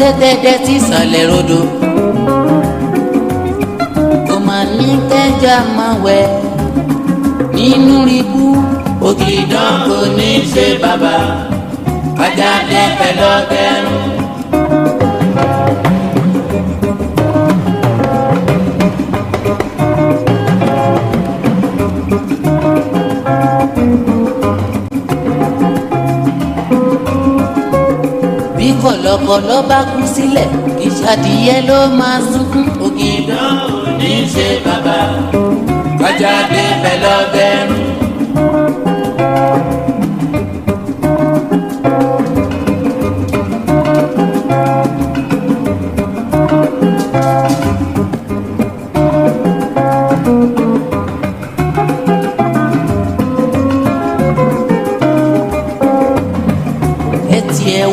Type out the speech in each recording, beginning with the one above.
tẹ́tẹ́dẹ́ sí ìsàlẹ̀ rodò kò mà ní kẹjà máa wẹ̀ nínú ribú ògìdán kò ní ṣe bàbá kájáde pẹ̀lọ́gẹ́rùn. bí kọ̀lọ̀kọ̀lọ̀ bá kú sílẹ̀ kì í ṣàdìyẹ ló máa sunkún ògìdán kò ní ṣe bàbá kájáde pẹ̀lọ́gẹ́rùn.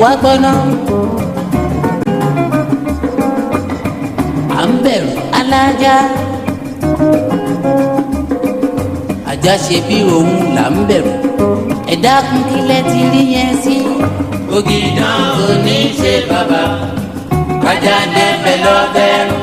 wá gbọ́ná à ń bẹ̀rù alájà ajá ṣe bí òun là ń bẹ̀rù ẹ dákun kílẹ̀ ti rí yẹn sí. ògìdán kò ní ṣe bàbá kájà débẹ̀ lọ́bẹ̀rù.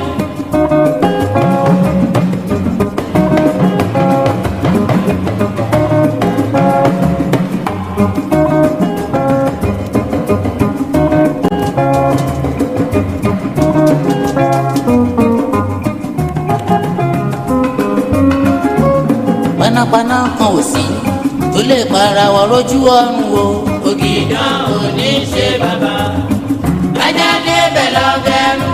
panápaná kan ò sí tó lè para wọ lójú ọ̀run o. ògìdán ò ní ṣe bàbá kájà débẹ̀ lọ́bẹ̀rù.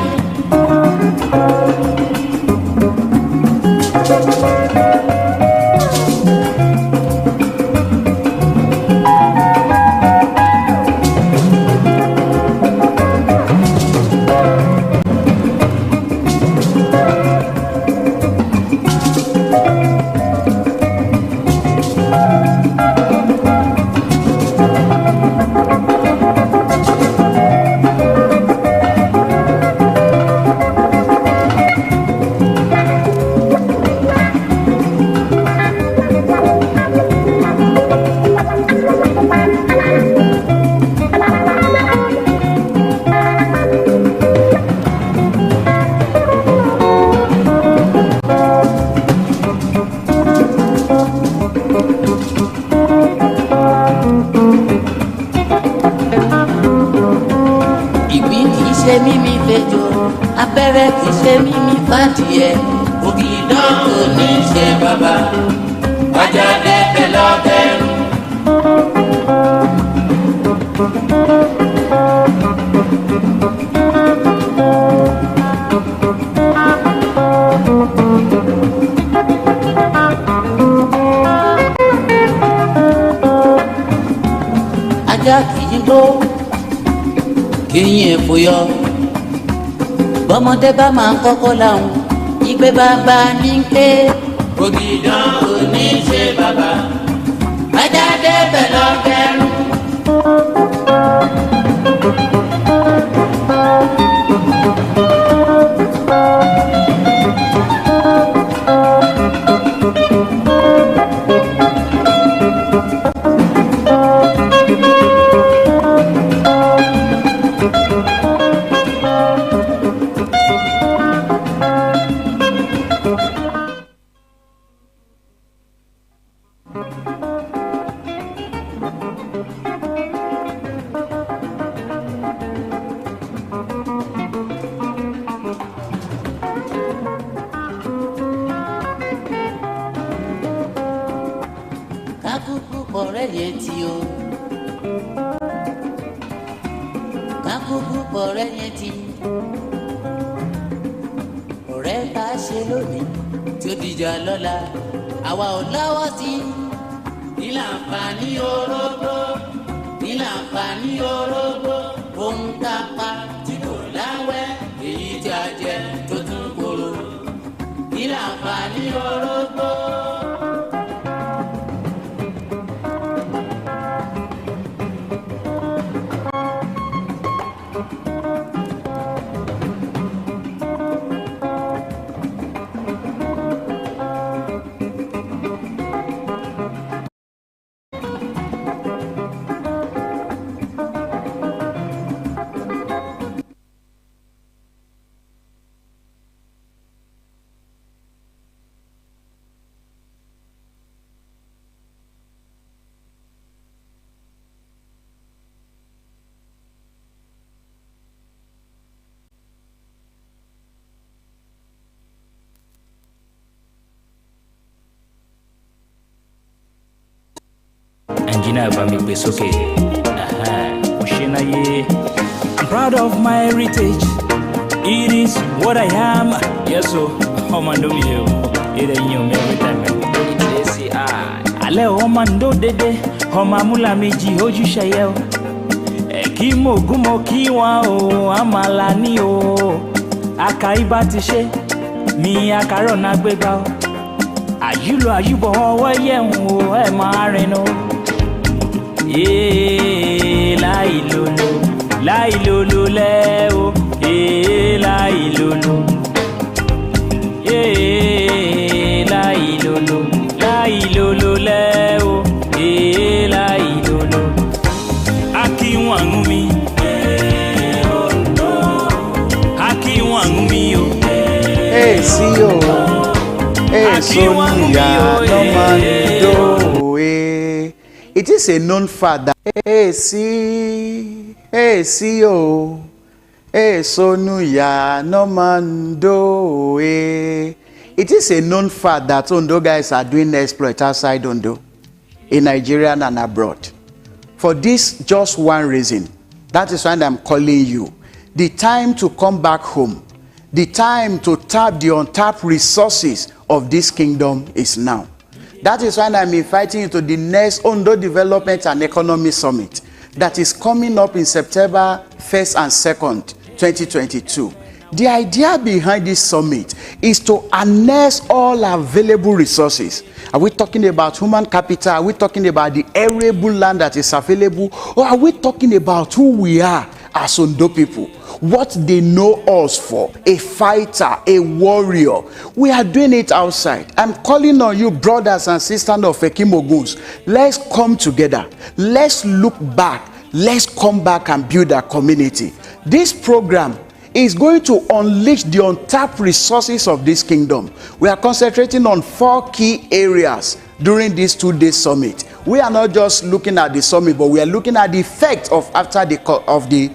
abẹ́rẹ́ kì í ṣe mímí fàdìẹ. ògìdán kò ní ṣe bàbá kájà débẹ̀ lọ́bẹ̀rù. ajá kì í gbó kéyìn ẹ̀fọ́ yọ. bọ́mọdé bá máa ń kọ́kọ́ làwọn ìgbé bàbá ní pé. ògìdán kò ní ṣe bàbá kájà débẹ̀ lọ́bẹ̀rù. kákúkú pọ̀rẹ́ yẹn ti o kákúkú pọ̀rẹ́ yẹn ti ọ̀rẹ́ bá ṣe lónìí tí ó dìjà lọ́la àwa ò lọ́wọ́ sí i nílànfààní orógbó nílànfààní orógbó ohun tá a pa tí kò láwẹ́ èyí tí a jẹ tó tún kóró nílànfààní orógbó. engineer Bami Besoke. I'm proud of my heritage. It is what I am. Yes, so Ondo it ain't you every time. Ale Ondo Dede, Homamula Miji Hoju Shayel. Ekimo Gumo Kiwa o Amalani o Akaibatishe Mi Akarona Gbegba. Ayulo Ayubo Owoye e marino. Lailolo leo, lailolo. Lailolo leo, lailolo. Aki wangumi, Aki wangumi yo. Hey, see you. Hey, Sonia, no man do. It is a known fact that hey, yo. Hey, Sonuya, no man do. It is a known fact that Ondo guys are doing exploit outside Ondo, in Nigeria and abroad. For this just one reason, that is why I'm calling you. The time to come back home, the time to tap the untapped resources of this kingdom is now. That is why I'm inviting you to the next Ondo Development and Economy Summit that is coming up in September 1st and 2nd, 2022. The idea behind this summit is to harness all available resources. Are we talking about human capital? Are we talking about the arable land that is available? Or are we talking about who we are as Ondo people? What they know us for, a fighter, a warrior. We are doing it outside. I'm calling on you, brothers and sisters of Ekimoguns. Let's come together. Let's look back. Let's come back and build our community. This program is going to unleash the untapped resources of this kingdom. We are concentrating on 4 key areas during this 2-day summit. We are not just looking at the summit, but we are looking at the effect of after the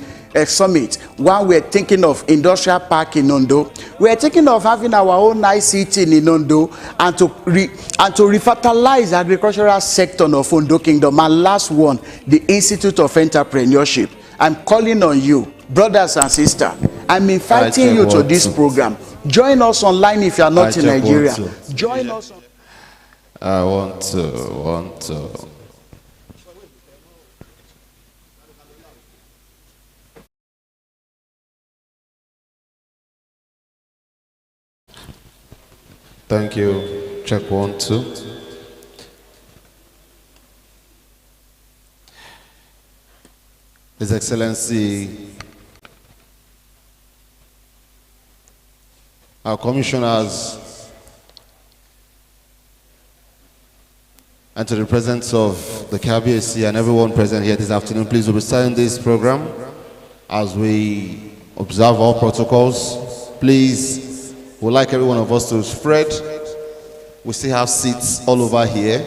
summit. One, we're thinking of industrial park in Ondo. We're thinking of having our own ICT in Ondo and to revitalize the agricultural sector of Ondo Kingdom. And last one, the Institute of Entrepreneurship. I'm calling on you, brothers and sisters. I'm inviting you to this program. Join us online if you are not in Nigeria. Join us. I want to. Thank you. Check 1, 2. His Excellency, our commissioners, and to the presence of the KBAC and everyone present here this afternoon, please will be starting this program as we observe all protocols. Please, we'd like every one of us to spread. We still have seats all over here.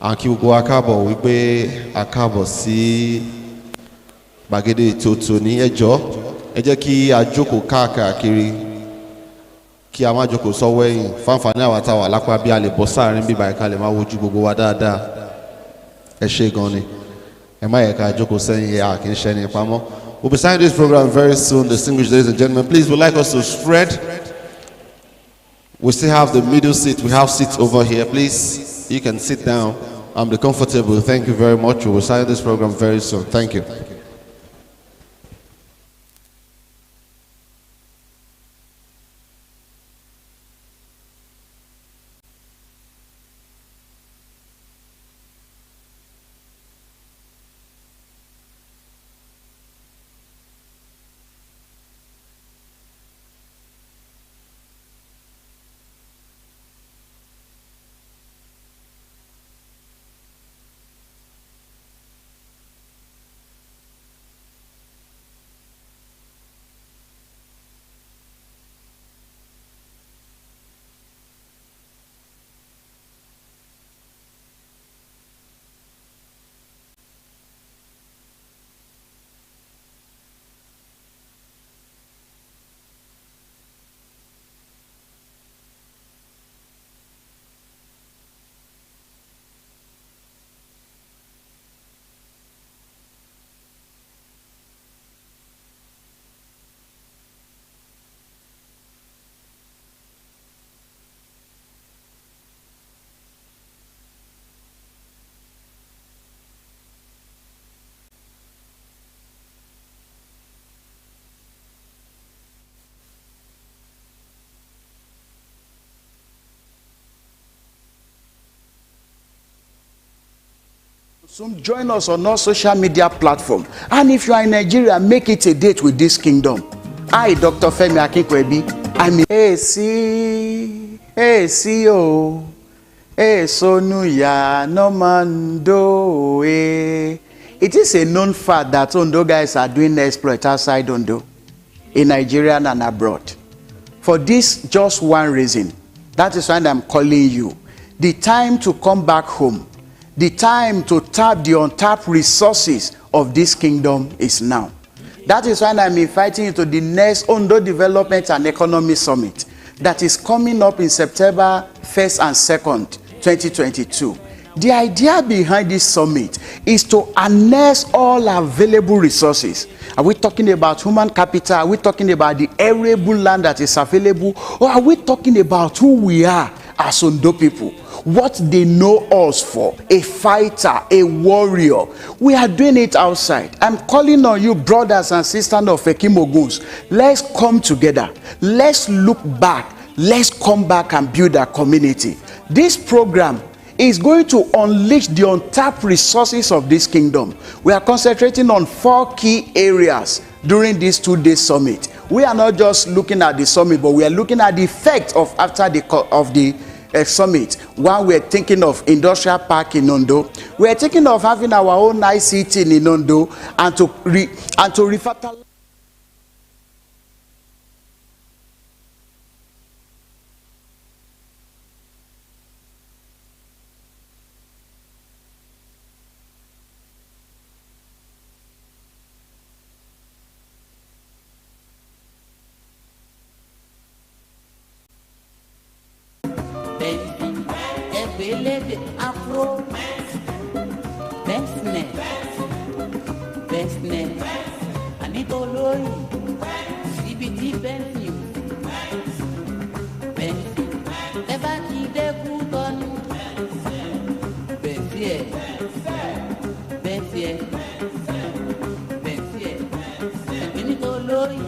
And kí gbogbo akabo wí pé akabo sí gbàgede ètò tòní ẹjọ́ ẹ jẹ́ kí a jókòó káàkiri kí a má jókòó sọ́wọ́ ẹ̀yìn fáǹfààní àwa tá wà lápá bí a lè bọ́ sáàrin bíbá ẹ̀ka lè máa wojú gbogbo wa dáadáa ẹ ṣé gan ni ẹ má yẹ ká jókòó sẹ́yìn ẹ̀ kì í ṣe ní ìpamọ́. We'll be starting this program very soon, distinguished ladies and gentlemen. Please, we'd like us to spread. We still have the middle seat. We have seats over here. Please, you can sit down and be comfortable. Thank you very much. We will start this program very soon. Thank you. Soon join us on our social media platform. And if you are in Nigeria, make it a date with this kingdom. I, Dr. Femi Akinkwebi, I'm in oh, Sonu ya no mando. It is a known fact that Ondo guys are doing exploit outside Ondo, in Nigeria and abroad. For this just one reason, that is why I'm calling you. The time to come back home, the time to tap the untapped resources of this kingdom is now. That is why I'm inviting you to the next Ondo Development and Economy Summit that is coming up in September 1st and 2nd, 2022. The idea behind this summit is to harness all available resources. Are we talking about human capital? Are we talking about the arable land that is available? Or are we talking about who we are as Ondo people? What they know us for, a fighter, a warrior. We are doing it outside. I'm calling on you, brothers and sisters of Ekimoguns. Let's come together. Let's look back. Let's come back and build a community. This program is going to unleash the untapped resources of this kingdom. We are concentrating on 4 key areas during this 2-day summit. We are not just looking at the summit, but we are looking at the effect of after the summit. While we're thinking of industrial park in Ondo, we're thinking of having our own ICT in Ondo and to refertilize. Ebelebe afro bestnet anitoloyi cbt bentin eba ti deku tonu bentie anitoloyi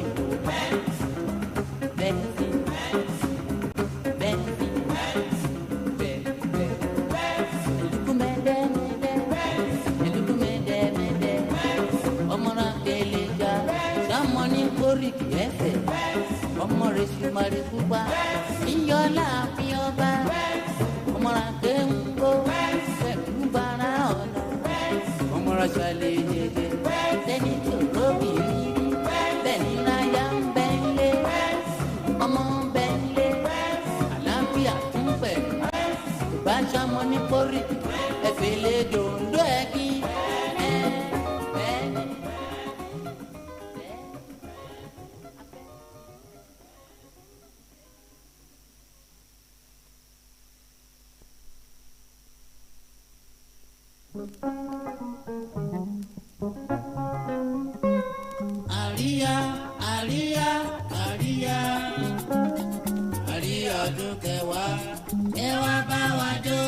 Maripupa, in your lap, your back, Omara Dembo, Kubana, Omara Chale, then it's a Roby, then I am Bentley, Amon Bentley, Alampia, Kumpe, Bacha Money Pori, a village don't do again. Àríyá ọdún kẹwàá, ẹ wá bá wa jó.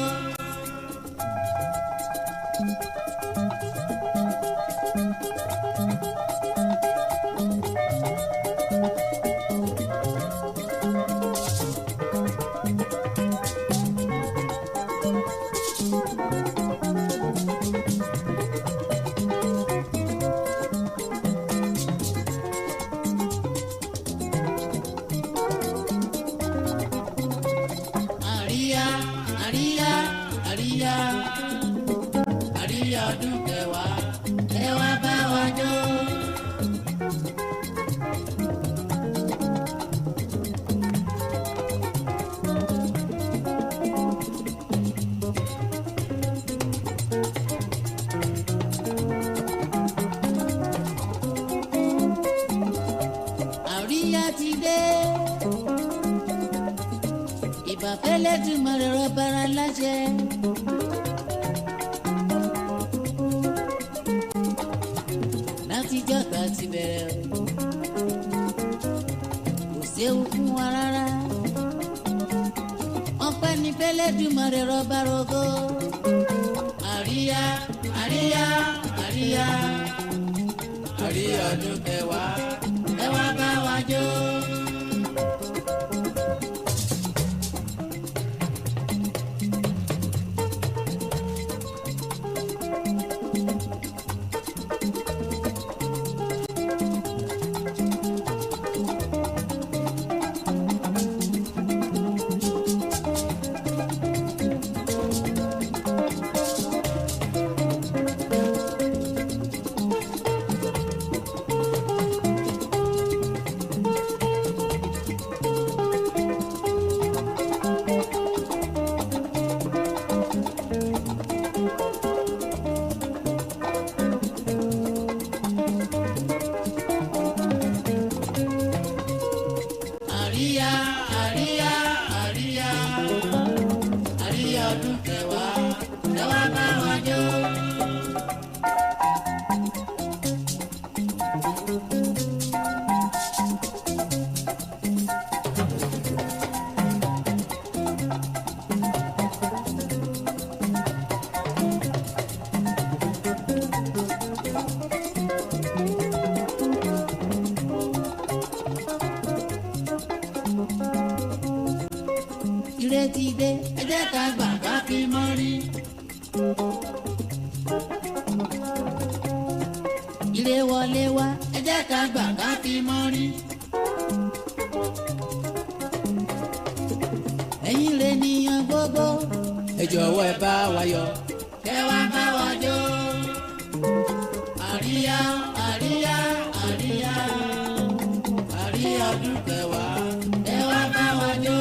Àríyá ọdún kẹwàá, ẹ wá bá wa jó. Àríyá ti dé. Ìbàfẹ́lẹ́ tún mọ̀ lọ́rọ̀ bára láṣẹ. Látijọ́ ta ti bẹ̀rẹ̀ kò séwu fún wa rárá. Ọpẹ́ ní fẹ́lẹ́dùmarè rọ́bà rògo. Àríyá àríyá àríyá àríyá ọdún kẹwàá, ẹ wá bá wa jó. àríyá ọdún kẹwàá ẹ wá bá wa jó. Ìrètí dé ẹ jẹ́ ká gbà ká fi mọ́ rí. Ire wọlé wá ẹ jẹ́ ká gbà ká fi mọ́ rí. Ẹ̀yin lè níyàn gbogbo ẹ jọ̀wọ́ ẹ bá wa yọ̀ kẹ́ wá bá wa jó. Àríyá àríyá àríyá àríyá ọdún kẹwàá ẹ wá bá wa jó.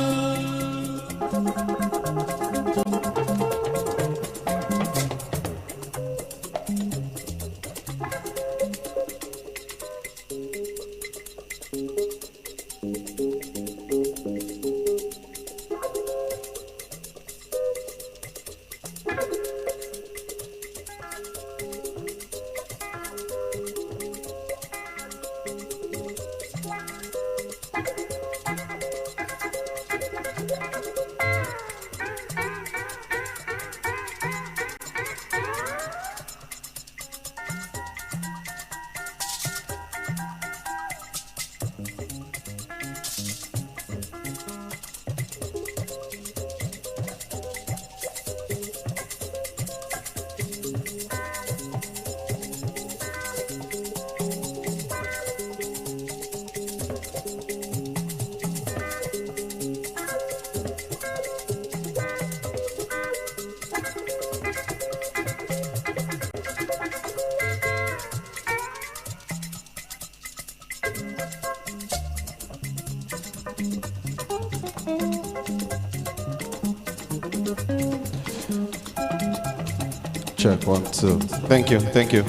Check 1, 2. Thank you, thank you.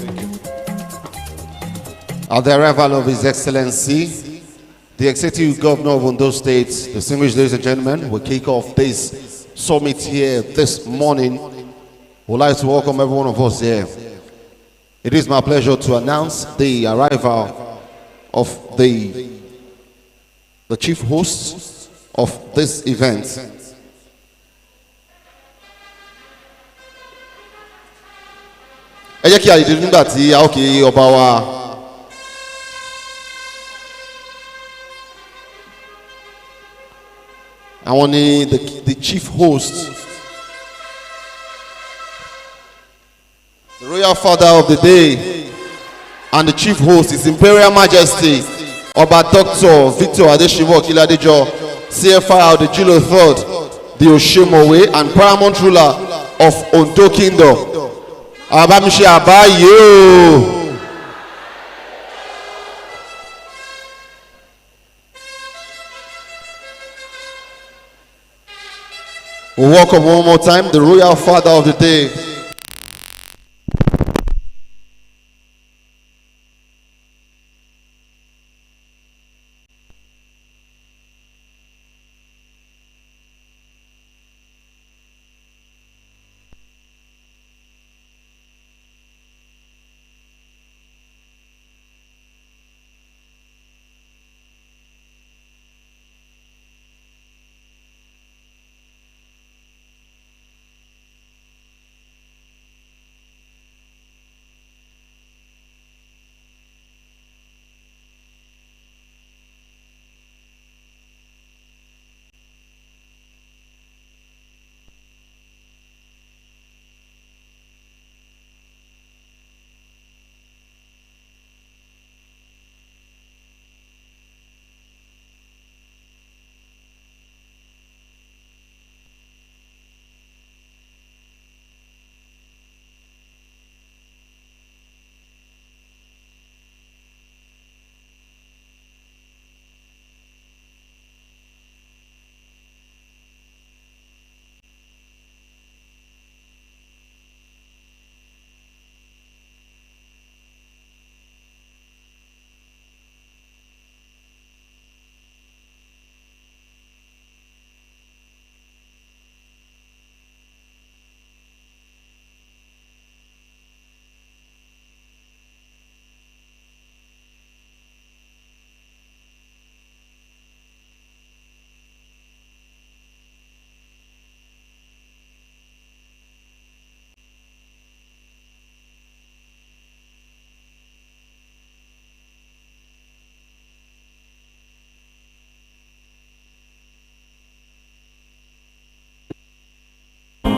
At the arrival of His Excellency, the Executive Governor of Ondo State, distinguished ladies and gentlemen, will kick off this summit here this morning. We'd like to welcome every one of us here. It is my pleasure to announce the arrival of the chief host of this event. Ẹ jẹ́ kí a dìde nígbà tí a ó kí ọba wa. Àwọn ni the chief host, the royal father of the day, and the chief host is Imperial Majesty Oba Dr. Victor Adesimo Kiladejo, CFR of the Jilo III, the Oshemowe and paramount ruler of Ondo Kingdom. Abamishi Abayo. We welcome one more time the royal father of the day.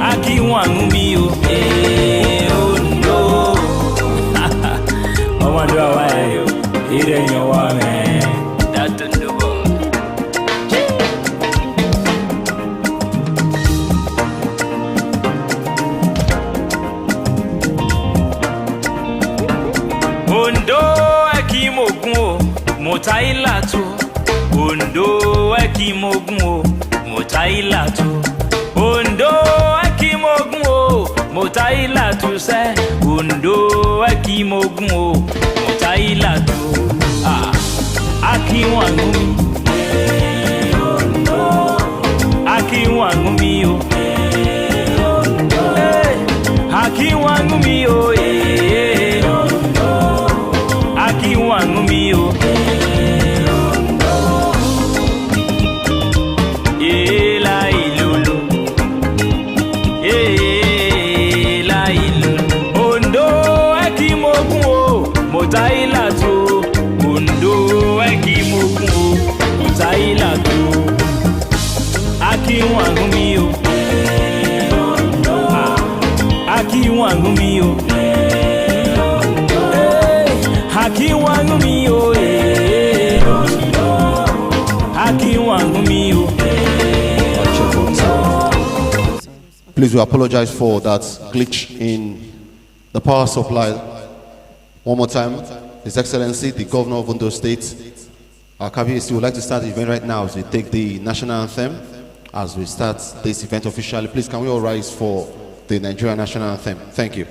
Aki wangumi o, Ondo. Omando awayo, ire nyowame. That Ondo boy. Ondo ekimogun o, motailatu. Ondo ekimogun o, motailatu. Ondo ekimogun o, motailatu se. Ondo ekimogun o, motailatu. Ah, akiwangumi. Ondo. Akiwangumi o. Ondo. Akiwangumi o. Ondo. Akiwangumi o. Motailatu, Ondo ekimogun o, motailatu. Akiwangumi o, Ondo. Akiwangumi o, Ondo. Akiwangumi o, Ondo. Akiwangumi o. Please, we apologize for that glitch in the power supply. One more time, His Excellency, the Governor of Ondo State, our KBSC would like to start the event right now as we take the national anthem. As we start this event officially, please can we all rise for the Nigerian national anthem? Thank you.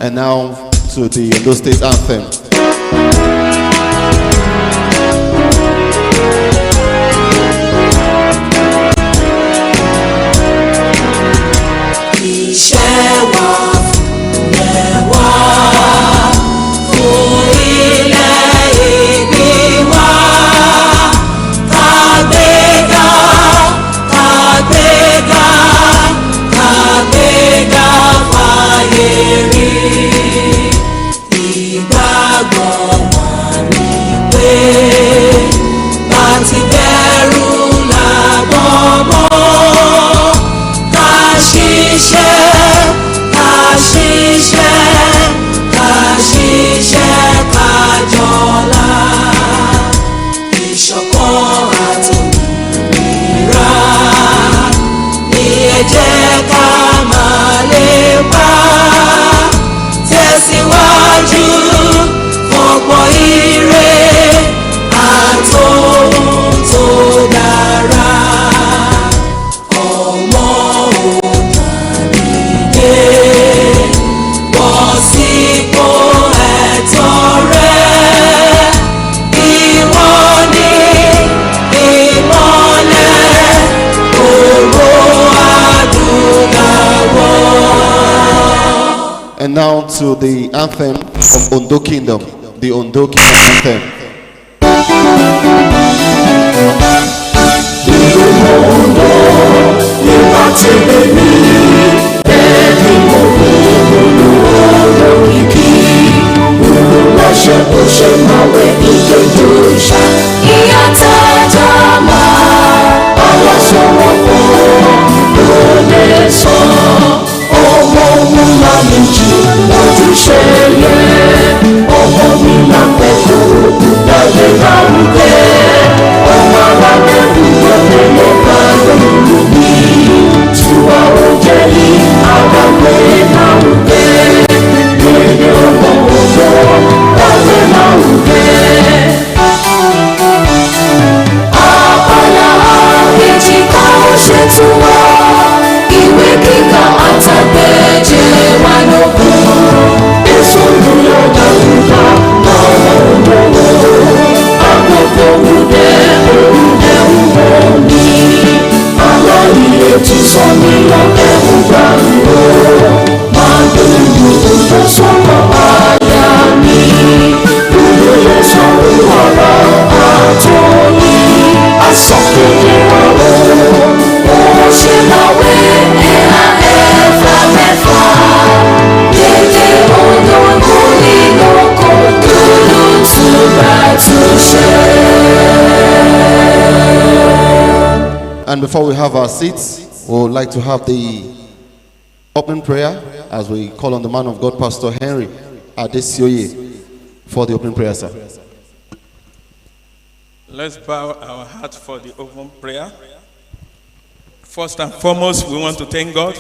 And now to the Ondo State anthem. And now to the anthem of Ondo Kingdom, the Ondo Kingdom anthem. Oh, And before we have our seats, we would like to have the opening prayer as we call on the man of God, Pastor Henry Adesanoye, for the opening prayer, sir. Let's bow our hearts for the open prayer. First and foremost, we want to thank God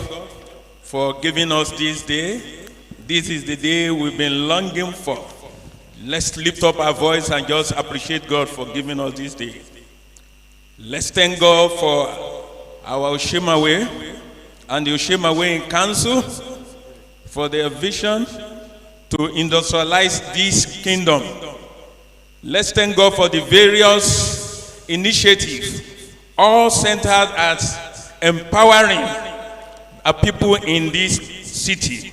for giving us this day. This is the day we've been longing for. Let's lift up our voice and just appreciate God for giving us this day. Let's thank God for our Oshima Way and the Oshima Way in Council for their vision to industrialize this kingdom. Let's thank God for the various initiatives, all centered at empowering our people in this city.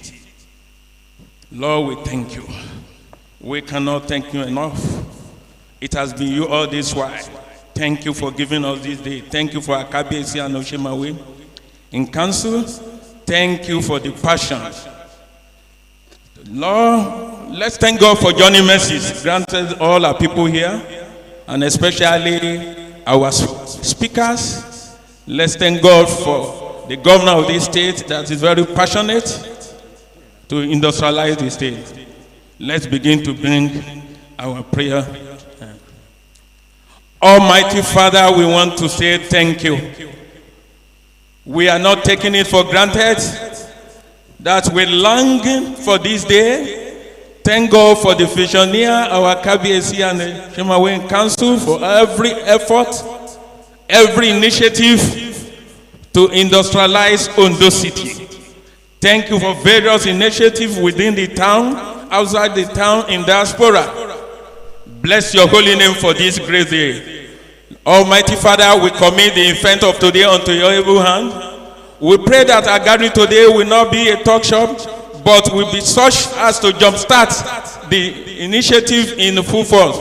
Lord, we thank you. We cannot thank you enough. It has been you all this while. Thank you for giving us this day. Thank you for Akabiesi and Oshima Way in Council. Thank you for the passion. Lord, let's thank God for Johnny Mercies granted all our people here, and especially our speakers. Let's thank God for the governor of this state that is very passionate to industrialize the state. Let's begin to bring our prayer. Almighty Father, we want to say thank you. We are not taking it for granted that we long for this day. Thank God for the visioneer, our KBAC and the Shimawe Council, for every effort, every initiative to industrialize Ondo City. Thank you for various initiatives within the town, outside the town, in diaspora. Bless your holy name for this great day. Almighty Father, we commit the event of today unto your able hand. We pray that our gathering today will not be a talk shop, but will be such as to jumpstart the initiative in full force.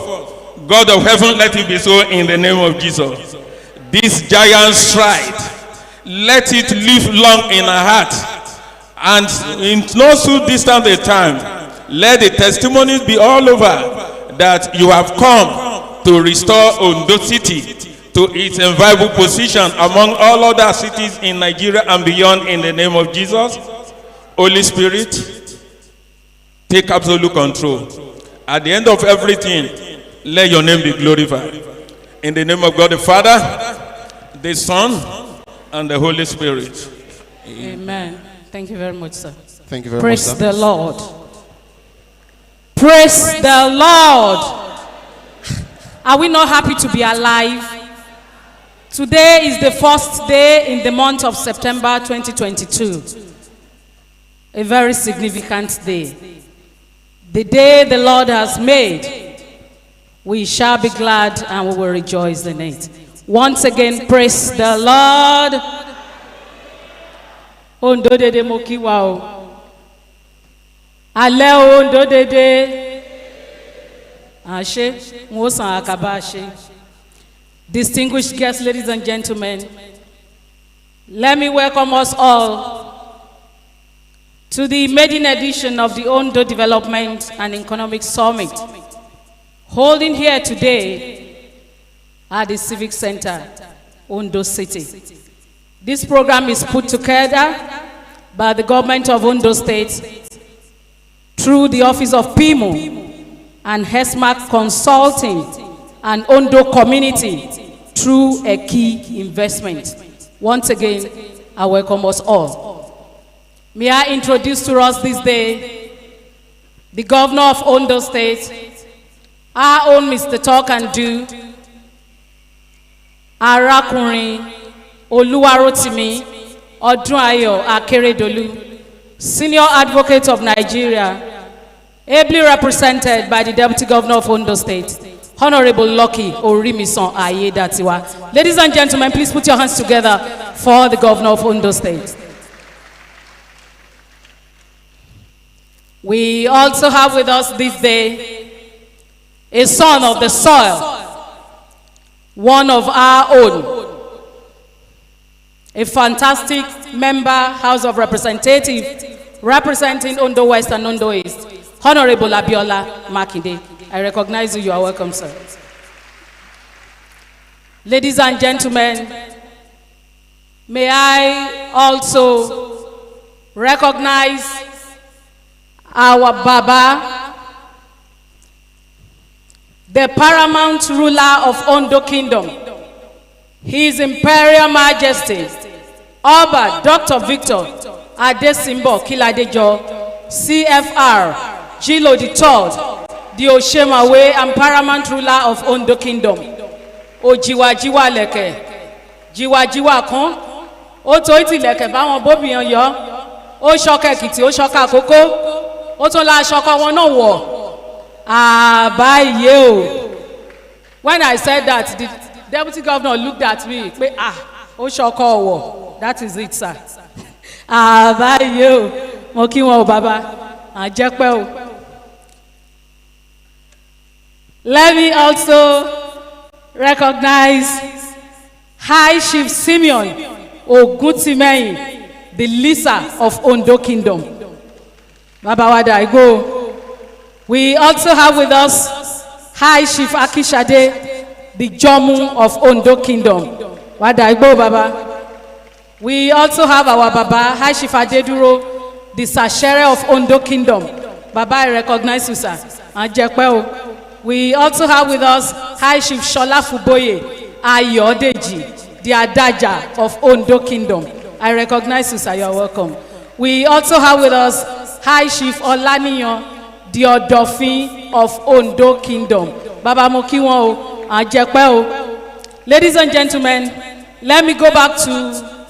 God of heaven, let it be so in the name of Jesus. This giant stride, let it live long in our heart, and in no so distant a time, let the testimonies be all over that you have come to restore Ondo City to its enviable position among all other cities in Nigeria and beyond, in the name of Jesus. Holy Spirit, take absolute control. At the end of everything, let your name be glorified. In the name of God the Father, the Son, and the Holy Spirit. Amen. Thank you very much, sir. Thank you very Praise much, sir. the Lord. Praise the Lord. Are we not happy to be alive? Today is the first day in the month of September 2022. A very significant day. The day the Lord has made. We shall be glad and we will rejoice in it. Once again, praise the Lord. Ondo dede mokiwa o. Ale ondo dede. Ashe, Mwosan Akaba Ashe. Distinguished guests, ladies and gentlemen, let me welcome us all to the maiden edition of the Ondo Development and Economic Summit, holding here today at the Civic Centre, Ondo City. This program is put together by the government of Ondo State through the Office of PIMO and HESMAC Consulting and Ondo Community through a key investment. Once again, I welcome us all. May I introduce to us this day the Governor of Ondo State, our own Mr. Talk and Do, Arakunrin Oluwarotimi Odunayo Akeredolu, Senior Advocate of Nigeria, ably represented by the Deputy Governor of Ondo State, Honorable Lucky Orimison Ayedatiwa. Ladies and gentlemen, please put your hands together for the Governor of Ondo State. We also have with us this day a son of the soil, one of our own, a fantastic member, House of Representatives, representing Ondo West and Ondo East, Honorable Abiola Makinde. I recognize you. You are welcome, sir. Ladies and gentlemen, may I also recognize our Baba, the paramount ruler of Ondo Kingdom, His Imperial Majesty, Oba Dr. Victor Adesimbo Kiladejo, CFR, Jilo III, the Oshemawe and paramount ruler of Ondo Kingdom. Ojiwa jiwa leke, jiwa jiwa kon, oto iti leke ba won bobiyan yo, o shoke Ekiti, o shoka Akoko, o tun la shoko won na wo. Abaye o. When I said that, the deputy governor looked at me, o shoko wo. That is it, sir. Abaye o. Mo ki won o baba. Ajepe o. Let me also recognize High Chief Simeon Oguntimehin, the Lisa of Ondo Kingdom. Baba Wada, I go. We also have with us High Chief Akishade, the Jomu of Ondo Kingdom. Wada, I go, Baba. We also have our Baba, High Chief Adeduro, the Sachere of Ondo Kingdom. Baba, I recognize you, sir. Ajekwe. We also have with us High Chief Shola Fuboye Ayodeji, the Adaja of Ondo Kingdom. I recognize you, sir. You are welcome. We also have with us High Chief Olaniyan, the Odofin of Ondo Kingdom. Baba Mokiwo Ajekwe. Ladies and gentlemen, let me go back to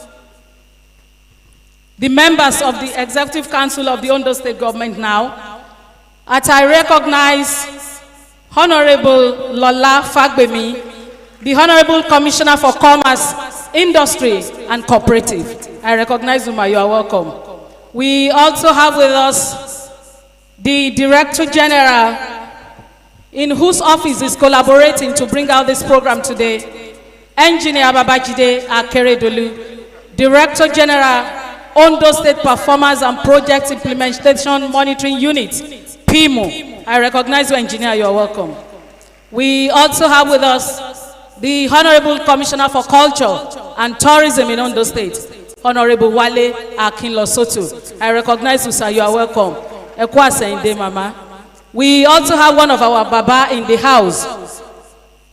the members of the Executive Council of the Ondo State Government now. As I recognize Honorable Lola Fagbemi, the Honorable Commissioner for Commerce, Industry and Cooperative. I recognize you, you are welcome. We also have with us the Director General, in whose office is collaborating to bring out this program today, Engineer Babajide Akeredolu, Director General, Ondo State Performance and Project Implementation Monitoring Unit, PIMO. I recognize you, Engineer. You are welcome. We also have with us the Honorable Commissioner for Culture and Tourism in Ondo State, Honorable Wale Akinlosoto. I recognize you, sir. You are welcome. Ekwasende, Mama. We also have one of our Baba in the house,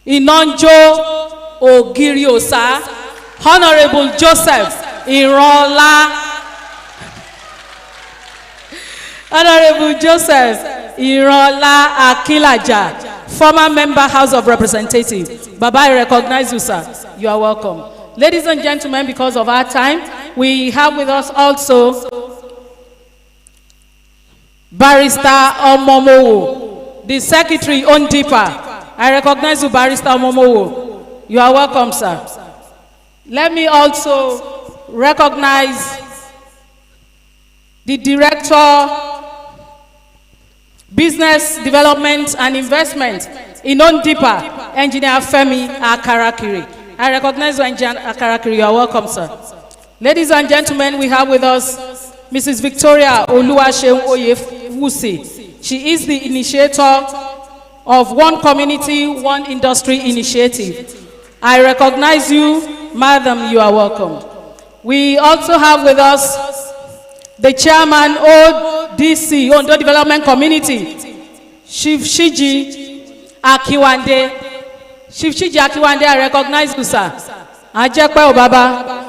Inonjo Ogiriosa, Honorable Joseph Irola. Honorable Joseph Irola Akilaja, former member, House of Representatives. Baba, I recognize you, sir. You are welcome. Ladies and gentlemen, because of our time, we have with us also Barrister Omomowo, the Secretary Ondipa. I recognize you, Barrister Omomowo. You are welcome, sir. Let me also recognize the Director, Business Development and Investment in Ondipa, Engineer Femi Akarakiri. I recognize you, Engineer Akarakiri. You are welcome, sir. Ladies and gentlemen, we have with us Mrs. Victoria Oluwaseun Oyewusi. She is the initiator of One Community, One Industry initiative. I recognize you, madam. You are welcome. We also have with us the chairman, ODC, Ondo Development Community, Chief Shiji Akiwande. Chief Shiji Akiwande, I recognize you, sir. Ajekwe Obaba.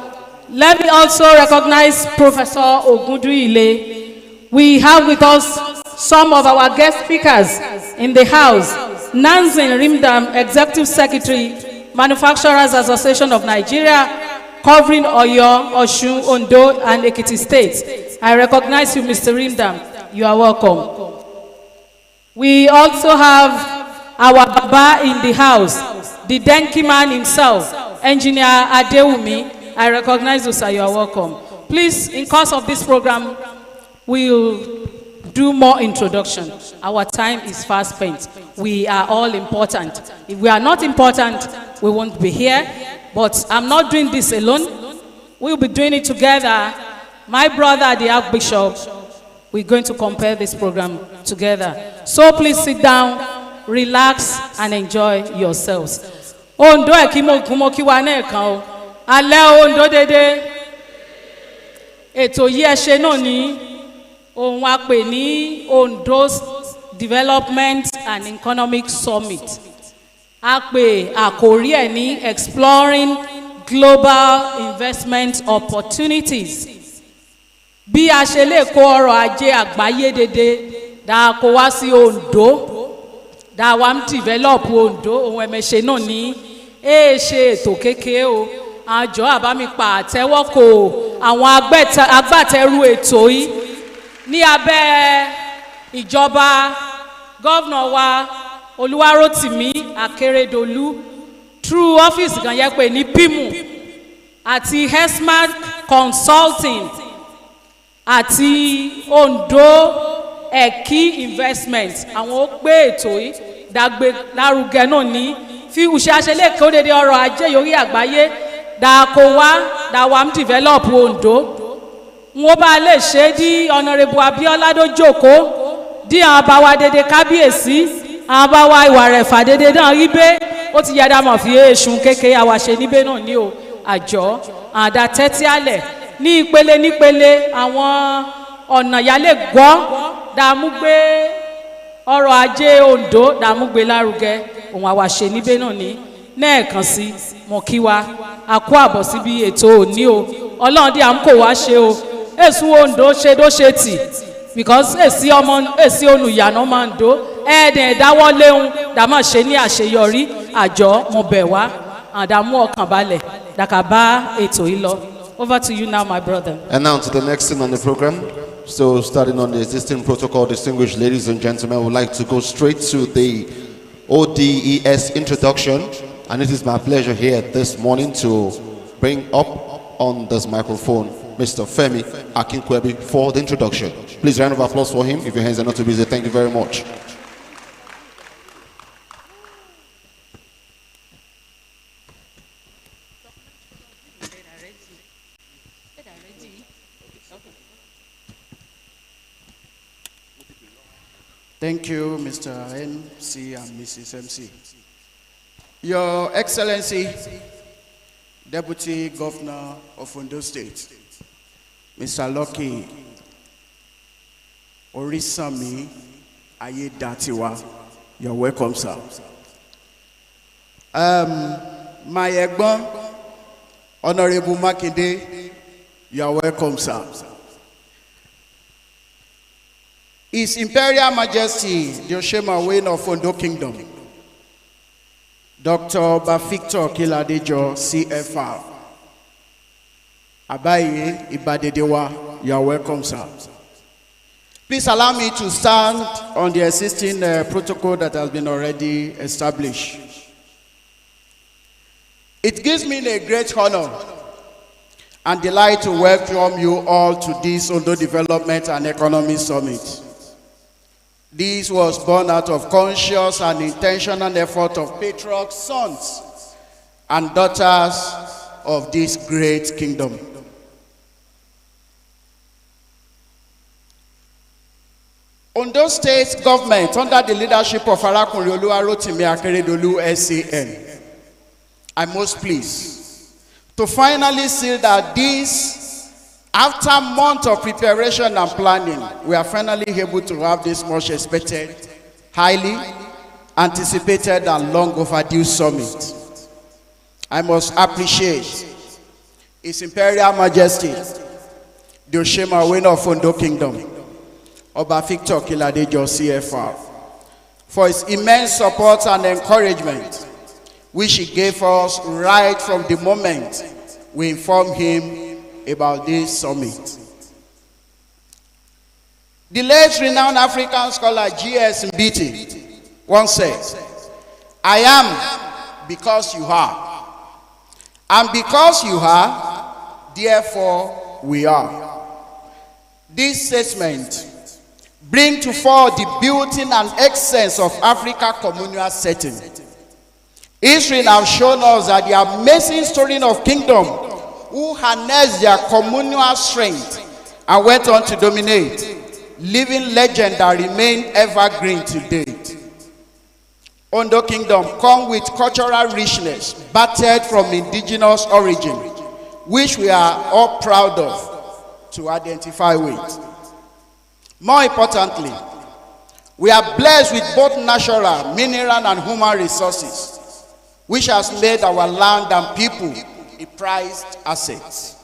Let me also recognize Professor Ogunduile. We have with us some of our guest speakers in the house. Nanzin Rimdam, Executive Secretary, Manufacturers Association of Nigeria, covering Oyo, Osun, Ondo, and Ekiti States. I recognize you, Mr. Rimdam. You are welcome. We also have our Baba in the house, the Denki man himself, Engineer Adewumi. I recognize you, sir. You are welcome. Please, in course of this program, we'll do more introduction. Our time is fast spent. We are all important. If we are not important, we won't be here. But I'm not doing this alone. We'll be doing it together. My brother, the Archbishop, we're going to compare this program together. So please sit down, relax, and enjoy yourselves. Ondo Ekimokiwane Ale Ondo Dede. Ètò yìí ẹ ṣe náà ní ohun a pè ní Ondo Development and Economic Summit. A pè àkòrí ẹ̀ ní Exploring Global Investment Opportunities. Bí a ṣe lè kó ọrọ̀ ajé àgbáyé dédé dáa kó wá sí Ondo, dáa wá ń develop Ondo, ohun ẹ̀mẹ̀ṣe náà ní ṣe ètò kékeré o. Àjọ àbámipa àtẹ́wọ́kò àwọn agbátẹrù ètò yìí ní abẹ́ ìjọba gọ́vnà wa Olúwarótìmí Akérédolú through ọ́fíìsì kan yẹ pé ní PIMU àti Hesmark Consulting àti Ondo Eki Investment. Àwọn ó gbé ètò yìí dàgbé lárugẹ náà ní fi ìṣàṣẹlẹ̀ kó dédé ọrọ̀ ajé yorí àgbáyé dàwàm develop Ondo. Wọ́n bá lè ṣe dí Honorable Abiola Dojoko dí àwọn bá wa dédé kábíyèsí àwọn bá wa ìwà rẹ̀ fà dédé náà rí bẹ́ ó ti yàdá mọ̀ fi èṣùn kékeré àwàṣe níbẹ̀ náà ní o àjọ àdá tẹ́tí àlẹ̀ ní ìpele nípele àwọn ọ̀nà yálẹ̀ gbọ́ dààmú gbé ọrọ̀ ajé Ondo dààmú gbé lárugẹ òun àwàṣe níbẹ̀ náà ní nẹ́ẹ̀kan sí mọ̀ kí wa àkó àbọ̀ síbi ètò òní o Ọlọ́run dí à ń kó wá ṣe o èsù Ondo ṣe dó ṣe tì because èsì olùyànà máa ń do ẹ̀ẹ́dẹ̀ ẹ̀dáwọ́ léhun dàmọ́ ṣe ní àṣeyọrí àjọ mo bẹ̀ wá àdàmú ọkàn balẹ̀ dàkàbá ètò yìí lọ. Over to you now, my brother. And now to the next thing on the program. So starting on the existing protocol, distinguished ladies and gentlemen, we'd like to go straight to the ODES introduction. And it is my pleasure here this morning to bring up on this microphone Mr. Femi Akinkwebi for the introduction. Please round of applause for him. If your hands are not too busy, thank you very much. Thank you, Mr. MC and Mrs. MC. Your Excellency, Deputy Governor of Ondo State, Mr. Lucky Orisami Ayedatiwa, you're welcome, sir. My Egbon, Honorable Makinde, you're welcome, sir. His Imperial Majesty, the Oshema Wayne of Ondo Kingdom, Dr. Oba Victor Kiladejo, CFR. Abaye Ibadedewa, you are welcome, sir. Please allow me to stand on the existing protocol that has been already established. It gives me a great honor and delight to welcome you all to this Ondo Development and Economy Summit. This was born out of conscious and intentional effort of patriots, sons, and daughters of this great kingdom. Ondo State government, under the leadership of Arakunrin Oluwarotimi Akeredolu SAN, I'm most pleased to finally see that this, after months of preparation and planning, we are finally able to have this much expected, highly anticipated and long overdue summit. I must appreciate His Imperial Majesty, the Oshema Wayne of Ondo Kingdom, Oba Victor Kiladejo CFR, for his immense support and encouragement, which he gave us right from the moment we informed him about this summit. The late renowned African scholar G.S. Mbiti once said, I am because you are. And because you are, therefore we are. This statement brings to fore the beauty and essence of Africa communal setting. History has shown us that the amazing story of kingdom who harnessed their communal strength and went on to dominate, living legend that remain evergreen to date. Ondo Kingdom come with cultural richness, battered from indigenous origin, which we are all proud of to identify with. More importantly, we are blessed with both natural, mineral, and human resources, which has made our land and people a prized asset.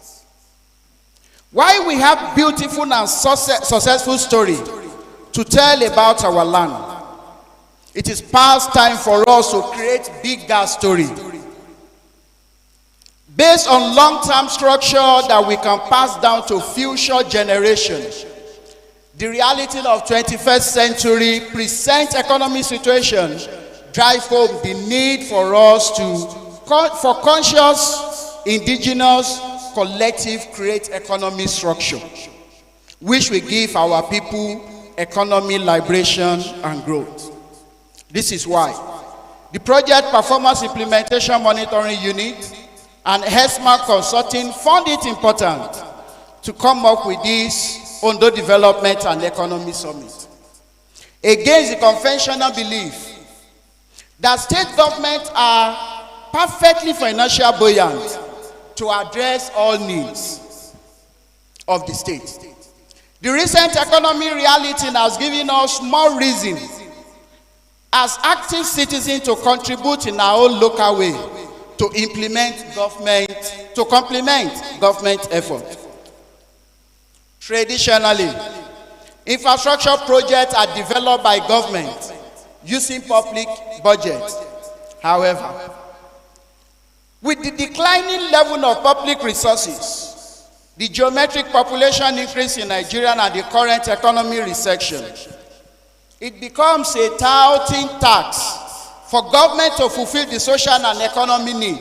While we have beautiful and successful story to tell about our land, it is past time for us to create bigger story based on long-term structure that we can pass down to future generations. The reality of 21st century present economic situation drive home the need for us for conscious, indigenous, collective create economic structure, which will give our people economic liberation and growth. This is why the Project Performance Implementation Monitoring Unit and HESMA Consulting found it important to come up with this Ondo Development and Economy Summit against the conventional belief that state governments are perfectly financially buoyant to address all needs of the state. The recent economic reality has given us more reason as active citizens to contribute in our own local way to complement government effort. Traditionally, infrastructure projects are developed by government using public budget. However, with the declining level of public resources, the geometric population increase in Nigeria and the current economic recession, it becomes a towering tax for government to fulfill the social and economic need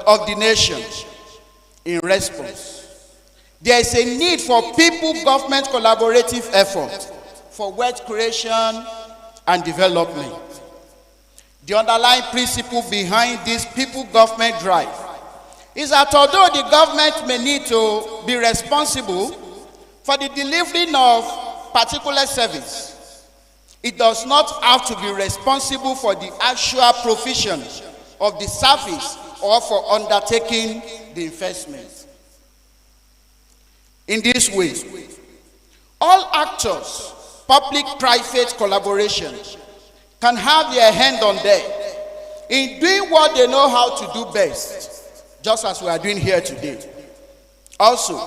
of the nation. In response, there is a need for people-government collaborative effort for wealth creation and development. The underlying principle behind this people-government drive is that although the government may need to be responsible for the delivery of particular service, it does not have to be responsible for the actual provision of the service or for undertaking the investment. In this way, all actors, public-private collaboration, can have their hand on deck in doing what they know how to do best, just as we are doing here today. Also,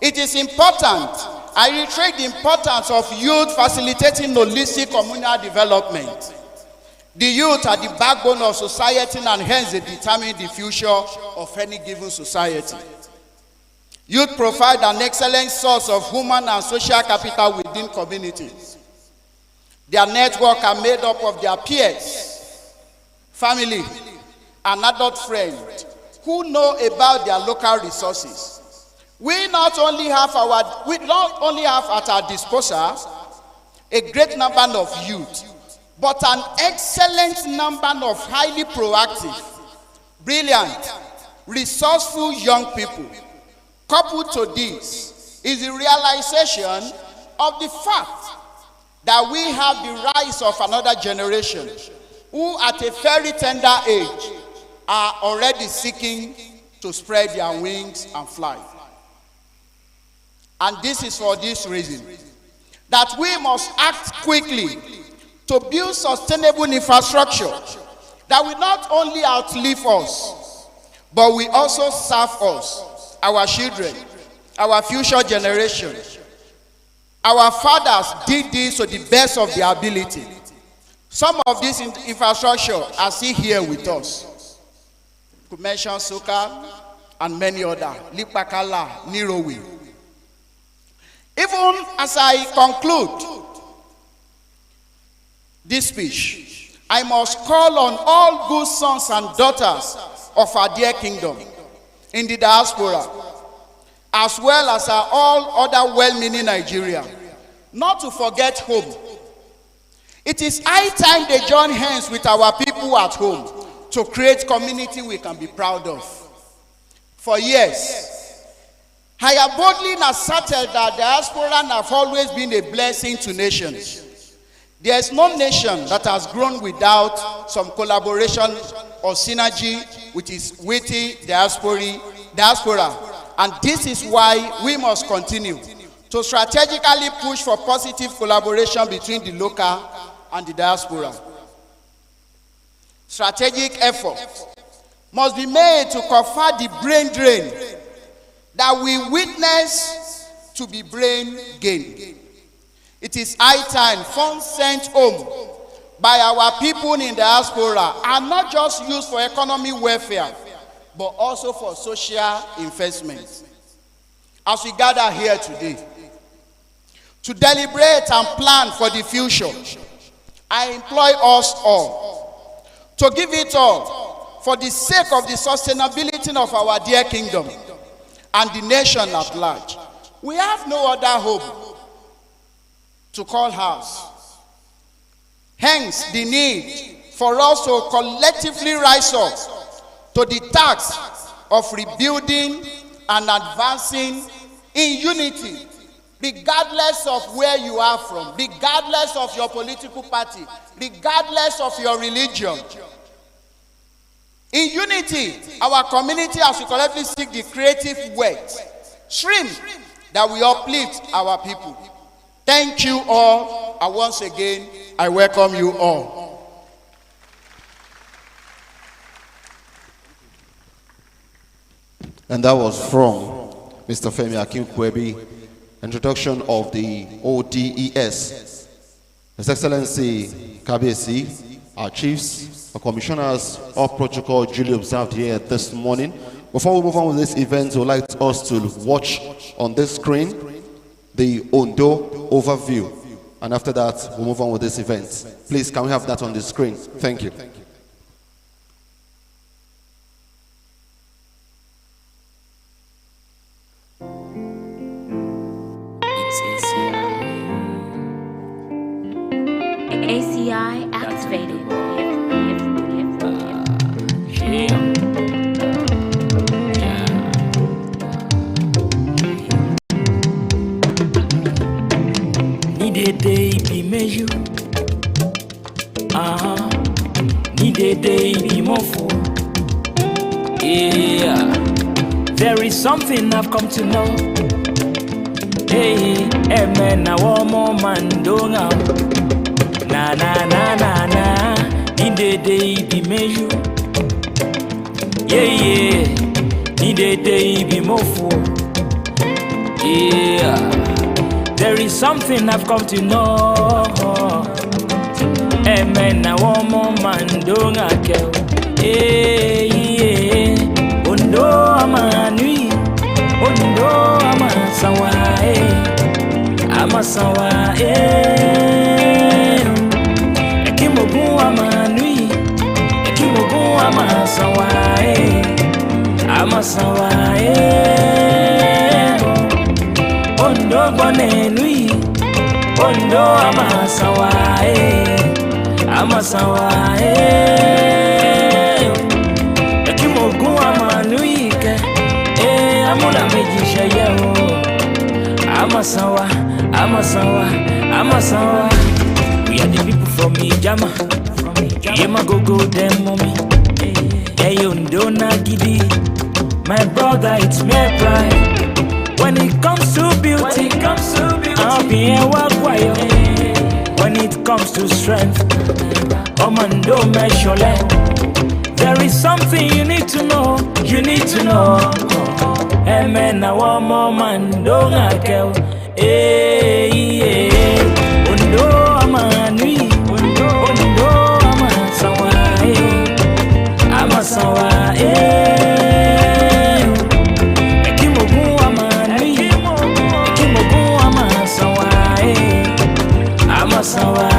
it is important, I reiterate the importance of youth facilitating holistic communal development. The youth are the backbone of society and hence they determine the future of any given society. Youth provide an excellent source of human and social capital within communities. Their network are made up of their peers, family, and adult friends who know about their local resources. We not only have at our disposal a great number of youth, but an excellent number of highly proactive, brilliant, resourceful young people. Coupled to this is the realization of the fact that we have the rise of another generation who at a very tender age are already seeking to spread their wings and fly. And this is for this reason that we must act quickly to build sustainable infrastructure that will not only outlive us, but will also serve us, our children, our future generations. Our fathers did this to the best of their ability. Some of this infrastructure are still here with us. To mention Soka and many others, Lipakala, Nirowi. Even as I conclude this speech, I must call on all good sons and daughters of our dear kingdom in the diaspora, as well as our all other well-meaning Nigeria, not to forget home. It is high time they join hands with our people at home to create community we can be proud of. For years, I have boldly asserted that diaspora have always been a blessing to nations. There is no nation that has grown without some collaboration or synergy with its witty diaspora. And this is why we must continue to strategically push for positive collaboration between the local and the diaspora. Strategic effort must be made to combat the brain drain that we witness to be brain gain. It is high time funds sent home by our people in diaspora are not just used for economic welfare, but also for social investment. As we gather here today to deliberate and plan for the future, I employ us all to give it all for the sake of the sustainability of our dear kingdom and the nation at large. We have no other hope to call house. Hence, the need for us to collectively rise up to the task of rebuilding and advancing in unity, regardless of where you are from, regardless of your political party, regardless of your religion. In unity, our community, as we collectively seek the creative words, stream that we uplift our people. Thank you all, and once again, I welcome you all. And that was from Mr. Femi Akinkwebe, introduction of the ODS. His Excellency Kabiyesi, our chiefs, our commissioners of protocol duly observed here this morning. Before we move on with this event, we would like us to watch on this screen the Ondo overview, and after that we'll move on with this event. Please, can we have that on the screen? Thank you. ACI activated. Need a be measure. Need a be more for. Yeah, there is something I've come to know. Hey, man, I want more man doing now. Na. Need a be measure. Yeah. Need a be more for. Yeah. There is something I've come to know. Amen. I want more man doing a girl. Ondo amanui, Ondo amasawa, amasawa. Ekimogu amanui, Ekimogu amasawa, amasawa. Ondo bonenui, Ondo amasawa, amasawa. Ekimogu amanui ke, amuna mejisha yeo. Amasawa. We are the people from Ijama, Yema go them mommy. Hey Ondo Nagidi, my brother, it's my pride. When it comes to beauty, I'll be a wire. When it comes to strength, Ondo Meshole. There is something you need to know. Amen. I want more man, don't I care? Ondo amanui, Ondo amasawa, amasawa. Ekimogu amanui, Ekimogu amasawa, amasawa.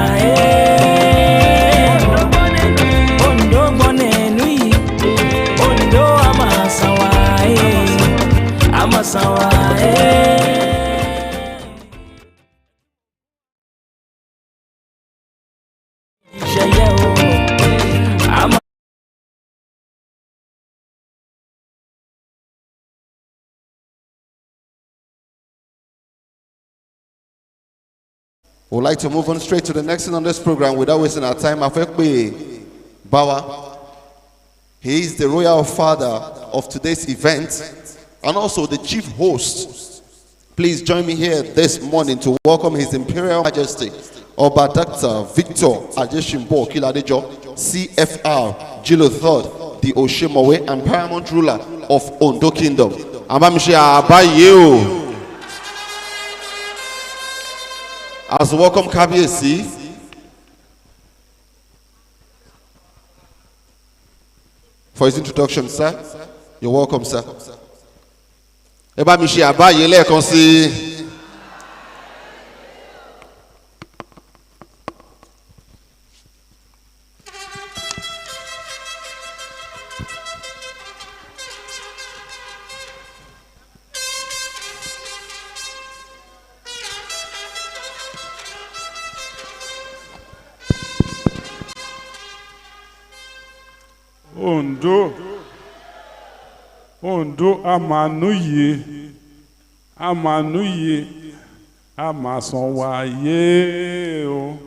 We'd like to move on straight to the next thing on this program without wasting our time. Afekpe Bawa. He is the royal father of today's event and also the chief host. Please join me here this morning to welcome His Imperial Majesty Oba Dr. Victor Adeshimbo Kiladejo, CFR, Jilo III, the Oshemowe and paramount ruler of Ondo Kingdom. As welcome Kabiyesi, for his introduction, sir. You're welcome, sir. Eba mi ṣe àbáyé lẹ́ẹ̀kan sí. Ondo amanuye amasanwaye o.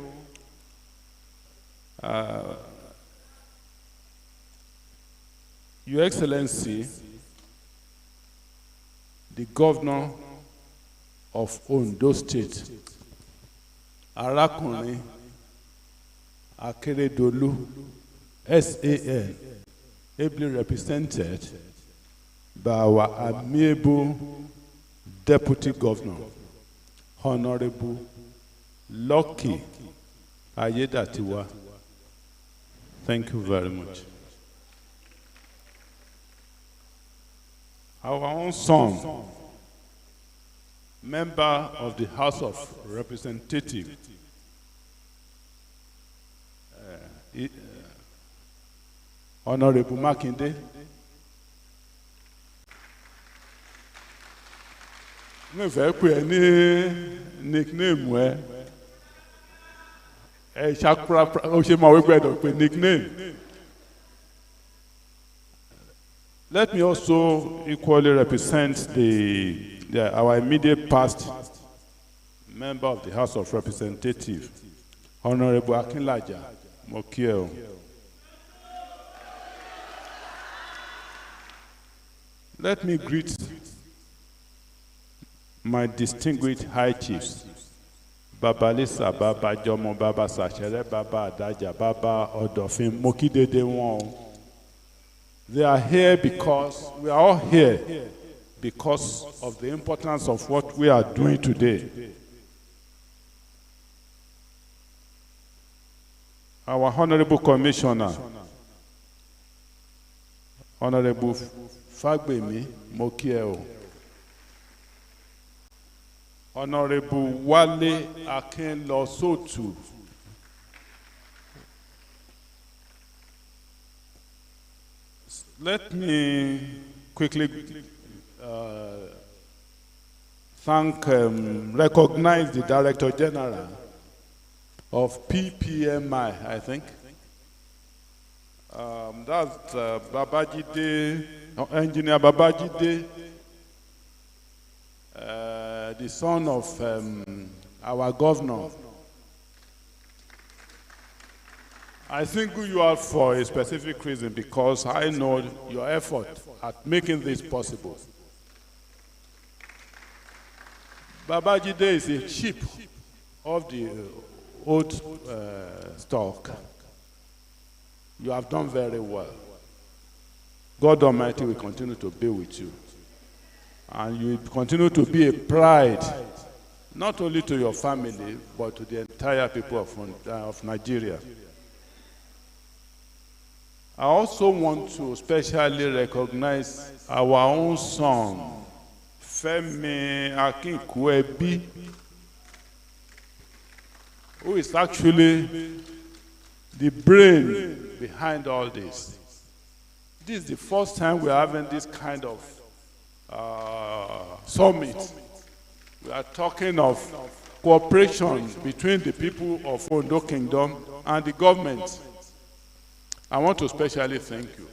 Your Excellency, the Governor of Ondo State, Arakunrin Akeredolu, SAN, ably represented by our amiable Deputy Governor, Honorable Lucky Ayedatiwa. Thank you very much. Our own son, member of the House of Representatives, Honorable Makinde, nickname nickname. Let me also equally represent our immediate past member of the House of Representatives, Honorable Akinlaja Mokiel. Let me greet my distinguished high chiefs, Baba Lisa, Baba Jomo, Baba Sachere, Baba Adaja, Baba Odofin, Mokidede Won. They are here because we are all here because of the importance of what we are doing today. Our Honorable Commissioner, Honorable Fagbemi Mokiel, Honorable Wale Akinlosotu, let me quickly recognize the Director General of PPMI, I think. That's Babajide, Engineer Babajide, the son of our governor. I single you out for a specific reason because I know your effort at making this possible. Babajide is a chief of the old stock. You have done very well. God Almighty will continue to be with you. And you will continue to be a pride, not only to your family, but to the entire people of Nigeria. I also want to specially recognize our own son, Femi Akinkwebi, who is actually the brain behind all this. This is the first time we are having this kind of summit. We are talking of cooperation between the people of Ondo Kingdom and the government. I want to especially thank you.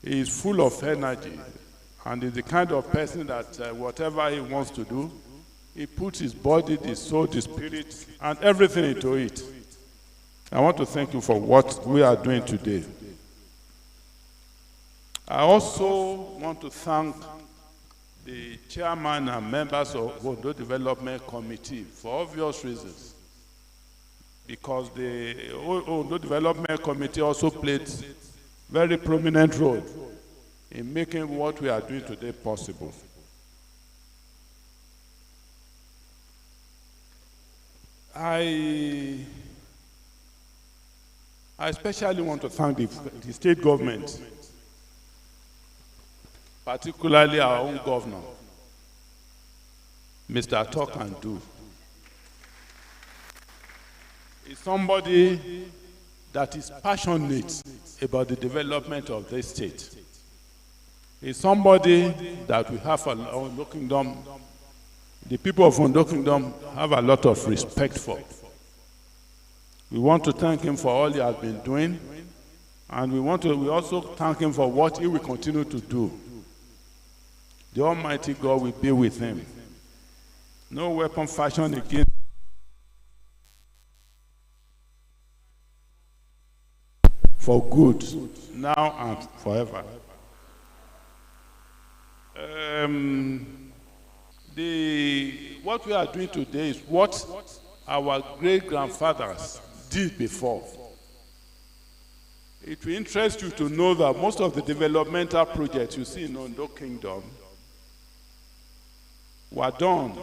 He is full of energy and is the kind of person that whatever he wants to do, he puts his body, the soul, the spirit, and everything into it. I want to thank you for what we are doing today. I also want to thank the chairman and members of Ondo Development Committee for obvious reasons. Because the Ondo Development Committee also played very prominent role in making what we are doing today possible. I especially want to thank the state government, particularly our own governor, Mr. Talk and Do. He's somebody that is passionate about the development of this state. He's somebody that we have Ondo Kingdom, the people of Ondo Kingdom have a lot of respect for. We want to thank him for all he has been doing, and we also thank him for what he will continue to do. The Almighty God will be with him. No weapon fashioned against for good, now and forever. What we are doing today is what our great-grandfathers did before. It will interest you to know that most of the developmental projects you see in Ondo Kingdom were done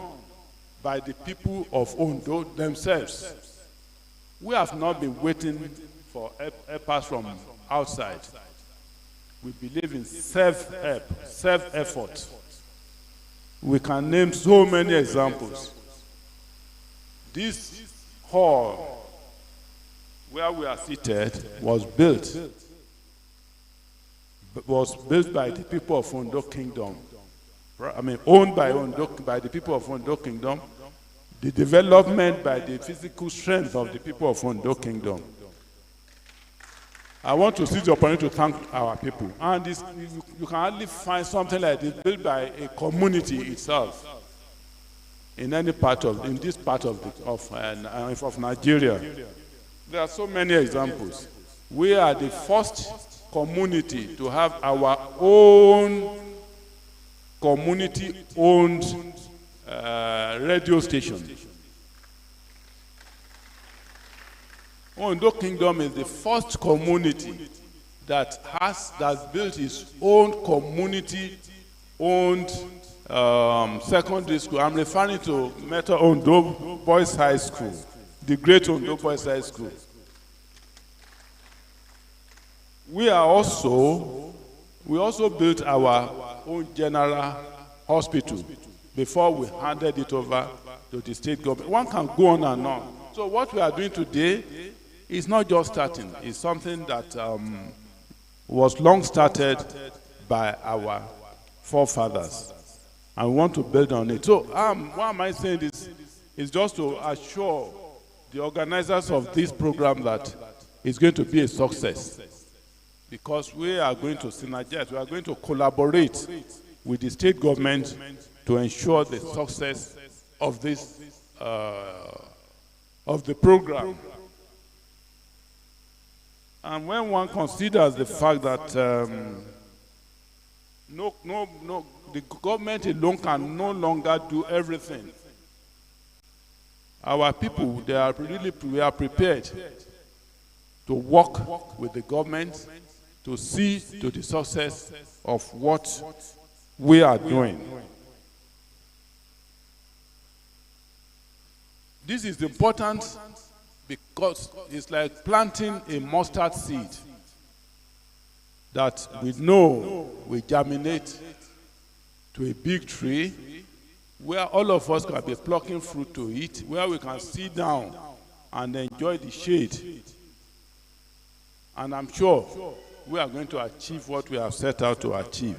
by the people of Ondo themselves. We have not been waiting for helpers from outside. We believe in self-help, self-effort. We can name so many examples. This hall where we are seated was built by the people of Ondo Kingdom. I mean, owned by the people of Ondo Kingdom. The development by the physical strength of the people of Ondo Kingdom. I want to seize the opportunity to thank our people. And you can hardly find something like this built by a community itself in this part of Nigeria. There are so many examples. We are the first community to have our own community-owned radio station. Ondo Kingdom is the first community that built its own community-owned secondary school. I'm referring to Ondo Boys High School, the great Ondo Boys High School. We also built our own general hospital before we handed it over to the state government. One can go on and on. So what we are doing today is not just starting. It's something that was long started by our forefathers. And we want to build on it. So why am I saying this? Is just to assure the organizers of this program that it's going to be a success. Because we are going to synergize, we are going to collaborate with the state government to ensure the success of this, of the program. And when one considers the fact that the government alone can no longer do everything, our people, we are prepared to work with the government to see to the success of what we are doing. This is important because it's like planting a mustard seed that we know will germinate to a big tree where all of us can be plucking fruit to eat, where we can sit down and enjoy the shade. And I'm sure we are going to achieve what we have set out to achieve.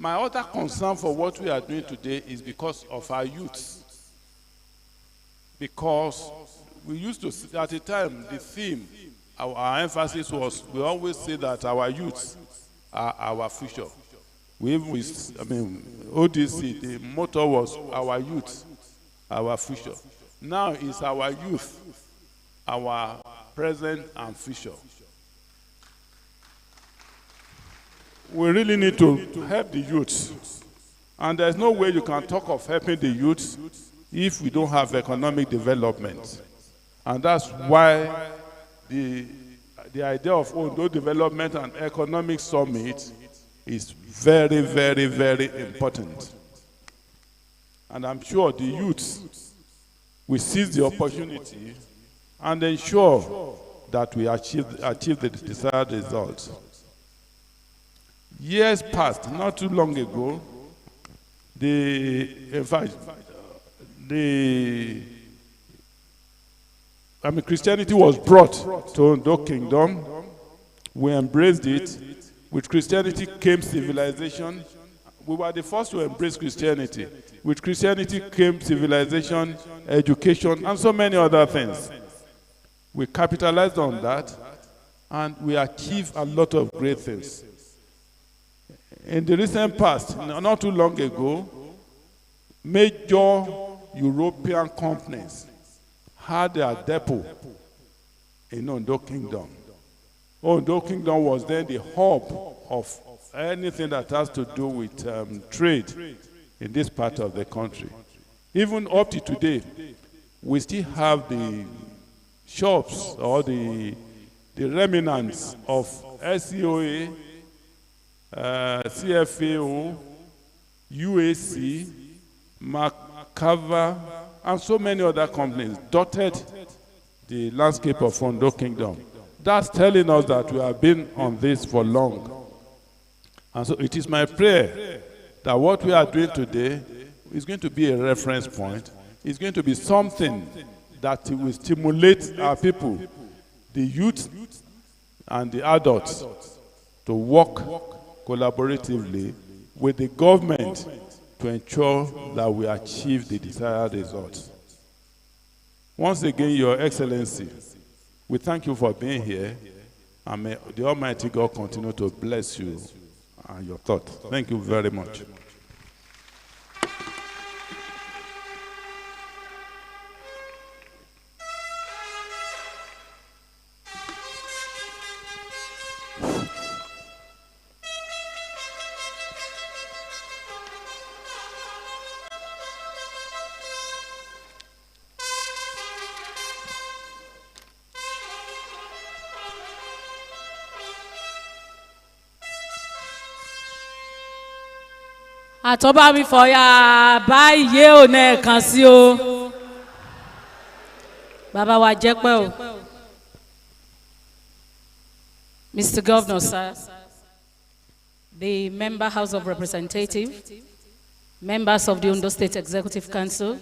My other concern for what we are doing today is because of our youth. Because we used to, at the time, the theme, our emphasis was, we always say that our youth are our future. ODC, the motto was our youth, our future. Now it's our youth, our present and future. We really need to help the youth. And there's no way you can talk of helping the youth if we don't have economic development. And that's why the idea of Ondo Development and Economic Summit is very, very, very important. And I'm sure the youth will seize the opportunity and ensure that we achieve the desired results. Years passed, not too long ago, Christianity was brought to Ondo Kingdom. We embraced it. With Christianity came civilization. We were the first to embrace Christianity. With Christianity came civilization, education, and so many other things. We capitalized on that, and we achieved a lot of great things. In the recent past, not too long ago, major European companies had their depot in Ondo Kingdom. Ondo Kingdom was then the hub of anything that has to do with trade in this part of the country. Even up to today, we still have the shops or the remnants of SCOA, CFAO, UAC, Macava, and so many other companies dotted the landscape of Ondo Kingdom. That's telling us that we have been on this for long. And so it is my prayer that what we are doing today is going to be a reference point. It's going to be something that will stimulate our people, the youth and the adults, to work collaboratively with the government to ensure that we achieve the desired results. Once again, Your Excellency, we thank you for being here, and may the Almighty God continue to bless you and your thoughts. Thank you very much. àtọ́bá mi fọyà bá iye ò náà kan sí o bàbá wa jẹ́ pẹ́ o. Mr. Governor, sir, the Member House of Representatives, members of the Ondo State Executive Council,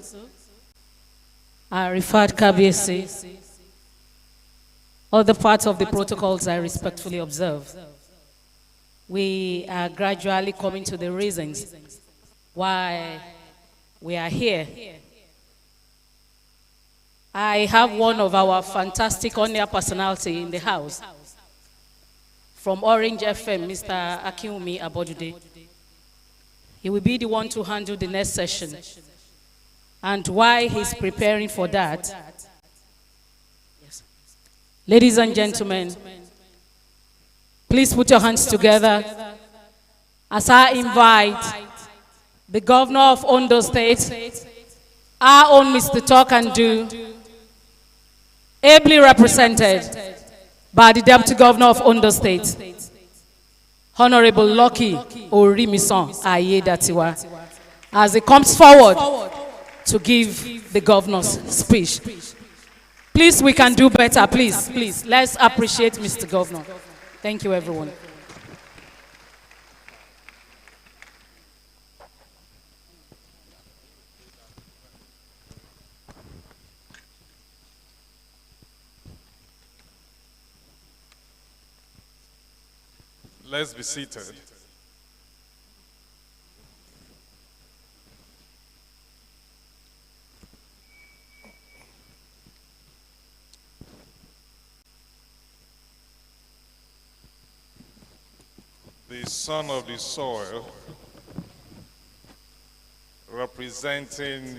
our referred KBSC, other parts of the protocols I respectfully observe. We are gradually coming to the reasons why we are here. I have one of our fantastic on-air personality in the house, from Orange FM, Mr. Akinwumi Abodude. He will be the one to handle the next session. And while he's preparing for that, yes. Ladies and gentlemen, please put your hands together as I invite the Governor of Ondo State, our own Mr. Talk and Do, ably represented by the Deputy Governor of Ondo State, Honorable Lucky Orimison Ayedatiwa, as he comes forward to give the Governor's speech. Please, we can do better. Please, please, let's appreciate Mr. Governor. Thank you, everyone. Let's be seated. the son of the soil, representing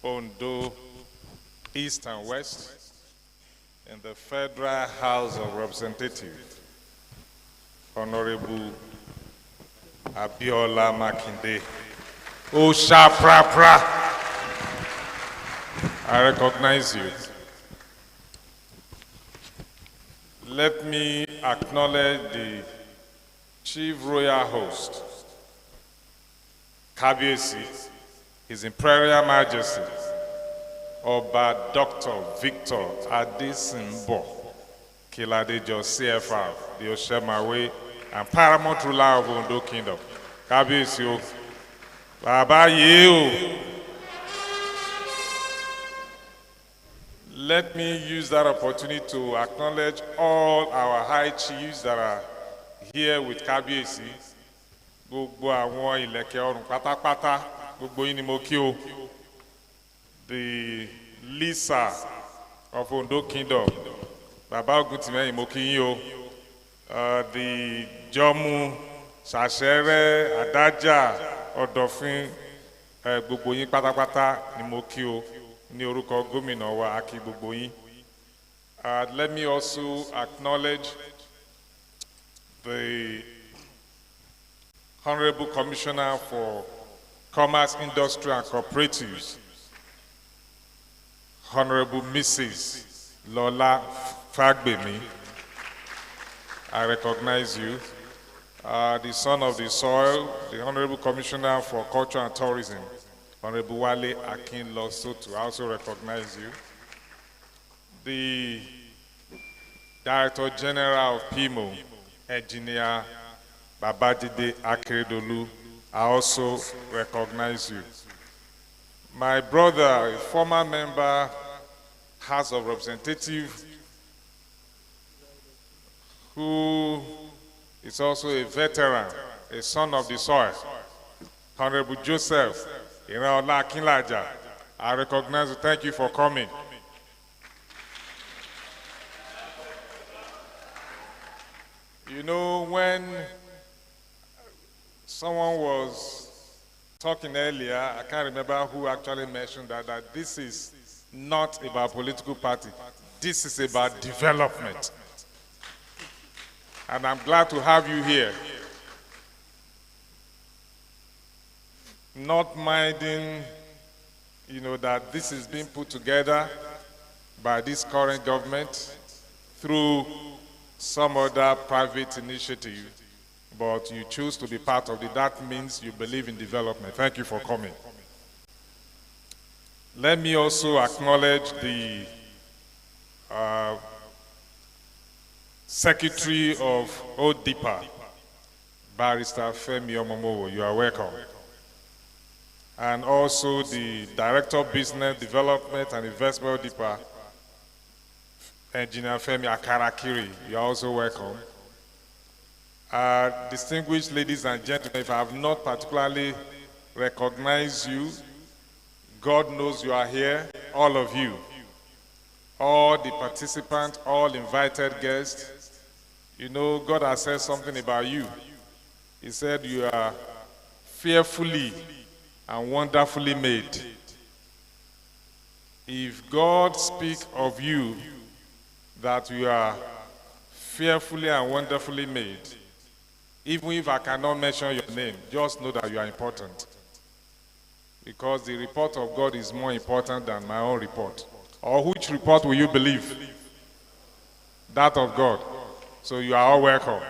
Ondo East and West in the Federal House of Representatives, Honorable Abiola Makinde. Osha Prapra, I recognize you. Let me acknowledge the Chief Royal Host, Kabiyesi, His Imperial Majesty, Oba Dr. Victor Adesanbo Kiladejo CFR, the Oshemawe and paramount ruler of Ondo Kingdom. Kabiyesi o, Baba ye o. Let me use that opportunity to acknowledge all our high chiefs that are here with Kabiyesi. Gbogbo àwọn ìlẹ̀kẹ̀ ọrùn pátápátá, gbogbo yín ni mo kí o. The Lisa of Ondo Kingdom, Baba Oguntimehin mo kí yín o. The Jọmú, Ṣàṣẹrẹ, Adájà, Ọ̀dọ̀fin, gbogbo yín pátápátá ni mo kí o. Ní orúkọ gómìnà wa, a kí gbogbo yín. Let me also acknowledge the Honorable Commissioner for Commerce, Industry and Cooperatives, Honorable Mrs. Lola Fagbemi. I recognize you. The son of the soil, the Honorable Commissioner for Culture and Tourism, Honorable Wale Akinlosotu, I also recognize you. The Director General of PIMO, Engineer Babajide Akeredolu, I also recognize you. My brother, a former member, House of Representatives, who is also a veteran, a son of the soil, Honorable Joseph Iraola Akinlaja, I recognize you. Thank you for coming. You know, when someone was talking earlier, I can't remember who actually mentioned that this is not about political party. This is about development. And I'm glad to have you here. Not minding, you know, that this is being put together by this current government through some other private initiative, but you choose to be part of it. That means you believe in development. Thank you for coming. Let me also acknowledge the Secretary of ODIPA, Barrister Femi Omomowo. You are welcome. And also the Director of Business Development and Investment ODIPA, Engineer Femi Akarakiri. You are also welcome. Distinguished ladies and gentlemen, if I have not particularly recognized you, God knows you are here, all of you. All the participants, all invited guests. You know, God has said something about you. He said you are fearfully and wonderfully made. If God speaks of you, that you are fearfully and wonderfully made, even if I cannot mention your name, just know that you are important. Because the report of God is more important than my own report. Or which report will you believe? That of God. So you are all welcome.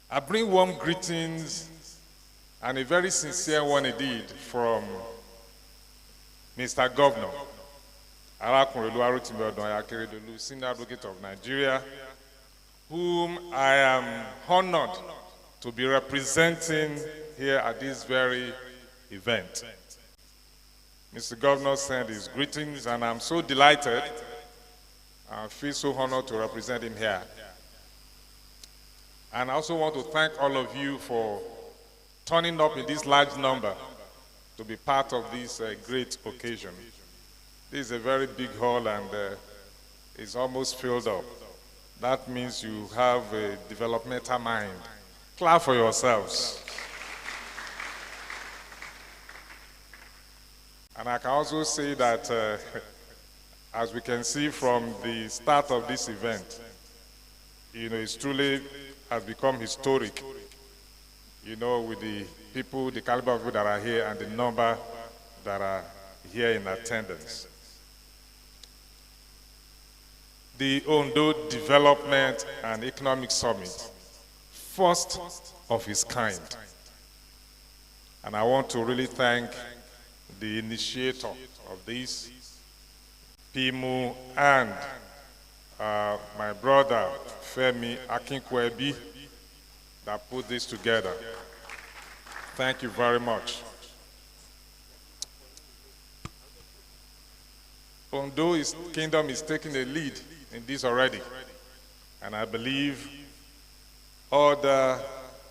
I bring warm greetings and a very sincere one indeed from Mr. Governor, Arakunrelu Arotimi Odun Akeredolu, Senior Advocate of Nigeria, whom I am honored to be representing here at this very event. Mr. Governor sent his greetings, and I'm so delighted and feel so honored to represent him here. And I also want to thank all of you for turning up in this large number to be part of this great occasion. This is a very big hall, and is almost filled up. That means you have a developmental mind. Clap for yourselves. And I can also say that, as we can see from the start of this event, it's truly has become historic, with the people, the caliber of people that are here and the number that are here in attendance. The Ondo Development and Economic Summit, first of its kind. And I want to really thank the initiator of this, Pimu, and my brother, Femi Akinkwebi, that put this together. Thank you very much. Ondo Kingdom is taking a lead in this already. And I believe other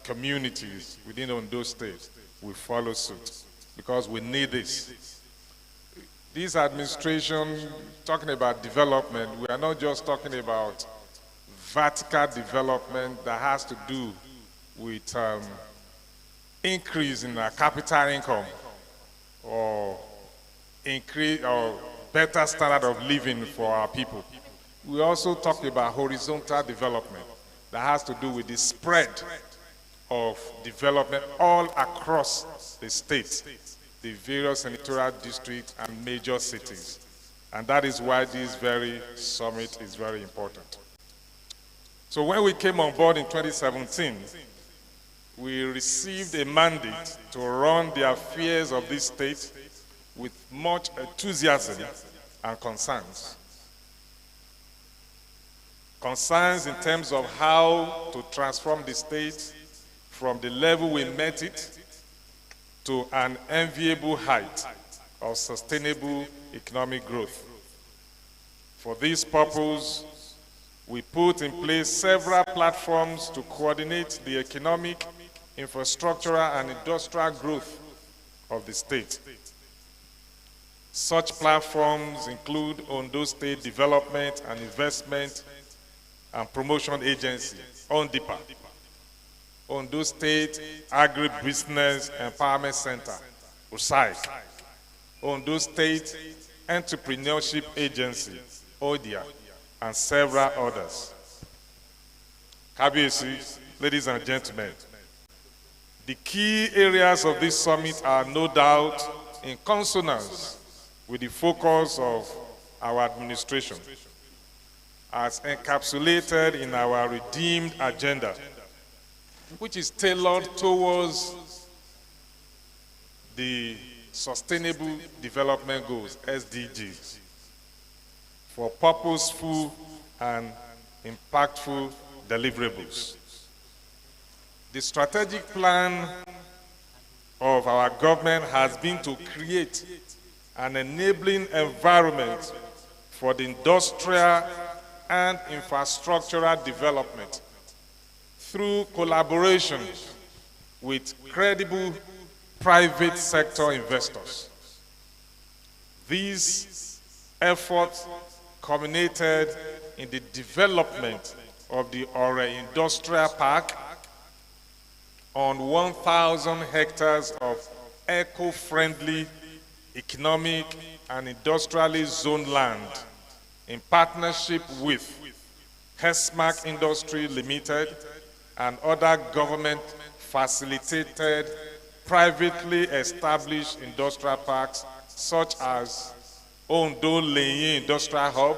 communities within Ondo State will follow suit, because we need this. This administration, talking about development, we are not just talking about vertical development that has to do with increase in our capital income or increase or better standard of living for our people. We also talk about horizontal development that has to do with the spread of development all across the state, the various senatorial districts and major cities. And that is why this very summit is very important. So when we came on board in 2017, we received a mandate to run the affairs of this state with much enthusiasm and concerns. Concerns in terms of how to transform the state from the level we met it to an enviable height of sustainable economic growth. For this purpose, we put in place several platforms to coordinate the economic, infrastructural, and industrial growth of the state. Such platforms include Ondo State Development and Investment and Promotion Agency, ONDIPA, Ondo State Agribusiness Empowerment Center, USAIC, Ondo State Entrepreneurship Agency, ODIA, and several others. KBC, ladies and gentlemen, the key areas of this summit are no doubt in consonance with the focus of our administration, as encapsulated in our redeemed agenda, which is tailored towards the Sustainable Development Goals, SDGs, for purposeful and impactful deliverables. The strategic plan of our government has been to create an enabling environment for the industrial and infrastructural development through collaboration with credible private sector investors. These efforts culminated in the development of the Ore Industrial Park on 1,000 hectares of eco-friendly economic and industrially zoned land in partnership with Hesmark Industry Limited and other government-facilitated, privately established industrial parks such as Ondo Leyin Industrial Hub,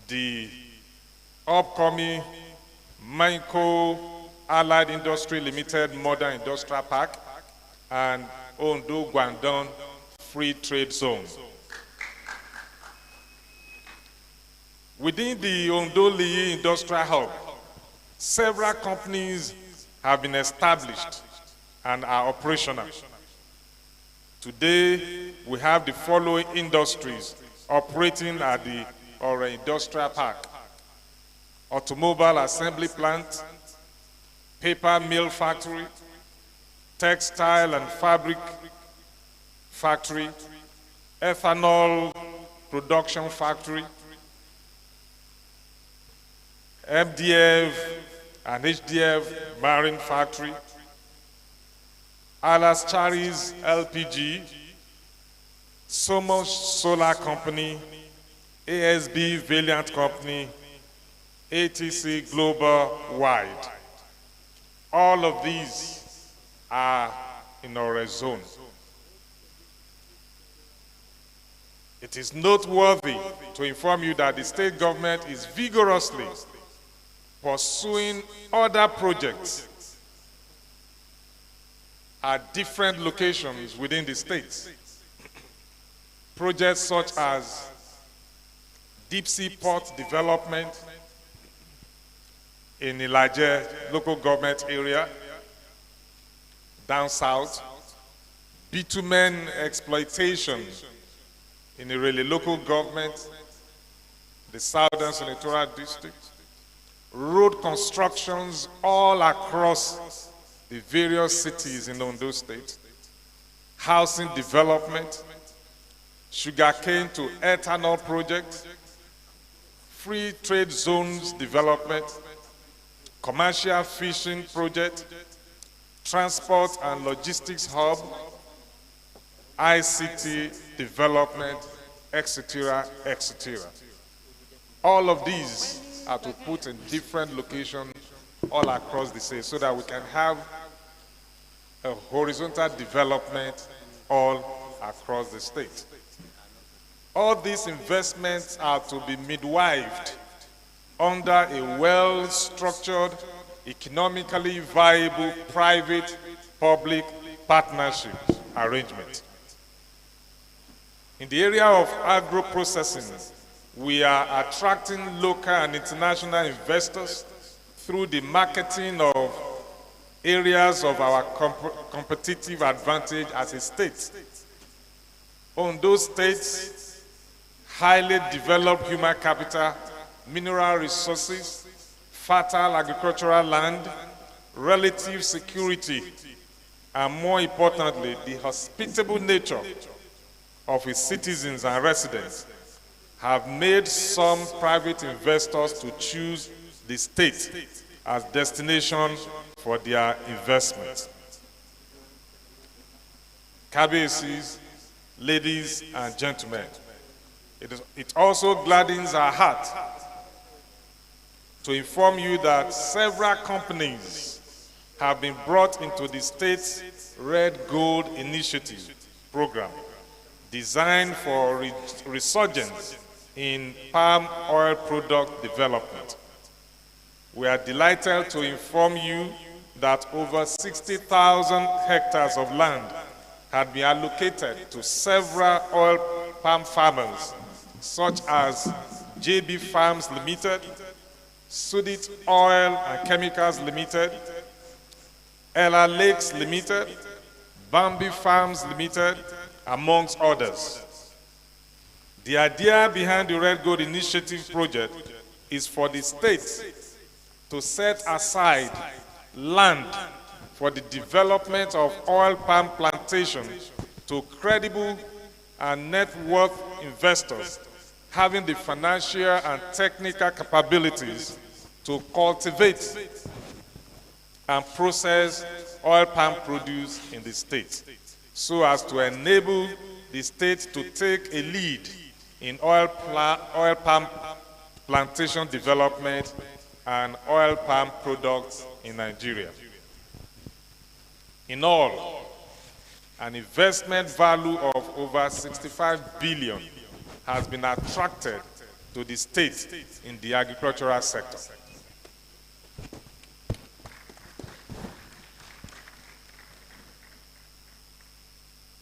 the upcoming Manko Allied Industry Limited Modern Industrial Park, and Ondo Guangdong Free Trade Zone. Within the Ondo Leyin Industrial Hub, several companies have been established and are operational. Today, we have the following industries operating at the Ore Industrial Park: automobile assembly plant, paper mill factory, textile and fabric factory, ethanol production factory, MDF and HDF Marine Factory, Alas Charis LPG, Somos Solar Company, ASB Valiant Company, ATC Global Wide. All of these are in our zone. It is noteworthy to inform you that the state government is vigorously pursuing other projects at different locations within the state. Projects such as deep sea port development in Ilaje local government area, down south, bitumen exploitation in Irele local government, the Southern Senatorial District, road constructions all across the various cities in Ondo State, housing development, sugarcane to ethanol project, free trade zones development, commercial fishing project, transport and logistics hub, ICT development, etc., etc. All of these are to put in different locations all across the state so that we can have a horizontal development all across the state. All these investments are to be midwifed under a well-structured, economically viable private-public partnership arrangement. In the area of agro-processing, we are attracting local and international investors through the marketing of areas of our competitive advantage as a state. Ondo State, highly developed human capital, mineral resources, fertile agricultural land, relative security, and more importantly, the hospitable nature of its citizens and residents have made some private investors to choose the state as destination for their investment. Cabeces, ladies and gentlemen, it also gladdens our heart to inform you that several companies have been brought into the state's Red Gold Initiative program, designed for resurgence in palm oil product development. We are delighted to inform you that over 60,000 hectares of land had been allocated to several oil palm farmers, such as JB Farms Limited, Sudit Oil and Chemicals Limited, Ella Lakes Limited, Bambi Farms Limited, amongst others. The idea behind the Red Gold Initiative project is for the state to set aside land for the development of oil palm plantations to credible and net worth investors having the financial and technical capabilities to cultivate and process oil palm produce in the state, so as to enable the state to take a lead in oil palm plantation development and oil palm products in Nigeria. In all, an investment value of over 65 billion has been attracted to the state in the agricultural sector.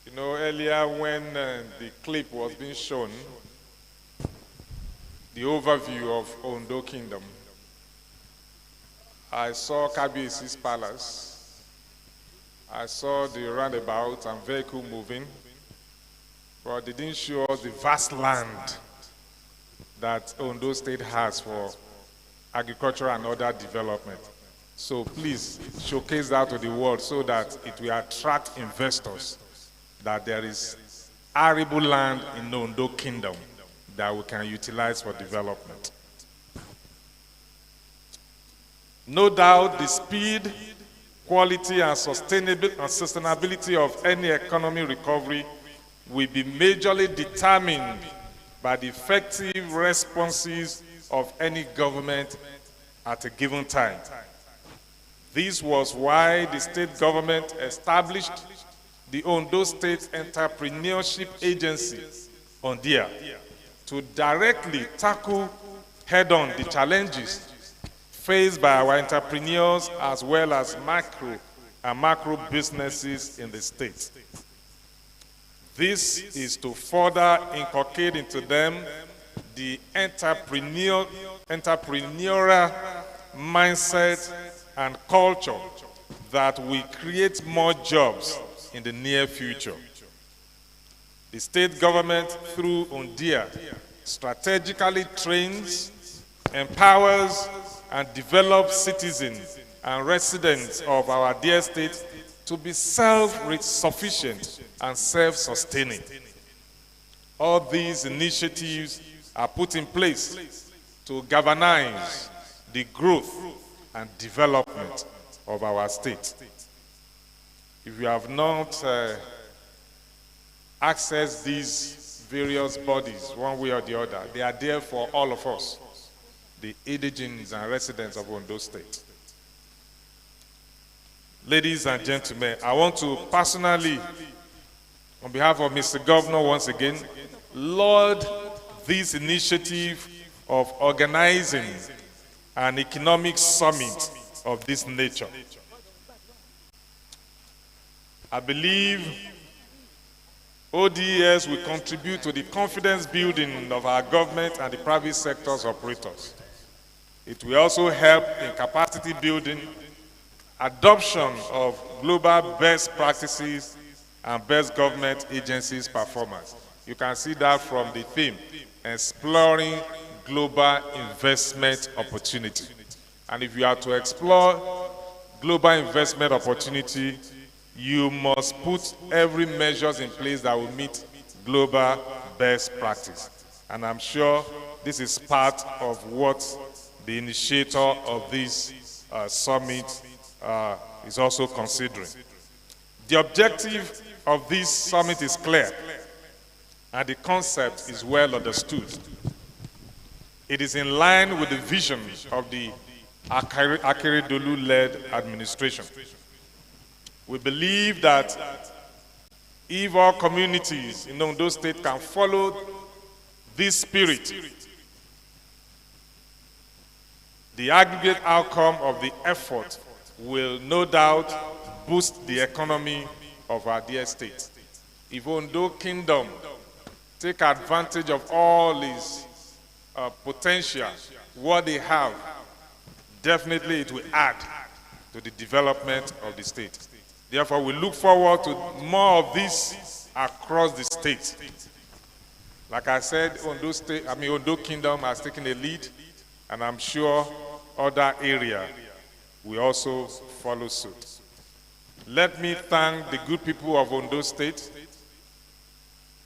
You know, earlier when the clip was being shown, the overview of Ondo Kingdom, I saw Kabiyesi's palace. I saw the roundabout and vehicle moving, but they didn't show us the vast land that Ondo State has for agriculture and other development. So please showcase that to the world so that it will attract investors, that there is arable land in the Ondo Kingdom that we can utilize for development. No doubt the speed, quality, and sustainability of any economy recovery will be majorly determined by the effective responses of any government at a given time. This was why the state government established the Ondo State Entrepreneurship Agency, ONDEA, to directly tackle head-on the challenges faced by our entrepreneurs as well as micro and macro businesses in the state. This is to further inculcate into them the entrepreneurial mindset and culture that will create more jobs in the near future. The state government, through ONDEA, strategically trains, empowers, and develops citizens and residents of our dear state to be self-sufficient and self-sustaining. All these initiatives are put in place to galvanize the growth and development of our state. If you have not accessed these various bodies one way or the other, they are there for all of us, the indigents and residents of Ondo State. Ladies and gentlemen, I want to personally, on behalf of Mr. Governor once again, laud this initiative of organizing an economic summit of this nature. I believe ODS will contribute to the confidence building of our government and the private sector's operators. It will also help in capacity building, adoption of global best practices, and best government agencies' performance. You can see that from the theme, exploring global investment opportunity. And if you are to explore global investment opportunity, you must put every measures in place that will meet global best practice. And I'm sure this is part of what the initiator of this summit is also considering. The objective of this summit is clear, and the concept is well understood. It is in line with the vision of the Akeredolu-led administration. We believe that if all communities in Ondo State can follow this spirit, the aggregate outcome of the effort will no doubt boost the economy of our dear state. If Ondo Kingdom take advantage of all its potential, what they have, definitely it will add to the development of the state. Therefore, we look forward to more of this across the state. Like I said, Ondo Kingdom has taken a lead, and I'm sure other areas will also follow suit. Let me thank the good people of Ondo State,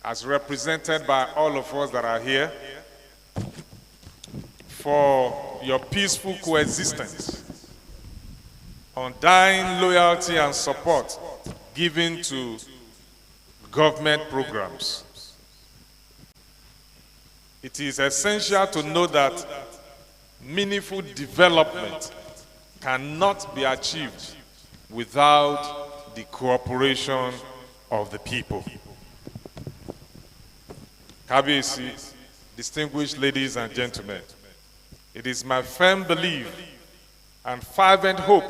as represented by all of us that are here, for your peaceful coexistence, undying loyalty and support given to government programs. It is essential to know that meaningful development cannot be achieved without the cooperation of the people. Kabiyesi, distinguished ladies and gentlemen, it is my firm belief and fervent hope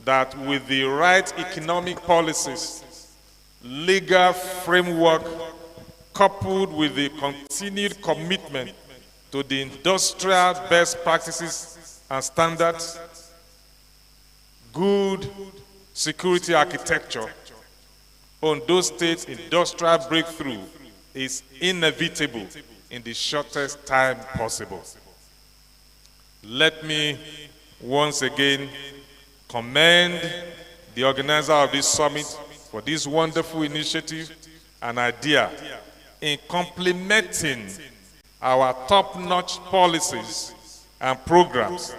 that with the right economic policies, legal framework, coupled with the continued commitment to the industrial best practices and standards, good security architecture, Ondo State's industrial breakthrough is inevitable in the shortest time possible. Let me once again commend the organizer of this summit for this wonderful initiative and idea in complementing our top-notch policies and programs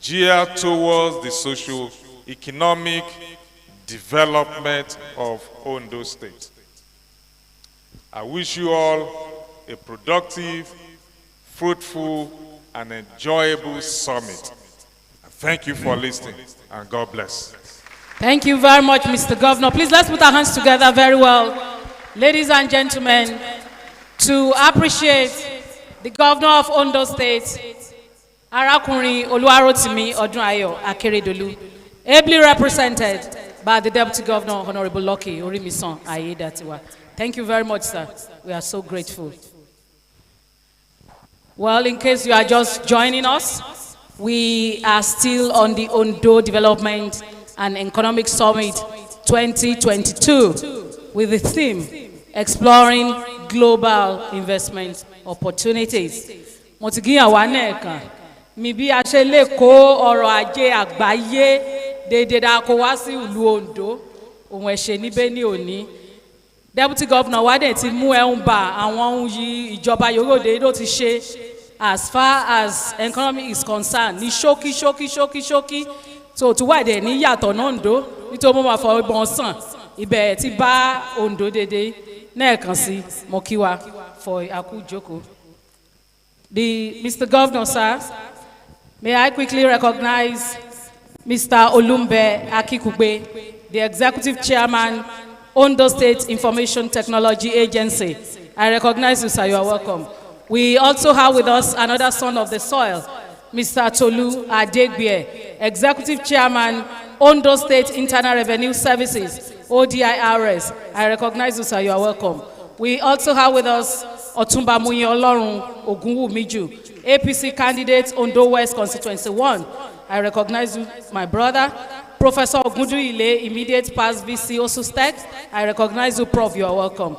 geared towards the socio-economic development of Ondo State. I wish you all a productive, fruitful, and enjoyable summit. Thank you for listening, and God bless. Thank you very much, Mr. Governor. Please let's put our hands together very well, ladies and gentlemen, to appreciate the Governor of Ondo State, Arakunrin Oluwarotimi Odunayo Akeredolu, ably represented by the Deputy Governor, Honorable Lucky Orimisan Ayedatiwa. Thank you very much, sir. We are so grateful. Well, in case you are just joining us, we are still on the Ondo Development and Economic Summit 2022 with the theme, Exploring Global Investment Opportunities. Motigiya wa nẹ̀kan, mi bí a ṣe lè kó ọrọ̀ ajé àgbáyé dédé da kó wá sí ìlú Ondo, ohun ẹ̀ṣẹ̀ níbẹ̀ ní òní. Deputy Governor wa dẹ̀ ti mú ẹ̀hún bá àwọn ohun yìí ìjọba Yorùbá ló ti ṣe as far as economy is concerned ní ṣókí. So to wá dẹ̀ ní yàtọ̀ náà Ondo nítorí mo máa fọ ìbọn sàn ibẹ̀ ti bá Ondo dédé nẹ́ẹ̀kan sí mo kí wa for àkú ìjókòó. Mr. Governor, sir, may I quickly recognize Mr. Olumbe Akikugbe, the Executive Chairman, Ondo State Information Technology Agency. I recognize you, sir. You are welcome. We also have with us another son of the soil, Mr. Tolu Adegbie, Executive Chairman, Ondo State Internal Revenue Services, ODIRS. I recognize you, sir. You are welcome. We also have with us Otumba Muyi Olorun Ogunwumiju, APC candidate, Ondo West Constituency 1. I recognize you, my brother. Professor Ogunduile, immediate past VC Osustek. I recognize you, Prof. You are welcome.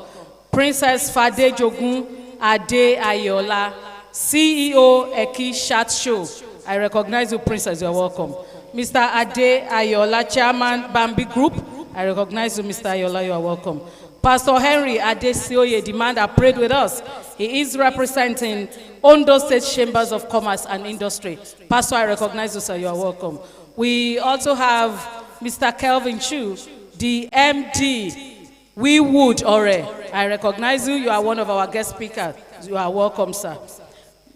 Princess Fade Jogun Ade Ayola, CEO Eki Chat Show. I recognize you, Princess. You are welcome. Mr. Ade Ayola, Chairman Bambi Group. I recognize you, Mr. Ayola. You are welcome. Pastor Henry Adesioye, the man that prayed with us. He is representing Ondo State Chambers of Commerce and Industry. Pastor, I recognize you, sir. You are welcome. We also have Mr. Kelvin Chu, the MD, We Wood Ore. I recognize you. You are one of our guest speakers. You are welcome, sir.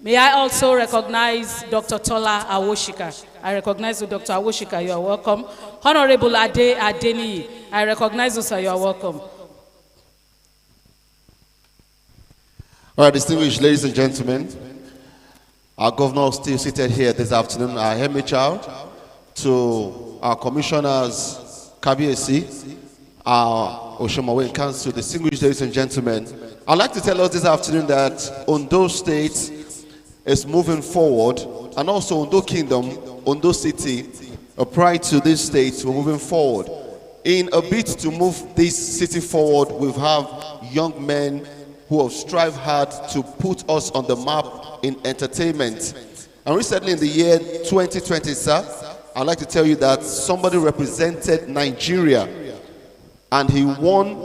May I also recognize Dr. Tola Awoshika. I recognize you, Dr. Awoshika. You are welcome. Honorable Ade Adeni. I recognize you, sir. You are welcome. All right, distinguished ladies and gentlemen, our governor is still seated here this afternoon. Our MHR, to our commissioners, Kabiesi, our Oshomawe Council, distinguished ladies and gentlemen, I'd like to tell us this afternoon that Ondo State is moving forward, and also Ondo Kingdom, Ondo City, a pride to this state, we're moving forward. In a bid to move this city forward, we have young men who have strived hard to put us on the map in entertainment. And recently in the year 2020, sir, I'd like to tell you that somebody represented Nigeria and he won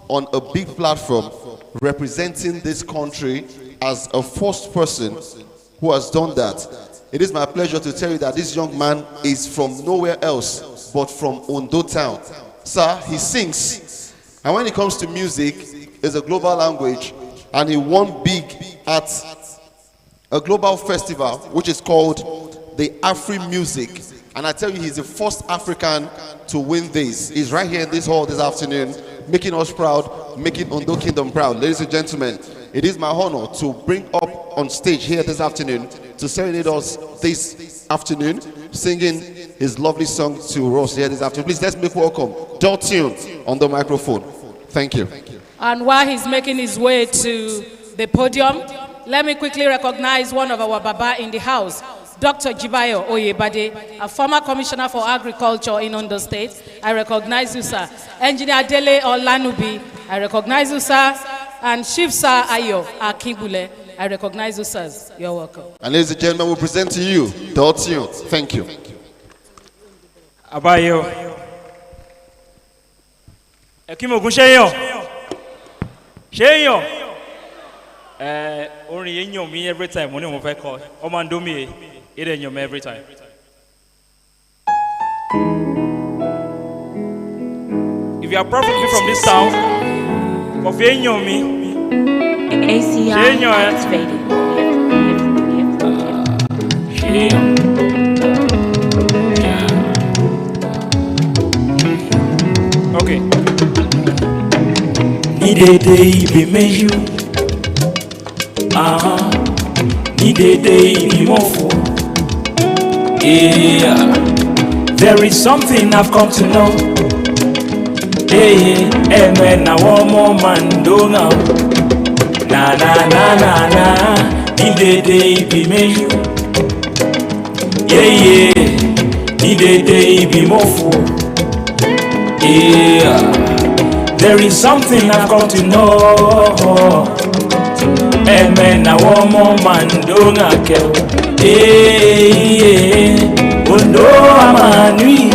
on a big platform representing this country as a first person who has done that. It is my pleasure to tell you that this young man is from nowhere else but from Ondo town. Sir, he sings, and when it comes to music, it's a global language, and he won big at a global festival which is called the Afri Music. And I tell you, he's the first African to win this. He's right here in this hall this afternoon, making us proud, making Ondo Kingdom proud. Ladies and gentlemen, it is my honor to bring up on stage here this afternoon to serenade us this afternoon, singing his lovely song to us here this afternoon. Please, let's make welcome Dotune on the microphone. Thank you. And while he's making his way to the podium, let me quickly recognize one of our Baba in the house, Dr. Jibayo Oyebade, a former commissioner for agriculture in Ondo State. I recognize you, sir. Engineer Dele Olanubi, I recognize you, sir. And Chief Sir Ayo Akibule, I recognize you, sirs. You're welcome. And ladies and gentlemen, we present to you Dotune. Thank you. Abayo. Ekimogun Sheyo. Sheyo. Only in your me every time when you call. Omando me, it in your every time. you are profiting from this town, for fearing me, ACI activated. Okay. Need a day be measure. Need a day be more for. Yeah. There is something I've come to know. Hey, hey man, I want more man do now. Na na na na na. Need a day be measure. Yeah yeah. Need a day be more for. Yeah, there is something I've come to know. Hey man, I want more man, don't I care? Hey, Ondo amanui,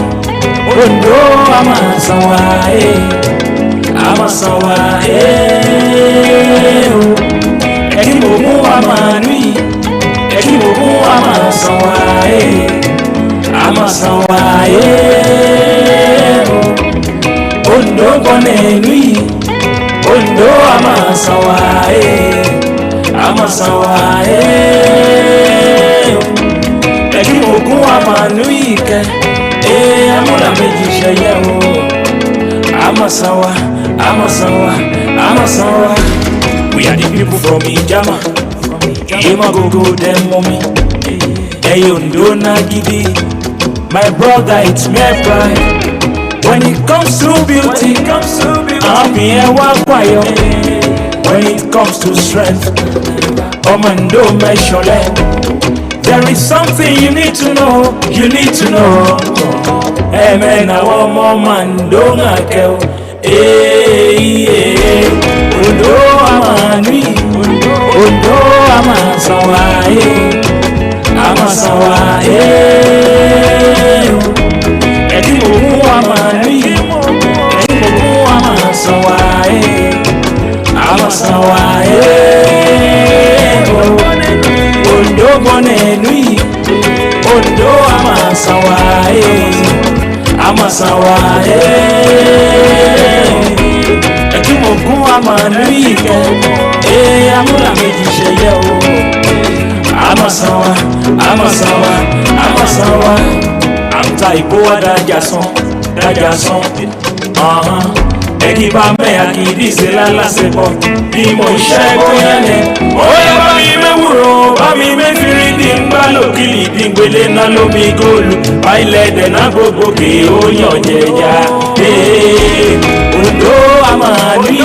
Ondo amasawa, amasawa, ekimomu amanui, ekimomu amasawa, amasawa, Ondo bonenui, Ondo amasawa, amasawa, ekimogun amanui ke, amuna meji seye o, amasawa, amasawa, amasawa. We are the people from Ijama, Ijama go dem mommy, hey Ondo Nagidi, my brother it's my pride. When it comes to beauty, I'm here quiet. When it comes to strength, Ondo measure. There is something you need to know. You need to know. Hey man, I want more man, don't I care? Hey, Ondo amanui, Ondo amasawa, amasawa, ekimomu amanui, ekimomu amasawa, amasawa, Ondo bonenui, Ondo amasawa, amasawa, ekimomu amanui, amuna meji seye o, amasawa, amasawa, amasawa. Anta ibo adajason, dajason. Eki ba me akidi se la la se bo. Bi mo ise koyane. Oya ba mi me wuro, ba mi me firi dimba lo kili dingbele na lo mi golu. Ba ile de na gbogbo ke o yan jeja. Ondo amanui,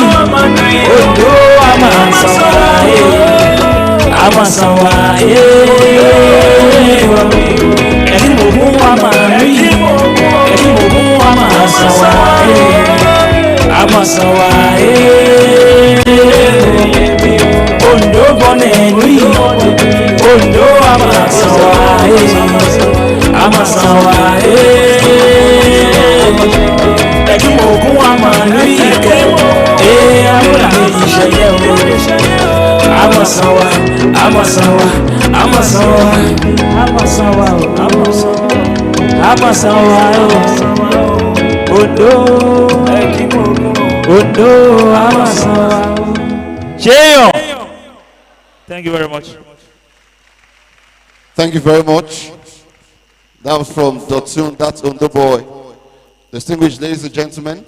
Ondo amasawa, amasawa, ekimomu amanui, ekimomu amasawa, amasawa, Ondo bonenui, Ondo amasawa, amasawa, ekimomu amanui, amuna meji seye o, amasawa, amasawa, amasawa, amasawa, amasawa, Ondo, Ondo, amasawa. Cheyo. Thank you very much. Thank you very much. That was from Dotun, that's Ondo Boy. Distinguished ladies and gentlemen.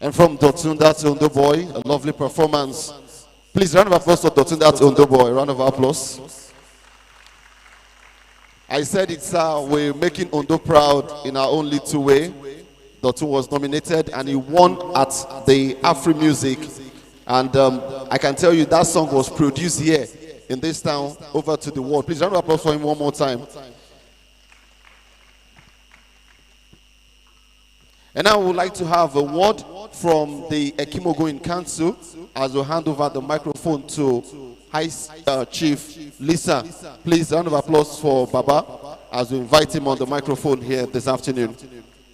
And from Dotun, that's Ondo Boy, a lovely performance. Please, round of applause for Dotun, that's Ondo Boy. Round of applause. I said it's we're making Ondo proud in our own little way. Dotun was nominated and he won at the Afri Music. And I can tell you that song was produced here in this town over to the world. Please, round of applause for him one more time. And I would like to have a word from the Ekimogoin Council as we hand over the microphone to High Chief Lisa. Please, round of applause for Baba. as we invite him on the microphone here this afternoon.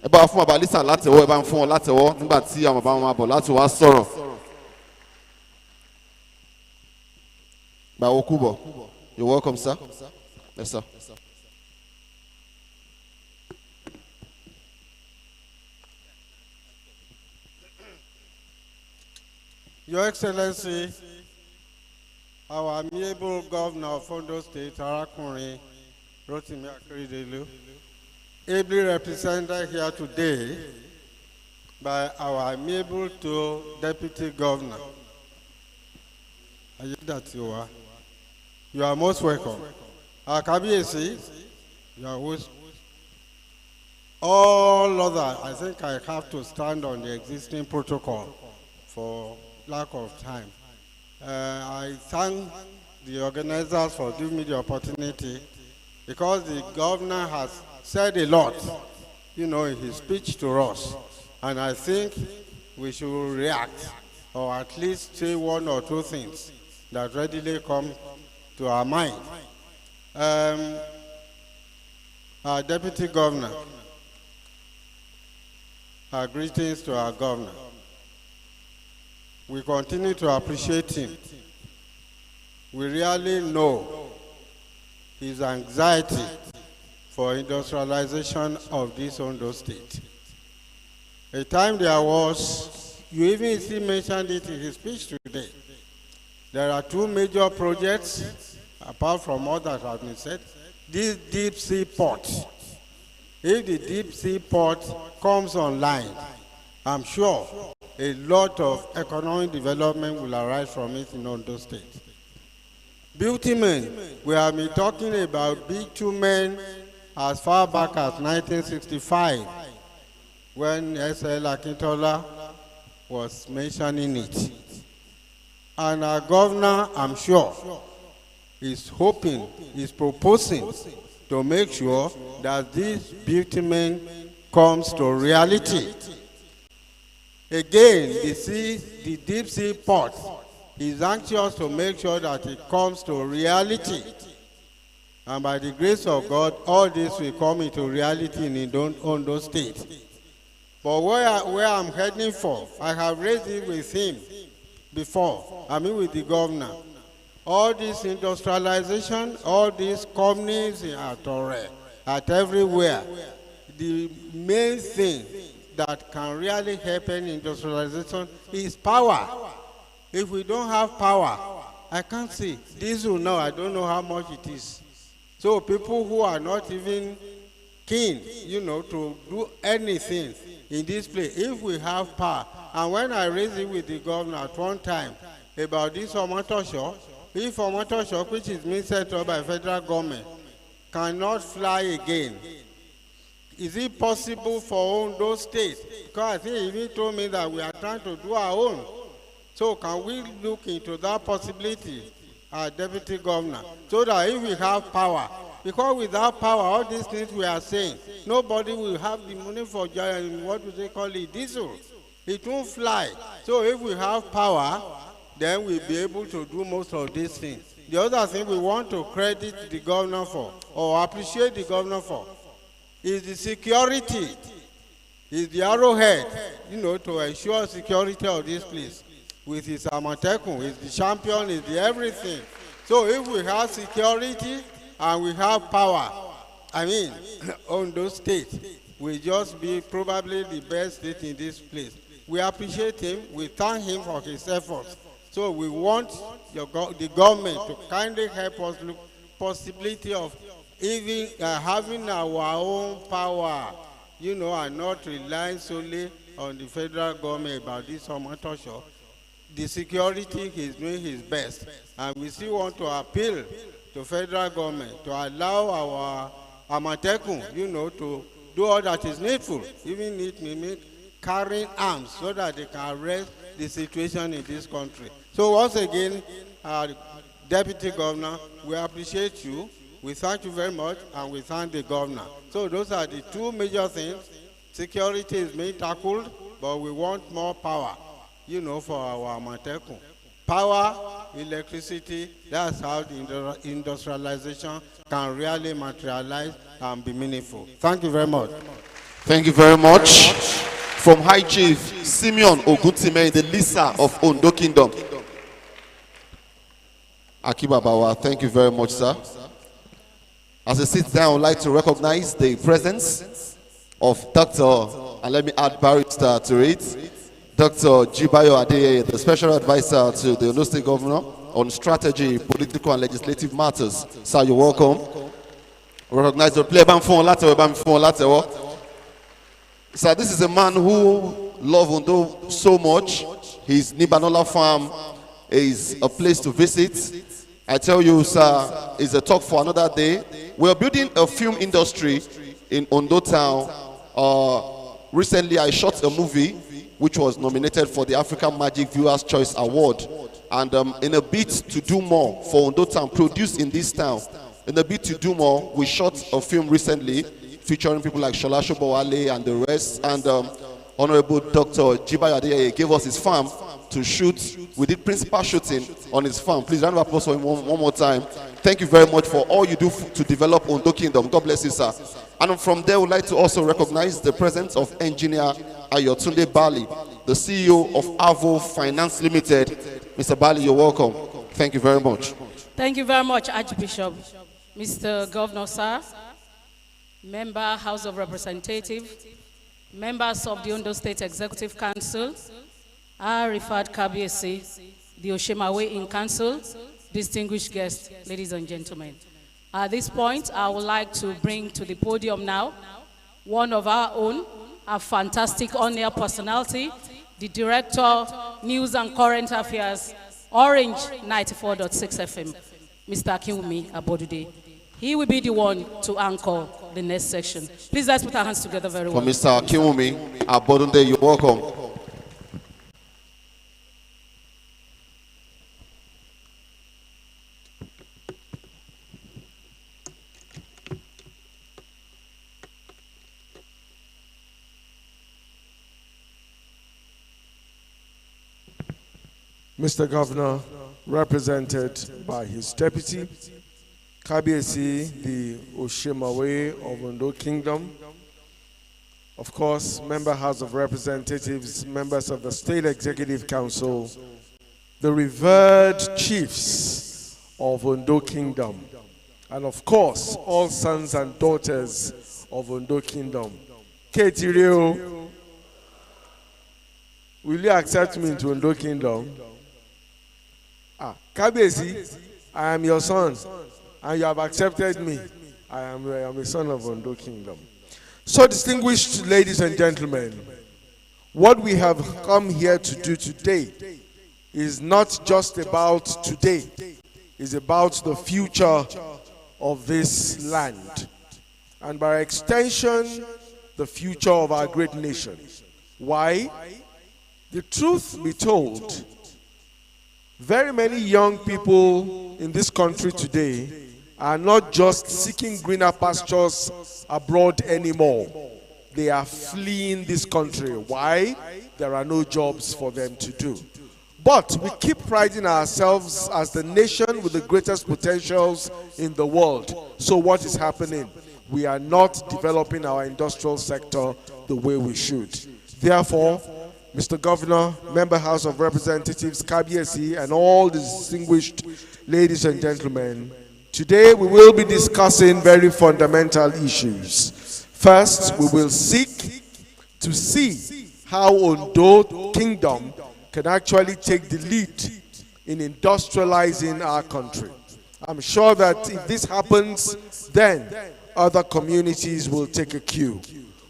Ẹ bá wa fún bàbá Lisa látẹ̀wọ́, ẹ bá ń fún wọn látẹ̀wọ́ nígbà tí àwọn bàbá wọn máa bọ̀ láti wá sọ̀rọ̀. Bàwọ̀ Kúbọ̀, you're welcome, sir. Yes, sir. Your Excellency, our amiable Governor of Ondo State, Arakunrin Rotimi Akeredolu, ably represented here today by our amiable to Deputy Governor. Ayedatiwa, you are most welcome. Our Kabiyesi, you are most. All other, I think I have to stand on the existing protocol for lack of time. I thank the organizers for giving me the opportunity, because the governor has said a lot, in his speech to us. And I think we should react, or at least say one or two things that readily come to our mind. Our Deputy Governor, our greetings to our governor. We continue to appreciate him. We really know his anxiety for industrialization of this Ondo State. A time there was, you even see mentioned it in his speech today. There are two major projects, apart from all that has been said. This deep sea port. If the deep sea port comes online, I'm sure a lot of economic development will arise from it in Ondo State. Bitumen, we have been talking about bitumen as far back as 1965, when S.L. Akintola was mentioning it. And our governor, I'm sure, is hoping, is proposing to make sure that this bitumen comes to reality. Again, the deep sea port is anxious to make sure that it comes to reality. And by the grace of God, all this will come into reality in Ondo State. But where I'm heading for, I have raised it with him before, with the governor. All this industrialization, all these companies at everywhere, the main thing that can really help in industrialization is power. If we don't have power, I can't see. Diesel now, I don't know how much it is. So people who are not even keen, to do anything in this place, if we have power, and when I raised it with the governor at one time about this Omotosho, if Omotosho, which is being set up by federal government, cannot fly again, is it possible for Ondo State? Because I think he even told me that we are trying to do our own. So can we look into that possibility, our Deputy Governor, so that if we have power, because without power, all these things we are saying, nobody will have the money for, what do they call it, diesel. It won't fly. So if we have power, then we'll be able to do most of these things. The other thing we want to credit the governor for, or appreciate the governor for, is the security, is the arrowhead, to ensure security of this place. With his Amatekun, is the champion, is the everything. So if we have security and we have power, Ondo State will just be probably the best state in this place. We appreciate him, we thank him for his efforts. So we want the government to kindly help us look possibility of even having our own power, and not relying solely on the federal government about this Omotosho. The security, he's doing his best. And we still want to appeal to federal government to allow our Amatekun, to do all that is needful, even carrying arms so that they can arrest the situation in this country. So once again, Deputy Governor, we appreciate you. We thank you very much, and we thank the governor. So those are the two major things. Security is being tackled, but we want more power, for our Amatekun. Power electricity. That's how the industrialization can really materialize and be meaningful. Thank you very much. Thank you very much. From High Chief Simeon Oguntime, the Lisa of Ondo Kingdom. Akibabawa, thank you very much, sir. As I sit down, I would like to recognize the presence of Dr. and let me add barrister to it, Dr. Jibayo Adeyeye, the Special Advisor to the Ondo State Governor on Strategy, Political and Legislative Matters. Sir, you're welcome. Recognize the play Latewo. Sir, this is a man who loves Ondo so much. His Nibanola farm is a place to visit. I tell you, sir, it's a talk for another day. We're building a film industry in Ondo town. Recently, I shot a movie which was nominated for the African Magic Viewers' Choice Award. And in a bid to do more for Ondo town, produced in this town, in a bid to do more, we shot a film recently featuring people like Shola Shobowale and the rest. And Honorable Dr. Jibayo Adeyeye gave us his farm to shoot. We did principal shooting on his farm. Please round of applause for him one more time. Thank you very much for all you do to develop Ondo Kingdom. God bless you, sir. And from there, we'd like to also recognize the presence of Engineer Ayotunde Bali, the CEO of Avo Finance Limited. Mr. Bali, you're welcome. Thank you very much. Thank you very much, Archbishop. Mr. Governor, sir, Member, House of Representatives, members of the Ondo State Executive Council, our referred KBSC, the Oshemawe in Council, distinguished guests, ladies and gentlemen. At this point, I would like to bring to the podium now one of our own, a fantastic on-air personality, the Director, News and Current Affairs, Orange 94.6 FM, Mr. Akinwumi Abodude. He will be the one to anchor the next section. Please let's put our hands together very well. For Mr. Akinwumi Abodude, you're welcome. Mr. Governor, represented by his deputy, Kabiesi, the Oshemawe of Ondo Kingdom, of course, Member House of Representatives, members of the State Executive Council, the revered chiefs of Ondo Kingdom, and of course, all sons and daughters of Ondo Kingdom. Ketirio, will you accept me into Ondo Kingdom? Kabezi, I am your son, and you have accepted me. I am a son of Ondo Kingdom. So, distinguished ladies and gentlemen, what we have come here to do today is not just about today, it's about the future of this land, and by extension, the future of our great nation. Why? The truth be told, very many young people in this country today are not just seeking greener pastures abroad anymore. They are fleeing this country. Why? There are no jobs for them to do. But we keep priding ourselves as the nation with the greatest potentials in the world. So what is happening? We are not developing our industrial sector the way we should. Therefore, Mr. Governor, Member House of Representatives, Kabiesi, and all the distinguished ladies and gentlemen, today we will be discussing very fundamental issues. First, we will seek to see how Ondo Kingdom can actually take the lead in industrializing our country. I'm sure that if this happens, then other communities will take a cue.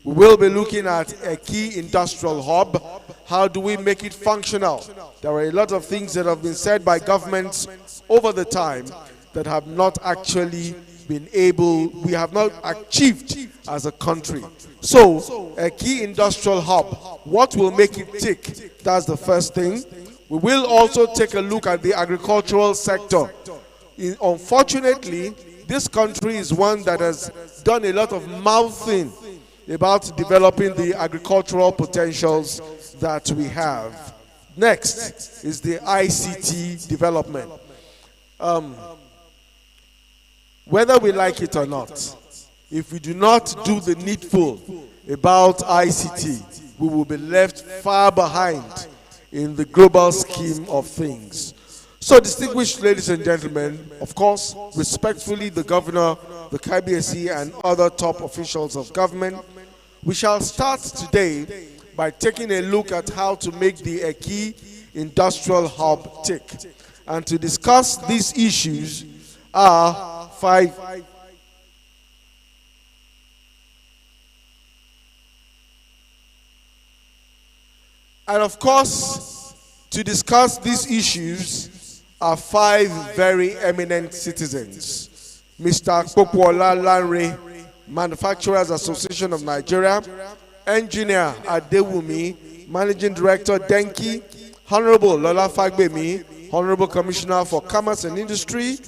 We will be looking at a key industrial hub. How do we make it functional? There are a lot of things that have been said by governments over the time that have not actually been able, we have not achieved as a country. So, a key industrial hub, what will make it tick? That's the first thing. We will also take a look at the agricultural sector. Unfortunately, this country is one that has done a lot of mouthing about developing the agricultural potentials that we have. Next is the ICT development. Whether we like it or not, if we do not do the needful about ICT, we will be left far behind in the global scheme of things. So, distinguished ladies and gentlemen, of course, respectfully, the governor, the KBSC, and other top officials of government, we shall start today by taking a look at how to make the Eki industrial hub tick. And to discuss these issues are five. And of course, to discuss these issues are five very eminent citizens. Mr. Popwola Lanre, Manufacturers Association of Nigeria, Engineer Adewumi, Managing Director Denki, Honorable Lola Fagbemi, Honorable Commissioner for Commerce and Industry,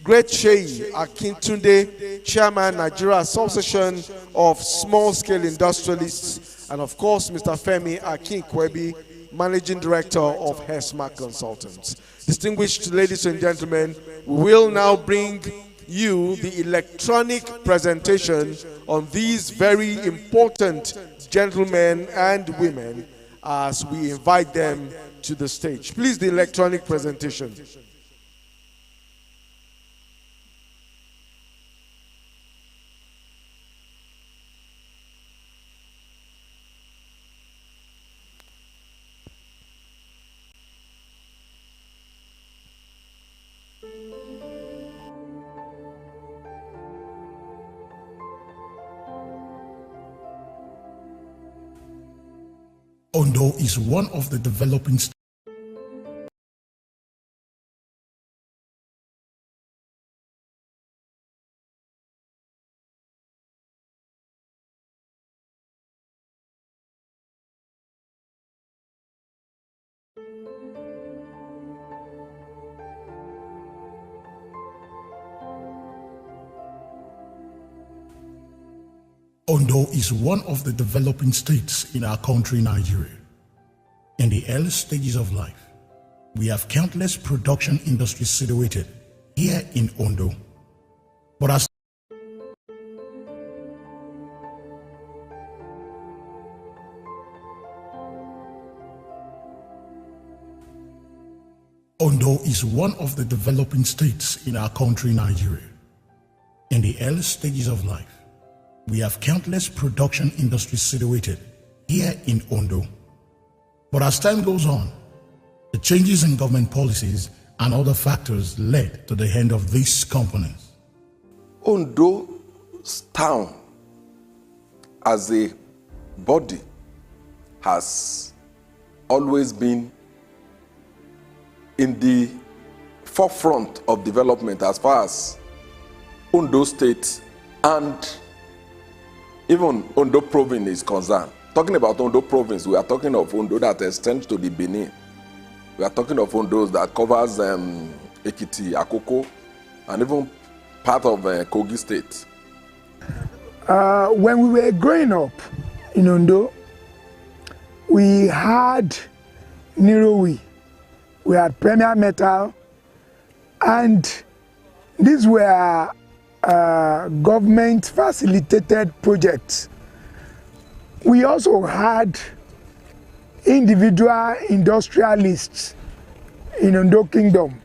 Great Sheyi Akintunde, Chairman Nigeria Association of Small Scale Industrialists, and of course Mr. Femi Akinkwebi, Managing Director of HESMA Consultants. Distinguished ladies and gentlemen, we will now bring you the electronic presentation on these very important gentlemen and women as we invite them to the stage. Please, the electronic presentation. Ondo is one of the developing states. Ondo is one of the developing states in our country, Nigeria. In the early stages of life, we have countless production industries situated here in Ondo. But as Ondo is one of the developing states in our country, Nigeria. In the early stages of life, we have countless production industries situated here in Ondo. But as time goes on, the changes in government policies and other factors led to the end of these components. Ondo town as a body has always been in the forefront of development as far as Ondo State and even Ondo Province is concerned. Talking about Ondo Province, we are talking of Ondo that extends to the Benin. We are talking of Ondo that covers Ekiti, Akoko, and even part of Kogi State. When we were growing up in Ondo, we had Nirowi, we had Premier Metal, and these were government facilitated projects. We also had individual industrialists in Ondo Kingdom.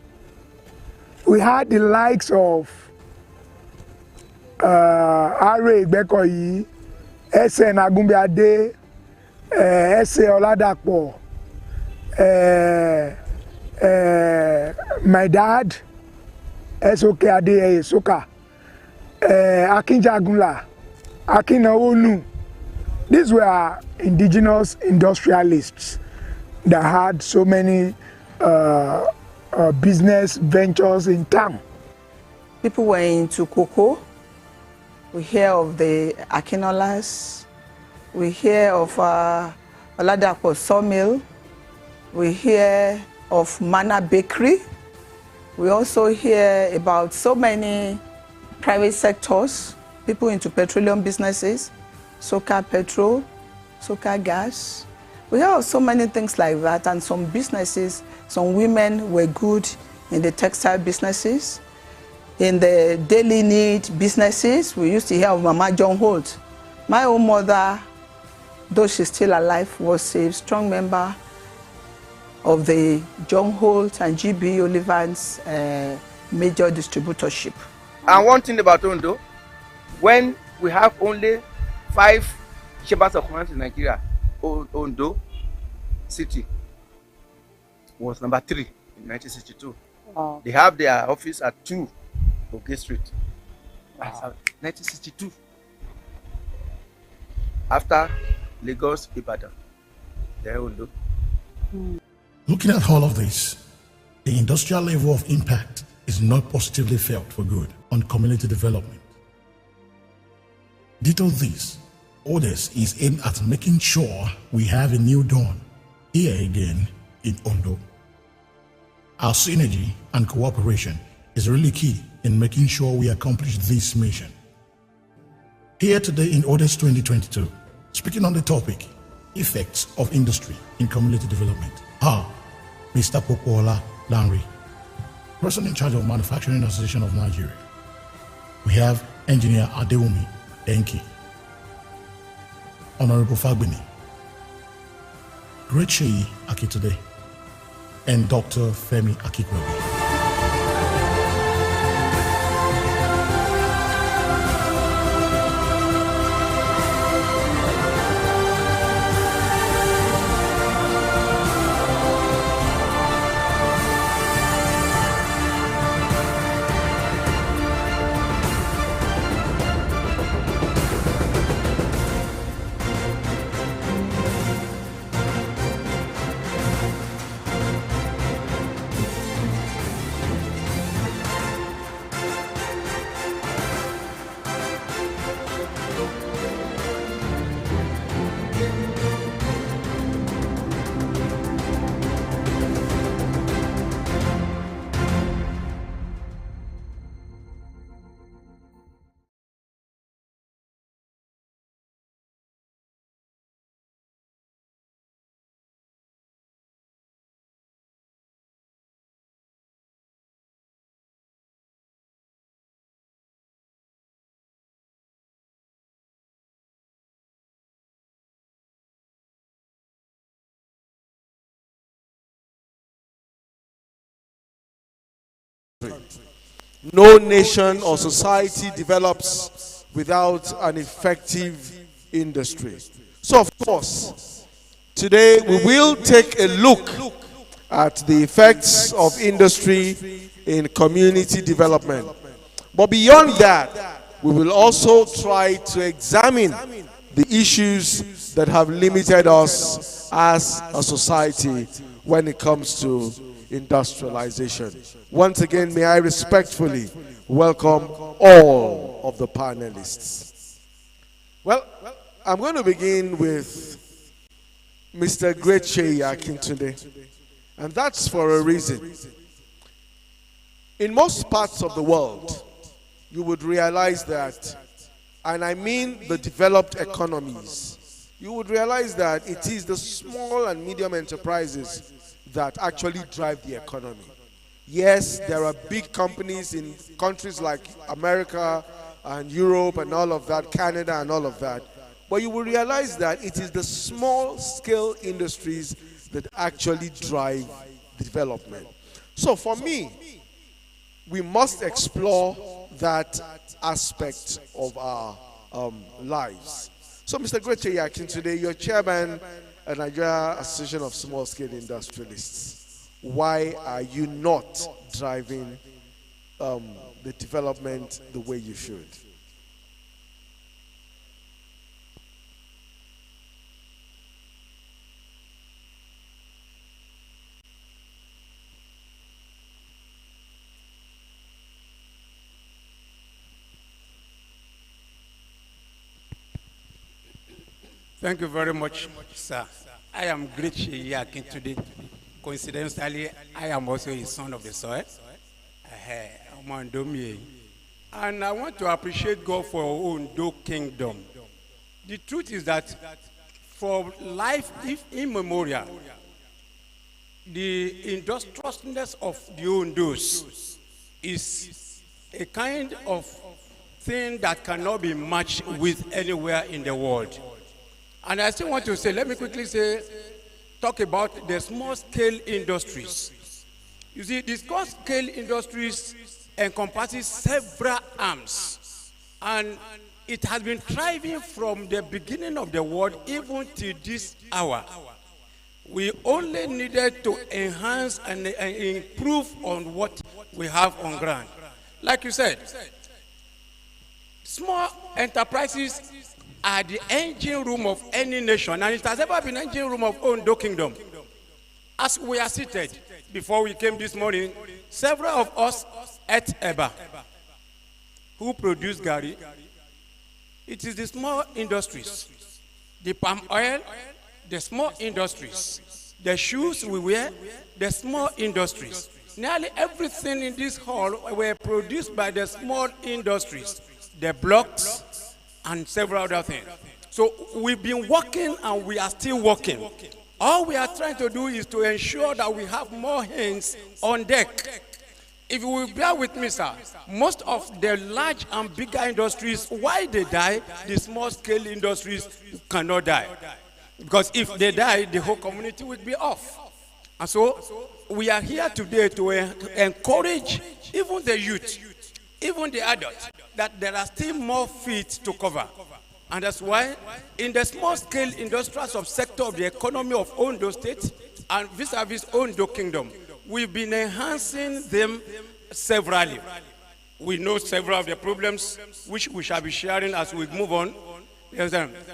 We had the likes of Are Igbekoyi, S.N. Agumbiade, S.A. Oladapo, my dad, S.O.K. Adeye Soka, Akin Jagunla, Akin Onu. These were indigenous industrialists that had so many business ventures in town. People were into cocoa. We hear of the Akinolas. We hear of Oladapo Sawmill. We hear of Mana Bakery. We also hear about so many private sectors, people into petroleum businesses, Soka Petrol, Soka Gas, We have so many things like that, and some businesses, some women were good in the textile businesses, in the daily need businesses. We used to hear of Mama John Holt. My own mother, though she's still alive, was a strong member of the John Holt and GB Oliver's major distributorship. And one thing about Ondo, when we have only 5 chambers of commerce in Nigeria, Ondo City was number 3 in 1962. Wow. They have their office at 2 Oge Street. Wow. 1962. After Lagos, Ibadan, there Ondo. Looking at all of this, the industrial level of impact is not positively felt for good on community development. Due to this, Others is aimed at making sure we have a new dawn here again in Ondo. Our synergy and cooperation is really key in making sure we accomplish this mission. Here today in August 2022, speaking on the topic, effects of industry in community development, are Mr. Popola Lanri, person in charge of Manufacturing Association of Nigeria. We have Engineer Adewumi Enki, Honorable Fagbini, Great Sheyi Akitude, and Dr. Femi Akikwebi. No nation or society develops without an effective industry. So, of course, today we will take a look at the effects of industry in community development. But beyond that, we will also try to examine the issues that have limited us as a society when it comes to industrialization. Once again, may I respectfully welcome all of the panelists. Well, I'm going to begin with Mr. Great Sheyi Akintunde, and that's for a reason. In most parts of the world, you would realize that, and I mean the developed economies, you would realize that it is the small and medium enterprises that actually drive the economy. Yes, there are big companies in countries like America and Europe and all of that, Canada and all of that, but you will realize that it is the small-scale industries that actually drive development. So for me, we must explore that aspect of our lives. So Mr. Great Sheyi Akintunde, you're chairman of the Nigeria Association of Small-Scale Industrialists. Why are you not driving the development the way you should? Thank you very much, sir. I am Great Sheyi Akintunde. Coincidentally, I am also a son of the soil. And I want to appreciate God for Ondo Kingdom. The truth is that for life immemorial, the industriousness of the Ondos is a kind of thing that cannot be matched with anywhere in the world. And I still want to say, let me quickly say, talk about the small-scale industries. You see, the small-scale industries encompasses several arms, and it has been thriving from the beginning of the world even to this hour. We only needed to enhance and improve on what we have on ground. Like you said, small enterprises are the engine room of any nation, and it has ever been engine room of Ondo Kingdom. As we are seated, before we came this morning, several of us ate Eba. Who produce Gary? It is the small industries. The palm oil, the small industries. The shoes we wear, the small industries. Nearly everything in this hall were produced by the small industries. The blocks and several other things. So we've been working and we are still working. All we are trying to do is to ensure that we have more hands on deck. If you will bear with me, sir, most of the large and bigger industries, why they die, the small-scale industries cannot die. Because if they die, the whole community will be off. And so we are here today to encourage even the youth, even the adults, that there are still more feet to cover. And that's why in the small-scale industrial subsector of the economy of Ondo State and vis-a-vis Ondo Kingdom, we've been enhancing them severally. We know several of the problems which we shall be sharing as we move on.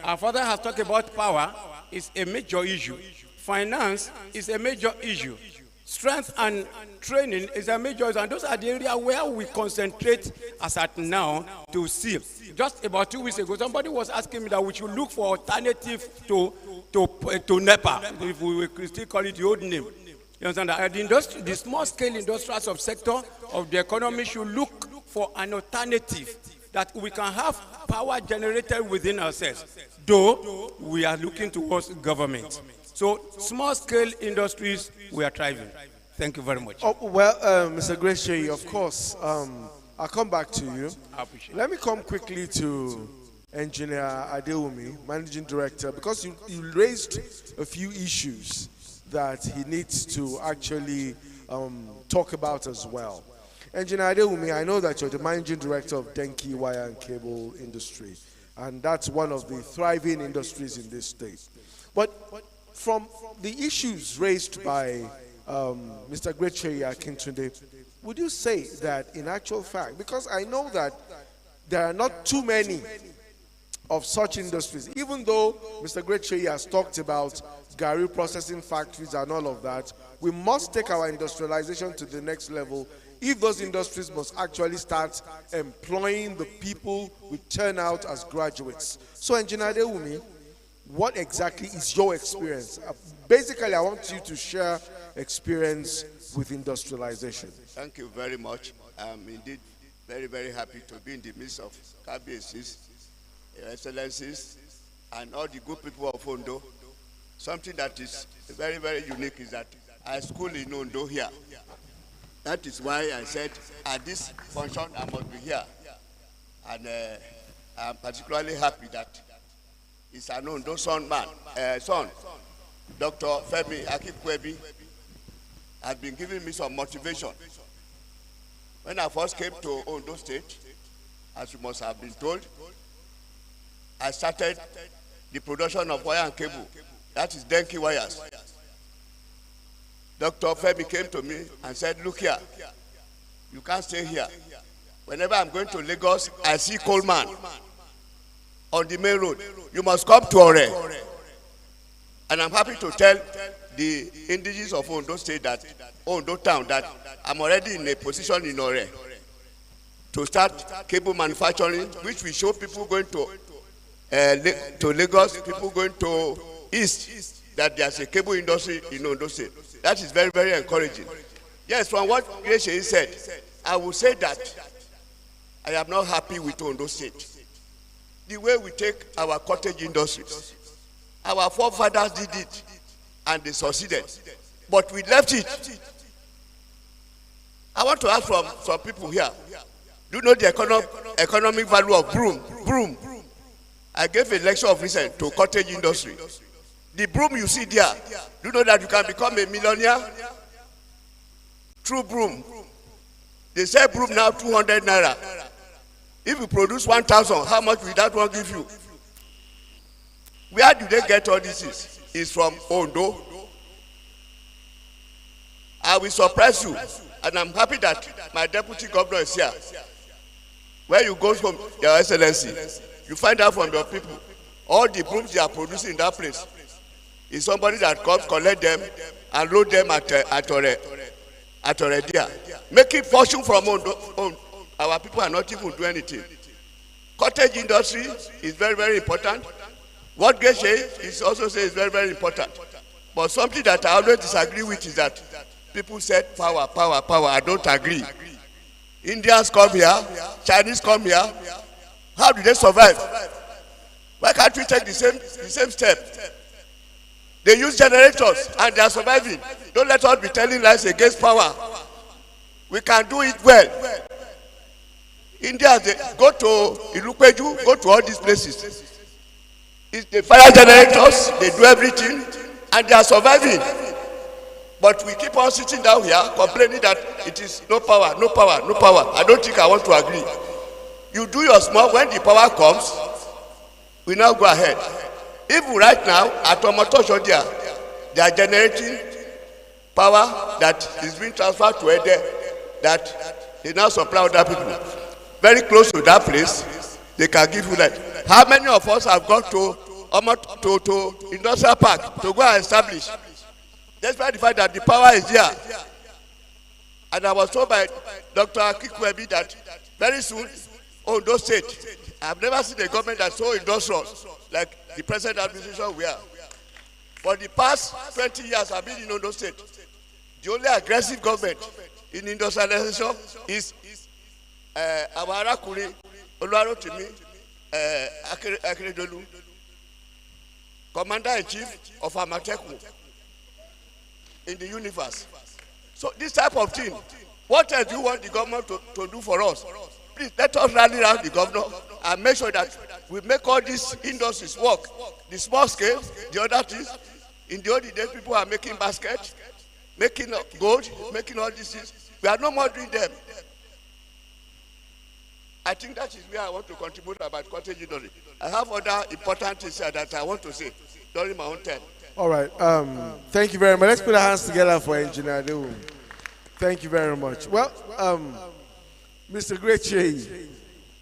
Our father has talked about power is a major issue. Finance is a major issue. Strength and training is a major issue. And those are the areas where we concentrate as at now to see. Just about 2 weeks ago, somebody was asking me that we should look for alternative to NEPA, if we will still call it the old name. You understand that the small-scale industrial subsector of the economy should look for an alternative that we can have power generated within ourselves, though we are looking towards government. So small-scale industries, we are thriving. Thank you very much. Oh, well, Mr. Gracie, of course, I'll come back to you. I appreciate it. Let me come quickly to Engineer Adewumi, Managing Director, because you raised a few issues that he needs to actually talk about as well. Engineer Adewumi, I know that you're the Managing Director of Denki Wire and Cable Industry, and that's one of the thriving industries in this state. But from the issues raised by Mr. Greche Akintunde, would you say that in actual fact, because I know that there are not too many of such industries, even though Mr. Greche has talked about Gary processing factories and all of that, we must take our industrialization to the next level if those industries must actually start employing the people we turn out as graduates. So, Engineer Adewumi, what exactly is your experience? Basically, I want you to share experience with industrialization. Thank you very much. I'm indeed very, very happy to be in the midst of KBSCs, Your Excellencies, and all the good people of Ondo. Something that is very, very unique is that I school in Ondo here. That is why I said at this function I must be here. And I'm particularly happy that it's an Ondo son, Dr. Femi Akikwebi, has been giving me some motivation. When I first came to Ondo State, as you must have been told, I started the production of wire and cable. That is Denki wires. Dr. Femi came to me and said, look here, you can't stay here. Whenever I'm going to Lagos, I see Coleman on the main road. You must come to Ore. And I'm happy to tell the indigenous of Ondo State that, Ondo town, that I'm already in a position in Ore to start cable manufacturing, which will show people going to Lagos, people going to East, that there's a cable industry in Ondo State. That is very, very encouraging. Yes, from what Gracie said, I will say that I am not happy with Ondo State. The way we take our cottage industries, Our forefathers did it, and they succeeded. But we left it. I want to ask from some people here, do you know the economic value of broom? Broom. I gave a lecture of recent to cottage industry. The broom you see there, do you know that you can become a millionaire through broom? They sell broom now 200 naira. If you produce 1,000, how much will that one give you? Where do they get all this? It's from Ondo. I will surprise you, and I'm happy that my deputy governor is here. Where you go from, Your Excellency, you find out from your people, all the brooms they are producing in that place is somebody that comes, collect them, and load them at Oredia. Making fortune from Ondo. Our people are not even doing anything. Cottage industry is very, very important. What Geshe is also say is very, very important. But something that I always disagree with is that people said power, power, power. I don't agree. Indians come here, Chinese come here. How do they survive? Why can't we take the same step? They use generators and they are surviving. Don't let us be telling lies against power. We can do it well. India, they go to Ilupeju, go to all these places. They fire generators, they do everything, and they are surviving. But we keep on sitting down here complaining that it is no power, no power, no power. I don't think I want to agree. You do your small, when the power comes, we now go ahead. Even right now, at Omotosho they are generating power that is being transferred to Ede, that they now supply other people. Very close to that place, they can give you that. How many of us have gone to industrial park to go and establish? Despite the fact that the power is here. And I was told by Dr. Akikwebi that very soon, Ondo State, I've never seen a government that's so industrious like the present administration we are. For the past 20 years I've been in Ondo State. The only aggressive government in industrialization is our Arakuri, Oluwarotimi, Akeredolu, Commander-in-Chief of Amateku in the universe. So this type of thing, what else do you want the government to do for us? Please let us rally around the governor and make sure that we make all these industries work. The small scale, the other things. In the olden days, people are making baskets, making gold, making all these things. We are no more doing them. I think that is where I want to contribute about cottage industry. I have other important things that I want to say during my own time. All right. Thank you very much. Let's put our hands together for Engineer Adewu. Thank you very much. Well, Mr. Greche,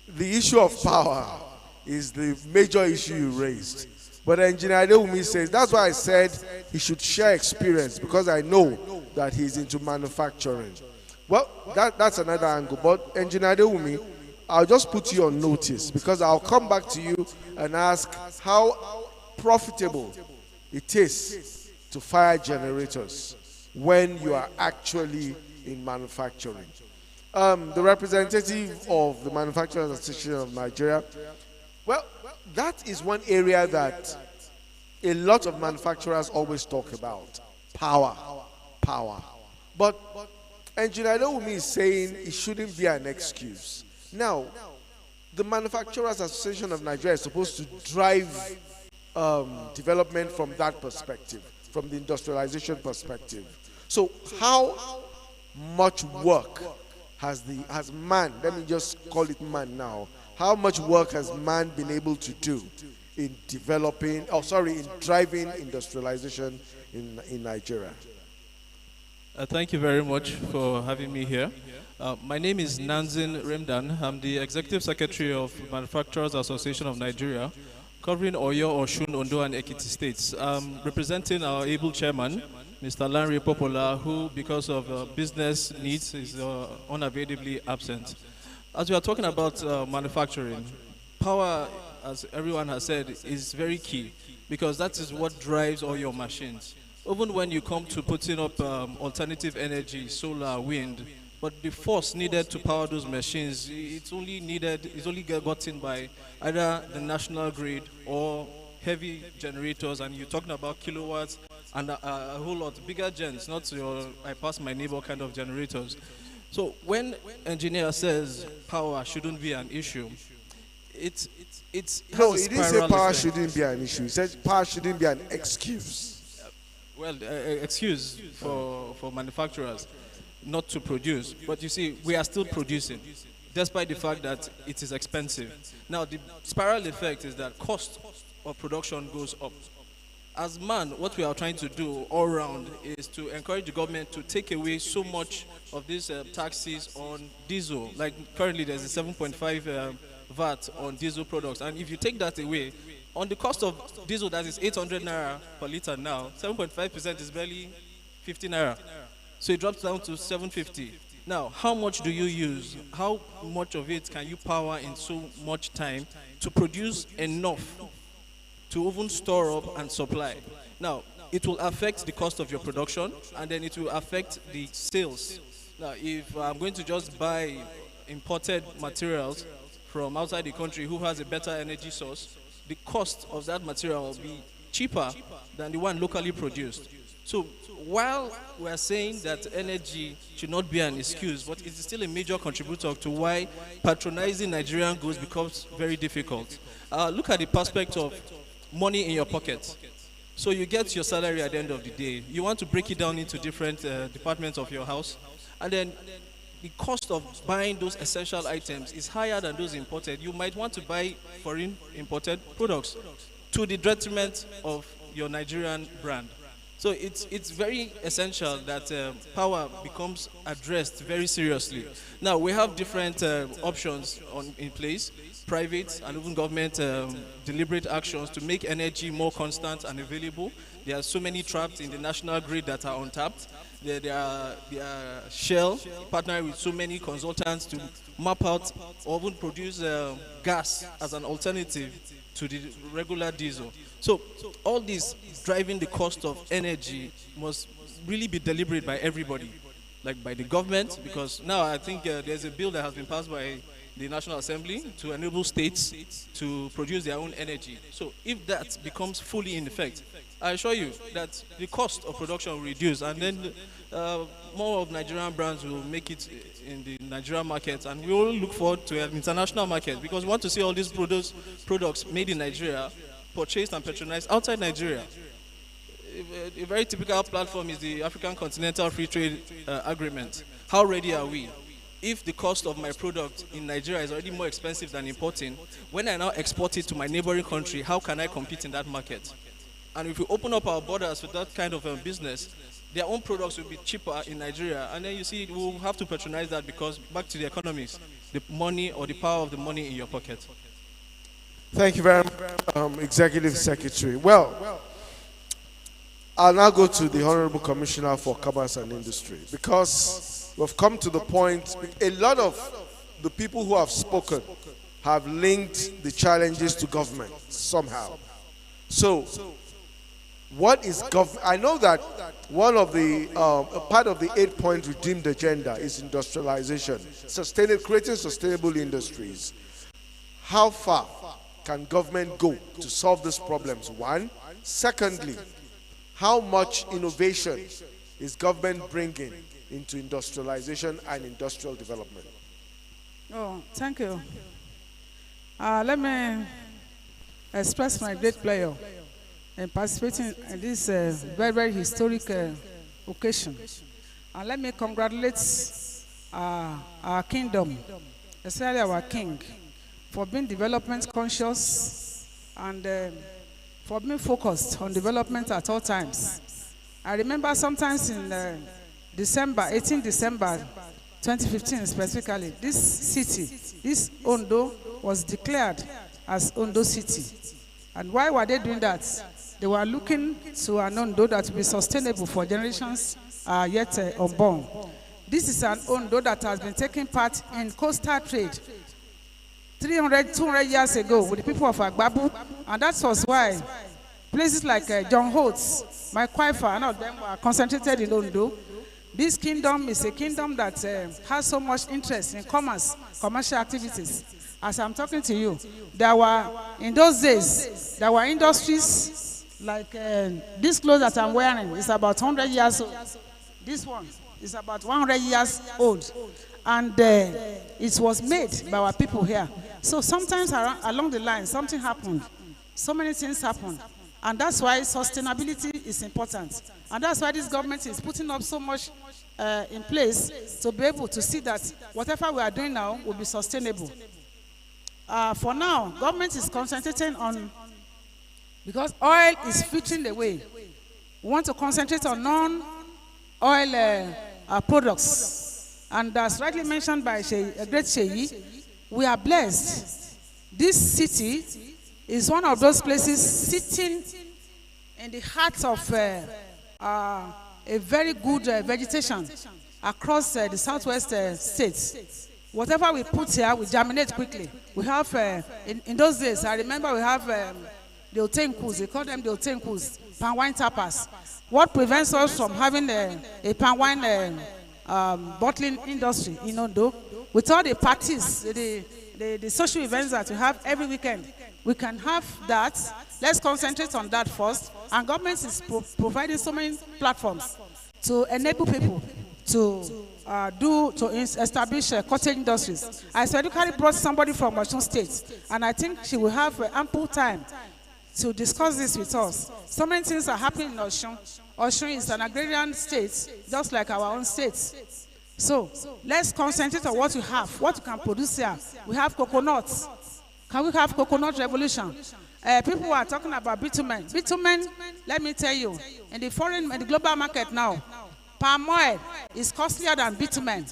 the issue of power is the major issue you raised. But Engineer Adewu says, that's why I said he should share experience, because I know that he's into manufacturing. Well, that's another angle. But Engineer Adewu, I'll just put you on notice, because I'll come back to you and ask how profitable it is to fire generators when you are actually in manufacturing. The representative of the Manufacturers Association of Nigeria, well, that is one area that a lot of manufacturers always talk about. Power. But Engineer Adewu is saying it shouldn't be an excuse. Now, the Manufacturers Association of Nigeria is supposed to drive development from that perspective, from the industrialization perspective. So how much work has man, let me just call it man now, how much work has man been able to do in developing, in driving industrialization in Nigeria? Thank you very much for having me here. My name is Nanzin Remdan. I'm the Executive Secretary of Manufacturers Association of Nigeria, covering Oyo, Oshun, Ondo, and Ekiti states. Representing our able chairman, Mr. Lanre Popola, who, because of business needs, is unavoidably absent. As we are talking about manufacturing, power, as everyone has said, is very key, because that is what drives all your machines. Even when you come to putting up alternative energy, solar, wind, but the force needed to power those machines, it's only gotten by either the national grid or heavy generators, and you're talking about kilowatts and a whole lot bigger gens, not your I pass my neighbor kind of generators. So when engineer says power shouldn't be an issue, it's no, he didn't say power shouldn't be an issue. He said power shouldn't be an excuse. Well, excuse for manufacturers not to produce, but you see, we are still producing, despite the fact that it is expensive. Now, the spiral effect is that cost of production goes up. As man, what we are trying to do all around is to encourage the government to take away so much of these taxes on diesel. Like currently, there's a 7.5 VAT on diesel products, and if you take that away, on the cost of diesel that is 800 naira per liter now, 7.5% is barely 50 naira. So it drops down to 750. Now, how much do you use? How much of it can you power in so much time to produce enough to even store up and supply? Now, it will affect the cost of your production, and then it will affect the sales. Now, if I'm going to just buy imported materials from outside the country who has a better energy source, the cost of that material will be cheaper than the one locally produced. So while we're saying that energy should not be an excuse, but it is still a major contributor to why patronizing Nigerian goods becomes very difficult. Look at the perspective of money in your pocket. So you get your salary at the end of the day. You want to break it down into different departments of your house, and then the cost of buying those essential items is higher than those imported. You might want to buy foreign imported products to the detriment of your Nigerian brand. So it's very essential that power becomes addressed very seriously. Now, we have different options in place, private and even government deliberate actions to make energy more constant and available. There are so many traps in the national grid that are untapped. There are Shell partnering with so many consultants to map out or even produce gas as an alternative to the regular diesel. So all this driving the cost of energy must really be deliberate by everybody, like by the government, because now I think there's a bill that has been passed by the National Assembly to enable states to produce their own energy. So if that becomes fully in effect, I assure you that the cost of production will reduce, and then more of Nigerian brands will make it in the Nigerian market, and we will look forward to an international market, because we want to see all these products made in Nigeria purchased and patronized outside Nigeria. A very typical platform is the African Continental Free Trade Agreement. How ready are we? If the cost of my product in Nigeria is already more expensive than importing, when I now export it to my neighboring country, how can I compete in that market? And if we open up our borders for that kind of business, their own products will be cheaper in Nigeria. And then you see, we'll have to patronize that, because back to the economics, the money or the power of the money in your pocket. Thank you very much, Executive Secretary. Well, I'll now go to the Honorable Commissioner for Commerce and Industry, because we've come to the point, a lot of the people who have spoken have linked the challenges to government somehow. So, what is government? I know that one of the part of the 8-point redeemed agenda is industrialization, creating sustainable industries. How far can government go to solve these problems? One. Secondly, how much innovation is government bringing into industrialization and industrial development? Oh, thank you. Let me express my great pleasure in participating in this very, very historic occasion. And let me congratulate our kingdom, especially our king, for being development conscious and for being focused on development at all times. I remember sometimes in December, 18 December 2015 specifically, this city, this Ondo, was declared as Ondo City. And why were they doing that? They were looking to an Ondo that will be sustainable for generations yet unborn. This is an Ondo that has been taking part in coastal trade 300, 200 years ago with the people of Agbabu, and that was why places like John Holt's, my Kwaifa, and all of them were concentrated in Ondo. This kingdom is a kingdom that has so much interest in commerce, commercial activities. as I'm talking to you, there were, in those days, there were industries like this clothes that I'm wearing is about 100 years old. This one is about 100 years old. And it was made by our people here. So sometimes along the line, something happened. So many things happened. And that's why sustainability is important. And that's why this government is putting up so much in place to be able to see that whatever we are doing now will be sustainable. For now, government is concentrating on, because oil is filtering away. We want to concentrate on non-oil products. And as rightly mentioned by a great Sheyi, we are blessed. This city is one of those places sitting in the heart of a very good vegetation across the southwest states. Whatever we put here, we germinate quickly. We have, in those days, I remember we have the otenkus, they call them the otenkus, palm wine tappers. What prevents us from having a palm wine bottling industry in Ondo? With all the parties, the social events that we have every weekend, we can have that. Let's concentrate on that first. And government is providing so many platforms to enable people to establish cottage industries. I specifically brought somebody from Ondo State, and I think she will have ample time to discuss this with us. So many things are happening in Osun. Osun is an agrarian state, just like our own state. So let's concentrate on what we have, what we can produce here. We have coconuts. Can we have coconut revolution? People are talking about bitumen. Bitumen, let me tell you, in the global market now, palm oil is costlier than bitumen.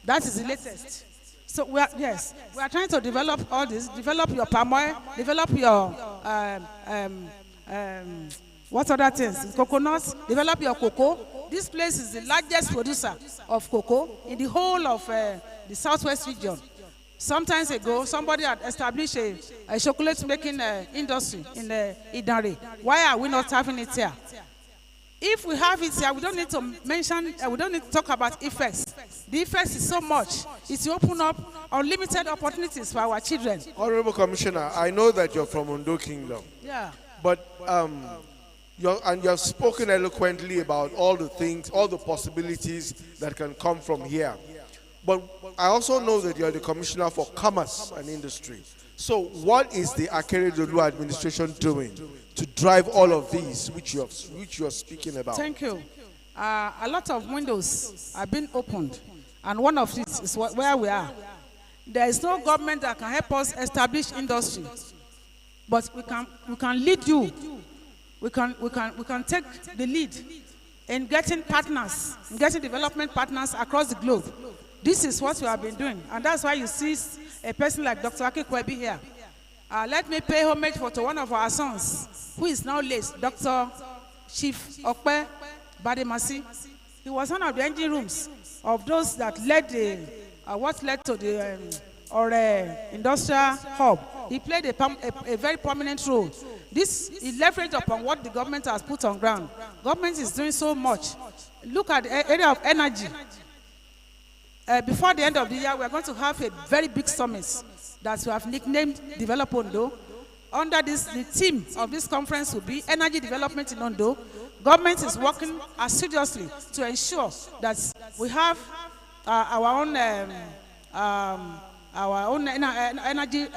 That is the latest. So we are trying to develop all this. Develop your palm oil. Develop your what other things? Coconuts. Develop your cocoa. This place is the largest producer of cocoa in the whole of the southwest region. Sometimes ago, somebody had established a chocolate making industry in Idare. Why are we not having it here? If we have it here, we don't need to mention, we don't need to talk about effects. The effects is so much. It's to open up unlimited opportunities for our children. Honorable Commissioner, I know that you're from Ondo Kingdom. Yeah. But you have spoken eloquently about all the things, all the possibilities that can come from here. But I also know that you're the Commissioner for Commerce and Industry. So what is the Akeredolu administration doing to drive all of these which you are speaking about? Thank you. A lot of windows have been opened, and one of it is where we are. There is no government that can help us establish industry, but we can lead you. We can take the lead in getting partners, in getting development partners across the globe. This is what we have been doing, and that's why you see a person like Dr. Akikwebi here. Let me pay homage to one of our sons, who is now late, Dr. Chief Okpe Bademasi. He was one of the engine rooms of those that led what led to the industrial hub. He played a very prominent role. This is leverage upon what the government has put on ground. Government is doing so much. Look at the area of energy. Before the end of the year, we are going to have a very big summit that we have nicknamed Develop Ondo. Under this, the theme of this conference will be Energy Development in Ondo. Government is working assiduously to ensure that we have our own energy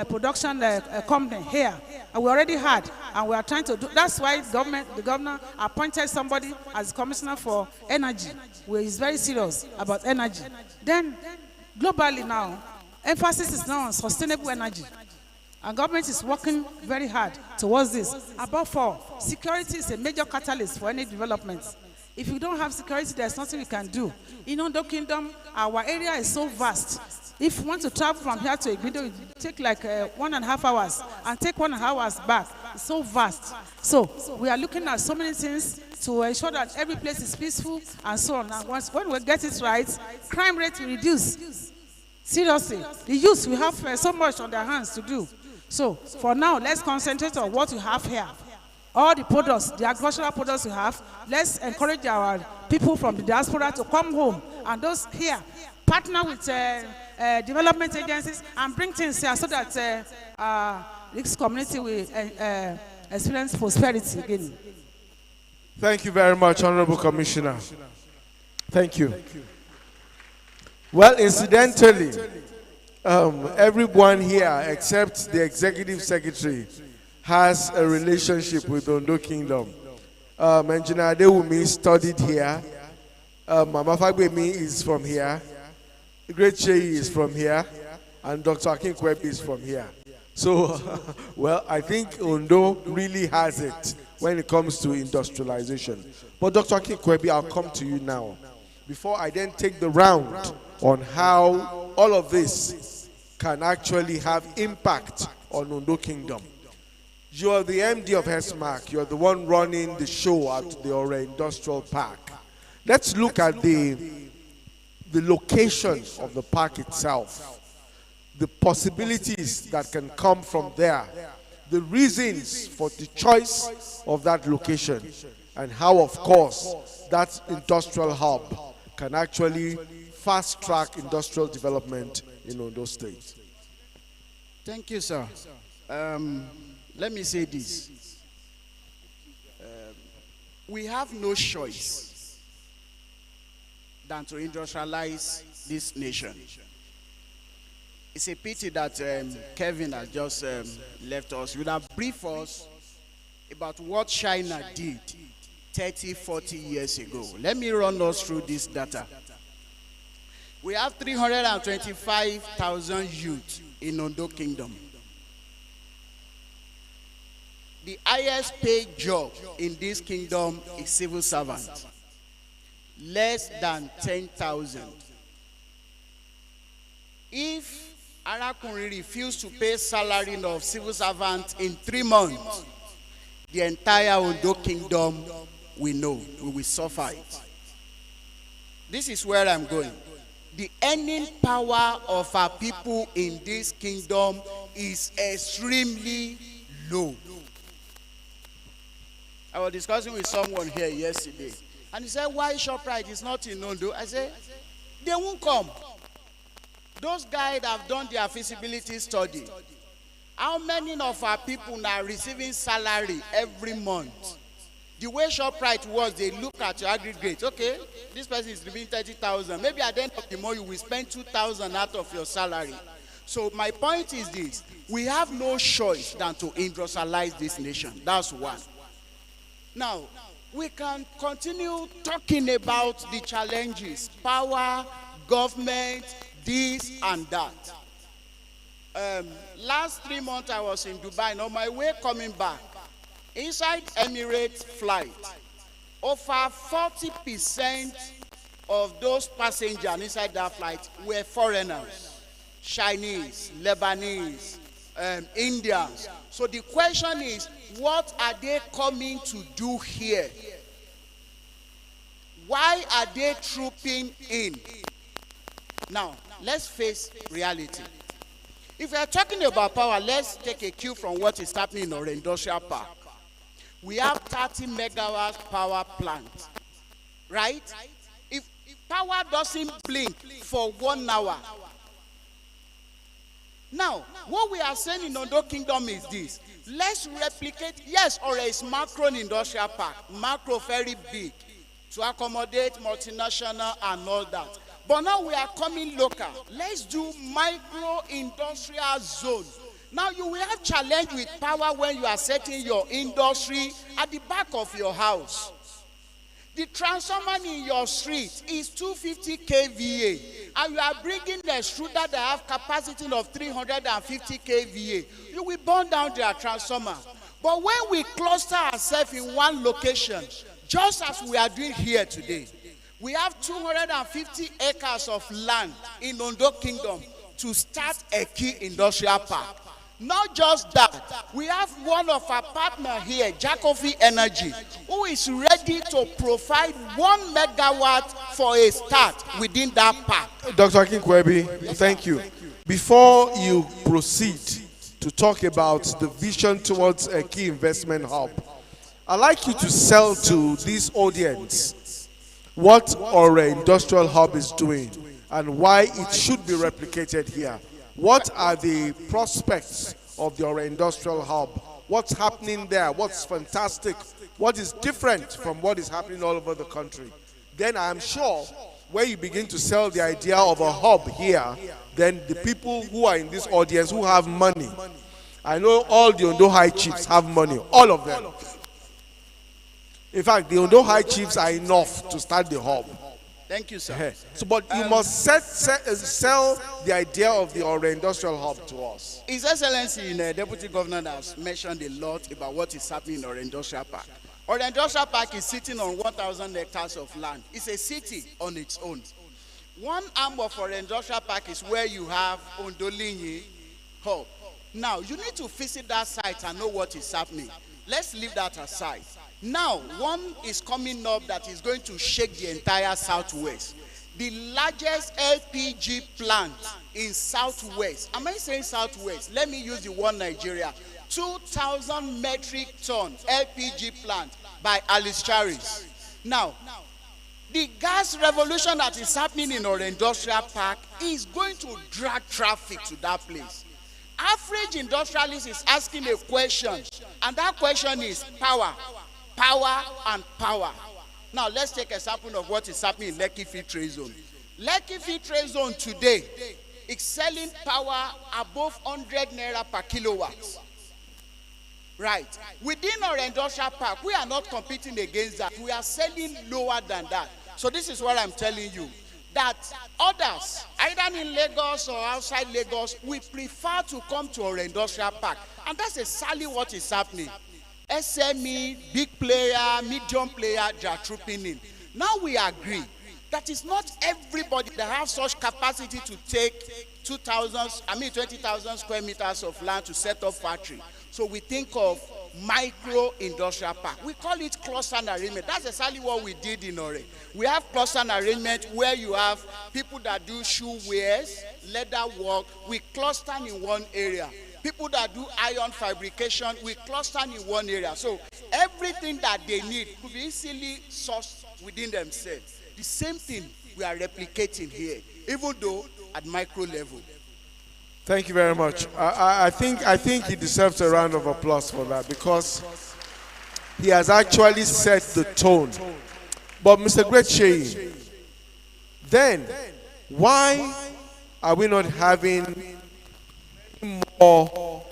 production company here. And we already had, and we are trying to do. That's why the governor appointed somebody as commissioner for energy, who is very serious about energy. Then, globally now, emphasis is now on sustainable energy. And government is working very hard towards this. Above all, security is a major catalyst for any development. If you don't have security, there's nothing we can do. In Ondo Kingdom, our area is so vast. If you want to travel from here to Igbido, it take like 1.5 hours, and take 1.5 hours back. It's so vast. So we are looking at so many things to ensure that every place is peaceful and so on. And when we get it right, crime rate will reduce. Seriously, the youth will have so much on their hands to do. So for now, let's concentrate on what we have here. All the products, the agricultural products we have, let's encourage our people from the diaspora to come home. And those here, partner with development agencies, and bring things here so that this community will experience prosperity again. Thank you very much, Honorable Commissioner. Thank you. Well, incidentally, everyone here except the Executive Secretary has a relationship with Ondo Kingdom. Engineer Adewumi studied here. Mama Fagbemi is from here. Great Cheyi is from here. And Dr. Akin Kwebi is from here. So, well, I think Ondo really has it when it comes to industrialization. But Dr. Akin Kwebi, I'll come to you now. Before I then take the round on how all of this can actually have impact on Ondo Kingdom. You are the MD of HESMAC. You're the one running the show at the Ore Industrial Park. Let's look at the location of the park itself, the possibilities that can come from there, the reasons for the choice of that location, and how, of course, that industrial hub can actually fast-track industrial development in Ondo State. Thank you, sir. Let me say this. We have no choice than to industrialize this nation. It's a pity that Kevin has just left us. He would have briefed us about what China did 30, 40 years ago. Let me run us through this data. We have 325,000 youth in Ondo Kingdom. The highest paid job in this kingdom is civil servant. Less than 10,000. If Arakunri refused to pay salary of civil servant in 3 months, the entire Ondo Kingdom we know we will suffer it. This is where I'm going. The earning power of our people in this kingdom is extremely low. I was discussing with someone here yesterday, and he said, why ShopRite is not in Ondo? I said, they won't come. Those guys have done their feasibility study. How many of our people are receiving salary every month? The way ShopRite was, they look at your aggregate. Okay, this person is receiving 30,000. Maybe at the end of the month, you will spend 2,000 out of your salary. So my point is this. We have no choice than to industrialize this nation. That's one. Now, we can continue talking about the challenges, power, government, this and that. Last 3 months, I was in Dubai, and on my way coming back, inside Emirates flight, over 40% of those passengers inside that flight were foreigners, Chinese, Lebanese, Indians. So the question is, what are they coming to do here? Why are they trooping in? Now, let's face reality. If we are talking about power, let's take a cue from what is happening in our industrial park. We have 30 megawatts power plant, right? If power doesn't blink for 1 hour. Now, what we are saying in Ondo Kingdom is this. Let's replicate, yes, or a macro industrial park, macro very big, to accommodate multinational and all that. But now we are coming local. Let's do micro industrial zone. Now you will have challenge with power when you are setting your industry at the back of your house. The transformer in your street is 250 kVA, and you are bringing the extruder that have capacity of 350 kVA. You will burn down their transformer. But when we cluster ourselves in one location, just as we are doing here today, we have 250 acres of land in Ondo Kingdom to start a key industrial park. Not just that, we have one of our partners here, Jacofi Energy, who is ready to provide 1 megawatt for a start within that park. Dr. Akin Kwebi, thank you. Before you proceed to talk about the vision towards a key investment hub, I'd like you to sell to this audience what our industrial hub is doing and why it should be replicated here. What are the prospects of the Ore Industrial Hub? What's happening there? What's fantastic? What is different from what is happening all over the country? Then I am sure when you begin to sell the idea of a hub here, then the people who are in this audience who have money, I know all the Ondo High Chiefs have money, all of them. In fact, the Ondo High Chiefs are enough to start the hub. Thank you, sir. So, but you must sell the idea of the Ore Industrial Hub to us. His Excellency, Deputy Governor, has mentioned a lot about what is happening in Ore Industrial Park. Ore Industrial Park is sitting on 1,000 hectares of land. It's a city on its own. One arm of Ore Industrial Park is where you have Ondo Linyi Hub. Now, you need to visit that site and know what is happening. Let's leave that aside. Now, one is coming up that is going to shake the entire Southwest. The largest LPG plant in Southwest. Am I saying Southwest? Let me use the word Nigeria. 2,000 metric ton LPG plant by Alice Charis. Now, the gas revolution that is happening in our industrial park is going to drag traffic to that place. Average industrialist is asking a question, and that question is power. Power and power. Now let's take a sample of what is happening in Lekki Free Trade Zone. Lekki Free Trade Zone today is selling power above 100 naira per kilowatt. Right. Within our industrial park, we are not competing against that. We are selling lower than that. So this is what I'm telling you. That others, either in Lagos or outside Lagos, we prefer to come to our industrial park. And that's exactly what is happening. SME, big player, medium player, they are trooping in. Now we agree that it's not everybody that has such capacity to take 20,000 square meters of land to set up factory. So we think of micro industrial park. We call it cluster and arrangement. That's exactly what we did in Ore. We have cluster and arrangement where you have people that do shoe wares, leather work. We cluster in one area. People that do iron fabrication, we cluster in one area. So everything that they need could be easily sourced within themselves. The same thing we are replicating here, even though at micro level. Thank you very much. I think he deserves a round of applause for that, because he has actually set the tone. But Mr. Great Sheyi, then why are we not having more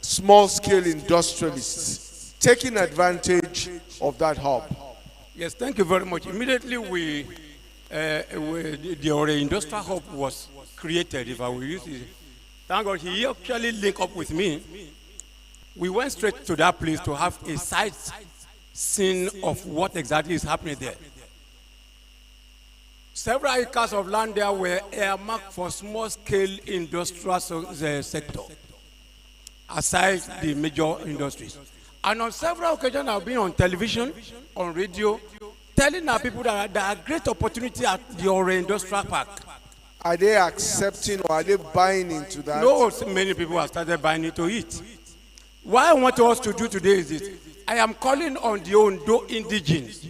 small-scale industrialists taking advantage of that hub? Yes, thank you very much. Immediately the Ore Industrial Hub was created, if I will use it. Thank God he actually linked up with me. We went straight to that place to have a sight scene of what exactly is happening there. Several acres of land there were earmarked for small-scale industrial sector, aside the major industries. And on several occasions, I've been on television, on radio, telling our people that there are great opportunities at the Ore Industrial Park. Are they accepting or are they buying into that? No, many people have started buying into it. What I want us to do today is this. I am calling on the Ondo indigenes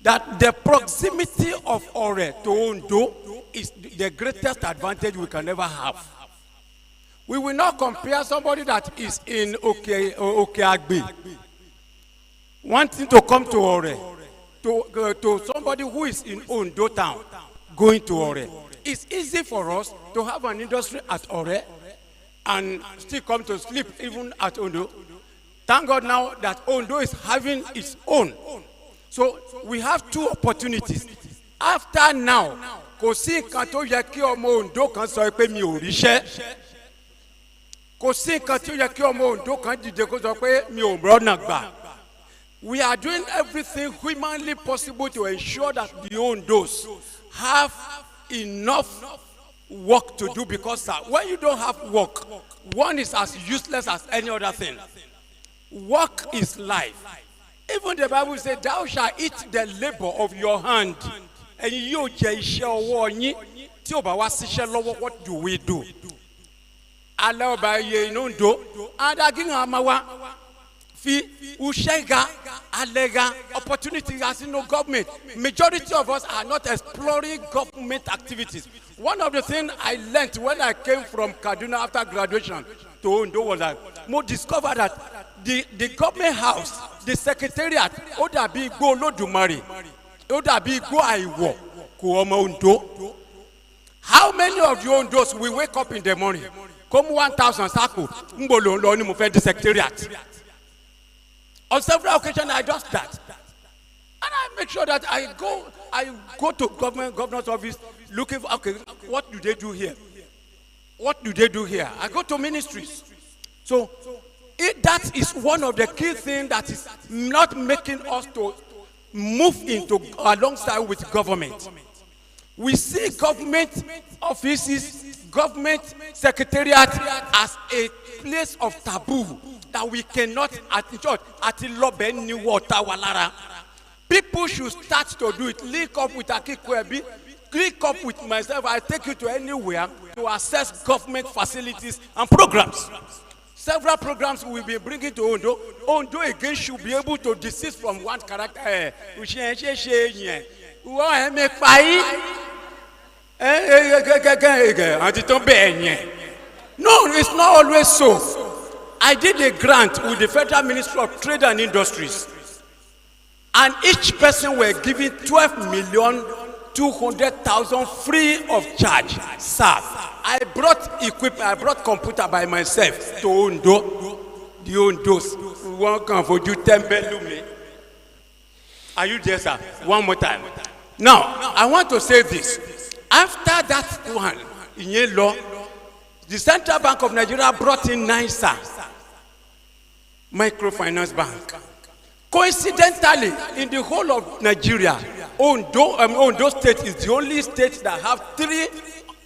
that the proximity of Ore to Ondo is the greatest advantage we can ever have. We will not compare somebody that is in Okeagbe wanting to come to Ore to somebody who is in Ondo town going to Ore. It's easy for us to have an industry at Ore and still come to sleep even at Ondo. Thank God now that Ondo is having its own. So we have two opportunities. After now, kò sí nǹkan tó yẹ kí ọmọ Ondo kan sọ pé mi ò ríṣẹ́. Kò sí nǹkan tó yẹ kí ọmọ Ondo kan dìde kó sọ pé mi ò rọ́nà gbà. We are doing everything humanly possible to ensure that the Ondos have enough work to do, because when you don't have work, one is as useless as any other thing. Work is life. Even the Bible says, thou shalt eat the labor of your hand. And you what do we do? fi ushega alega opportunity as in no government. Majority of us are not exploring government activities. One of the things I learned when I came from Kaduna after graduation to Ondo was that I discovered that the government house, the secretariat, Oda bi go Lodumare, Oda bi go Aiwo, Kuoma Ondo. How many of you Ondos we wake up in the morning? Come 1,000 sako, mbolo lo ni mo fe the secretariat. On several occasions I just that. And I make sure that I go to governor's office looking for, okay, what do they do here? What do they do here? I go to ministries. So that is one of the key things that is not making us to move into alongside with government. We see government offices, government secretariat as a place of taboo that we cannot people should start to do it. Link up with Akikwebi, link up with myself. I take you to anywhere to access government facilities and programs. Several programs we will be bringing to Ondo. Ondo again should be able to desist from one character. No, it's not always so. I did a grant with the Federal Ministry of Trade and Industries, and each person were given 12,200,000 free of charge. Sir, I brought equipment, I brought computer by myself to Ondo. The Ondos, one can for you me. Are you there, sir? One more time. Now, I want to say this. After that one, in yellow, the Central Bank of Nigeria brought in NISA, Microfinance Bank. Coincidentally, in the whole of Nigeria, Ondo State is the only state that have 3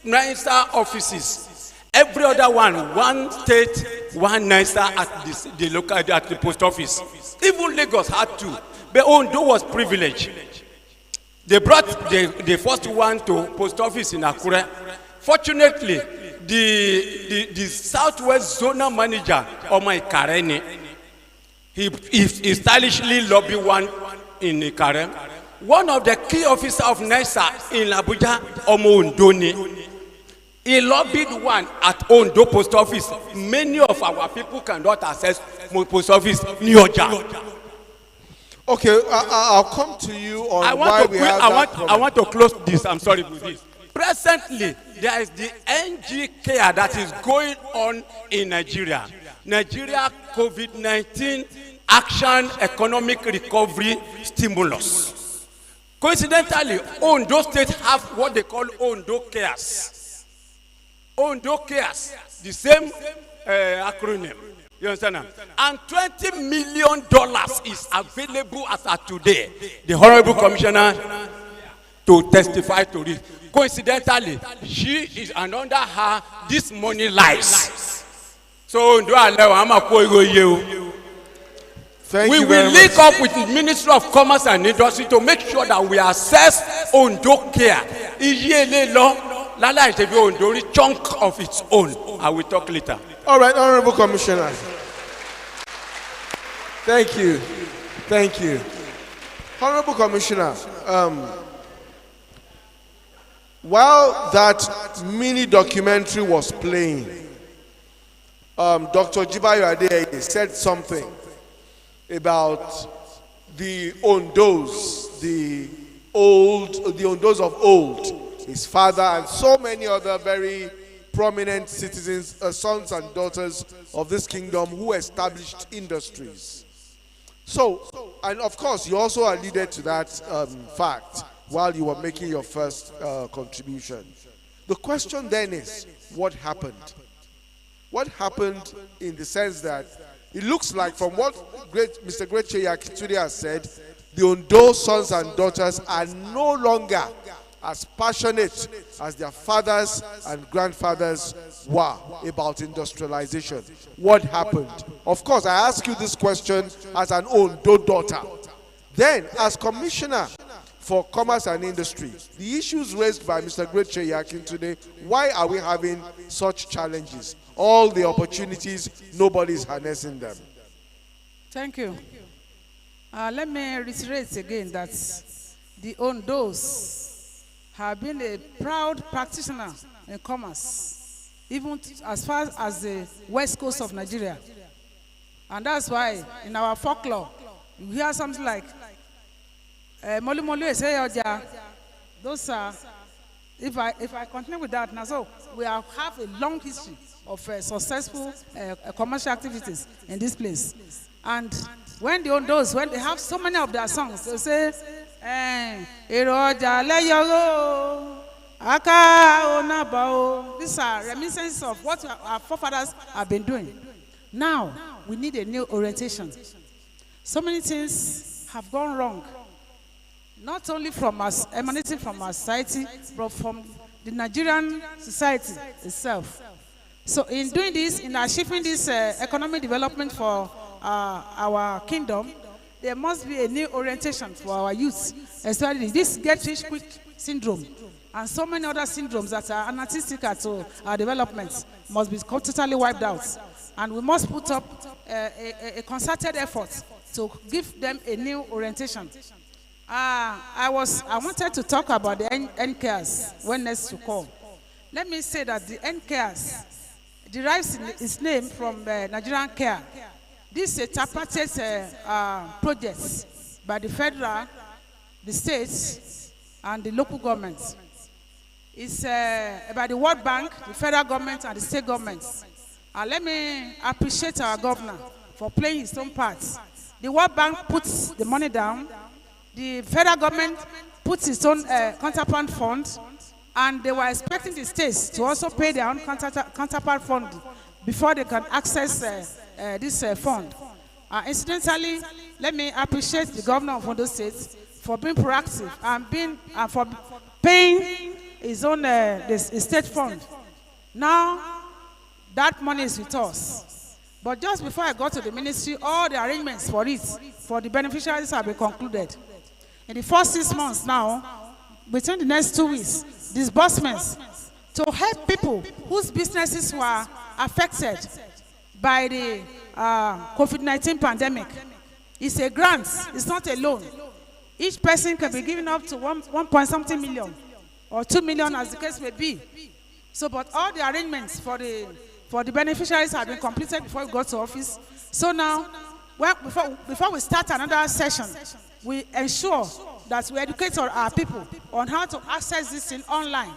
NISA offices. Every other one state, one NISA at the local, at the post office. Even Lagos had 2, but Ondo was privileged. They brought the first one to post office in Akure. Fortunately, the Southwest Zonal Manager, Omai Kareni, he stylishly lobbied one in Ikare. One of the key officers of NISA in Abuja, Omo Ondoni, he lobbied one at Ondo post office. Many of our people cannot access post office near Oja. Okay, I'll come to you on I want to close this. I'm sorry with this. Presently, there is the NG care that is going on in Nigeria. Nigeria COVID-19 Action Economic Recovery Stimulus. Coincidentally, Ondo State have what they call Ondo Cares. Ondo Cares, the same acronym. You understand? And $20 million is available as of today. The Honorable Commissioner to testify to this. Coincidentally, she is under her this money lies. So we will link up with the Ministry of Commerce and Industry to make sure that we assess Ondo Care. Lala is a chunk of its own. I will talk later. All right, Honorable Commissioner. Thank you. Thank you. Honorable Commissioner, while that mini documentary was playing, Dr. Jibayo Adesanoye said something about the Ondos, the Ondos of old, his father and so many other very prominent citizens, sons and daughters of this kingdom who established industries. So, and of course, you also alluded to that fact while you were making your first contribution. The question then is, what happened? What happened in the sense that it looks like from what Mr. Greche Yakiture has said, the Ondo sons and daughters are no longer as passionate as their fathers and grandfathers were about industrialization. What happened? Of course, I ask you this question as an Ondo daughter. Then, as Commissioner for Commerce and Industry, the issues raised by Mr. Greche Yakin today, why are we having such challenges? All the opportunities, nobody's harnessing them. Thank you. Let me reiterate again that the Ondos have been a proud practitioner in commerce, even as far as the west coast of Nigeria. And that's why in our folklore, you hear something like, Molu Molu Eseyoja. Those are, if I continue with that now, so we have a long history of successful commercial activities in this place. And when the Ondos, when they have so many of their songs, they say, Eroja Leyoro, Aka Onabao. These are reminiscences of what our forefathers have been doing. Now, we need a new orientation. So many things have gone wrong, not only from us, emanating from our society, but from the Nigerian society itself. So in doing this, in achieving this economic development for our kingdom, there must be a new orientation for our youth, especially this get-rich-quick syndrome and so many other syndromes that are antithetical to our development must be totally wiped out. And we must put up a concerted effort to give them a new orientation. I wanted to talk about the NCAS when next to call. Let me say that the NCAS derives its name from Nigerian Care. This is a tripartite project by the federal, the states, and the local governments. It's by the World Bank, the federal government, and the state governments. Let me appreciate our governor for playing his own part. The World Bank puts the money down. The federal government puts its own counterpart fund, and they were expecting the states to also pay their own counterpart fund before they can access this fund. Incidentally, let me appreciate the governor of Ondo State for being proactive and for paying his own his state fund. Now, that money is with us. But just before I got to the ministry, all the arrangements for it, for the beneficiaries have been concluded. In the first 6 months now, between the next 2 weeks, disbursements to help people whose businesses were affected by the COVID-19 pandemic. It's a grant, it's not a loan. Each person can be given up to 1 point something million or 2 million as the case may be. So, but all the arrangements for the beneficiaries have been completed before we got to office. So now, before we start another session, we ensure that we educate our people on how to access this thing online.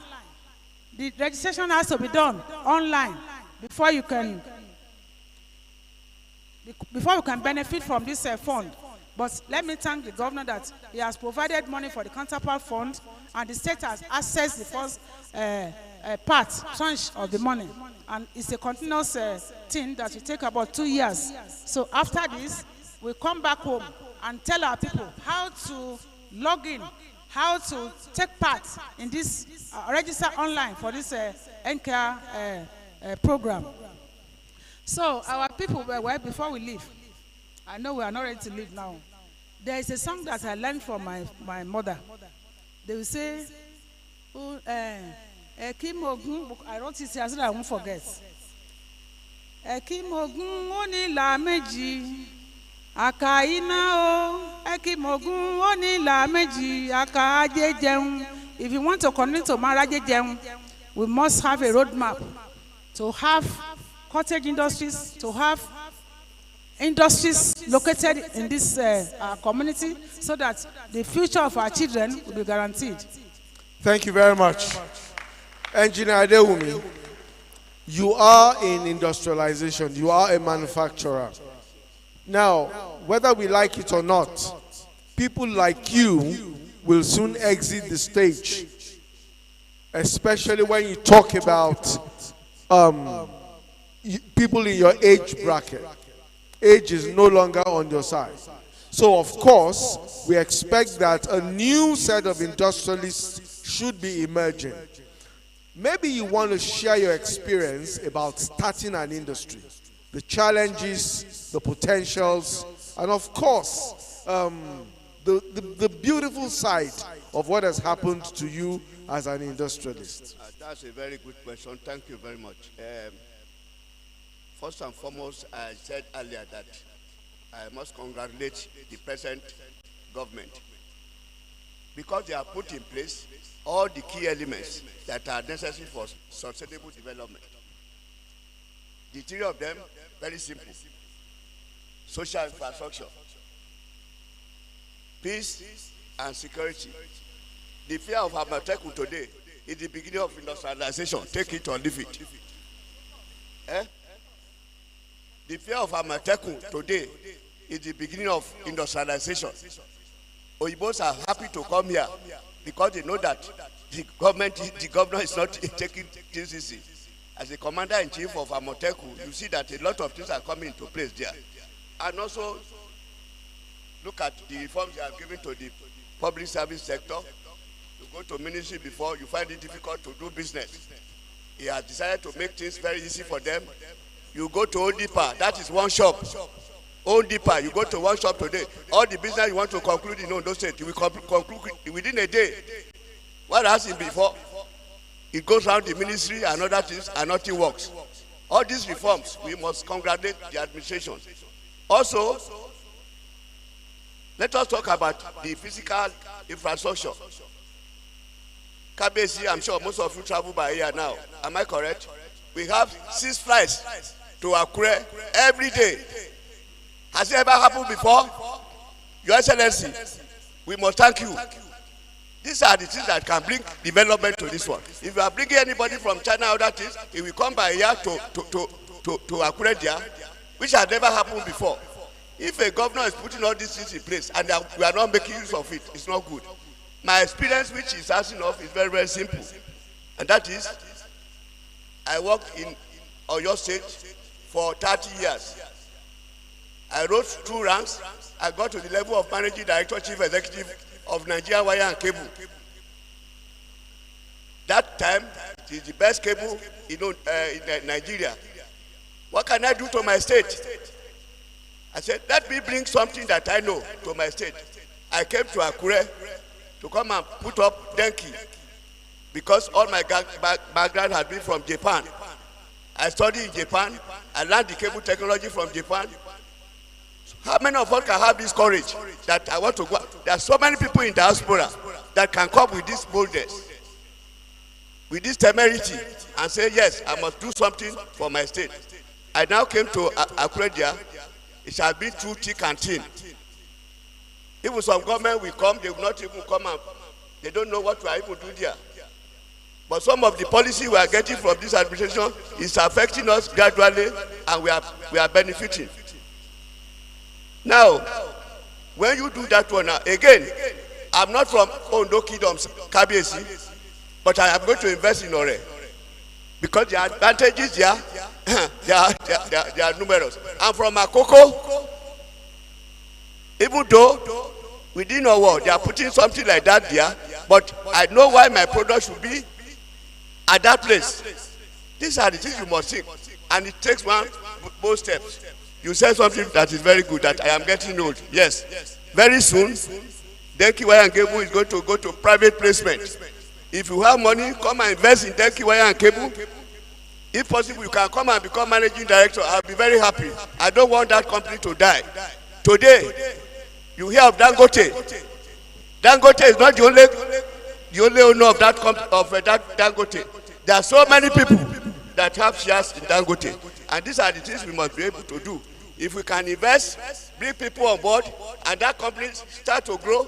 The registration has to be done online before you can benefit from this fund. But let me thank the governor that he has provided money for the counterpart fund, and the state has accessed the first tranche of the money. And it's a continuous thing that will take about 2 years. So after this, we come back home and tell our people how to log in, how to take part in this, register online for this NCAR program. So our people were, before we leave, I know we are not ready to leave now. There is a song that I learned from my mother. They will say, Ekimogun, I wrote it here so that I won't forget. Ekimogun oni la meji, akaina o. Ekimogun oni la meji, aka aje jeun. If you want to connect to Maraje jeun, we must have a roadmap to have cottage industries, to have industries located in this community, so that the future of our children will be guaranteed. Thank you very much. Engineer Adewumi, you are in industrialization, you are a manufacturer. Now, whether we like it or not, people like you will soon exit the stage, especially when you talk about people in your age bracket. Age is no longer on your side. So, of course, we expect that a new set of industrialists should be emerging. Maybe you want to share your experience about starting an industry, the challenges, the potentials, and of course, the beautiful side of what has happened to you as an industrialist. That's a very good question. Thank you very much. First and foremost, I said earlier that I must congratulate the present government because they have put in place all the key elements that are necessary for sustainable development. The three of them, very simple. Social infrastructure, peace and security. The fear of Amateku today is the beginning of industrialization. Take it or leave it. The fear of Amateku today is the beginning of industrialization. Oyibos are happy to come here because they know that the governor is not taking things easy. As a commander-in-chief of Amoteku, you see that a lot of things are coming into place there. And also, look at the reforms they have given to the public service sector. You go to ministry before, you find it difficult to do business. He has decided to make things very easy for them. You go to Ondipa, that is one shop. Ondipa, you go to one shop today. All the business you want to conclude in Ondo State, you will conclude within a day. What has been before? It goes around the ministry and other things and nothing works. All these reforms, we must congratulate the administration. Also, let us talk about the physical infrastructure. Kabesi, I'm sure most of you travel by air now. Am I correct? We have 6 flights to Akure every day. Has it ever happened before? Your Excellency, we must thank you. These are the things that can bring development to this one. If you are bringing anybody from China or other things, it will come by here to Akure there, which has never happened before. If a governor is putting all these things in place and we are not making use of it, it's not good. My experience, which is asking of, is very, very simple. And that is, I worked in Ondo State for 30 years. I rose 2 ranks. I got to the level of Managing Director, Chief Executive of Nigeria Wire and Cable. That time, it is the best cable in Nigeria. What can I do to my state? I said, let me bring something that I know to my state. I came to Akure to come and put up Denki because all my background had been from Japan. I studied in Japan. I learned the cable technology from Japan. How many of us can have this courage that I want to go? There are so many people in diaspora that can come with this boldness, with this temerity, and say, yes, I must do something for my state. I now came to Akure. It shall be through thick and thin. Even some government will come, they will not even come and they don't know what we are even doing there. But some of the policy we are getting from this administration is affecting us gradually, and we are benefiting. Now, when you do that one, again, I'm not from Ondo Kingdom, Kabiyesi, but I am going to invest in Ore. Because the advantages there, they are numerous. I'm from Akoko. Even though within our world they are putting something like that there, but I know why my product should be at that place. These are the things you must think, and it takes both steps. You said something that is very good, that I am getting old. Yes. Very soon, Denki Wire and Cable is going to go to private placement. If you have money, come and invest in Denki Wire and Cable. If possible, you can come and become managing director. I'll be very happy. I don't want that company to die. Today, you hear of Dangote. Dangote is not the only owner of that Dangote. There are so many people that have shares in Dangote. And these are the things we must be able to do. If we can invest, bring people on board, and that company start to grow,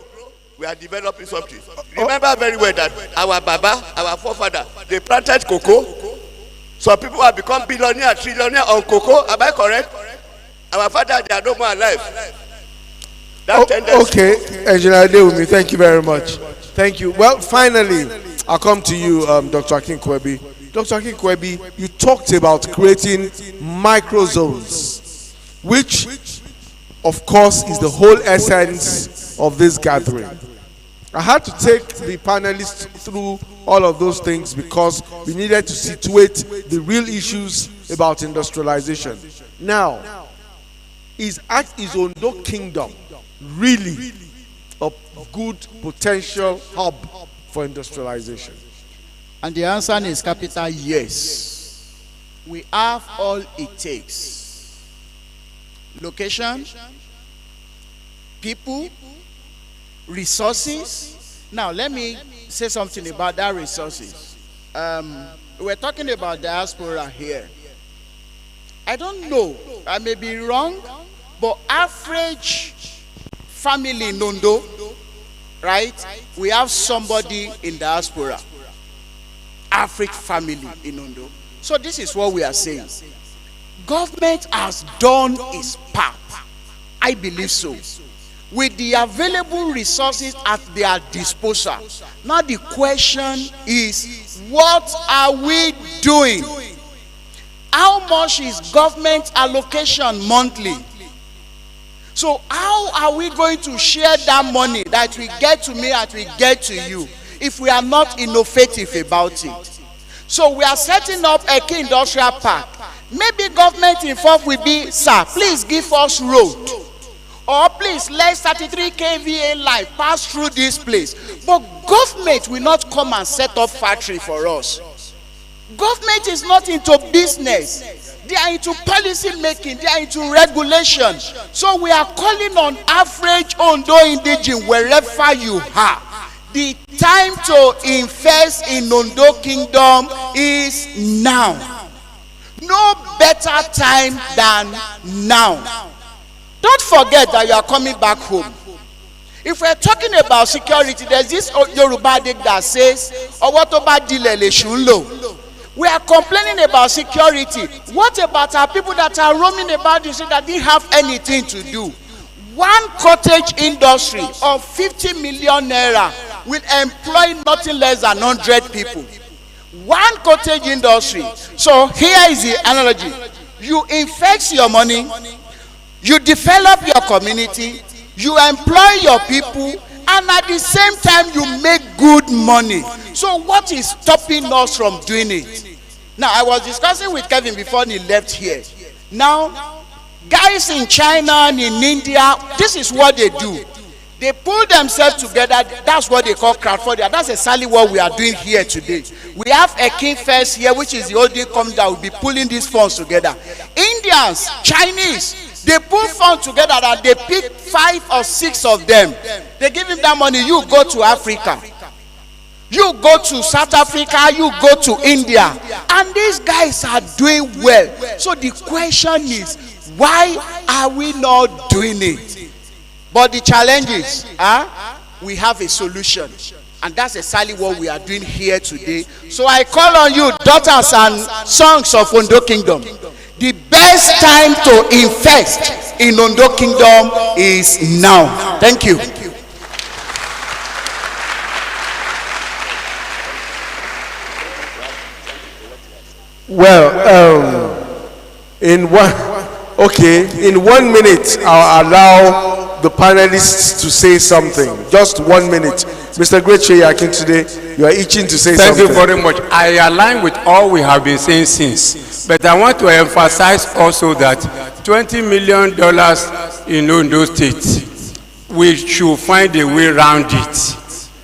we are developing something. Remember very well that our Baba, our forefather, they planted cocoa. Some people have become billionaire, trillionaire on cocoa. Am I correct? Our father, they are no more alive. Okay, Engineer Adewumi, thank you very much. Thank you. Well, finally, I'll come to you, Dr. Akin-Kwebi. Dr. Akin-Kwebi, you talked about creating microzones, which, of course, is the whole essence of this gathering. I had to take the panelists through all of those things because we needed to situate the real issues about industrialization. Now, is Ondo Kingdom really a good potential hub for industrialization? And the answer is capital yes. We have all it takes. Location, people, resources. Now, let me say something about that resources. We're talking about diaspora here. I don't know, I may be wrong, but average family in Ondo, right? We have somebody in diaspora. Average family in Ondo. So this is what we are saying. Government has done its part. I believe so. With the available resources at their disposal. Now the question is, what are we doing? How much is government allocation monthly? So how are we going to share that money that we get to me and we get to you if we are not innovative about it? So we are setting up a key industrial park. Maybe government involved will be, sir, please give us road. Or please let 33 kVA line pass through this place. But government will not come and set up factory for us. Government is not into business. They are into policy making. They are into regulation. So we are calling on average Ondo indigene wherever you are. The time to invest in Ondo Kingdom is now. No better time than now. Don't forget that you are coming back home. If we're talking about security, there's this Yoruba adage that says, we are complaining about security. What about our people that are roaming about the city that didn't have anything to do? One cottage industry of 50 million naira will employ nothing less than 100 people. One cottage industry. So here is the analogy. You invest your money, you develop your community, you employ your people, and at the same time you make good money. So what is stopping us from doing it? Now, I was discussing with Kevin before he left here. Now, guys in China and in India, this is what they do. They pull themselves together. That's what they call crowdfunding. That's exactly what we are doing here today. We have a King First here, which is the holding company that will be pulling these funds together. Indians, Chinese, they pull funds together and they pick 5 or 6 of them. They give him that money. You go to Africa. You go to South Africa. You go to India. And these guys are doing well. So the question is, why are we not doing it? But the challenge is, we have a solution. And that's exactly what we are doing here today. So I call on you, daughters and sons of Ondo Kingdom. The best time to invest in Ondo Kingdom is now. Thank you. Well, in 1 minute, I'll allow the panelists to say something. Just 1 minute. Mr. Greche today, you are itching to say something. Thank you very much. I align with all we have been saying since. But I want to emphasize also that $20 million in Ondo State, we should find a way around it.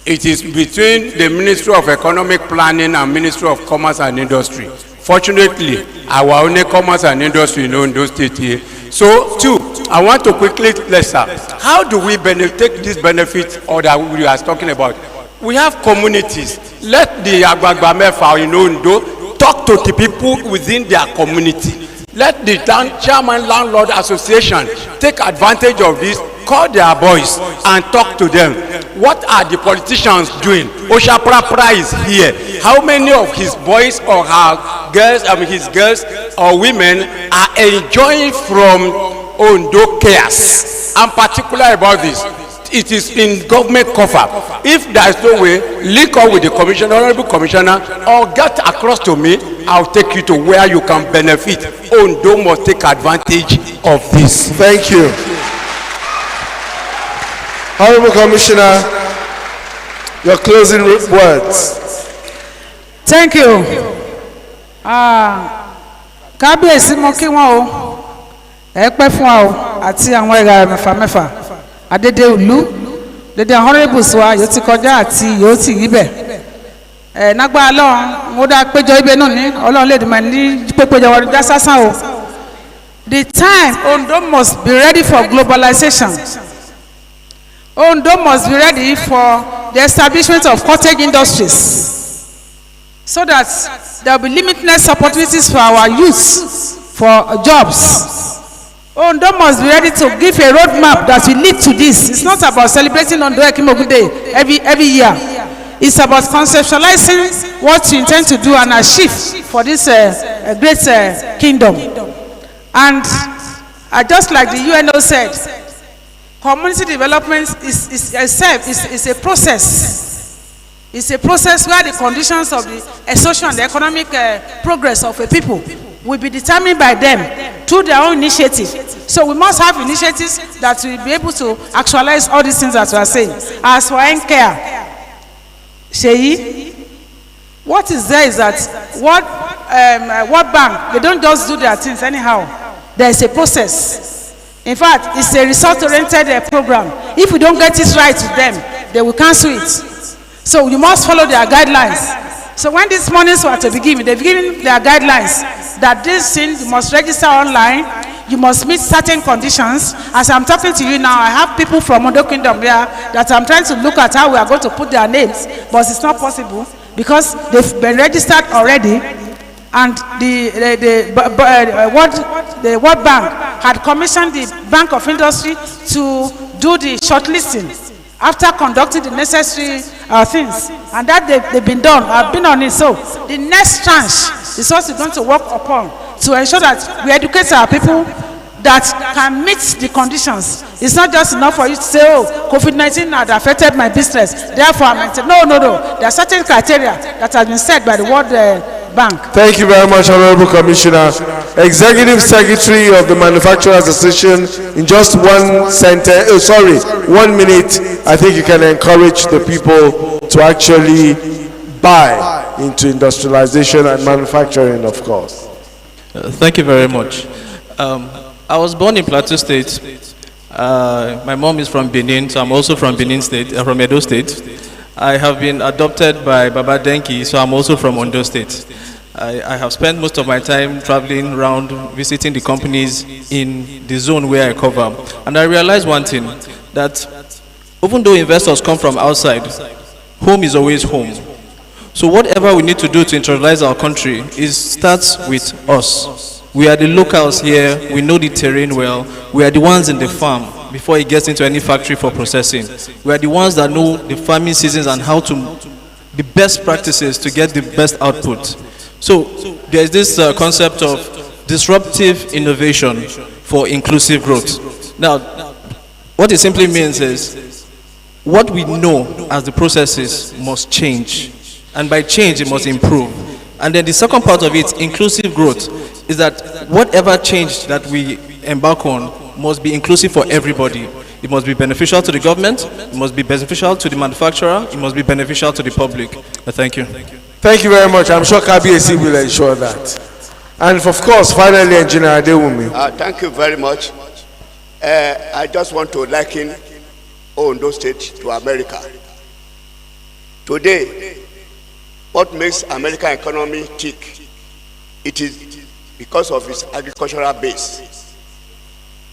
It is between the Ministry of Economic Planning and Ministry of Commerce and Industry. Fortunately, our own Commerce and Industry in Ondo State here. So, two, I want to quickly, how do we take this benefit or that we are talking about? We have communities. Let the Agbagba Mefa in Ondo talk to the people within their community. Let the chairman landlord association take advantage of this, call their boys and talk to them. What are the politicians doing? Oshapra is here. How many of his boys or her girls, his girls or women are enjoying from Ondo cares? I'm particular about this. It is in government cover. If there is no way, link up with the commissioner, honorable commissioner, or get across to me. I'll take you to where you can benefit. Ondo must take advantage of this. Thank you. Honorable Commissioner, your closing words. Thank you. Kábíyèsí mo kí wọn o. Ẹ pẹ́ fún wa o àti àwọn ẹ̀rà mẹ́fà. Adédé Olú, dédé honourables wa yóò ti kọjá àti yóò ti níbẹ̀. Nágbà Ọlọ́run, mo dá péjọ ibẹ̀ náà ní Ọlọ́run lè dùn mọ́ ní pépéjọ wọ́n já sásán o. The time Ondo must be ready for globalization. Ondo must be ready for the establishment of cottage industries so that there will be limitless opportunities for our youth for jobs. Ondo must be ready to give a roadmap that will lead to this. It's not about celebrating Ondo Ekimogu Day every year. It's about conceptualizing what you intend to do and achieve for this great kingdom. And just like the UNO said, community development is a process. It's a process where the conditions of the social and the economic progress of a people will be determined by them through their own initiative. So we must have initiatives that will be able to actualize all these things that we are saying. As for care, Sheyi, what is there is that what bank, they don't just do their things anyhow. There is a process. In fact, it's a result-oriented program. If we don't get it right with them, they will cancel it. So you must follow their guidelines. So when these monies were to be given, they've given their guidelines that this thing, you must register online, you must meet certain conditions. As I'm talking to you now, I have people from Ondo Kingdom here that I'm trying to look at how we are going to put their names, but it's not possible because they've been registered already. And the World Bank had commissioned the Bank of Industry to do the shortlisting after conducting the necessary things. And that they've been done. I've been on it. So the next tranche is what we're going to work upon to ensure that we educate our people that can meet the conditions. It's not just enough for you to say, oh, COVID-19 had affected my business, therefore I maintain. No. There are certain criteria that have been set by the World Bank. Thank you very much, Honorable Commissioner. Executive Secretary of the Manufacturers Association, in just 1 sentence, 1 minute, I think you can encourage the people to actually buy into industrialization and manufacturing, of course. Thank you very much. I was born in Plateau State. My mom is from Benin, so I'm also from Benin State, from Edo State. I have been adopted by Baba Denki, so I'm also from Ondo State. I have spent most of my time traveling around, visiting the companies in the zone where I cover. And I realized one thing, that even though investors come from outside, home is always home. So whatever we need to do to internalize our country starts with us. We are the locals here, we know the terrain well, we are the ones in the farm before it gets into any factory for processing. We are the ones that know the farming seasons and how to, the best practices to get the best output. So there is this concept of disruptive innovation for inclusive growth. Now, what it simply means is what we know as the processes must change, and by change it must improve. And then the second part of it, inclusive growth, is that whatever change that we embark on must be inclusive for everybody. It must be beneficial to the government, it must be beneficial to the manufacturer, it must be beneficial to the public. Thank you. Thank you very much. I'm sure KBAC will ensure that. And of course, finally, Engineer Adewumi. Thank you very much. I just want to liken Ondo State to America. Today, what makes American economy tick, it is because of its agricultural base.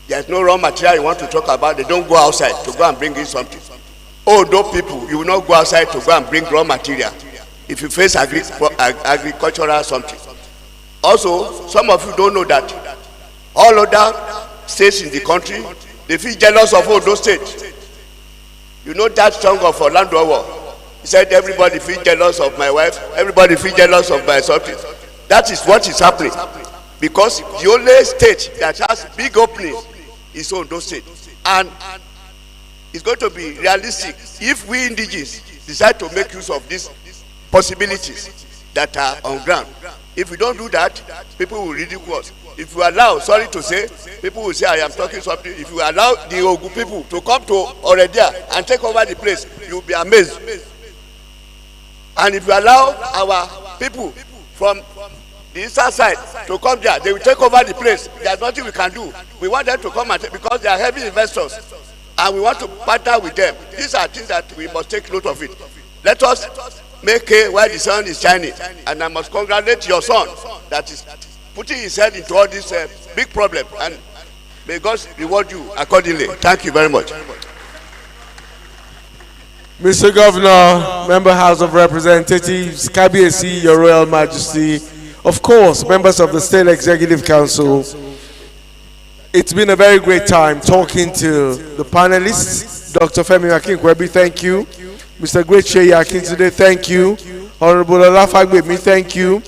There's no raw material you want to talk about, they don't go outside to go and bring in something. Ondo people, you will not go outside to go and bring raw material if you face agricultural something. Also, some of you don't know that all other states in the country, they feel jealous of Ondo State. You know that song of Orlando War? He said, everybody feel jealous of my wife, everybody feel jealous of my something. That is what is happening. Because the only state that has big openings is Ondo State. And it's going to be realistic if we indigenous decide to make use of these possibilities that are on ground. If we don't do that, people will ridicule us. If you allow, sorry to say, people will say I am talking something. If you allow the Ogu people to come to Oredia and take over the place, you will be amazed. And if you allow our people from the eastern side to come there, they will take over the place. There's nothing we can do. We want them to come and because they are heavy investors, and we want to partner with them. These are things that we must take note of it. Let us make hay while the sun is shining, and I must congratulate your son that is putting his head into all this big problem, and may God reward you accordingly. Thank you very much. Mr. Governor, Member House of Representatives, Kabiyesi, Your Royal Majesty, of course, members of the State Executive Council, it's been a very great time talking to the panelists. Dr. Femi Akinkwebe, thank you. Mr. Greche Akintunde, thank you. Honorable Olafagbemi, thank you.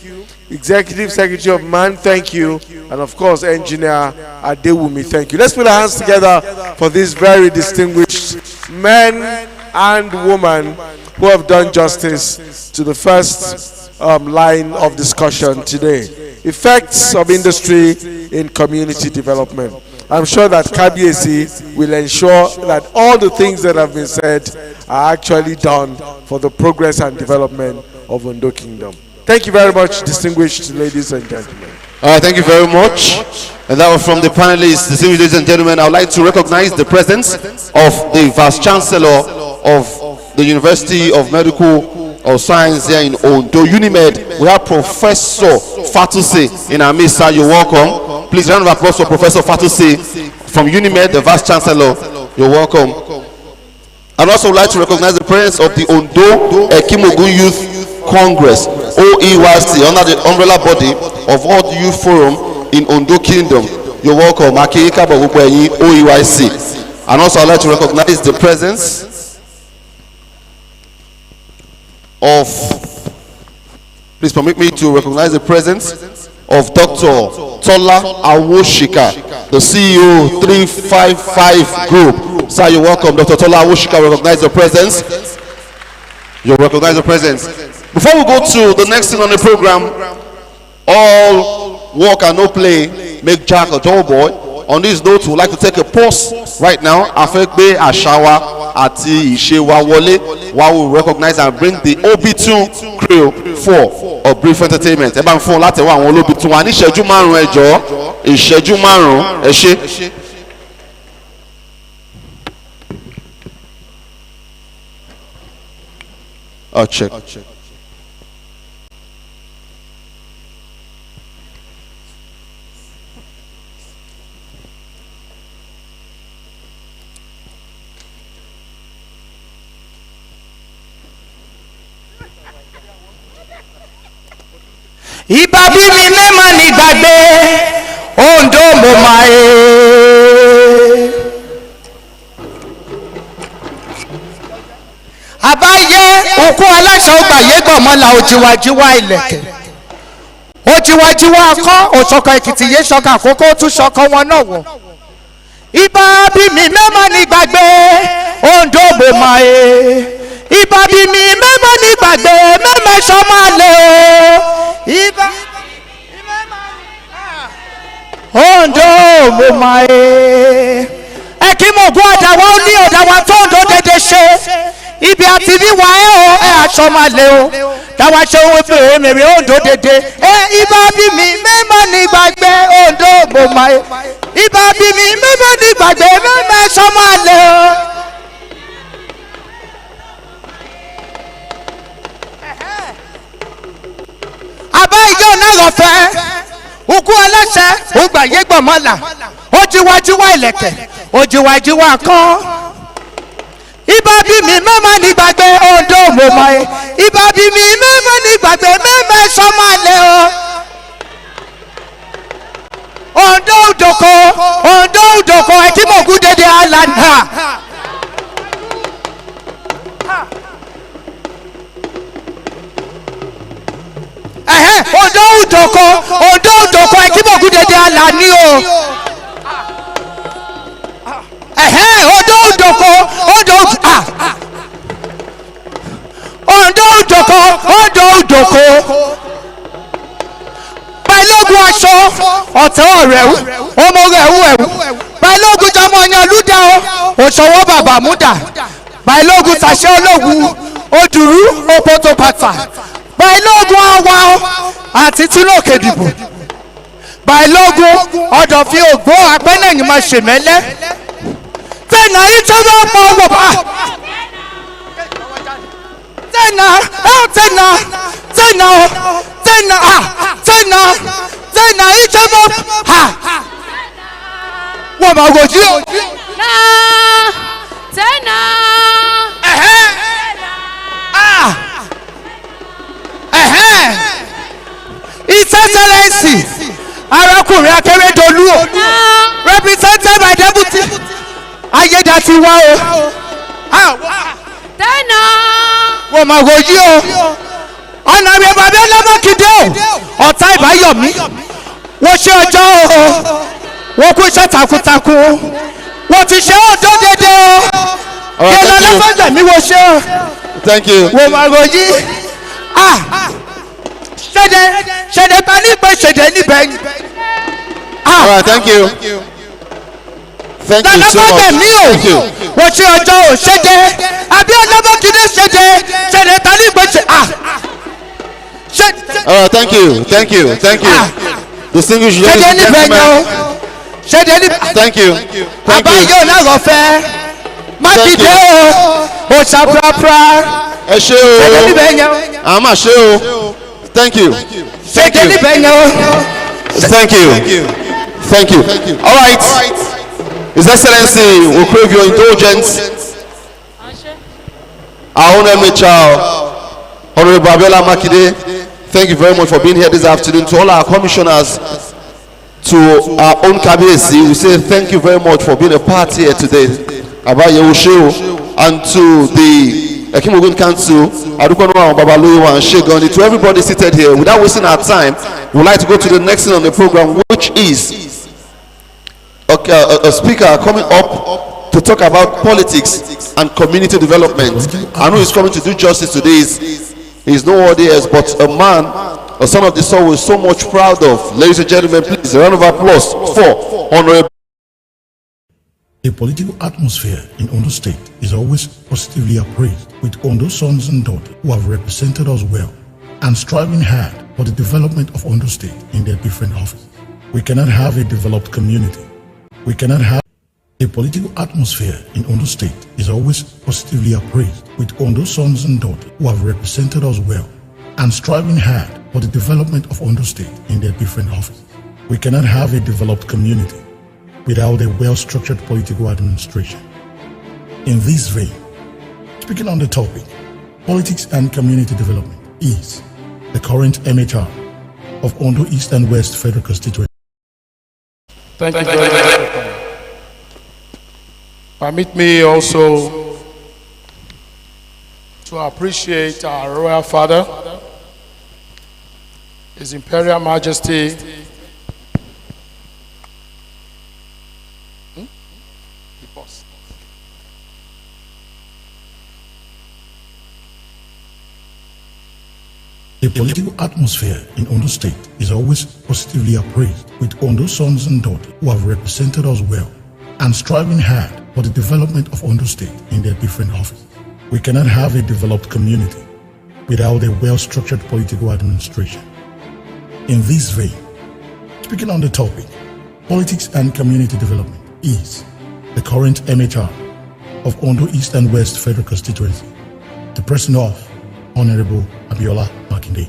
Executive Secretary of MAN, thank you. And of course, Engineer Adewumi, thank you. Let's put our hands together for these very distinguished men and women who have done justice to the first line of discussion today. Effects of industry in community development. I'm sure that Kabiyesi will ensure that all the things that have been said are actually done for the progress and development of Ondo Kingdom. Thank you very much, distinguished ladies and gentlemen. Thank you very much. And that was from the panelists. Distinguished ladies and gentlemen, I would like to recognize the presence of the Vice Chancellor of the University of Medical of Science here in Ondo, Unimed. We have Professor Fatuse in our midst. Sir, you're welcome. Please, round of applause for Professor Fatuse from Unimed, the Vice Chancellor. You're welcome. I'd also like to recognize the presence of the Ondo Ekimogun Youth Congress, OEYC, under the umbrella body of World Youth Forum in Ondo Kingdom. You're welcome. OEYC. And also I'd like to recognize the presence of, please permit me to recognize the presence of Dr. Tola Awoshika, the CEO 355 Group. Sir, you're welcome. Dr. Tola Awoshika, recognize the presence. You recognize the presence. Before we go to the next thing on the program, all work and no play make Jack a dull boy. On this note, we would like to take a pause right now. Afekbe Ashawa Ati Ishewa Wole, while we recognize and bring the OB2 crew for a brief entertainment. Eba fun lati wa àwọn OB2 wa ní ìṣẹ́jú márùn-ún ẹ jọ̀ọ́, ìṣẹ́jú márùn-ún ẹ ṣé. Check. Ìbá bí mi mẹ́mà ní gbàgbé Ondo mo máa yé. Àbáyé òkú aláṣà ọgbà yégbọ̀n mọ́la òjìwàjíwá ilẹ̀kẹ̀. Òjìwàjíwá akọ́ òṣọ̀kan Èkìtì yé ṣọ̀kan àkókò tún ṣọ̀kan wọn náà wọ̀. Ìbá bí mi mẹ́mà ní gbàgbé Ondo mo máa yé. Ìbá bí mi mẹ́mà ní gbàgbé mẹ́mẹ́ sọ máa lé o. Ìbá Ondo mo máa yé. Ẹ kí mo gún ọ̀dà wa ó ní ọ̀dà wa tó Ondo dédé ṣe. Ibi àti ríwa ẹ o ẹ aṣọ máa lé o. Táwa ṣe ohun fèrè mèrè Ondo dédé. Ìbá bí mi mẹ́mà ní gbàgbé Ondo mo máa yé. Ìbá bí mi mẹ́mà ní gbàgbé mẹ́mẹ́ sọ máa lé o. Àbá ìjọ náà lọ fẹ́ ukú aláṣẹ ògbà yégbọ̀n mọ́là òjìwàjíwá ilẹ̀kẹ̀ òjìwàjíwá kan. Ìbá bí mi mẹ́mà ní gbàgbé Ondo mo máa yé. Ìbá bí mi mẹ́mà ní gbàgbé mẹ́mẹ́ sọ́mà lé o. Ondo Udoko ẹ̀kímọ̀gún dédé àlànà. Ondo Udoko ẹ̀kímọ̀gún dédé àlàní o. Ondo Udoko Balógun aṣọ ọ̀tẹ̀ ọ̀rẹ́wù ọmọ rẹ̀wù ẹ̀wù Balógun jọmọ ọyàn lúdà o òṣòwò bàbá múdà Balógun tàṣẹ ológun odùrú òpótò bàtà Balógun awa àti tìlókè dìbò Balógun ọ̀dọ̀fin ògbó apẹ́nẹ̀yìn máa ṣèmẹ́lẹ́ tẹ̀nà ìjọba ọmọ wọ̀ bá tẹ̀nà ìjọba wọ̀ bá wòjú. Tẹ̀nà. wọ́n máa rojí o ọ̀nà rẹ̀ bàbá ọlọ́mọkìdé o ọ̀tá ìbáyọ̀mí wọ́n ṣe ọjọ́ o wọ́n kú iṣẹ́ takuntakun wọ́n ti ṣe ọjọ́ dédé o kí ọlọ́lọ́fẹ́gbẹ̀ mi wọ́n ṣe o. Thank you. wọ́n máa rojí ṣẹ̀dẹ̀ ta ní pé ṣẹ̀dẹ̀ níbẹ̀ ni. All right, thank you. Thank you so much. Thank you. wọ́n ṣe ọjọ́ ò ṣẹ́jẹ́ àbí ọlọ́mọkìdé ṣẹ̀dẹ̀ ta ní pé ṣe. All right, thank you. Thank you. Thank you. Distinguished ladies and gentlemen. Thank you. Thank you. àbáyọ̀ náà rọ̀ fẹ́ mákìdé o ṣàprápra. Ẹ ṣé o. ṣẹ̀dẹ̀ níbẹ̀ yẹn o. Àmà ṣé o. Thank you. Thank you. ṣẹ̀dẹ̀ níbẹ̀ yẹn o. Thank you. Thank you. All right. His Excellency will crave your indulgence. Our own eminent child, Honorable Abiola Makinde, thank you very much for being here this afternoon. To all our commissioners, to our own Kabiyesi, we say thank you very much for being a part here today. Abaye Osheo, and to the Ekimogun Council, Adukwano Babaloyo and Shegoni, to everybody seated here. Without wasting our time, we would like to go to the next thing on the program, which is a speaker coming up to talk about politics and community development. I know he's coming to do justice today. He's nobody else but a man, a son of the soul we're so much proud of. Ladies and gentlemen, please, a round of applause for Honorable. The political atmosphere in Ondo State is always positively appraised, with Ondo sons and daughters who have represented us well and striving hard for the development of Ondo State in their different offices. We cannot have a developed community. We cannot have a political atmosphere in Ondo State is always positively appraised, with Ondo sons and daughters who have represented us well and striving hard for the development of Ondo State in their different offices. We cannot have a developed community without a well-structured political administration. In this vein, speaking on the topic, politics and community development is the current MHR of Ondo East and West Federal Constituency. Thank you very much. Permit me also to appreciate our Royal Father, His Imperial Majesty, The political atmosphere in Ondo State is always positively appraised, with Ondo sons and daughters who have represented us well and striving hard for the development of Ondo State in their different offices. We cannot have a developed community without a well-structured political administration. In this vein, speaking on the topic, politics and community development is the current MHR of Ondo East and West Federal Constituency, the person of Honorable Abiola Makinde.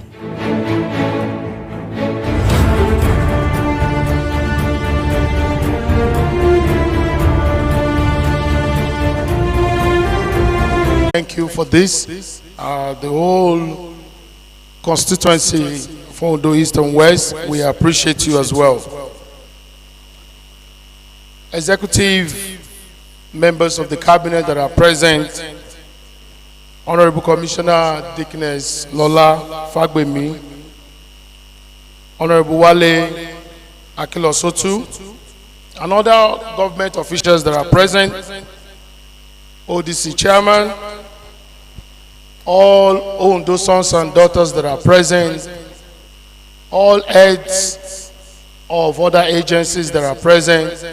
Thank you for this. The whole constituency for Ondo East and West, we appreciate you as well. Executive members of the cabinet that are present, Honorable Commissioner Dickness Lola Fagbemi, Honorable Wale Akilosotu, and other government officials that are present, ODC chairman, all Ondo sons and daughters that are present, all heads of other agencies that are present,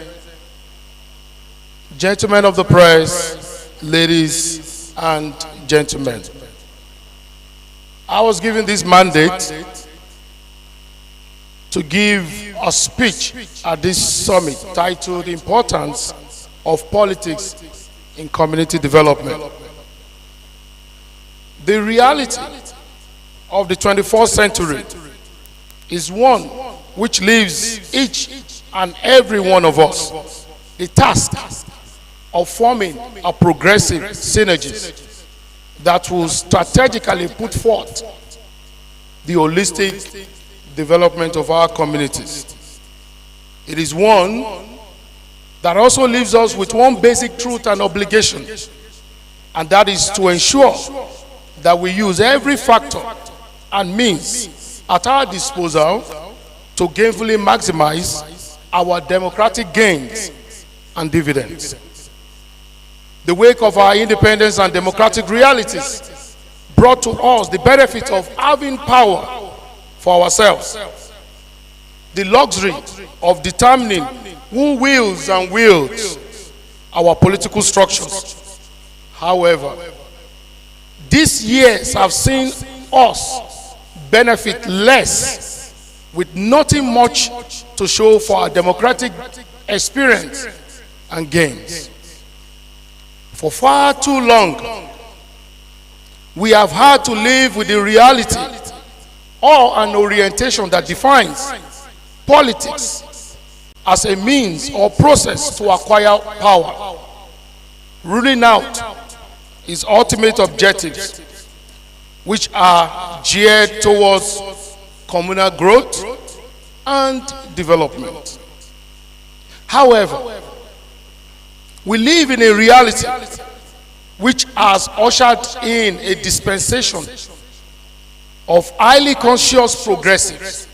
gentlemen of the press, ladies and gentlemen. I was given this mandate to give a speech at this summit titled "The Importance of Politics in Community Development." The reality of the 21st century is one which leaves each and every one of us the task of forming a progressive synergies that will strategically put forth the holistic development of our communities. It is one that also leaves us with one basic truth and obligation, and that is to ensure that we use every factor and means at our disposal to gainfully maximize our democratic gains and dividends. The wake of our independence and democratic realities brought to us the benefit of having power for ourselves, the luxury of determining who wills and wields our political structures. However, these years have seen us benefit less with nothing much to show for our democratic experience and gains. For far too long, we have had to live with the reality or an orientation that defines politics as a means or process to acquire power, ruling out its ultimate objectives, which are geared towards communal growth and development. However, we live in a reality which has ushered in a dispensation of highly conscious progressives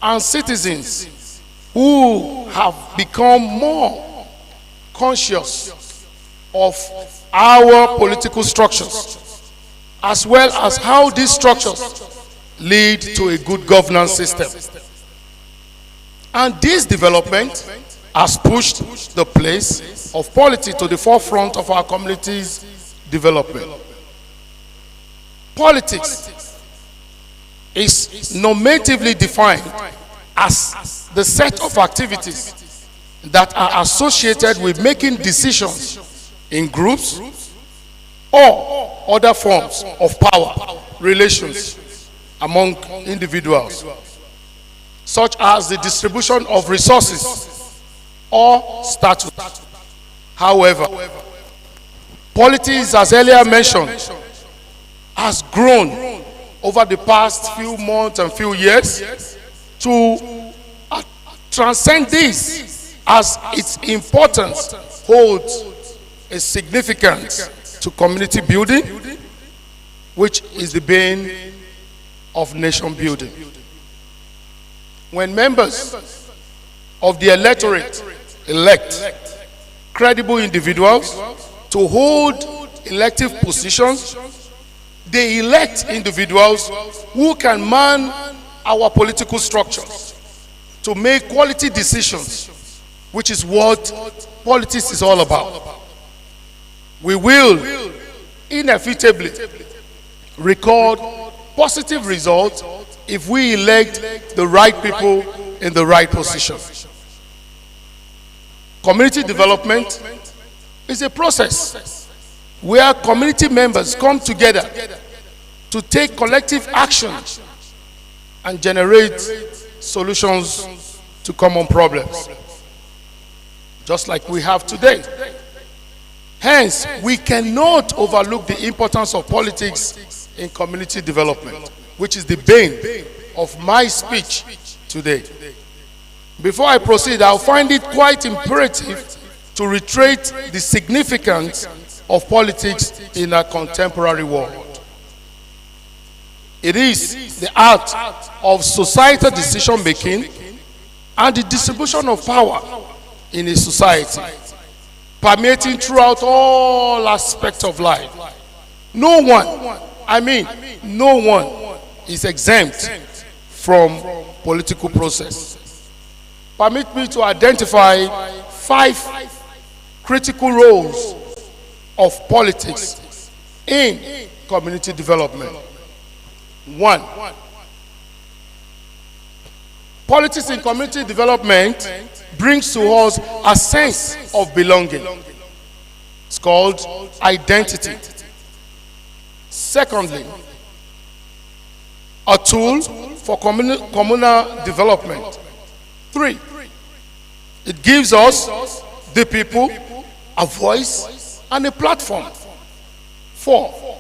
and citizens who have become more conscious of our political structures, as well as how these structures lead to a good governance system. And this development has pushed the place of politics to the forefront of our community's development. Politics is normatively defined as the set of activities that are associated with making decisions in groups or other forms of power relations among individuals, such as the distribution of resources or status. However, politics, as earlier mentioned, has grown over the past few months and few years to transcend this, as its importance holds a significance to community building, which is the bane of nation building. When members of the electorate elect credible individuals to hold elective positions, they elect individuals who can man our political structures to make quality decisions, which is what politics is all about. We will inevitably record positive results if we elect the right people in the right position. Community development is a process where community members come together to take collective action and generate solutions to common problems, just like we have today. Hence, we cannot overlook the importance of politics in community development, which is the bane of my speech today. Before I proceed, I'll find it quite imperative to reiterate the significance of politics in our contemporary world. It is the art of societal decision making and the distribution of power in a society, permeating throughout all aspects of life. No one is exempt from political process. Permit me to identify 5 critical roles of politics in community development. 1. Politics in community development brings to us a sense of belonging. It's called identity. Secondly, a tool for communal development. 3, it gives us, the people, a voice and a platform. 4,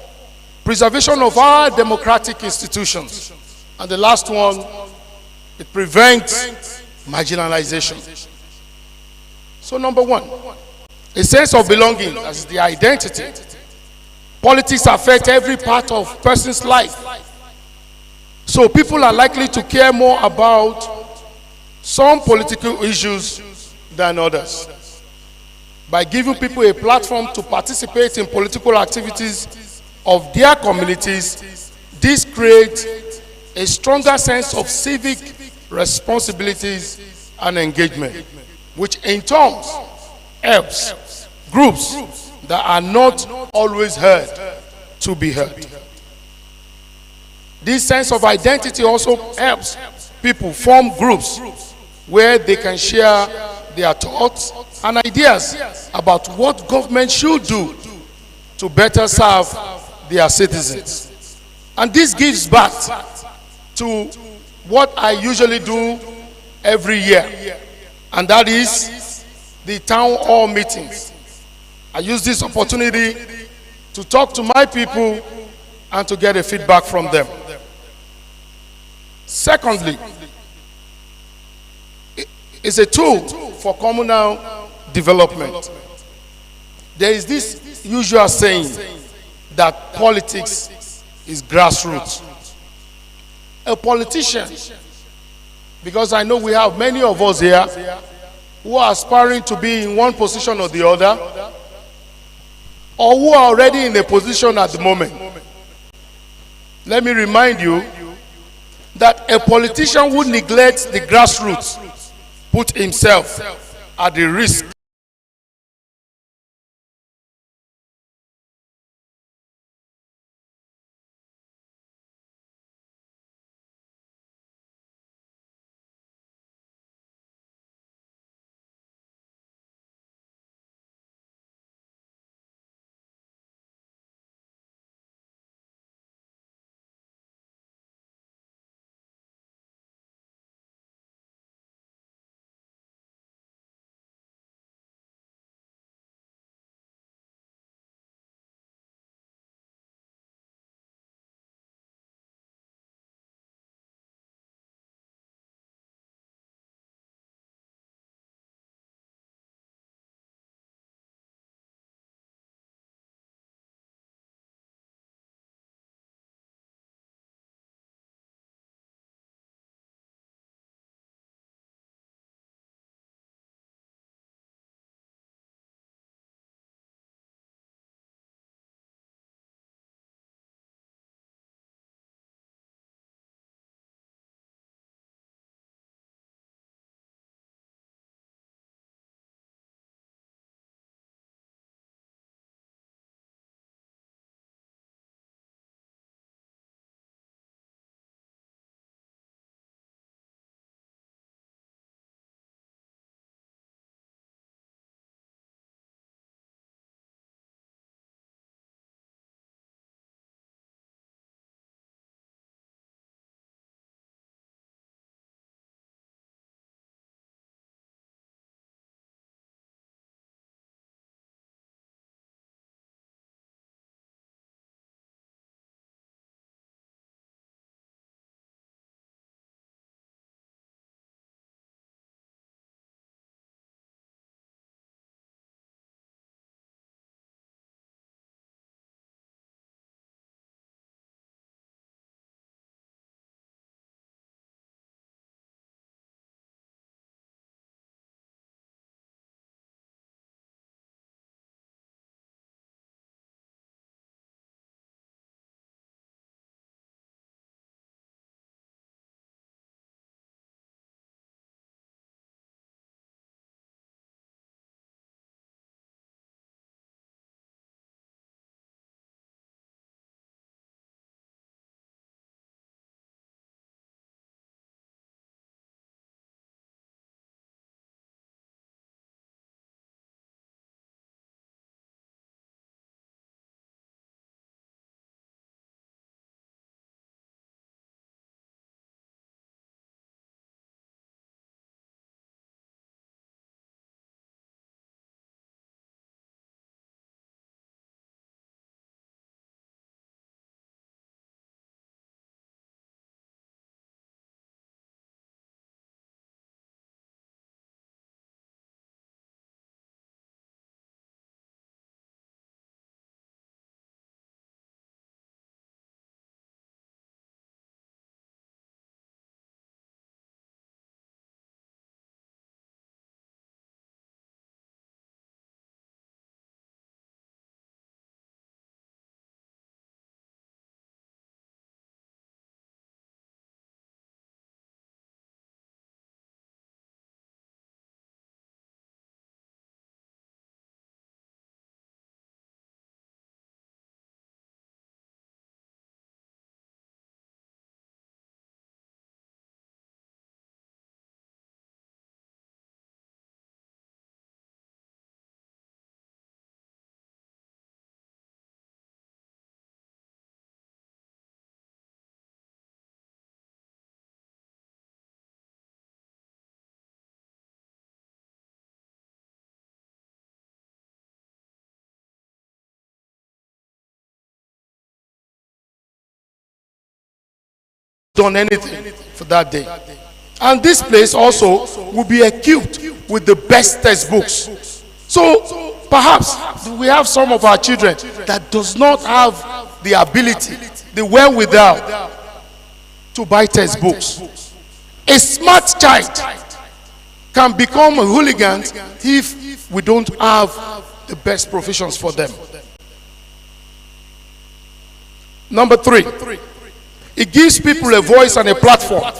preservation of our democratic institutions. And the last one, it prevents marginalization. So number 1, a sense of belonging as the identity. Politics affect every part of person's life. So people are likely to care more about some political issues than others. By giving people a platform to participate in political activities of their communities, this creates a stronger sense of civic responsibilities and engagement, which in turn helps groups that are not always heard to be heard. This sense of identity also helps people form groups where they can share their thoughts and ideas about what government should do to better serve their citizens. And this gives birth to what I usually do every year, and that is the town hall meetings. I use this opportunity to talk to my people and to get a feedback from them. Secondly, it's a tool for communal development. There is this usual saying that politics is grassroots. A politician, because I know we have many of us here who are aspiring to be in one position or the other, or who are already in a position at the moment. Let me remind you that a politician who neglects the grassroots put himself at the risk done anything for that day. And this place also will be equipped with the best textbooks. So perhaps we have some of our children that does not have the ability, the wherewithal to buy textbooks. A smart child can become a hooligan if we don't have the best provisions for them. Number 3, it gives people a voice and a platform.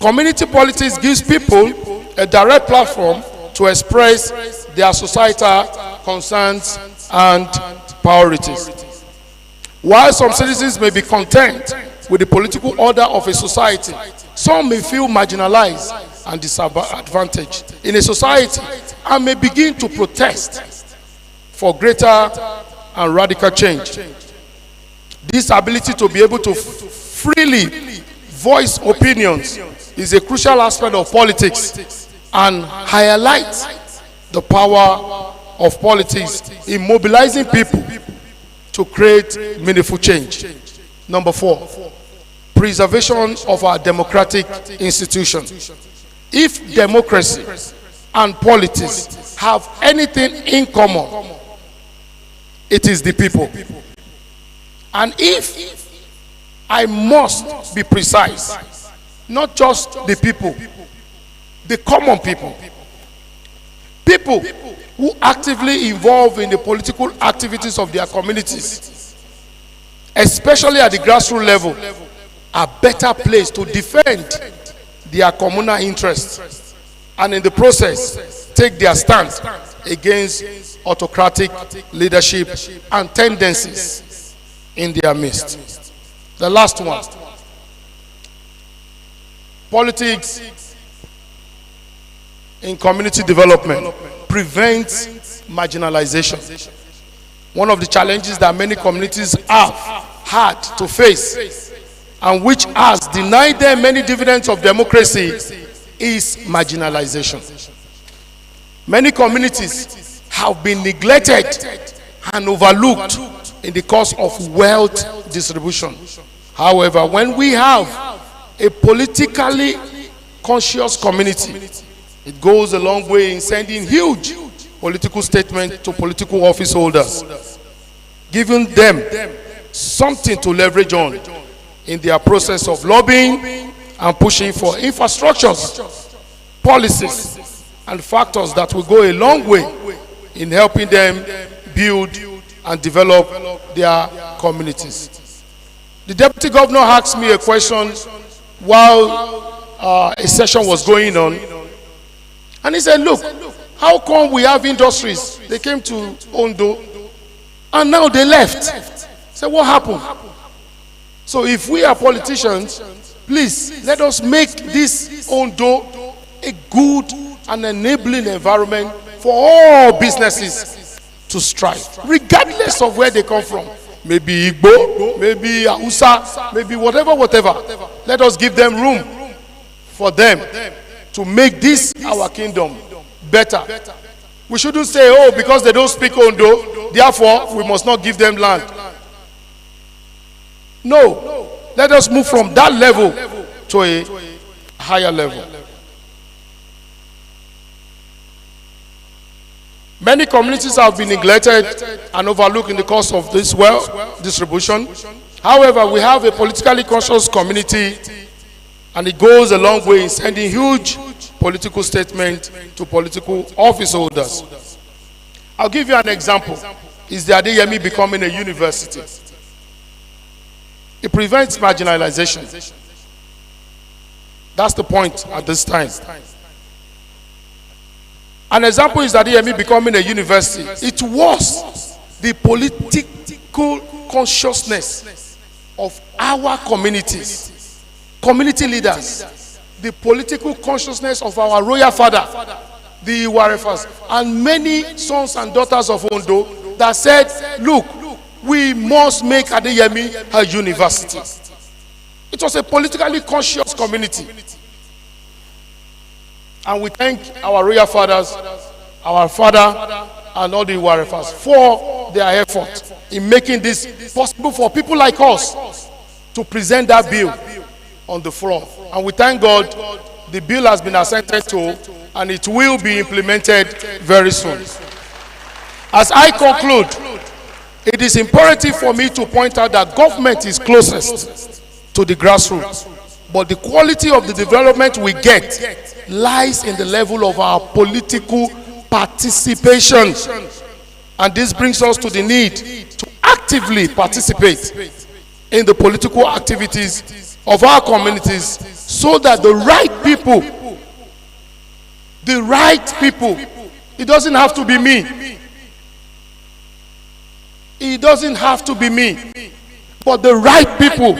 Community politics gives people a direct platform to express their societal concerns and priorities. While some citizens may be content with the political order of a society, some may feel marginalized and disadvantaged in a society and may begin to protest for greater and radical change. This ability to be able to freely voice opinions is a crucial aspect of politics and highlights the power of politics in mobilizing people to create meaningful change. Number 4, preservation of our democratic institutions. If democracy and politics have anything in common, it is the people. And if I must be precise, not just the people, the common people, people who actively involve in the political activities of their communities, especially at the grassroots level, are better placed to defend their communal interests and in the process take their stand against autocratic leadership and tendencies in their midst. The last one, politics in community development prevents marginalization. One of the challenges that many communities have had to face and which has denied them many dividends of democracy is marginalization. Many communities have been neglected and overlooked in the course of wealth distribution. However, when we have a politically conscious community, it goes a long way in sending huge political statements to political office holders, giving them something to leverage on in their process of lobbying and pushing for infrastructures, policies, and factors that will go a long way in helping them build and develop their communities. The deputy governor asked me a question while a session was going on, and he said, look, how come we have industries? They came to Ondo and now they left. I said, what happened? So if we are politicians, please let us make this Ondo a good and enabling environment for all businesses to strive, regardless of where they come from. Maybe Igbo, maybe Hausa, maybe whatever. Let us give them room for them to make this our kingdom better. We shouldn't say, oh, because they don't speak Ondo, therefore we must not give them land. No, let us move from that level to a higher level. Many communities have been neglected and overlooked in the course of this wealth distribution. However, we have a politically conscious community, and it goes a long way in sending huge political statements to political office holders. I'll give you an example. Is the Adeyemi becoming a university? It prevents marginalization. That's the point at this time. An example is Adeyemi becoming a university. It was the political consciousness of our communities, community leaders, the political consciousness of our royal father, the Iwarefas, and many sons and daughters of Ondo that said, look, we must make Adeyemi a university. It was a politically conscious community. And we thank our royal fathers, our father, and all the Iwarefas for their effort in making this possible for people like us to present that bill on the floor. And we thank God the bill has been assented to and it will be implemented very soon. As I conclude, it is imperative for me to point out that government is closest to the grassroots, but the quality of the development we get lies in the level of our political participation. And this brings us to the need to actively participate in the political activities of our communities so that the right people, it doesn't have to be me. It doesn't have to be me. But the right people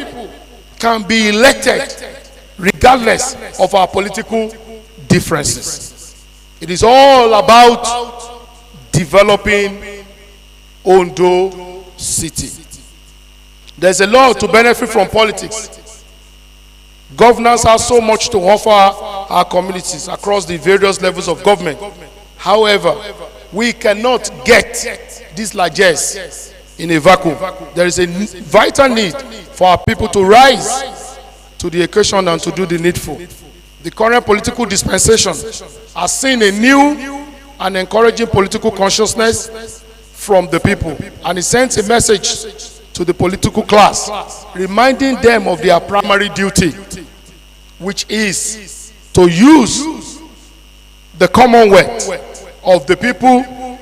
can be elected regardless of our political differences. It is all about developing Ondo City. There's a lot to benefit from politics. Governance has so much to offer our communities across the various levels of government. However, we cannot get these largesse in a vacuum. There is a vital need for our people to rise to the occasion and to do the needful. The current political dispensation has seen a new and encouraging political consciousness from the people, and it sends a message to the political class, reminding them of their primary duty, which is to use the commonwealth of the people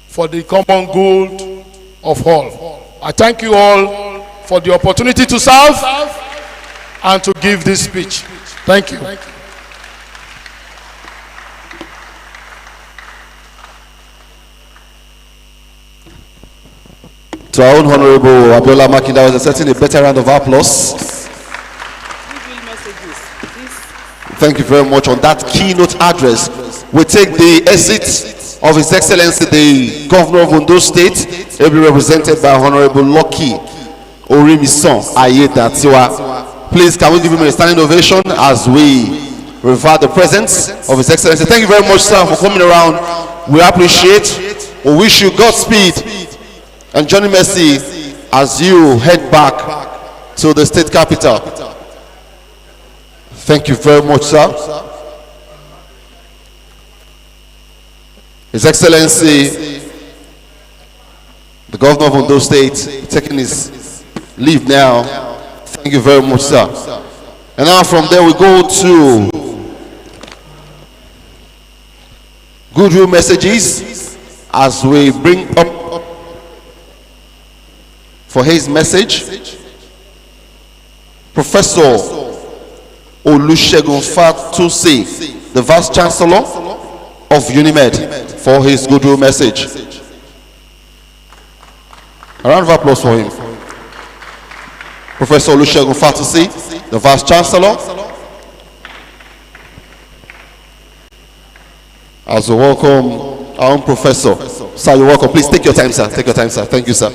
for the common good of all. I thank you all for the opportunity to serve and to give this speech. Thank you. To our own Honorable Abiola Makinda was setting a better round of applause. Thank you very much. On that keynote address, we take the exit of His Excellency the Governor of Ondo State, ably represented by Honorable Lucky Orimison Ayedatiwa. Please, can we give him a standing ovation as we revere the presence of His Excellency. Thank you very much, sir, for coming around. We appreciate. We wish you Godspeed and Johnny Mercy as you head back to the state capital. Thank you very much, sir. His Excellency the Governor of Ondo State taking his leave now. Thank you very much, sir. And now from there we go to goodwill messages as we bring up for his message Professor Olusegun Fatusi, the Vice Chancellor of UNIMED, for his goodwill message. A round of applause for him. Professor Olusegun Fatusi, the Vice Chancellor. As we welcome our own professor. Sir, you're welcome. Please take your time, sir. Take your time, sir. Thank you, sir.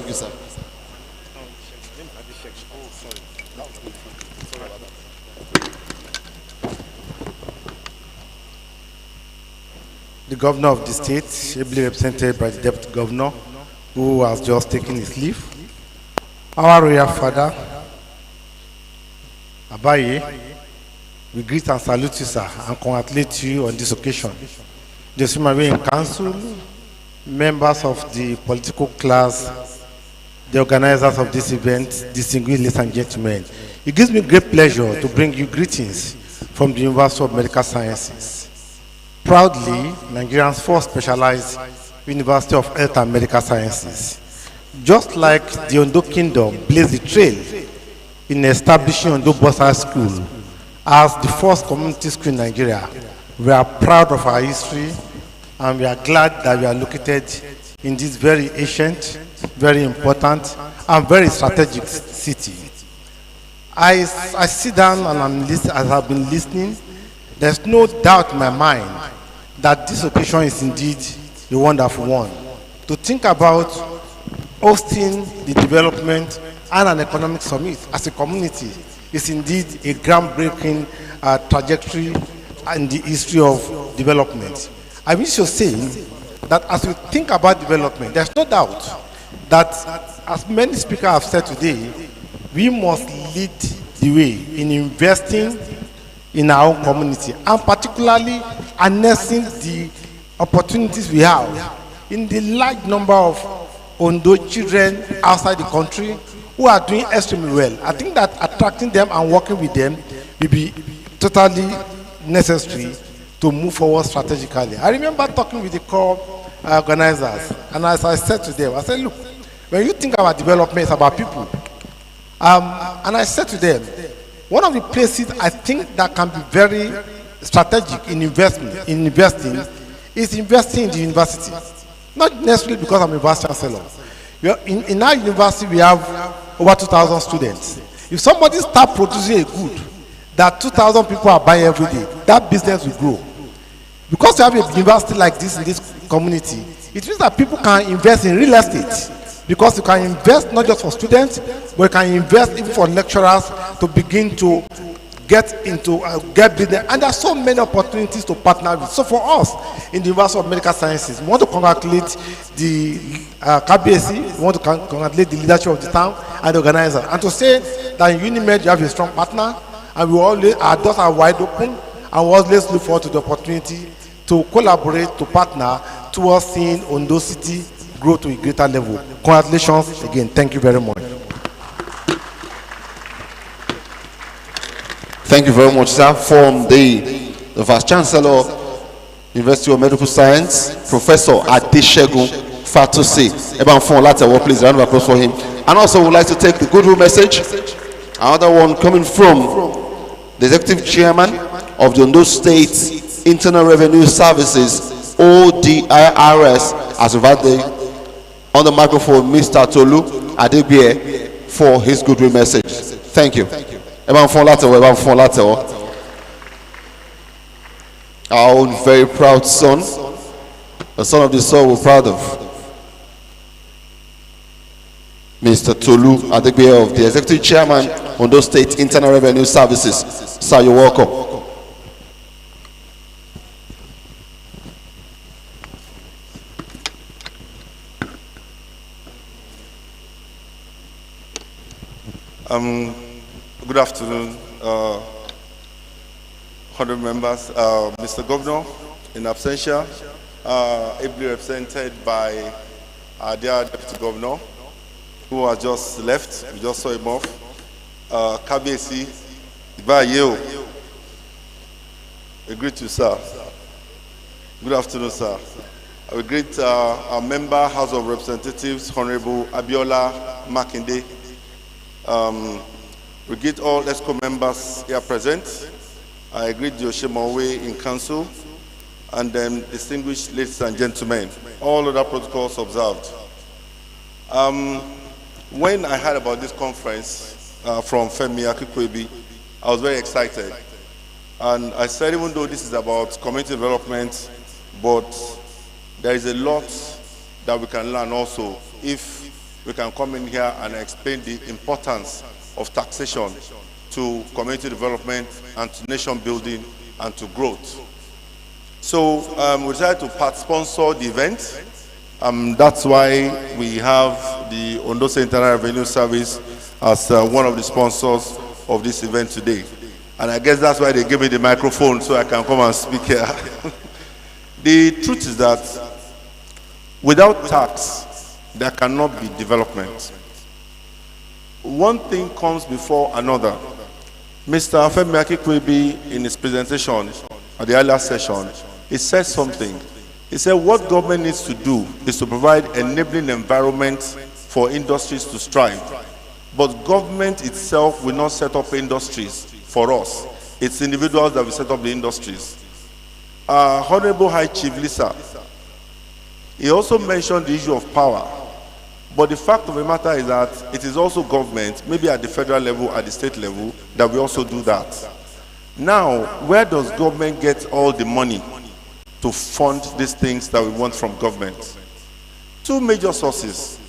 The governor of the state, ably represented by the deputy governor, who has just taken his leave. Our royal father, Abaye, we greet and salute you, sir, and congratulate you on this occasion. The Sumerian Council, members of the political class, the organizers of this event, distinguished ladies and gentlemen, it gives me great pleasure to bring you greetings from the University of Medical Sciences. Proudly, Nigeria's first specialized University of Health and Medical Sciences. Just like the Ondo Kingdom blazed the trail in establishing Ondo Boys High School as the first community school in Nigeria, we are proud of our history and we are glad that we are located in this very ancient, very important, and very strategic city. I sit down and as I've been listening, there's no doubt in my mind that this occasion is indeed a wonderful one. To think about hosting the development and an economic summit as a community is indeed a groundbreaking trajectory in the history of development. I wish to say that as we think about development, there's no doubt that, as many speakers have said today, we must lead the way in investing in our own community, and particularly harnessing the opportunities we have in the large number of Ondo children outside the country who are doing extremely well. I think that attracting them and working with them will be totally necessary to move forward strategically. I remember talking with the core organizers, and as I said to them, I said, look, when you think about development, it's about people. And I said to them, one of the places I think that can be very strategic in investing is investing in the university. Not necessarily because I'm a vice chancellor. In our university, we have over 2,000 students. If somebody starts producing a good that 2,000 people are buying every day, that business will grow. Because you have a university like this in this community, it means that people can invest in real estate. Because you can invest not just for students, but you can invest even for lecturers to begin to get business. And there are so many opportunities to partner with. So for us in the University of Medical Sciences, we want to congratulate the KBSC, we want to congratulate the leadership of the town and the organizer. And to say that in Unimed you have a strong partner, and we always, our doors are wide open, and we always look forward to the opportunity to collaborate, to partner towards seeing Ondo City grow to a greater level. Congratulations again. Thank you very much. Thank you very much, sir. From the Vice Chancellor, University of Medical Science, Professor Adesanoye Fatusi. Please round of applause for him. And also, would like to take the goodwill message. Another one coming from the Executive Chairman of the Ondo State Internal Revenue Services, ODIRS, as we've had on the microphone, Mr. Tolu Adebie, for his goodwill message. Thank you. Our own very proud son, the son of the soul we're proud of, Mr. Tolu Adebie, of the Executive Chairman, Ondo State Internal Revenue Services. Sir, you're welcome. Good afternoon, honorable members. Mr. Governor, in absentia, ably represented by our dear Deputy Governor, who has just left. We just saw him off. KBSC, I greet you, sir. Good afternoon, sir. I will greet our member, House of Representatives, Honorable Abiola Makinde. We greet all ESCO members here present. I greet the Oshemawe in council, and then distinguished ladies and gentlemen, all other protocols observed. When I heard about this conference from Femi Akikwebi, I was very excited. And I said, even though this is about community development, but there is a lot that we can learn also if we can come in here and explain the importance of taxation to community development and to nation building and to growth. So we decided to sponsor the event. That's why we have the Ondo State Internal Revenue Service as one of the sponsors of this event today. And I guess that's why they gave me the microphone so I can come and speak here. The truth is that without tax, there cannot be development. One thing comes before another. Mr. Femi Akikwebi, in his presentation at the earlier session, he said something. He said what government needs to do is to provide enabling environment for industries to strive. But government itself will not set up industries for us. It's individuals that will set up the industries. Honorable High Chief Lisa, he also mentioned the issue of power. But the fact of the matter is that it is also government, maybe at the federal level, at the state level, that we also do that. Now, where does government get all the money to fund these things that we want from government? Two major sources.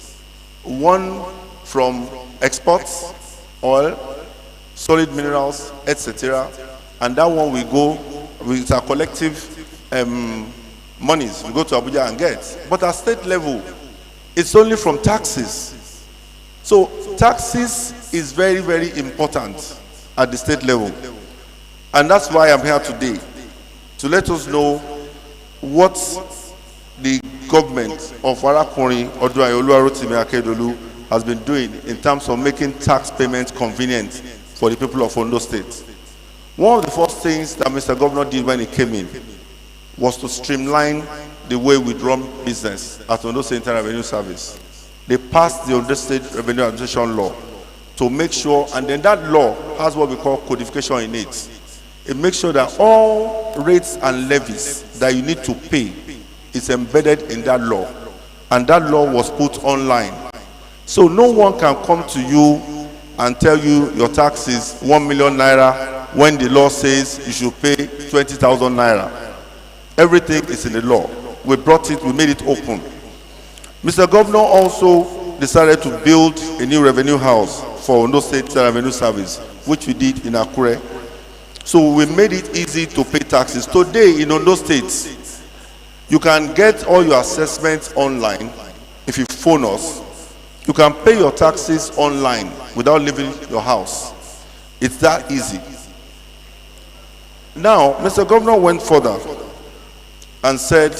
One from exports, oil, solid minerals, etc. And that one we go with our collective monies. We go to Abuja and get. But at state level, it's only from taxes. So taxes is very, very important at the state level. And that's why I'm here today, to let us know what the government of Arakuri Odunayo Oluwarotimi Akeredolu has been doing in terms of making tax payments convenient for the people of Ondo State. One of the first things that Mr. Governor did when he came in was to streamline the way we run business at Ondo State Internal Revenue Service. They passed the Ondo State Revenue Administration Law to make sure, and then that law has what we call codification in it. It makes sure that all rates and levies that you need to pay is embedded in that law, and that law was put online. So no one can come to you and tell you your tax is 1 million naira when the law says you should pay 20,000 naira. Everything is in the law. We brought it, we made it open. Mr. Governor also decided to build a new revenue house for Ondo State Revenue Service, which we did in Akure. So we made it easy to pay taxes. Today in Ondo State, you can get all your assessments online. If you phone us, you can pay your taxes online without leaving your house. It's that easy. Now, Mr. Governor went further and said,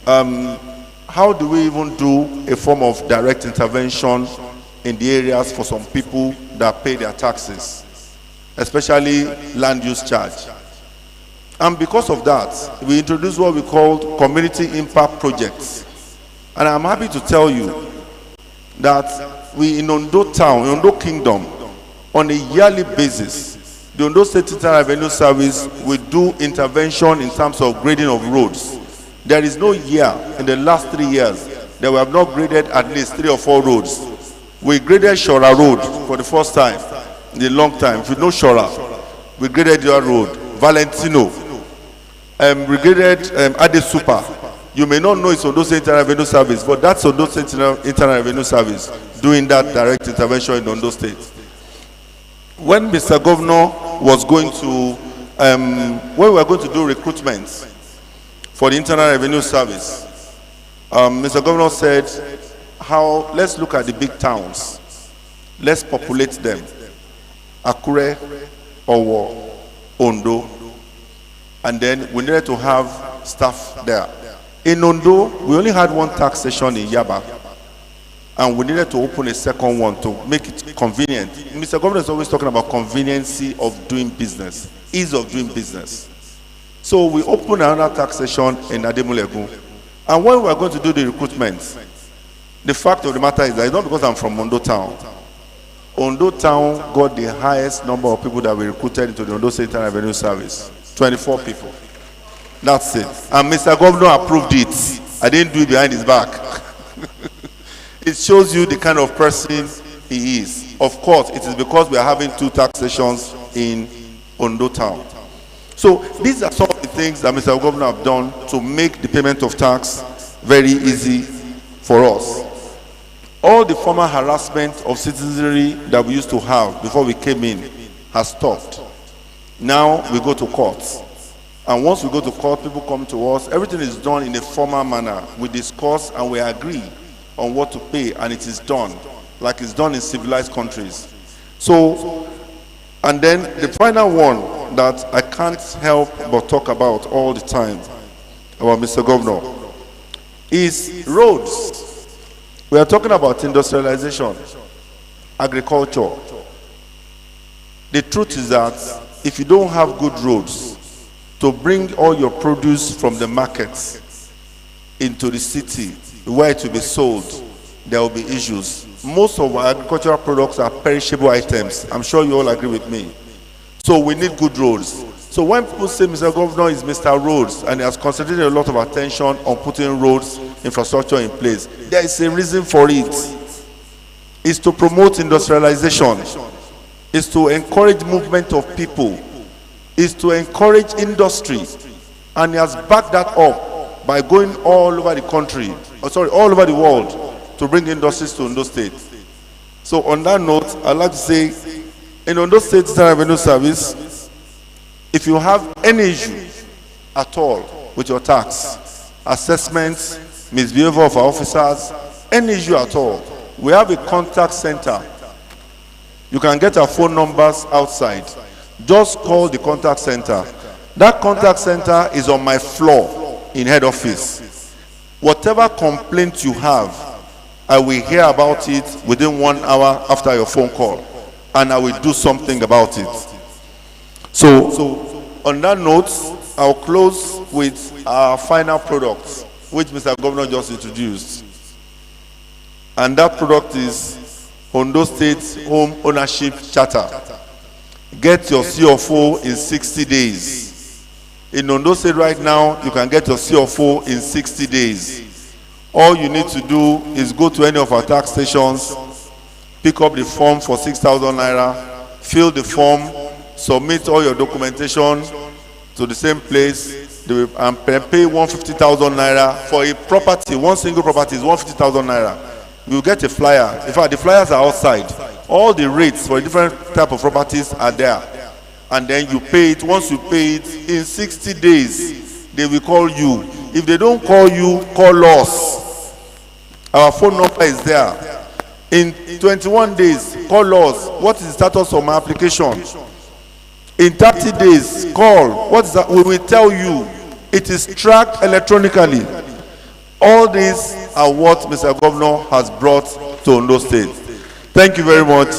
how do we even do a form of direct intervention in the areas for some people that pay their taxes, especially land use charge? And because of that, we introduced what we called community impact projects. And I'm happy to tell you that we in Ondo Town, Ondo Kingdom, on a yearly basis, the Ondo State Internal Revenue Service will do intervention in terms of grading of roads. There is no year in the last 3 years that we have not graded at least 3 or 4 roads. We graded Shora Road for the first time in a long time. If you know Shora, we graded your road. Valentino, we graded Adesupa. You may not know it's Ondo State Internal Revenue Service, but that's Ondo State Internal Revenue Service doing that direct intervention in Ondo State. When Mr. Governor was going to, when we were going to do recruitments for the Internal Revenue Service, Mr. Governor said, let's look at the big towns. Let's populate them. Akure, Owo, Ondo. And then we needed to have staff there. In Ondo, we only had 1 tax station in Yaba. And we needed to open a second one to make it convenient. Mr. Governor is always talking about conveniency of doing business, ease of doing business. So we opened another tax station in Ademulegu. And when we were going to do the recruitment, the fact of the matter is that it's not because I'm from Ondo Town. Ondo Town got the highest number of people that we recruited into the Ondo State Internal Revenue Service. 24 people. That's it. And Mr. Governor approved it. I didn't do it behind his back. It shows you the kind of person he is. Of course, it is because we are having 2 tax stations in Ondo Town. So these are some of the things that Mr. Governor have done to make the payment of tax very easy for us. All the former harassment of citizenry that we used to have before we came in has stopped. Now we go to courts. And once we go to court, people come to us. Everything is done in a formal manner. We discuss and we agree on what to pay, and it is done like it's done in civilized countries. So, and then the final one that I can't help but talk about all the time about Mr. Governor is roads. We are talking about industrialization, agriculture. The truth is that if you don't have good roads to bring all your produce from the markets into the city where it will be sold, there will be issues. Most of our agricultural products are perishable items. I'm sure you all agree with me. So we need good roads. So when people say Mr. Governor is Mr. Roads and he has concentrated a lot of attention on putting roads infrastructure in place, there is a reason for it. It's to promote industrialization. It's to encourage movement of people. It's to encourage industry. And he has backed that up by going all over the country, all over the world, to bring industries to Ondo State. So on that note, I'd like to say, in Ondo State Internal Revenue Service, if you have any issue at all with your tax, assessments, misbehavior of our officers, any issue at all, we have a contact center You can get our phone numbers outside. Just call the contact center. That contact center is on my floor in head office. Whatever complaint you have, I will hear about it within 1 hour after your phone call, and I will do something about it. So on that note, I'll close with our final product, which Mr. Governor just introduced. And that product is Ondo State Home Ownership Charter. Get your CFO in 60 days. In Ondo State right now, you can get your CFO in 60 days. All you need to do is go to any of our tax stations, pick up the form for 6,000 naira, fill the form, submit all your documentation to the same place, and pay 150,000 naira for a property. One single property is 150,000 naira. You get a flyer. In fact, the flyers are outside. All the rates for different type of properties are there, and then you pay it. Once you pay it, in 60 days they will call you. If they don't call you, call us. Our phone number is there. In 21 days, call us. What is the status of my application? In 30 days, call. What is that? We will tell you. It is tracked electronically. All these are what Mr. Governor has brought to Ondo State. Thank you very much,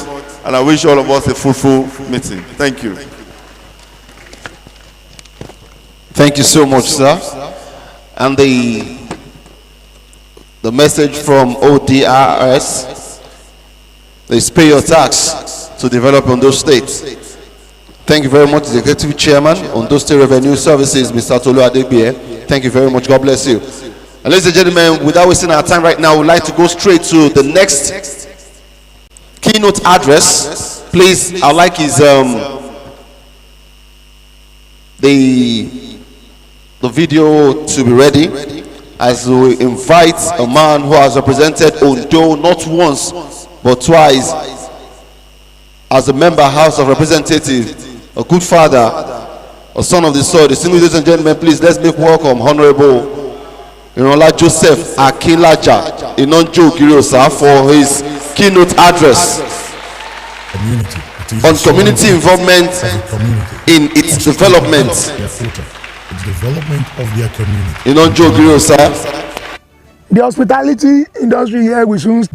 and I wish all of us a fruitful meeting. Thank you. Thank you so much, sir. And the message from ODRS is pay your tax to develop Ondo State. Thank you very much, the Executive Chairman, Ondo State Revenue Services, Mr. Tolu Adegbiye. Thank you very much. God bless you. And ladies and gentlemen, without wasting our time right now, we'd like to go straight to the next keynote address. Please, I'd like his the video to be ready, as we invite a man who has represented Ondo not once but twice as a member House of Representatives, a good father, a son of the soil. Distinguished ladies and gentlemen, please let's make welcome Honorable Inola Joseph Akinlaja Inonjo Giriosa for his keynote address on community involvement in its development. Of their community. Inonjo Giriosa. The hospitality industry here will soon.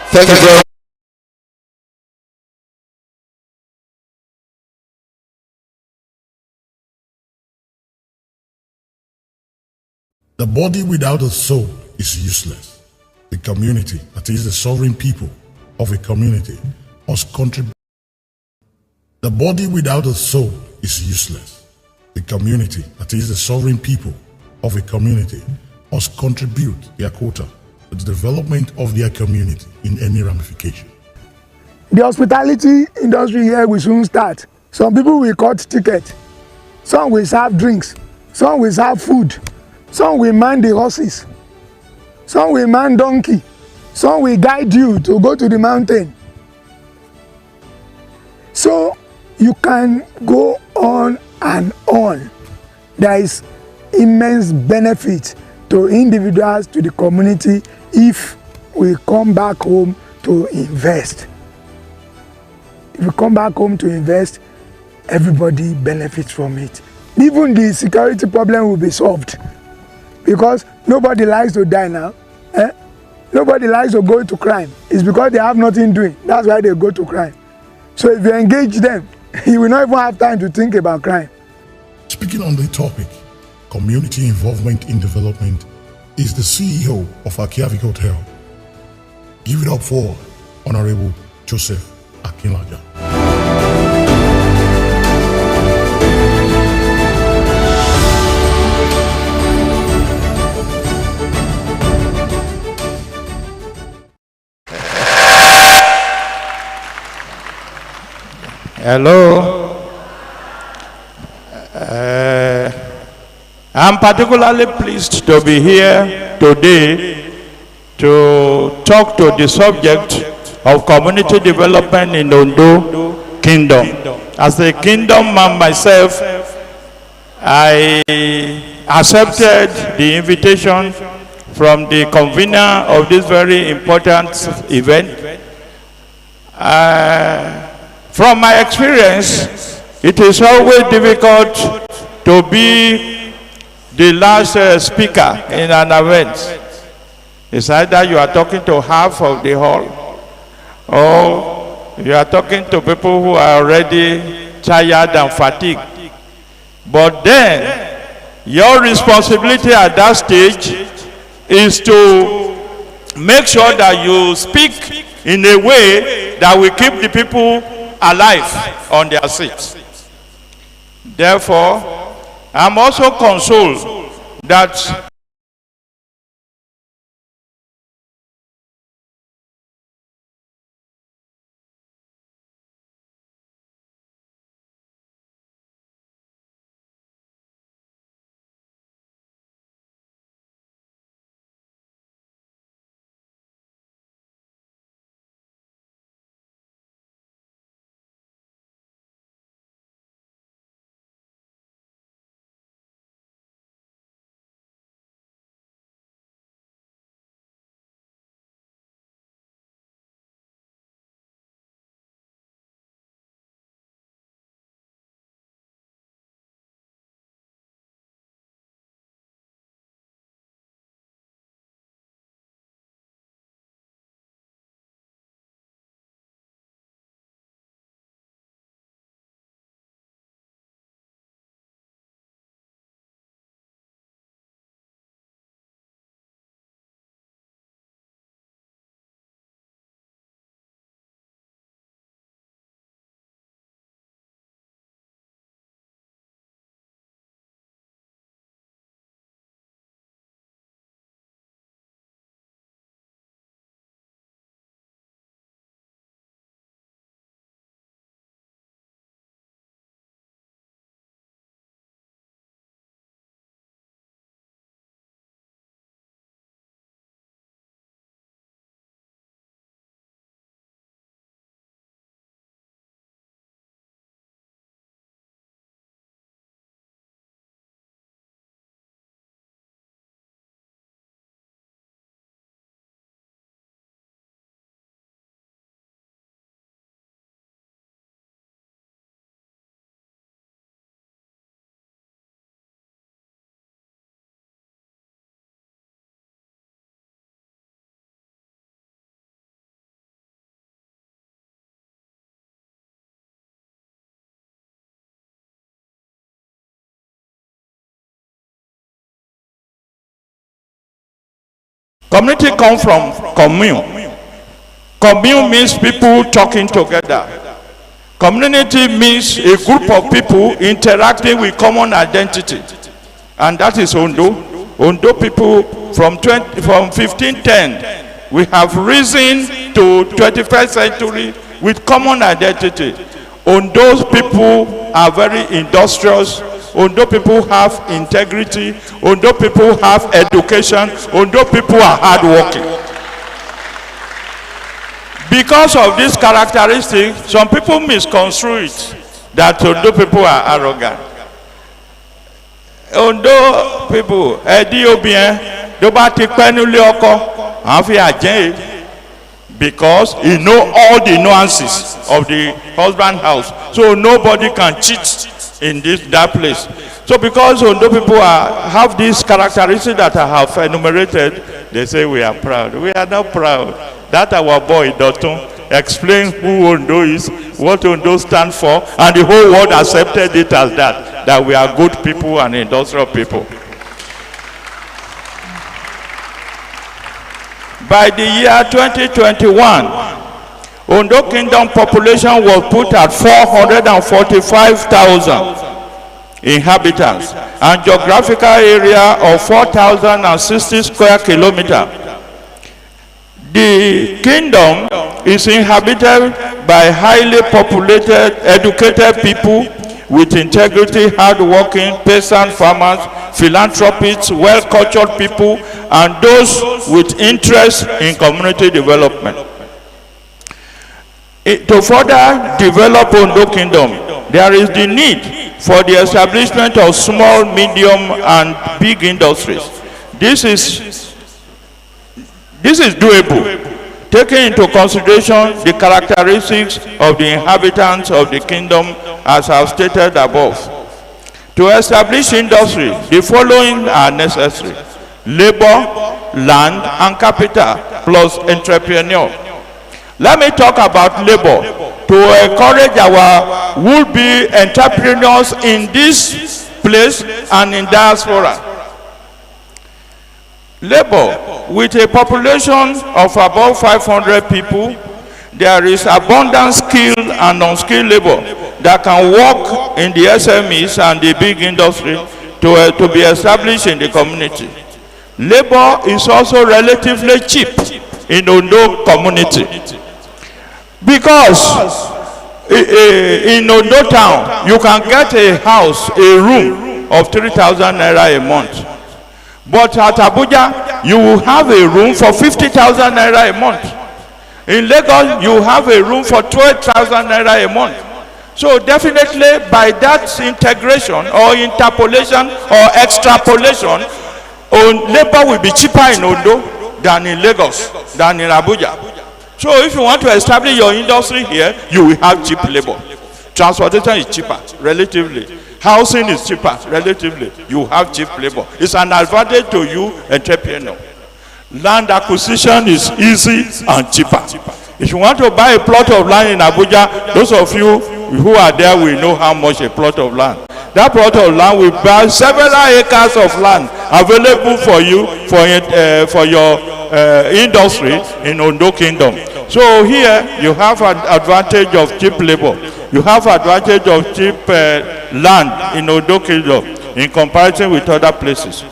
Thank you very much. The body without a soul is useless. The community, that is the sovereign people of a community, must contribute. The body without a soul is useless. The community, that is the sovereign people of a community, must contribute their quota to the development of their community in any ramification. The hospitality industry here will soon start. Some people will cut ticket. Some will serve drinks. Some will serve food. Some will man the horses. Some will man donkey. Some will guide you to go to the mountain. So you can go on and on. There is immense benefit to individuals, to the community, if we come back home to invest. If we come back home to invest, everybody benefits from it. Even the security problem will be solved, because nobody likes to die now. Nobody likes to go to crime. It's because they have nothing doing. That's why they go to crime. So if you engage them, you will not even have time to think about crime. Speaking on the topic, community involvement in development, is the CEO of Akiavic Hotel. Give it up for Honorable Joseph Akinlaja. Hello. I'm particularly pleased to be here today to talk to the subject of community development in Ondo Kingdom. As a kingdom man myself, I accepted the invitation from the convener of this very important event. From my experience, it is always difficult to be the last speaker in an event. It's either you are talking to half of the hall, or you are talking to people who are already tired and fatigued. But then, your responsibility at that stage is to make sure that you speak in a way that will keep the people alive on their seats. Therefore, I'm also consoled that community comes from commune. Commune means people talking together. Community means a group of people interacting with common identity. And that is Ondo. Ondo people from 1510, we have risen to 21st century with common identity. Ondo's people are very industrious. Ondo people have integrity. Ondo people have education. Ondo people are hardworking. Because of this characteristic, some people misconstrue it that Ondo people are arrogant. Ondo people, because he know all the nuances of the husband house, so nobody can cheat in that place. So because Ondo people have this characteristic that I have enumerated, they say we are proud. We are not proud. That our boy Dotun explained who Ondo is, what Ondo stands for, and the whole world accepted it as that we are good people and industrial people. By the year 2021, Ondo Kingdom population was put at 445,000 inhabitants and geographical area of 4,060 square kilometers. The kingdom is inhabited by highly populated, educated people with integrity, hard-working, peasant farmers, philanthropists, well-cultured people, and those with interest in community development. To further develop Ondo Kingdom, there is the need for the establishment of small, medium, and big industries. This is doable, taking into consideration the characteristics of the inhabitants of the kingdom as I have stated above. To establish industry, the following are necessary: labor, land, and capital, plus entrepreneur. Let me talk about labor to encourage our would-be entrepreneurs in this place and in diaspora. Labor, with a population of about 500 people, there is abundant skilled and unskilled labor that can work in the SMEs and the big industry to be established in the community. Labor is also relatively cheap in Ondo community, because in Ondo town you can get a house, a room of 3,000 naira a month. But at Abuja, you will have a room for 50,000 naira a month. In Lagos, you have a room for 12,000 naira a month. So definitely by that integration or interpolation or extrapolation, labor will be cheaper in Ondo than in Lagos, than in Abuja. So if you want to establish your industry here, you will have cheap labor. Transportation is cheaper, relatively. Housing is cheaper, relatively. You have cheap labor. It's an advantage to you, entrepreneur. Land acquisition is easy and cheaper. If you want to buy a plot of land in Abuja, those of you who are there will know how much a plot of land. That plot of land will buy several acres of land available for you for your industry in Ondo Kingdom. So here you have an advantage of cheap labor. You have advantage of cheap land in Ondo Kingdom in comparison with other places.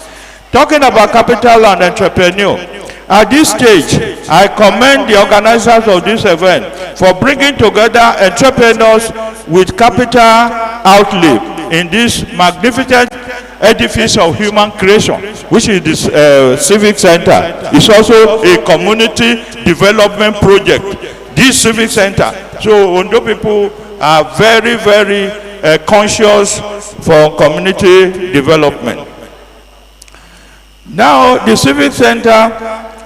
Talking about capital and entrepreneur, at this stage, I commend the organizers of this event for bringing together entrepreneurs with capital outlay in this magnificent edifice of human creation, which is this Civic Centre. It's also a community development project, this Civic Centre. So Ondo people are very, very conscious for community development. Now, the Civic Centre,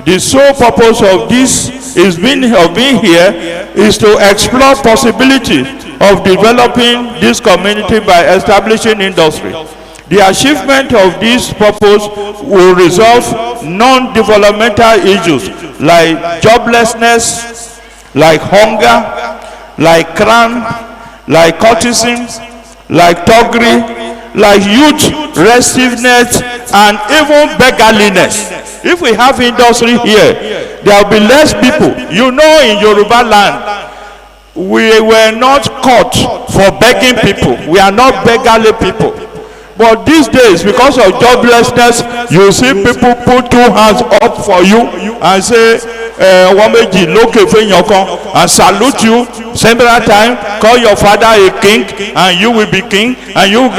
the sole purpose of this being here is to explore possibility of developing this community by establishing industry. The achievement of this purpose will resolve non-developmental issues like joblessness, like hunger, like crime, like cultism, like thuggery, like youth restiveness, and even beggarliness. If we have industry here, there will be less people. You know, in Yoruba land, we were not caught for begging people. We are not beggarly people. But these days, because of joblessness, you see people put two hands up for you and say, and salute you several times, call your father a king, and you will be king, and you will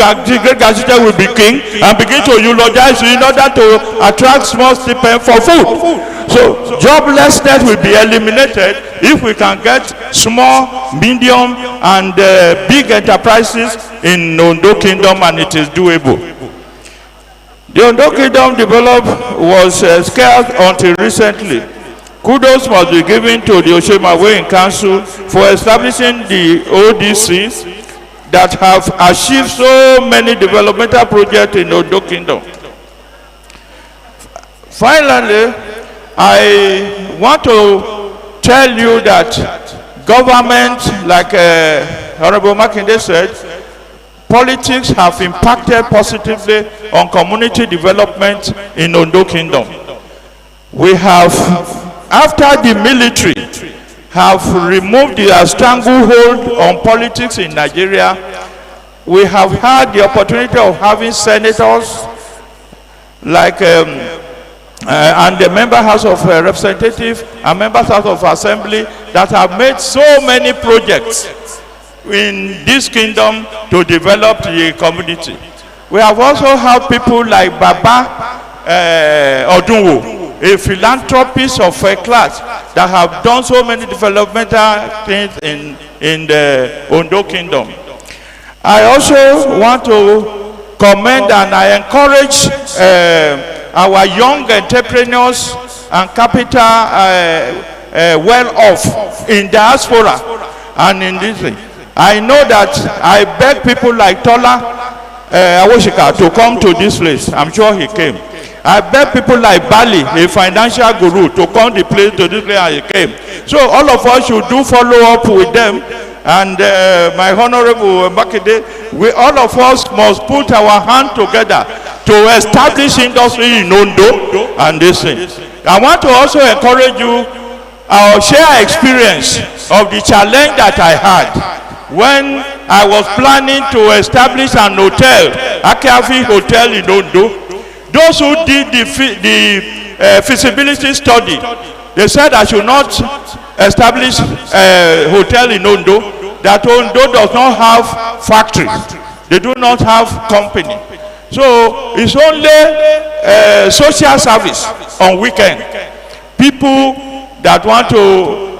be king, and begin to eulogize you in order to attract small stipend for food. So joblessness will be eliminated if we can get small, medium, and big enterprises in Ondo Kingdom, and it is doable. The Ondo Kingdom was scarce until recently. Kudos must be given to the Oshemawe Council for establishing the ODCs that have achieved so many developmental projects in Ondo Kingdom. Finally, I want to tell you that government, like Honorable Makinde said, politics have impacted positively on community development in Ondo Kingdom. We have, after the military have removed their stranglehold on politics in Nigeria, we have had the opportunity of having senators like and the member house of representatives and members house of assembly that have made so many projects in this kingdom to develop the community. We have also had people like Baba Odunwo, a philanthropist of a class that have done so many developmental things in the Ondo Kingdom. I also want to commend and I encourage our young entrepreneurs and capital well-off in diaspora and in this thing. I know that I beg people like Tola Awoshika to come to this place. I'm sure he came. I beg people like Bali, a financial guru, to come to this place and he came. So all of us should do follow up with them. And my honorable Bakide, all of us must put our hand together to establish industry in Ondo and this thing. I want to also encourage you, I'll share experience of the challenge that I had when I was planning to establish an hotel, Akiafi Hotel in Ondo. Those who did the feasibility study, they said I should not establish a hotel in Ondo, that Ondo does not have factories. They do not have company. So it's only social service on weekend. People that want to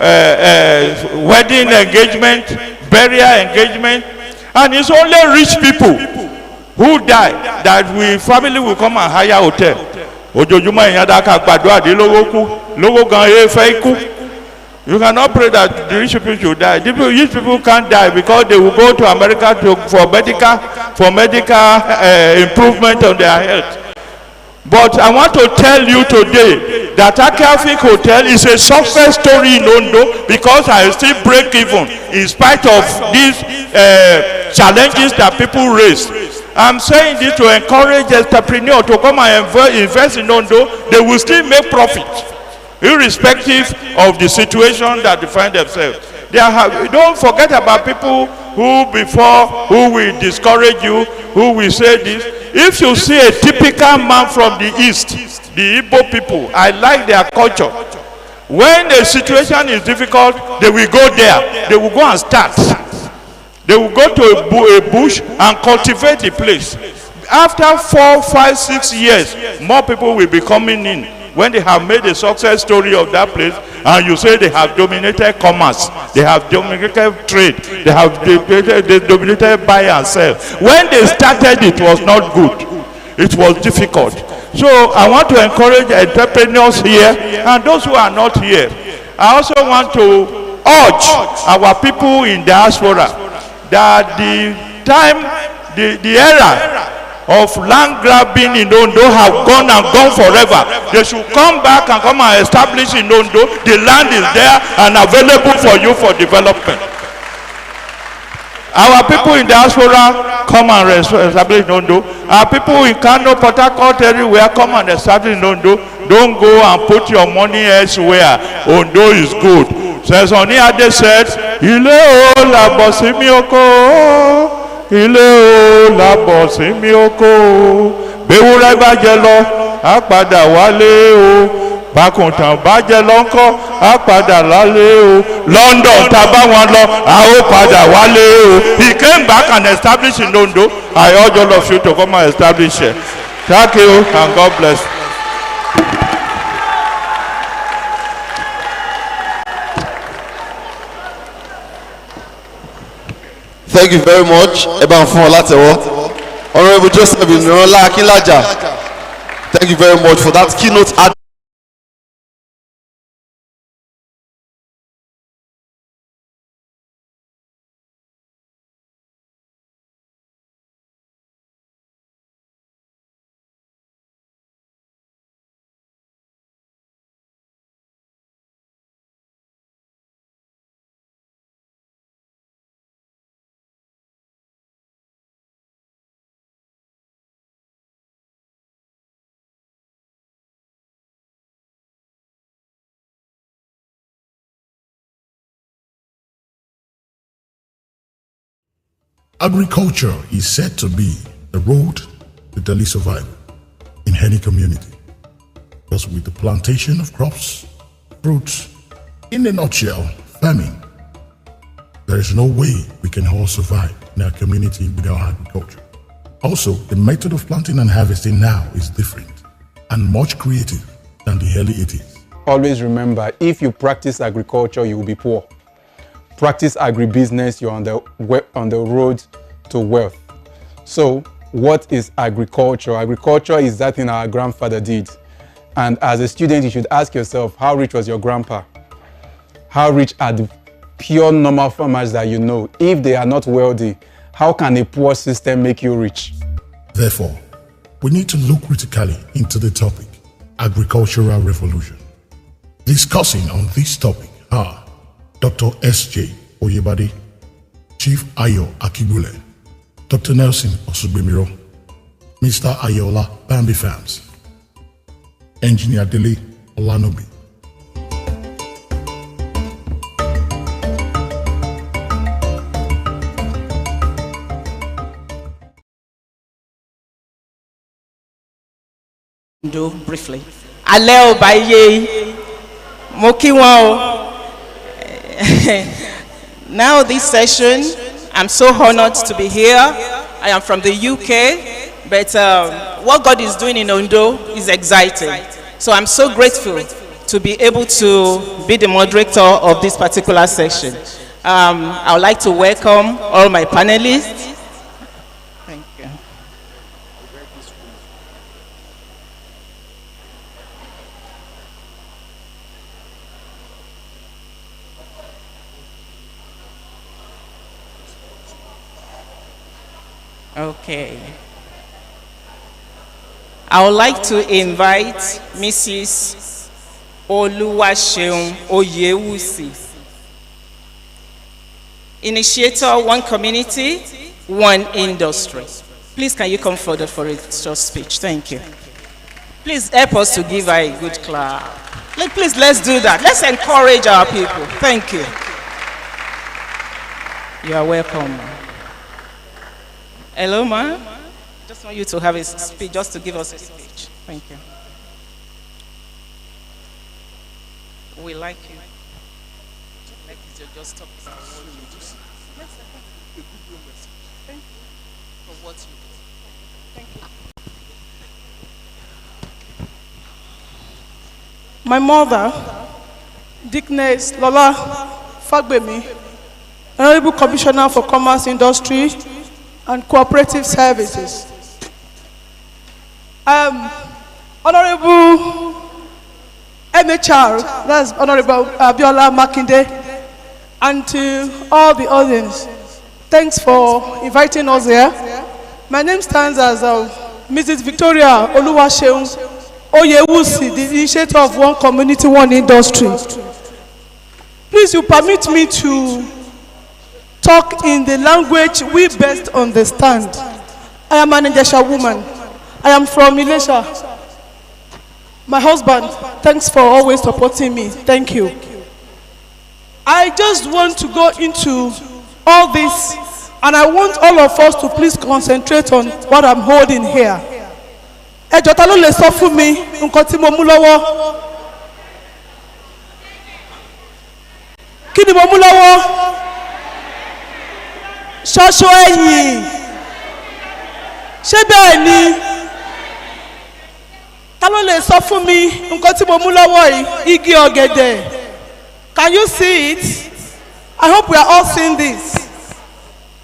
wedding engagement, burial engagement, and it's only rich people who die that family will come and hire hotel. Ojojúmọ́ èèyàn dáká gbàdúrà dé lówó kú, lówó gan fẹ́ kú. You cannot pray that the rich people should die. Rich people can't die because they will go to America for medical improvement on their health. But I want to tell you today that Akiafik Hotel is a success story in Ondo because I still break even in spite of these challenges that people raise. I'm saying this to encourage entrepreneurs to come and invest in Ondo. They will still make profit, irrespective of the situation that they find themselves. Don't forget about people who will discourage you, who will say this. If you see a typical man from the east, the Igbo people, I like their culture. When the situation is difficult, they will go there. They will go and start. They will go to a bush and cultivate the place. After 4, 5, 6 years, more people will be coming in. When they have made a success story of that place, and you say they have dominated commerce, they have dominated trade, they have dominated buy and sell. When they started, it was not good. It was difficult. So I want to encourage entrepreneurs here and those who are not here. I also want to urge our people in diaspora that the era of land grabbing in Ondo have gone and gone forever. They should come back and come and establish in Ondo. The land is there and available for you for development. Our people in diaspora come and establish in Ondo. Our people in Kano, Port Harcourt, everywhere come and establish in Ondo. Don't go and put your money elsewhere. Ondo is good. Says Oba Adesanoye said, Ile o la bosimi oko. Ilé o làbọ̀ sí mi oko, bewúrẹ́ bá jẹ lọ á padà wálé o, bákùntàn bá jẹ lọ ńkọ́ á padà lálé o, London tá bá wọn lọ á ó padà wálé o. He came back and established in Ondo. I urge all of you to come and establish here. Thank you and God bless. Thank you very much, Honorable Joseph Inola Akinlaja. Thank you very much for that keynote. Agriculture is said to be the road to daily survival in any community. Because with the plantation of crops, fruits, in a nutshell, farming, there is no way we can all survive in our community without agriculture. Also, the method of planting and harvesting now is different and much creative than the early 80s. Always remember, if you practice agriculture, you will be poor. Practice agribusiness, you're on the road to wealth. So, what is agriculture? Agriculture is that thing our grandfather did. And as a student, you should ask yourself, how rich was your grandpa? How rich are the pure normal farmers that you know? If they are not wealthy, how can a poor system make you rich? Therefore, we need to look critically into the topic, agricultural revolution. Discussing on this topic are Dr. S.J. Oyebade, Chief Ayo Akibule, Dr. Nelson Osugbemiro, Mr. Ayola Bambi Farms, Engineer Dele Olanobi. Do briefly. Alẹ́ ò bá yé mo kí wọn o. Now this session, I'm so honored to be here. I am from the UK, but what God is doing in Ondo is exciting. So I'm so grateful to be able to be the moderator of this particular session. I would like to welcome all my panelists. Thank you. Okay. I would like to invite Mrs. Oluwaseun Oyewusi, initiator, One Community, One Industry. Please, can you come forward for a short speech? Thank you. Please help us to give her a good clap. Please, let's do that. Let's encourage our people. Thank you. You are welcome. Hello, ma. Just want you to have a speech, just to give us a speech. Thank you. We like you. Like you just stop. Thank you for what you do. Thank you. My mother, Dickness Lola Fagbemi, Honorable Commissioner for Commerce, Industry, and Cooperative Services. Honorable MHR, that's Honorable Abiola Makinde, and to all the audience, thanks for inviting us here. My name stands as Mrs. Victoria Oluwaseun Oyewusi, the initiator of One Community, One Industry. Please, you permit me to talk in the language we best understand. I am an Ijesha woman. I am from Ilesha. My husband, thanks for always supporting me. Thank you. I just want to go into all this, and I want all of us to please concentrate on what I'm holding here. Ẹ jọ̀ọ́ ta ló lè sọ fún mi nǹkan tí mo mú lọ́wọ́? Kí ni mo mú lọ́wọ́? Ṣoṣo ẹ̀yìn. Ṣé bẹ́ẹ̀ ni? Ta ló lè sọ fún mi nǹkan tí mo mú lọ́wọ́ yìí? Igi ọ̀gẹ̀dẹ̀. Can you see it? I hope we are all seeing this.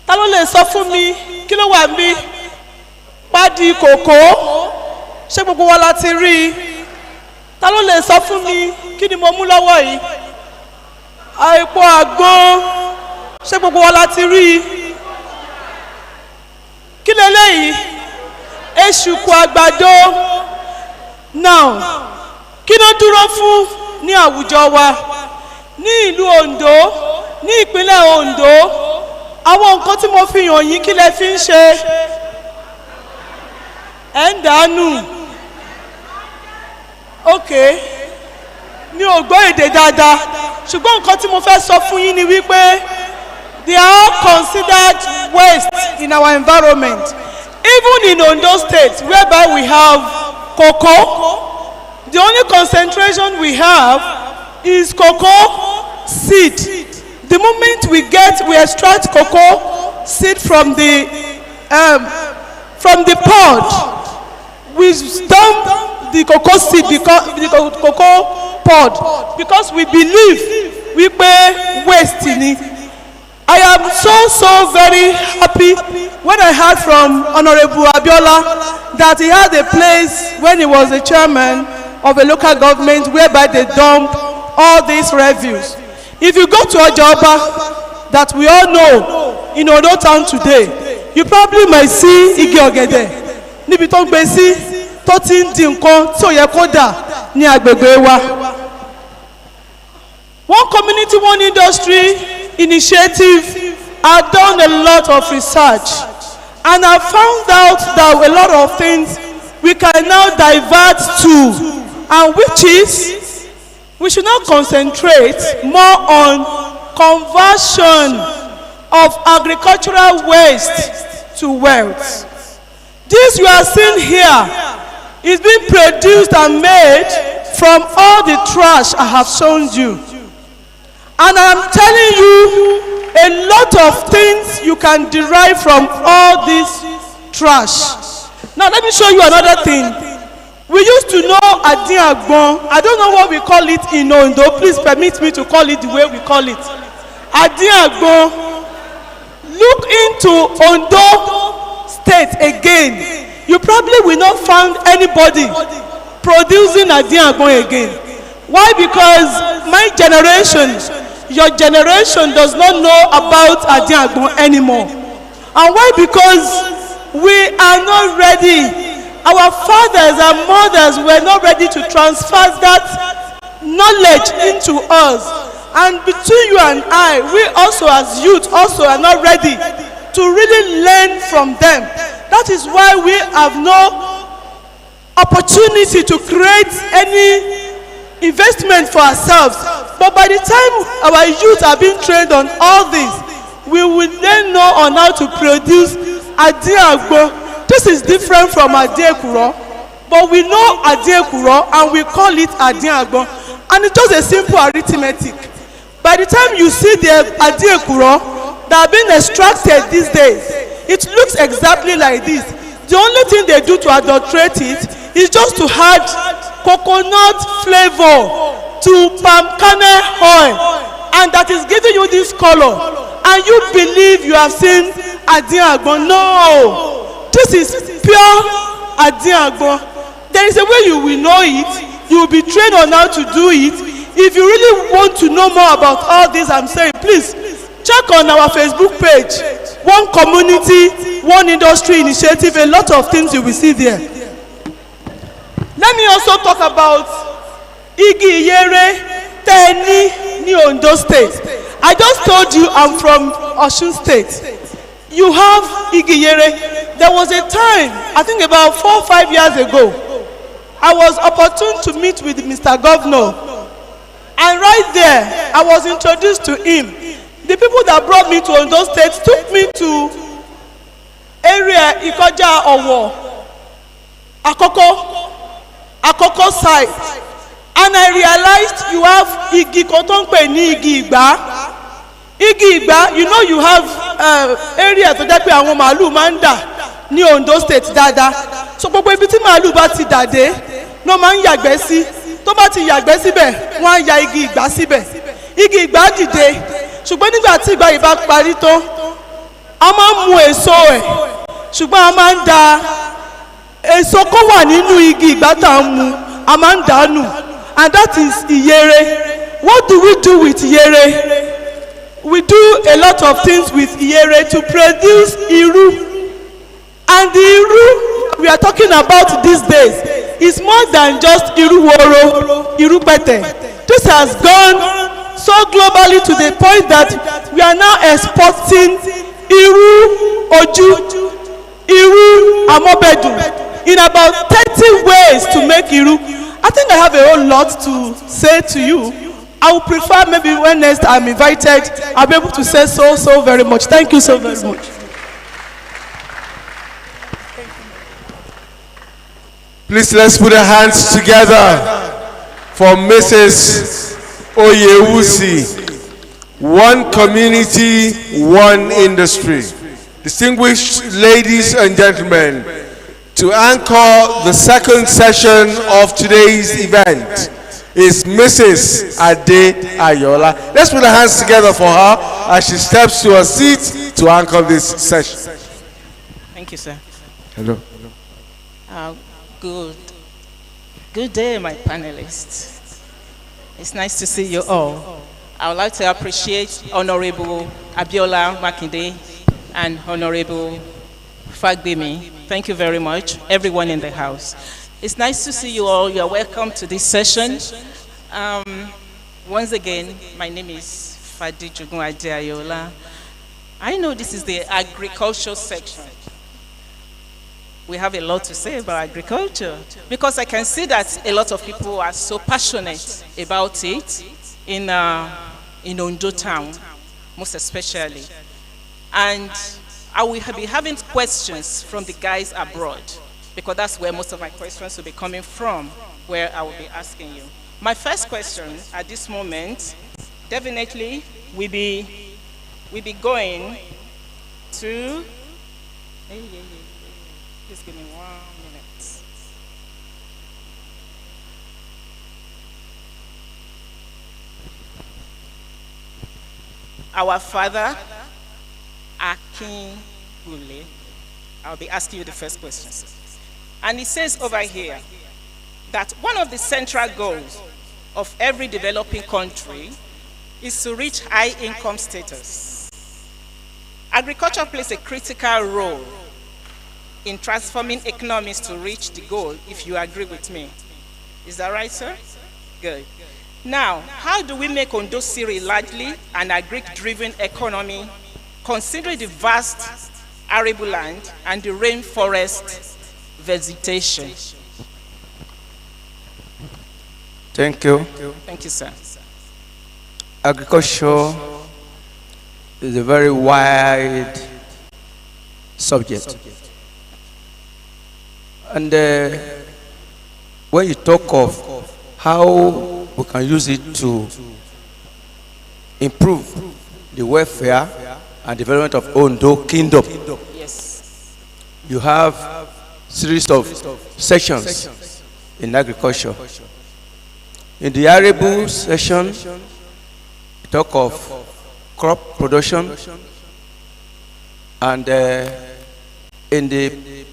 Ta ló lè sọ fún mi kí ló wà níbí? Pádì kòkó. Ṣé gbogbo wa la ti rí i? Ta ló lè sọ fún mi kí ni mo mú lọ́wọ́ yìí? Àìpọ̀ àgbọn. Ṣé gbogbo wa la ti rí i? Kí leléyìí? Èṣùkù àgbàdo. Now, kí ló dúró fún ní àwùjọ wa? Ní ìlú Ondo, ní ìpínlẹ̀ Ondo, àwọn nǹkan tí mo fi hàn yín kí lẹ fi ń ṣe? Ẹ ń dànù. Okay. Mi ò gbọ́ èdè dáadáa. Ṣùgbọ́n nǹkan tí mo fẹ́ sọ fún yín ni wípé they are all considered waste in our environment. Even in Ondo State, whereby we have cocoa, the only concentration we have is cocoa seed. The moment we extract cocoa seed from From the pod, we dump the cocoa seed, the cocoa pod, because we believe we pay waste in it. I am so very happy when I heard from Honorable Abiola that he had a place when he was the chairman of a local government whereby they dump all these refuse. If you go to Oba that we all know in Ondo town today, you probably might see igi ọ̀gẹ̀dẹ̀ níbi tó ń gbé sí tó ti ń di nǹkan tí ò yẹ kó dà ní agbègbè wa. One community, one industry initiative. I've done a lot of research and I found out that a lot of things we can now divert to, and which is we should now concentrate more on conversion of agricultural waste to wealth. This you are seeing here is being produced and made from all the trash I have shown you. And I'm telling you a lot of things you can derive from all this trash. Now let me show you another thing. We used to know Adin Agbon. I don't know what we call it in Ondo. Please permit me to call it the way we call it. Adin Agbon. Look into Ondo State again. You probably will not find anybody producing Adin Agbon again. Why? Because my generation, your generation does not know about Adin Agbon anymore. And why? Because we are not ready. Our fathers and mothers were not ready to transfer that knowledge into us. And between you and I, we also as youth also are not ready to really learn from them. That is why we have no opportunity to create any investment for ourselves. But by the time our youth are being trained on all this, we will then know on how to produce Adin Agbon. This is different from Adekuro, but we know Adekuro and we call it Adin Agbon. And it's just a simple arithmetic. By the time you see the Adekuro that are being extracted these days, it looks exactly like this. The only thing they do to adulterate it is just to add coconut flavor to palm kernel oil, and that is giving you this color. And you believe you have seen Adin Agbon. No! This is pure Adin Agbon. There is a way you will know it. You will be trained on how to do it. If you really want to know more about all this I'm saying, please check on our Facebook page. One community, one industry initiative, a lot of things you will see there. Let me also talk about Igi Iyere Teni ní Ondo State. I just told you I'm from Osun State. You have Igi Iyere. There was a time, I think about 4 or 5 years ago, I was opportune to meet with Mr. Governor. And right there, I was introduced to him. The people that brought me to Ondo State took me to area Ikoja Owo, Akoko site. And I realized you have Igi Kotonpe ni Igi Igba. Igi Igba, you know you have area to jẹ́ pé àwọn màálù máa ń dà ní Ondo State dáadáa. So gbogbo ibi tí màálù bá ti dàdé ló máa ń yàgbẹ́ sí. Tó bá ti yàgbẹ́ síbẹ̀, wọ́n á ya igi ìgbá síbẹ̀. Igi ìgbá dìde. Ṣùgbọ́n nígbà tí ìgbà yìí bá parí tán, a máa ń mu èso ẹ̀. Ṣùgbọ́n a máa ń da èso kó wà nínú igi ìgbá tá a mu, a máa ń dànù. And that is Iyere. What do we do with Iyere? We do a lot of things with Iyere to produce Iru. And the Iru we are talking about these days is more than just Iruworo, Irupete. This has gone so globally to the point that we are now exporting Iru Oju, Iru Amobedu in about 30 ways to make Iru. I think I have a whole lot to say to you. I would prefer maybe when next I'm invited, I'll be able to say so very much. Thank you so very much. Please let's put our hands together for Mrs. Oyewusi. One community, one industry. Distinguished ladies and gentlemen, to anchor the second session of today's event is Mrs. Ade Ayola. Let's put our hands together for her as she steps to her seat to anchor this session. Thank you, sir. Hello. Good day, my panelists. It's nice to see you all. I would like to appreciate Honorable Abiola Makinde and Honorable Fagbemi. Thank you very much, everyone in the house. It's nice to see you all. You are welcome to this session. Once again, my name is Fadi Jugun Ade Ayola. I know this is the agriculture section. We have a lot to say about agriculture because I can see that a lot of people are so passionate about it in Ondo town, most especially. And I will be having questions from the guys abroad because that's where most of my questions will be coming from, where I will be asking you. My first question at this moment, definitely, we'll be going to. Just give me 1 minute. Our father, Akin Gule, I'll be asking you the first question. And it says over here that one of the central goals of every developing country is to reach high income status. Agriculture plays a critical role in transforming economies to reach the goal, if you agree with me. Is that right, sir? Good. Now, how do we make Ondo State largely an agric-driven economy, considering the vast arable land and the rainforest vegetation? Thank you. Thank you, sir. Agriculture is a very wide subject. And when you talk of how we can use it to improve the welfare and development of Ondo Kingdom, yes, you have series of sections in agriculture. In the arable section, we talk of crop production, and in the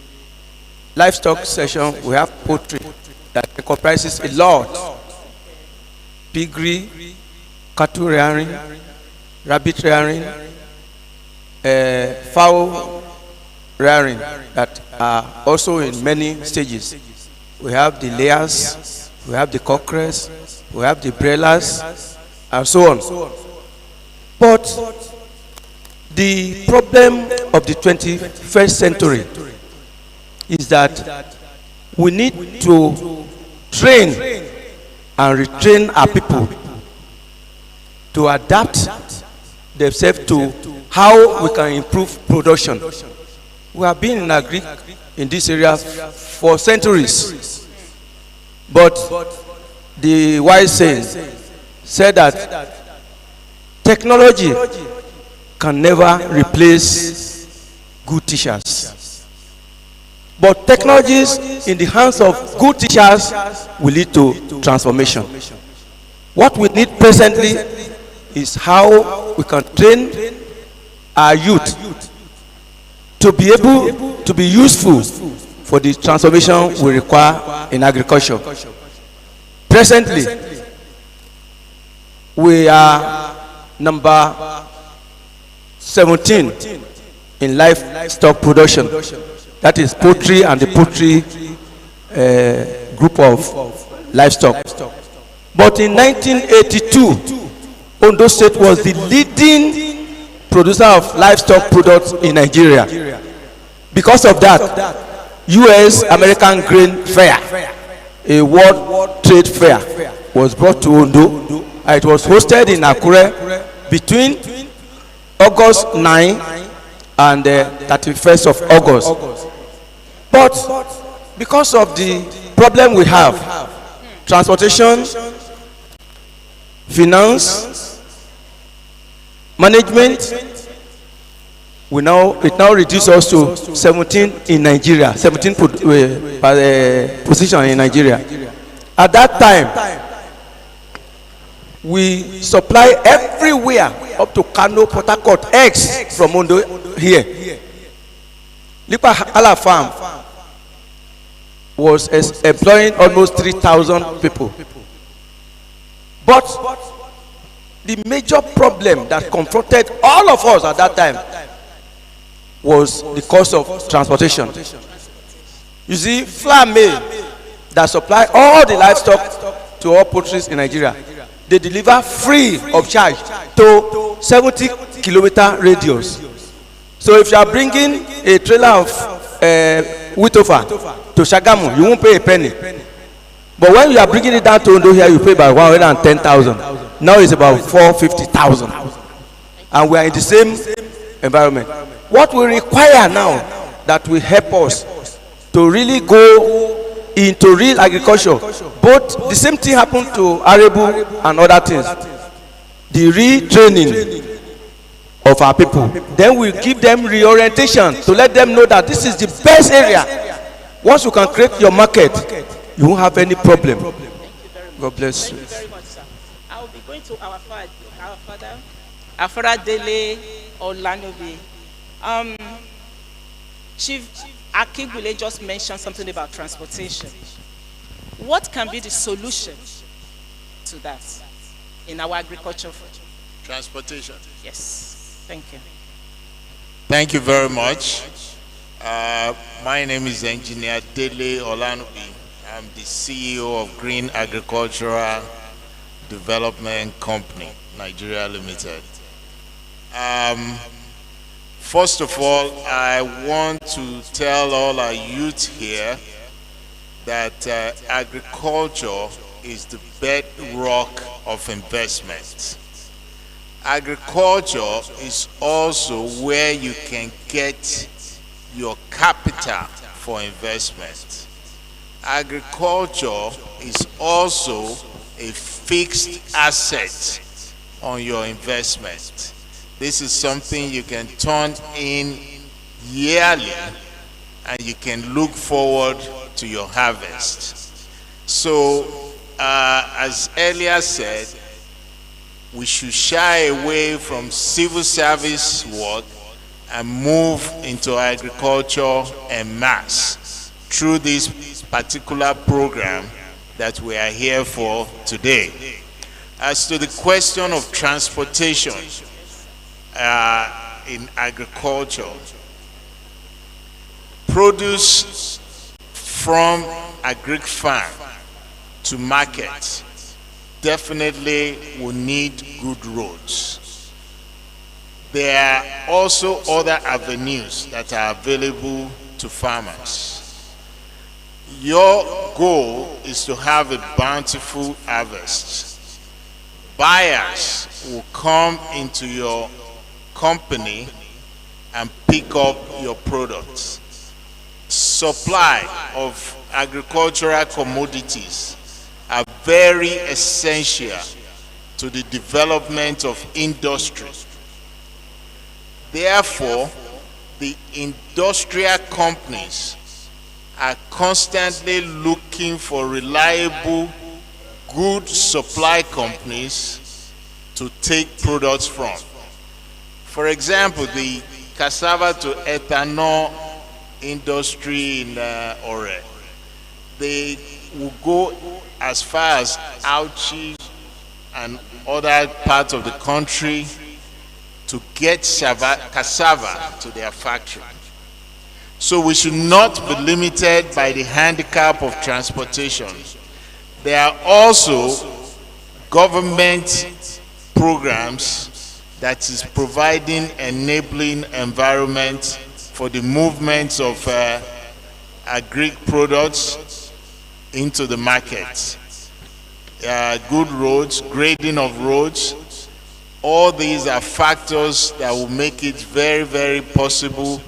livestock section, we have poultry that comprises a lot. Piggery, cattle rearing, rabbit rearing, fowl rearing that are also in many stages. We have the layers, we have the cockerels, we have the broilers, and so on. But the problem of the 21st century is that we need to train and retrain our people to adapt themselves to how we can improve production. We have been in agri in this area for centuries, but the wise saying said that technology can never replace good teachers. But technologies in the hands of good teachers will lead to transformation. What we need presently is how we can train our youth to be able to be useful for the transformation we require in agriculture. Presently, we are number 17 in livestock production. That is poultry and the poultry group of livestock. But in 1982, Ondo State was the leading producer of livestock products in Nigeria. Because of that, U.S. American Grain Fair, a world trade fair, was brought to Ondo. It was hosted in Akure between August 9 and 31st of August. But because of the problem we have, transportation, finance, management, it now reduced us to 17 in Nigeria, 17 position in Nigeria. At that time, we supply everywhere up to Kano, Port Harcourt, eggs from Ondo here. Lipa Ala Farm was employing almost 3,000 people. But the major problem that confronted all of us at that time was the cost of transportation. You see, flour mill that supply all the livestock to all poultries in Nigeria, they deliver free of charge to 70-kilometer radius. So if you are bringing a trailer of wheat over to Shagamu, you won't pay a penny. But when you are bringing it down to Ondo here, you pay about 110,000. Now it's about 450,000. And we are in the same environment. What we require now that will help us to really go into real agriculture, both the same thing happened to Arebu and other things, the retraining of our people. Then we give them reorientation to let them know that this is the best area. Once you can create your market, you won't have any problem. God bless you. Thank you very much, sir. I will be going to our father Dele Olanobi. Chief Akigule just mentioned something about transportation. What can be the solution to that in our agriculture? Transportation. Yes. Thank you. Thank you very much. My name is Engineer Dele Olanobi. I'm the CEO of Green Agricultural Development Company, Nigeria Limited. First of all, I want to tell all our youth here that agriculture is the bedrock of investment. Agriculture is also where you can get your capital for investment. Agriculture is also a fixed asset on your investment. This is something you can turn in yearly and you can look forward to your harvest. So, as earlier said, we should shy away from civil service work and move into agriculture en masse through this particular program that we are here for today. As to the question of transportation in agriculture, produce from agric farm to market definitely will need good roads. There are also other avenues that are available to farmers. Your goal is to have a bountiful harvest. Buyers will come into your company and pick up your products. Supply of agricultural commodities are very essential to the development of industry. Therefore, the industrial companies are constantly looking for reliable, good supply companies to take products from. For example, the cassava to ethanol industry in Ore, they will go as far as Auchi and other parts of the country to get cassava to their factory. So we should not be limited by the handicap of transportation. There are also government programs that is providing enabling environment for the movement of agri products into the market. Good roads, grading of roads, all these are factors that will make it very, very possible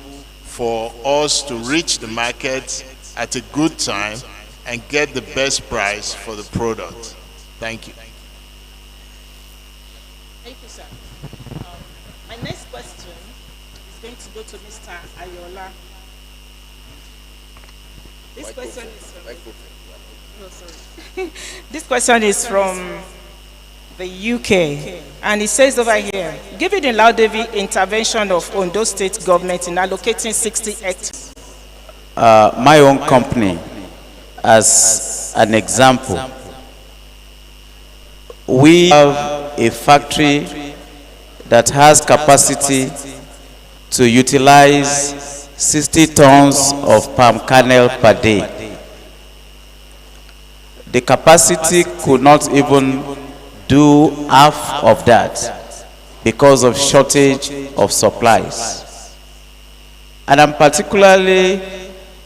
for us to reach the market at a good time and get the best price for the product. Thank you. Thank you, sir. My next question is going to go to Mr. Ayola. This question is from, no, sorry. This question is from the UK, and it says over here, given the laudable intervention of Ondo State government in allocating 60 hectares. My own company, as an example, we have a factory that has capacity to utilize 60 tons of palm kernel per day. The capacity could not even do half of that because of shortage of supplies. And I'm particularly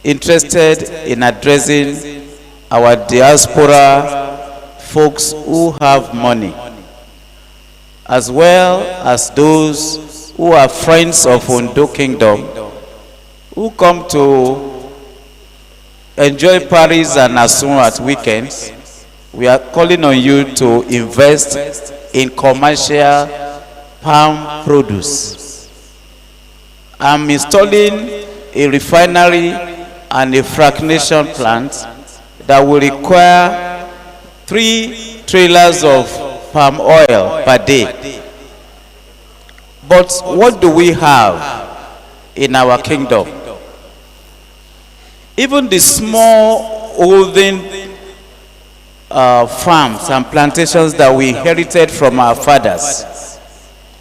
interested in addressing our diaspora folks who have money, as well as those who are friends of Ondo Kingdom, who come to enjoy Paris and Asun at weekends. We are calling on you to invest in commercial palm produce. I'm installing a refinery and a fractionation plant that will require 3 trailers of palm oil per day. But what do we have in our kingdom? Even the small holding farms and plantations that we inherited from our fathers,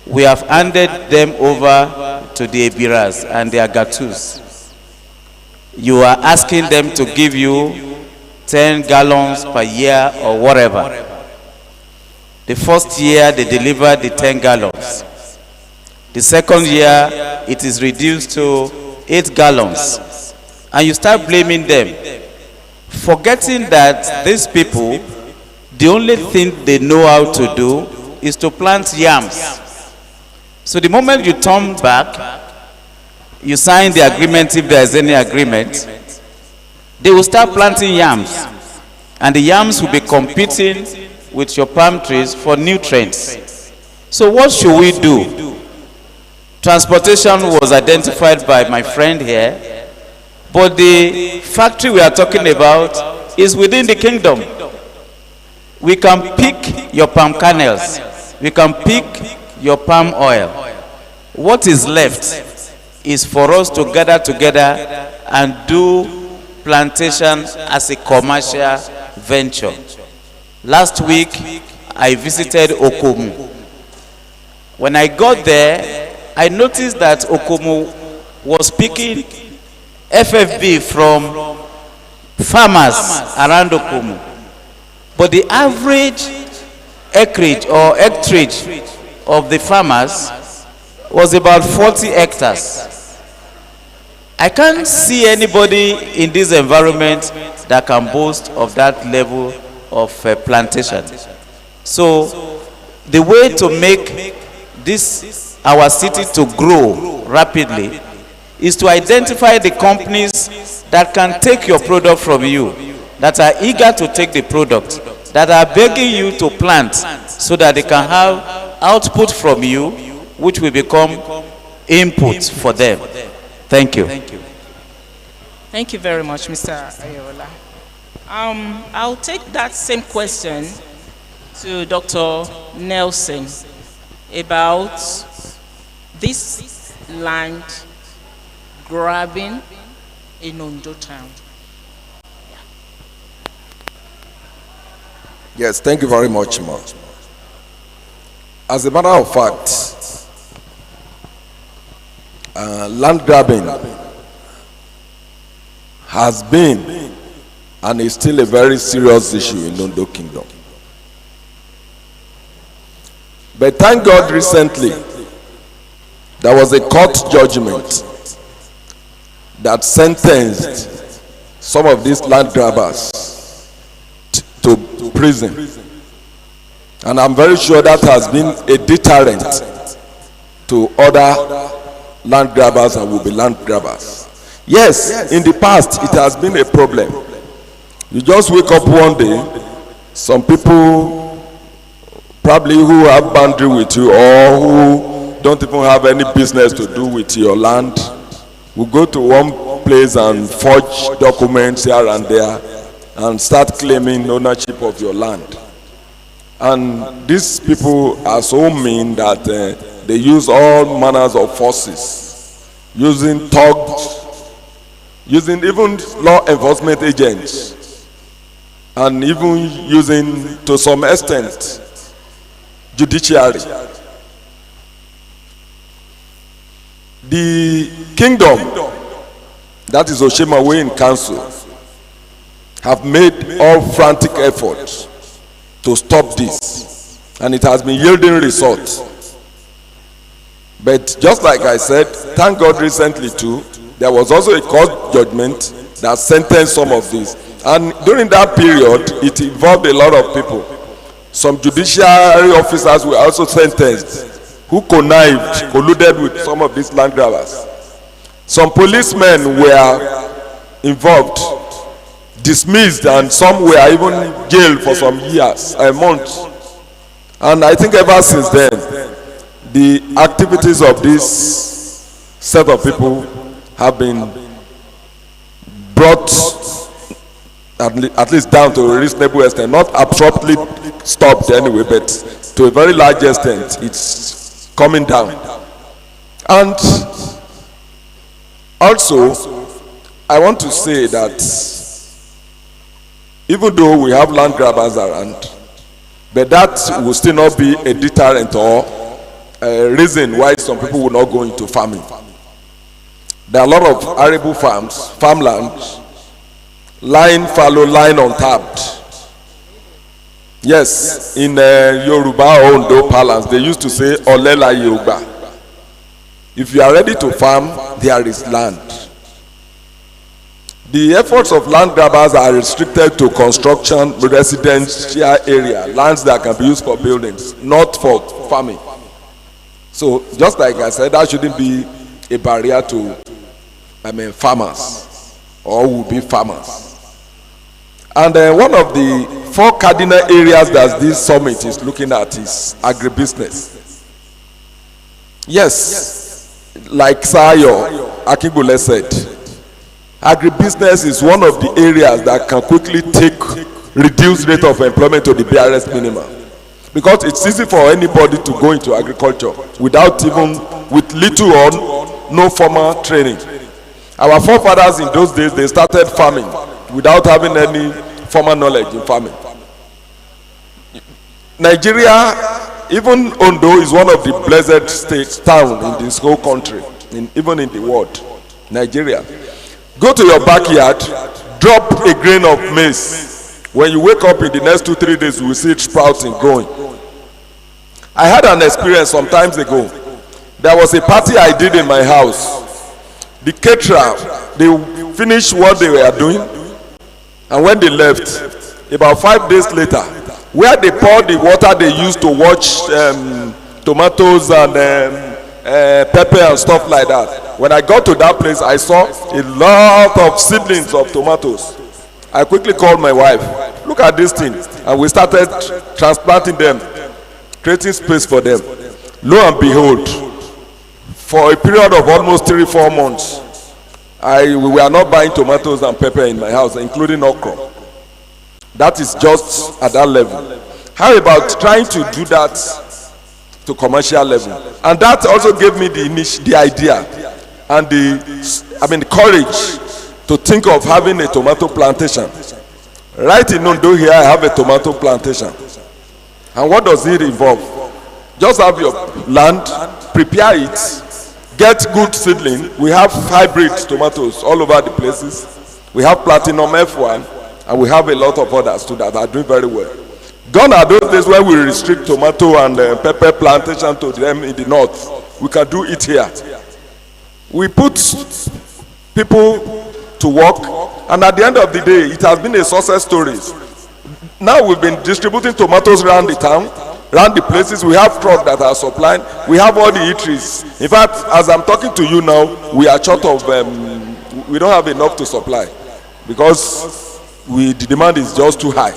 we have handed them over to the Ebiras and the Agatus. You are asking them to give you 10 gallons per year or whatever. The first year they deliver the 10 gallons. The second year it is reduced to 8 gallons. And you start blaming them, forgetting that these people, the only thing they know how to do is to plant yams. So the moment you turn back, you sign the agreement, if there is any agreement, they will start planting yams, and the yams will be competing with your palm trees for nutrients. So what should we do? Transportation was identified by my friend here, but the factory we are talking about is within the kingdom. We can pick your palm kernels, we can pick your palm oil. What is left is for us to gather together and do plantation as a commercial venture. Last week I visited Okomu. When I got there, I noticed that Okomu was picking FFB from farmers around Okomu, but the average acreage or hectarage of the farmers was about 40 hectares. I can't see anybody in this environment that can boast of that level of plantation. So the way to make this our city to grow rapidly is to identify the companies that can take your product from you, that are eager to take the product, that are begging you to plant so that they can have output from you, which will become input for them. Thank you. Thank you very much, Mr. Ayola. I'll take that same question to Dr. Nelson about this land grabbing in Ondo town. Yes, thank you very much, Ma. As a matter of fact, land grabbing has been and is still a very serious issue in Ondo Kingdom. But thank God recently there was a court judgment that sentenced some of these land grabbers to prison. And I'm very sure that has been a deterrent to other land grabbers and will be land grabbers. Yes, in the past it has been a problem. You just wake up one day, some people probably who have boundary with you or who don't even have any business to do with your land will go to one place and forge documents here and there and start claiming ownership of your land. And these people are so mean that they use all manners of forces, using thugs, using even law enforcement agents, and even using, to some extent, judiciary. The kingdom, that is Oshemawe in council, have made all frantic efforts to stop this, and it has been yielding results. But just like I said, thank God recently too, there was also a court judgment that sentenced some of this, and during that period it involved a lot of people. Some judiciary officers were also sentenced who colluded with some of these land grabbers. Some policemen were involved, dismissed, and some were even jailed for some years, a month. And I think ever since then, the activities of this set of people have been brought at least down to a reasonable extent, not abruptly stopped anyway, but to a very large extent, it's coming down. And also, I want to say that even though we have land grabbers around, but that will still not be a deterrent or a reason why some people will not go into farming. There are a lot of arable farms, farmlands, lying fallow, lying untapped. Yes, in Yoruba or Ondo parlance, they used to say, Olela Yoruba. If you are ready to farm, there is land. The efforts of land grabbers are restricted to construction, residential area, lands that can be used for buildings, not for farming. So, just like I said, that shouldn't be a barrier to, farmers, or will be farmers. And one of the 4 cardinal areas that this summit is looking at is agribusiness. Yes, like Sayo Akingbole said, agribusiness is one of the areas that can quickly take reduced rate of employment to the barest minimum, because it's easy for anybody to go into agriculture without even, with little or no formal training. Our forefathers in those days, they started farming without having any formal knowledge in farming. Nigeria, even Ondo, is one of the blessed states, town in this whole country, even in the world. Nigeria. Go to your backyard, drop a grain of maize. When you wake up in the next 2-3 days, you will see it sprouting, growing. I had an experience some times ago. There was a party I did in my house. The caterer, they finished what they were doing, and when they left, about 5 days later, where they poured the water they used to wash tomatoes and pepper and stuff like that, when I got to that place, I saw a lot of seedlings of tomatoes. I quickly called my wife, look at this thing, and we started transplanting them, creating space for them. Lo and behold, for a period of almost 3-4 months, we were not buying tomatoes and pepper in my house, including okra. That is just at that level. How about trying to do that to commercial level? And that also gave me the idea and the courage to think of having a tomato plantation. Right in Ondo here, I have a tomato plantation. And what does it involve? Just have your land, prepare it, get good seedling. We have hybrid tomatoes all over the places. We have Platinum F1, and we have a lot of others too that are doing very well. Gone are those days when we restrict tomato and pepper plantation to them in the north. We can do it here. We put people to work, and at the end of the day, it has been a success story. Now we've been distributing tomatoes around the town, around the places. We have trucks that are supplying. We have all the eateries. In fact, as I'm talking to you now, we are short of, we don't have enough to supply because the demand is just too high.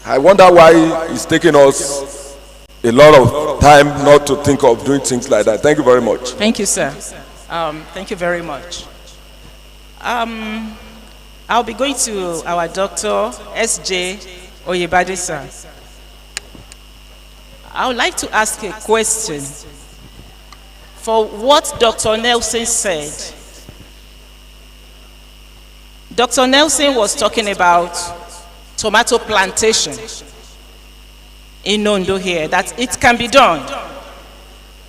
I wonder why it's taking us a lot of time not to think of doing things like that. Thank you very much. Thank you, sir. Thank you very much. I'll be going to our Dr. S.J. Oyebade, sir. I would like to ask a question. For what Dr. Nelson said, Dr. Nelson was talking about tomato plantation in Ondo here, that it can be done.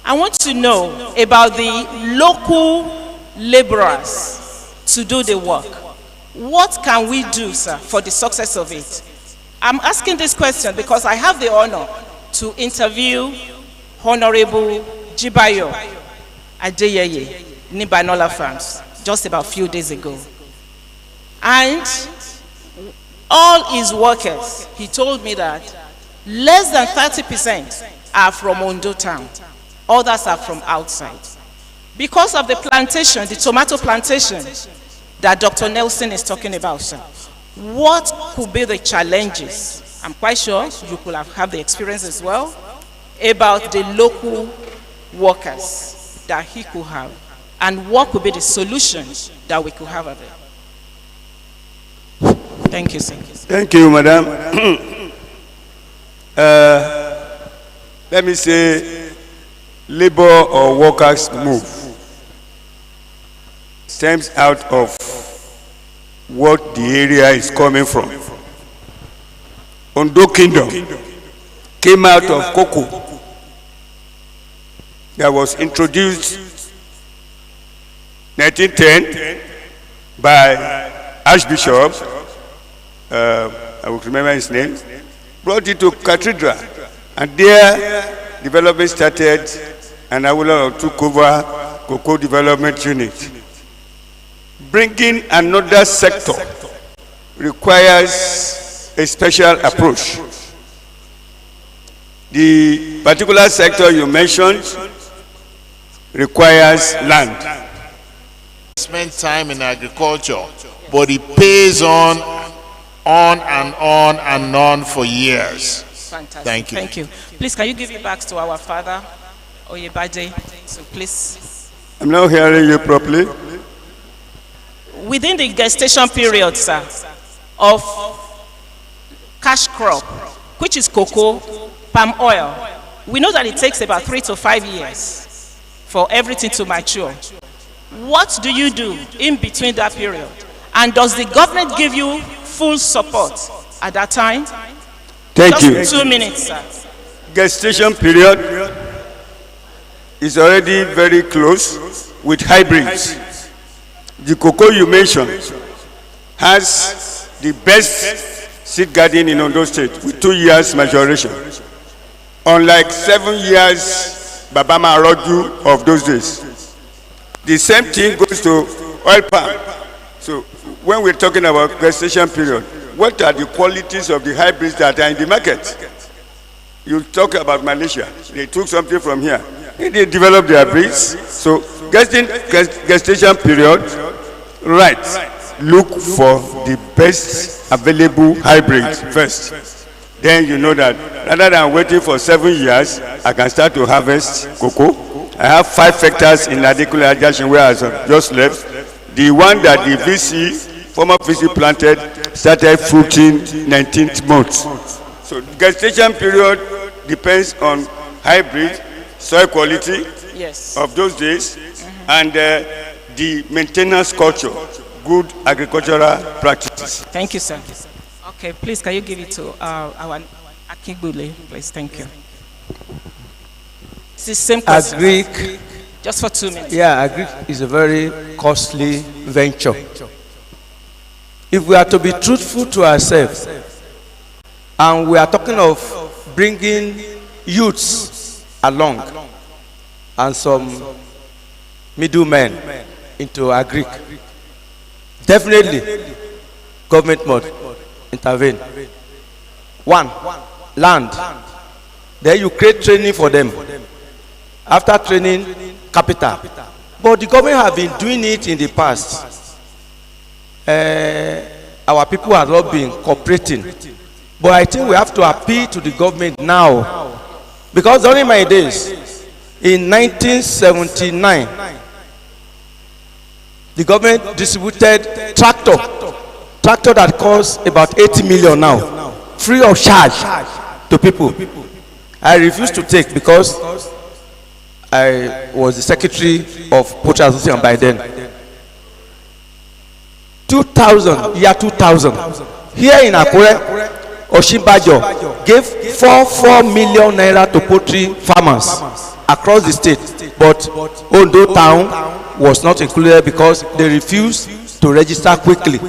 I want to know about the local laborers to do the work. What can we do, sir, for the success of it? I'm asking this question because I have the honor to interview Honorable Jibayo Adeyeye Nibanola Farms just about a few days ago. And all his workers, he told me that less than 30% are from Ondo town. Others are from outside. Because of the plantation, the tomato plantation that Dr. Nelson is talking about, sir, what could be the challenges? I'm quite sure you could have had the experience as well about the local workers that he could have, and what could be the solutions that we could have of it. Thank you, sir. Thank you, madam. Let me say, labor or workers move stems out of what the area is coming from. Ondo Kingdom came out of cocoa that was introduced 1910 by Archbishop, I will remember his name, brought it to Cathedral, and there development started, and Awolowo took over Cocoa Development Unit. Bringing another sector requires a special approach. The particular sector you mentioned requires land. Spend time in agriculture, but it pays on and on and on for years. Fantastic. Thank you. Thank you. Please, can you give it back to our father, Oyebade? So please. I'm not hearing you properly. Within the gestation period, sir, of cash crop, which is cocoa, palm oil, we know that it takes about 3 to 5 years for everything to mature. What do you do in between that period? And does the government give you full support at that time? Thank you. Just 2 minutes, sir. Gestation period is already very close with hybrids. The cocoa you mentioned has the best seed garden in Ondo State with 2 years maturation. Unlike 7 years Babama Arodu of those days. The same thing goes to oil palm. So when we're talking about gestation period, what are the qualities of the hybrids that are in the market? You talk about Malaysia. They took something from here. They developed their breeds. So gestation period, right. Look for the best available hybrid first. Then you know that rather than waiting for 7 years, I can start to harvest cocoa. I have 5 hectares in Adekule Ajashin where I just left. The one that the former VC planted started fruiting 19th month. So gestation period depends on hybrid, soil quality of those days, and the maintenance culture, good agricultural practices. Thank you, sir. Okay, please, can you give it to our Akibule, please? Thank you. It's the same question. Agric, just for 2 minutes. Yeah, agric is a very costly venture. If we are to be truthful to ourselves, and we are talking of bringing youths along and some middlemen into agric, definitely government must intervene. One, land. Then you create training for them. After training, capital. But the government have been doing it in the past. Our people have not been cooperating. But I think we have to appeal to the government now Because during my days, in 1979, the government distributed tractor that costs about 80 million now, free of charge to people. I refused to take because I was the secretary of Poultry Association by then. 2000, year 2000, here in Akure, Oshimbajo gave 4 million naira to poultry farmers across the state, but Ondo town was not included because they refused to register quickly.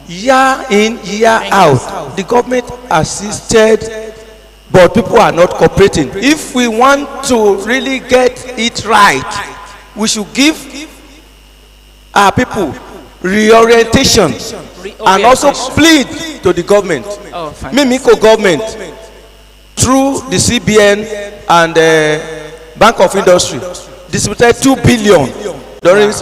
Year in, year out, the government assisted, but people are not cooperating. If we want to really get it right, we should give our people reorientation and also plead to the government, Mimiko government, through the CBN and Bank of Industry, distributed 2 billion during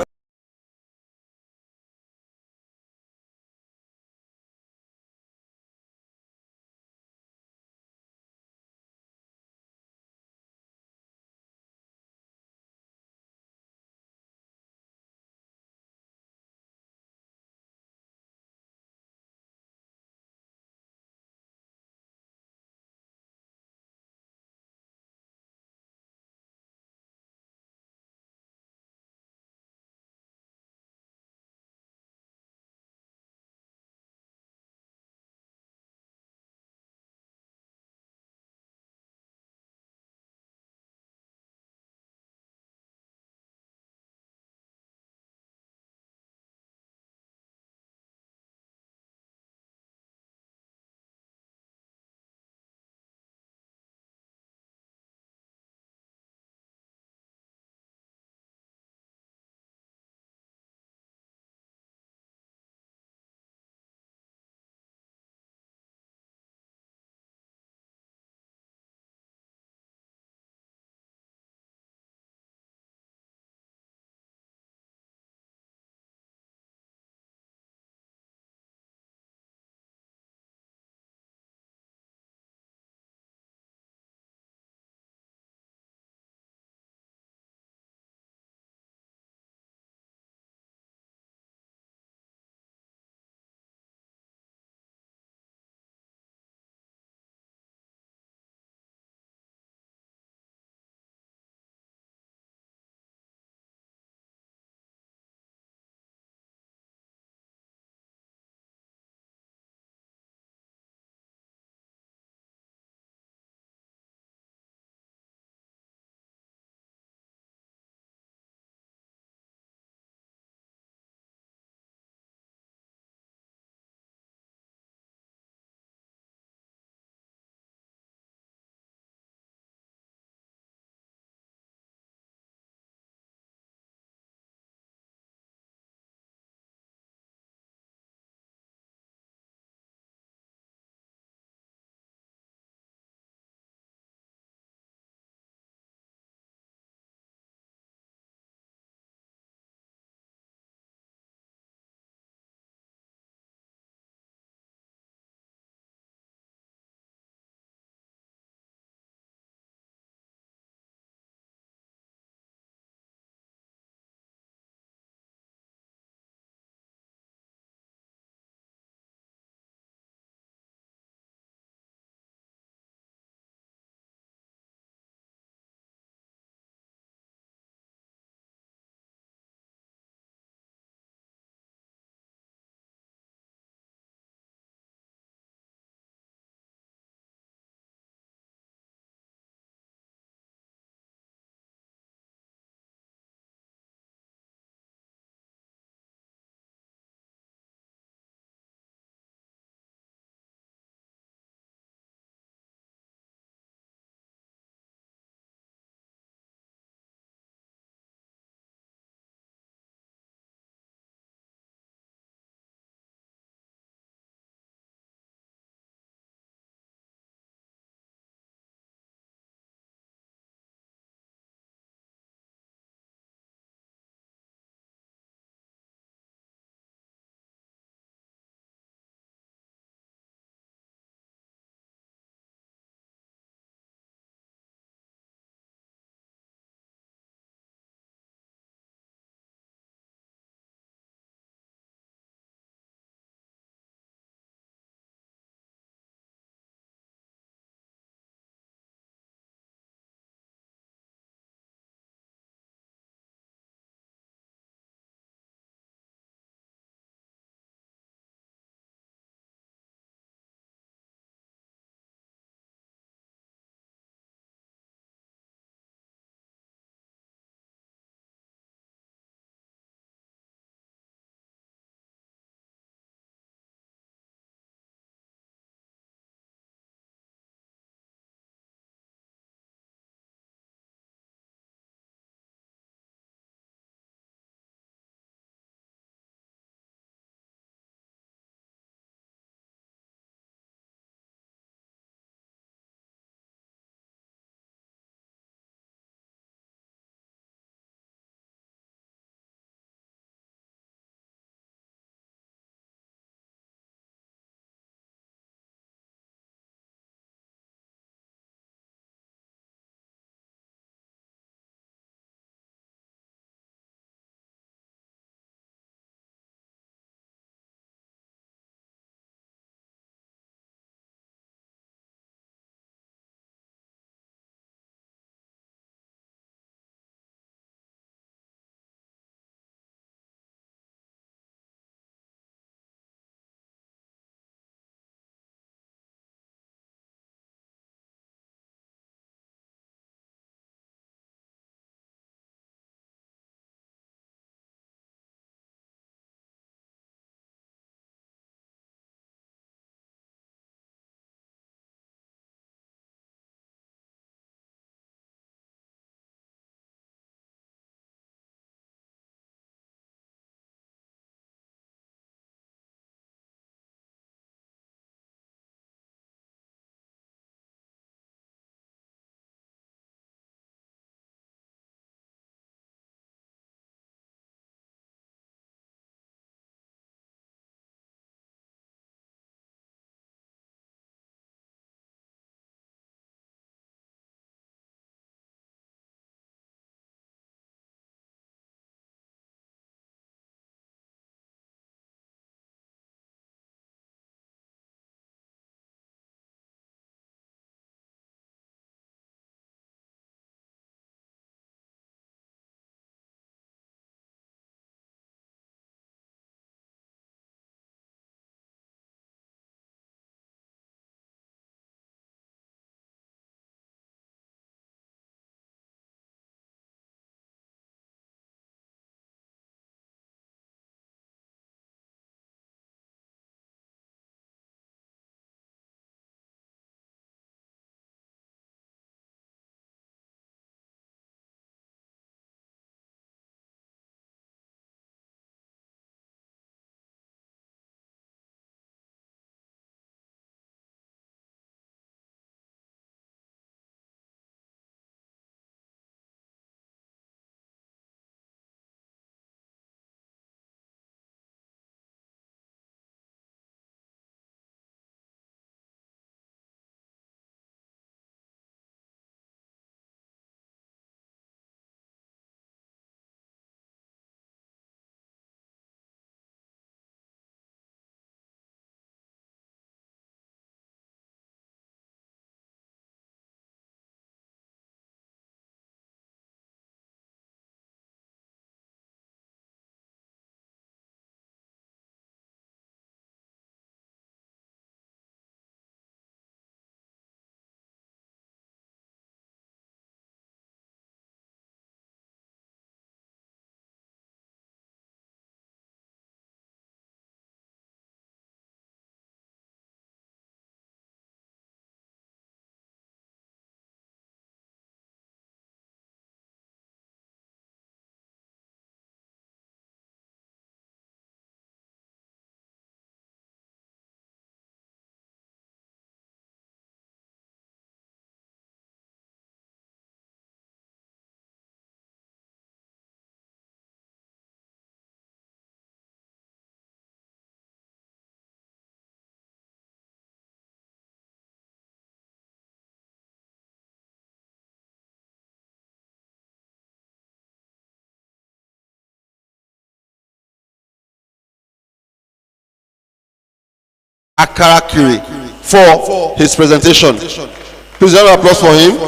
Akarakiri for his presentation. Please round of applause for him.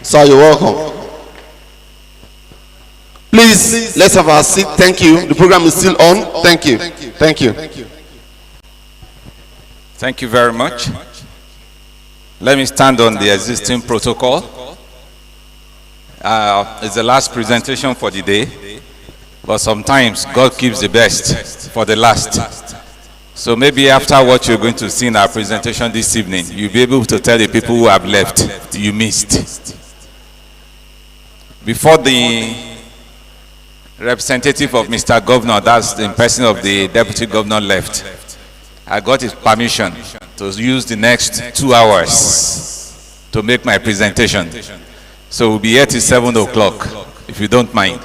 Sir, you're welcome. Please, let's have our seat. Thank you. The program is still on. Thank you. Thank you. Thank you very much. Let me stand on the existing protocol. It's the last presentation for the day, but sometimes God keeps the best for the last. So maybe after what you're going to see in our presentation this evening, you'll be able to tell the people who have left you missed. Before the representative of Mr. Governor, that's the person of the Deputy Governor, left, I got his permission to use the next 2 hours to make my presentation. So we'll be here till 7 o'clock, if you don't mind.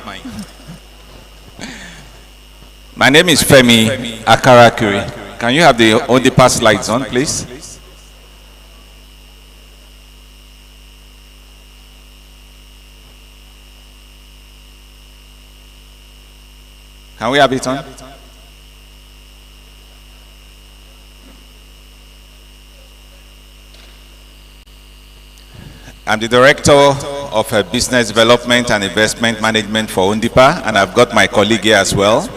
My name is Femi Akarakiri. Can you have the Ondipa slides on, please? Can we have it on? I'm the Director of Business Development and Investment Management for Ondipa, and I've got my colleague here as well,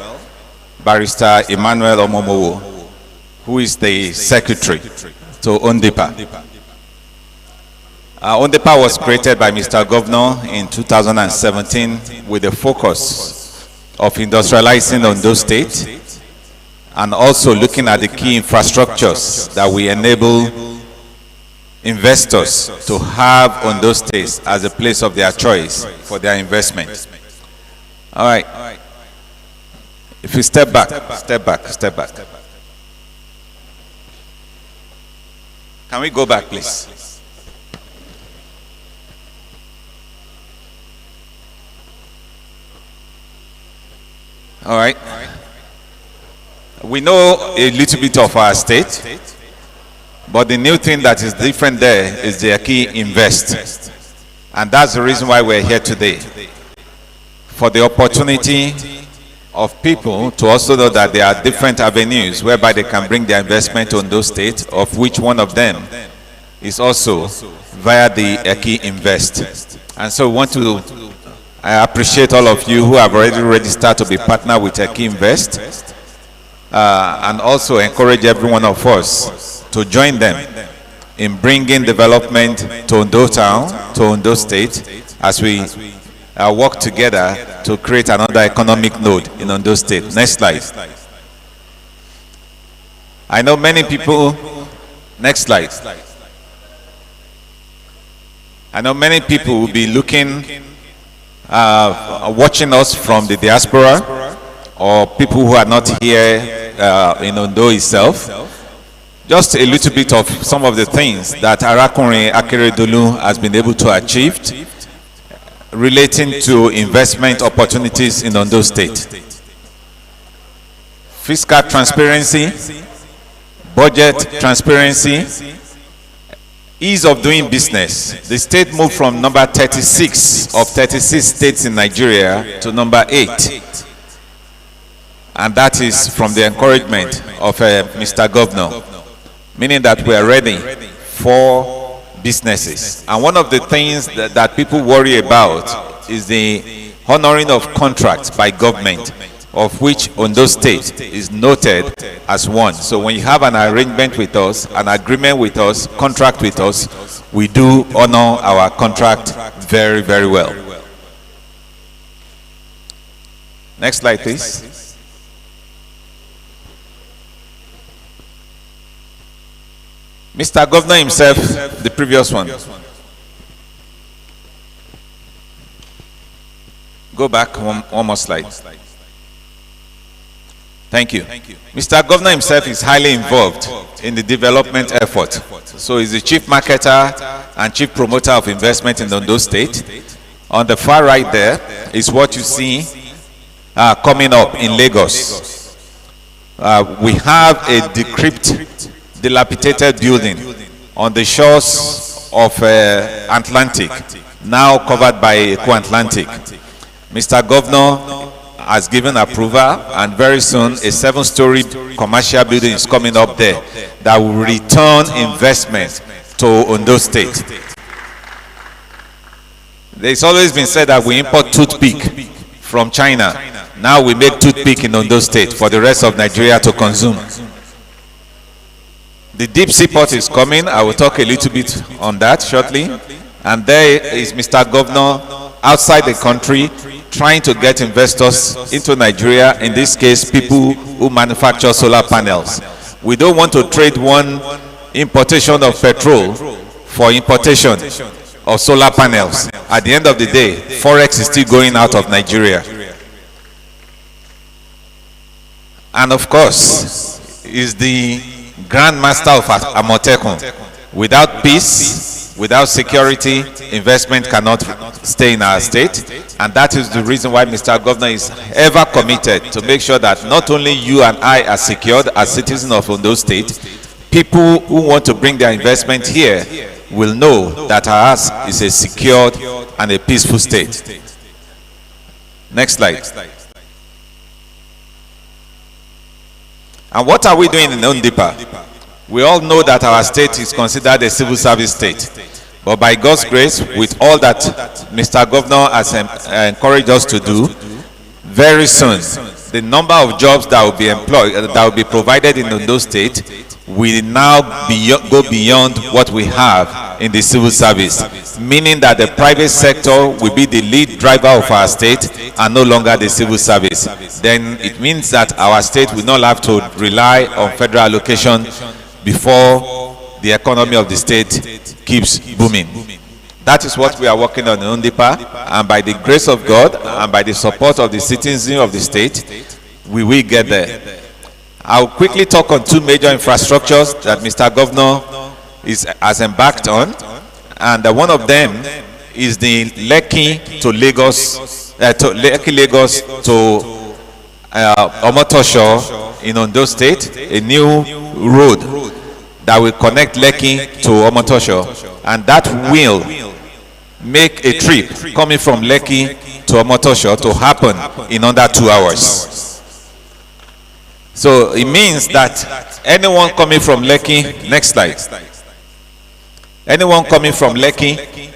Barrister Emmanuel Omomowo, who is the Secretary to Ondipa. Ondipa was created by Mr. Governor in 2017 with the focus of industrializing Ondo State and also looking at the key infrastructures that will enable investors to have Ondo State as a place of their choice for their investment. All right. If you step back. Can we go back, please? All right. We know a little bit of our state, but the new thing that is different there is the key invest. And that's the reason why we're here today. For the opportunity of people to also know that there are different avenues whereby they can bring their investment to Ondo State, of which one of them is also via the key invest. And so we want to I appreciate all of you who have already registered to be partner with Eki Invest, and also encourage every one of us to join them in bringing development to Ondo Town, to Ondo State, as we work together to create another economic node in Ondo State. Next slide. I know many people, next slide. I know many people will be looking watching us from the diaspora or people who are not here in Ondo itself. Just a little bit of some of the things that Arakunrin Akeredolu has been able to achieve relating to investment opportunities in Ondo State. Fiscal transparency, budget transparency, ease of doing business. The state moved from number 36 of 36 states in Nigeria to number 8. And that is from the encouragement of Mr. Governor, meaning that we are ready for businesses. And one of the things that people worry about is the honoring of contracts by government, of which Ondo State is noted as one. So when you have an arrangement with us, an agreement with us, contract with us, we do honor our contract very, very well. Next slide, please. Mr. Governor himself, the previous one. Go back one more slide. Thank you. Mr. Governor himself is highly involved in the development effort. So he's the chief marketer and chief promoter of investment in Ondo State. On the far right there is what you see coming up in Lagos. We have a decrepit, dilapidated building on the shores of Atlantic, now covered by Eco Atlantic. Mr. Governor has given approval, and very soon a 7-story commercial building is coming up there that will return investment to Ondo State. There's always been said that we import toothpick from China. Now we make toothpick in Ondo State for the rest of Nigeria to consume. The deep sea port is coming. I will talk a little bit on that shortly. And there is Mr. Governor outside the country trying to get investors into Nigeria, in this case people who manufacture solar panels. We don't want to trade one importation of petrol for importation of solar panels. At the end of the day, forex is still going out of Nigeria. And of course is the Grand Master of Amotekun. Without peace, without security, investment cannot stay in our state. And that is the reason why Mr. Governor is ever committed to make sure that not only you and I are secured as citizens of Ondo State, people who want to bring their investment here will know that ours is a secured and a peaceful state. Next slide. And what are we doing in Ondipa? We all know that our state is considered a civil service state. But by God's grace, with all that Mr. Governor has encouraged us to do, very soon, the number of jobs that will be employed, that will be provided in Ondo State, will now go beyond what we have in the civil service. Meaning that the private sector will be the lead driver of our state and no longer the civil service. Then it means that our state will not have to rely on federal allocation before the economy of the state keeps booming. That is what we are working on in Ondipa, and by the grace of God and by the support of the citizens of the state, we will get there. I'll quickly talk on 2 major infrastructures that Mr. Governor has embarked on, and one of them is the Lekki to Lagos, Lagos to Omotosho in Ondo State, a new road that will connect Lekki to Omotosho, and that will make a trip coming from Lekki to Omotosho to happen in under 2 hours. So it means that anyone coming from Lekki, next slide, anyone coming from Lekki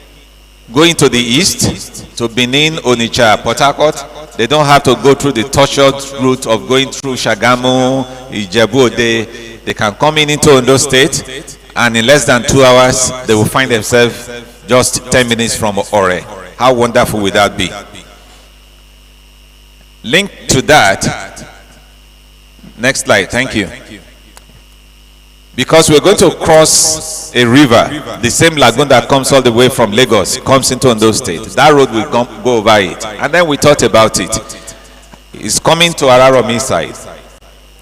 going to the east, to Benin, Onitsha, Port Harcourt, they don't have to go through the tortured route of going through Shagamu, Ijebu-Ode. They can come into Ondo State, and in less than 2 hours, they will find themselves just 10 minutes from Ore. How wonderful would that be? Linked to that, next slide, thank you. Because we're going to cross a river, the same lagoon that comes all the way from Lagos, comes into Ondo State. That road will go over it. And then we thought about it. It's coming to Araromi side.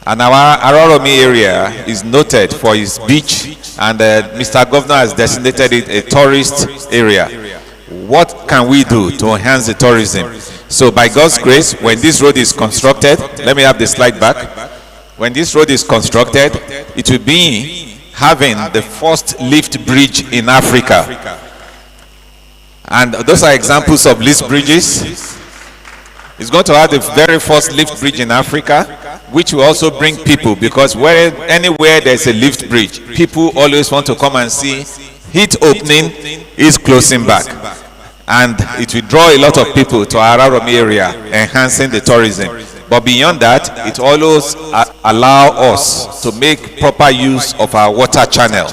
And our Araromi area is noted for its beach, and Mr. Governor has designated it a tourist area. What can we do to enhance the tourism? So by God's grace, when this road is constructed, let me have the slide back. When this road is constructed, it will be having the first lift bridge in Africa. And those are examples of lift bridges. It's going to have the very first lift bridge in Africa, which will also bring people, because anywhere there's a lift bridge, people always want to come and see it opening, is closing back. And it will draw a lot of people to our Araromi area, enhancing the tourism. But beyond that, it always allows us to make proper use of our water channel.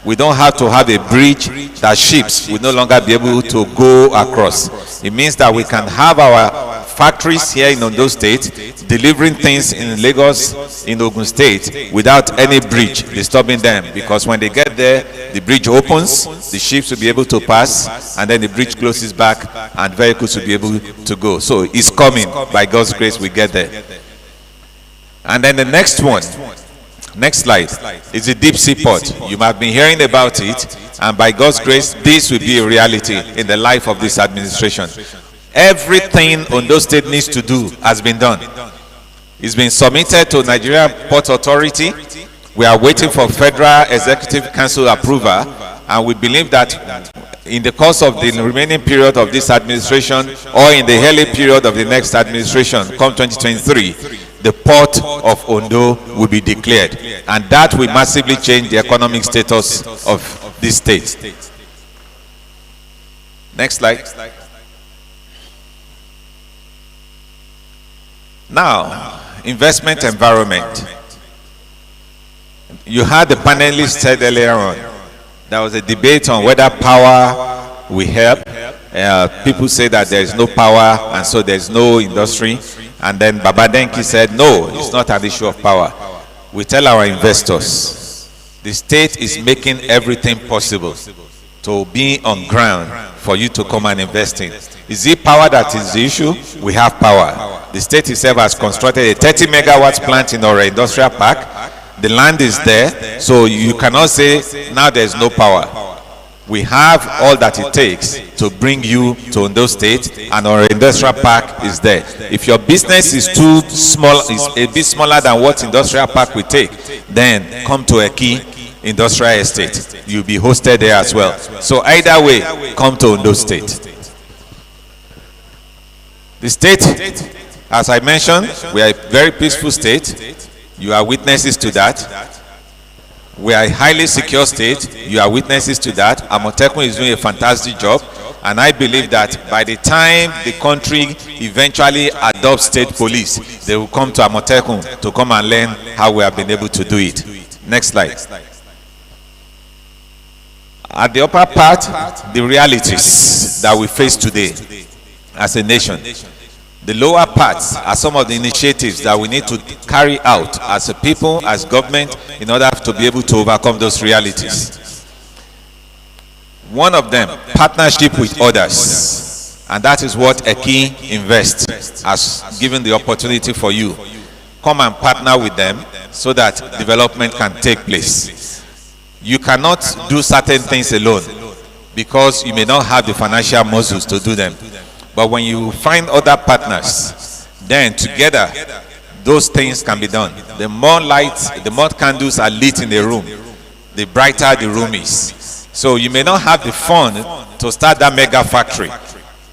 We don't have to have a bridge that ships will no longer be able to go across. It means that we can have our factories here in Ondo State delivering things in Lagos, in Ogun State, without any bridge disturbing them, because when they get there, the bridge opens, the ships will be able to pass, and then the bridge closes back and vehicles will be able to go. So it's coming. By God's grace, we get there. And then the next one, next slide, is the deep sea port. You might have been hearing about it, and by God's grace, this will be a reality in the life of this administration. Everything Ondo State needs to do has been done. It's been submitted to Nigeria Port Authority. We are waiting for Federal Executive Council approval, and we believe that in the course of the remaining period of this administration or in the early period of the next administration, come 2023, the port of Ondo will be declared, and that will massively change the economic status of this state. Next slide. Now, investment environment. You had the panelists said earlier on, there was a debate on whether power will help. People say that there is no power and so there is no industry. And then Baba Denki said, no, it's not an issue of power. We tell our investors, the state is making everything possible to be on ground for you to come and invest in. Is it power that is the issue? We have power. The state itself has constructed a 30 megawatts plant in our industrial park. The land is there, so you cannot say now there is no power. We have all that it takes to bring you to Ondo State, and our industrial park is there. If your business is too small, is a bit smaller than what industrial park will take, then come to a key industrial estate. You'll be hosted there as well. So either way, come to Ondo State. The state, as I mentioned, we are a very peaceful state. You are witnesses to that. We are a highly secure state. You are witnesses to that. Amotekun is doing a fantastic job. And I believe that by the time the country eventually adopts state police, they will come to Amotekun to come and learn how we have been able to do it. Next slide. At the upper part, the realities that we face today as a nation. The lower parts are some of the initiatives that we need to carry out as a people, as government, in order to be able to overcome those realities. One of them, partnership with others. And that is what Eki Invest has given the opportunity for you. Come and partner with them so that development can take place. You cannot do certain things alone because you may not have the financial muscles to do them. But when you find other partners, then together those things can be done. The more lights, the more candles are lit in the room, the brighter the room is. So you may not have the fund to start that mega factory,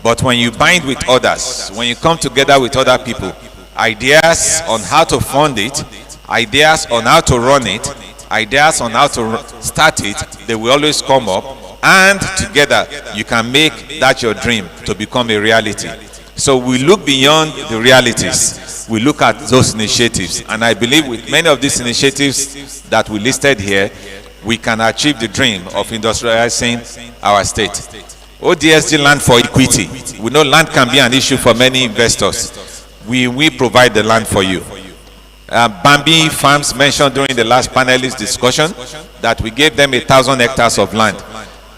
but when you bind with others, when you come together with other people, ideas on how to fund it, ideas on how to run it, ideas on how to start it, they will always come up. And together you can make that your dream to become a reality. So we look beyond the realities. We look at those initiatives. And I believe with many of these initiatives that we listed here, we can achieve the dream of industrializing our state. ODSG land for equity. We know land can be an issue for many investors. We provide the land for you. Bambi Farms mentioned during the last panelist discussion that we gave them 1,000 hectares of land.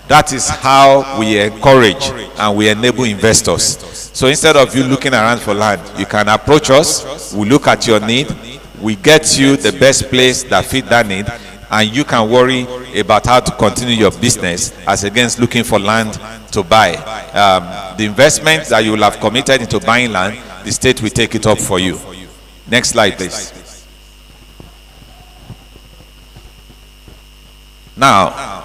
That is how we encourage and we enable investors. So instead of you looking around for land, you can approach us, we look at your need, we get you the best place that fit that need, and you can worry about how to continue your business as against looking for land to buy. The investment that you will have committed into buying land, the state will take it up for you. Next slide, please. Now,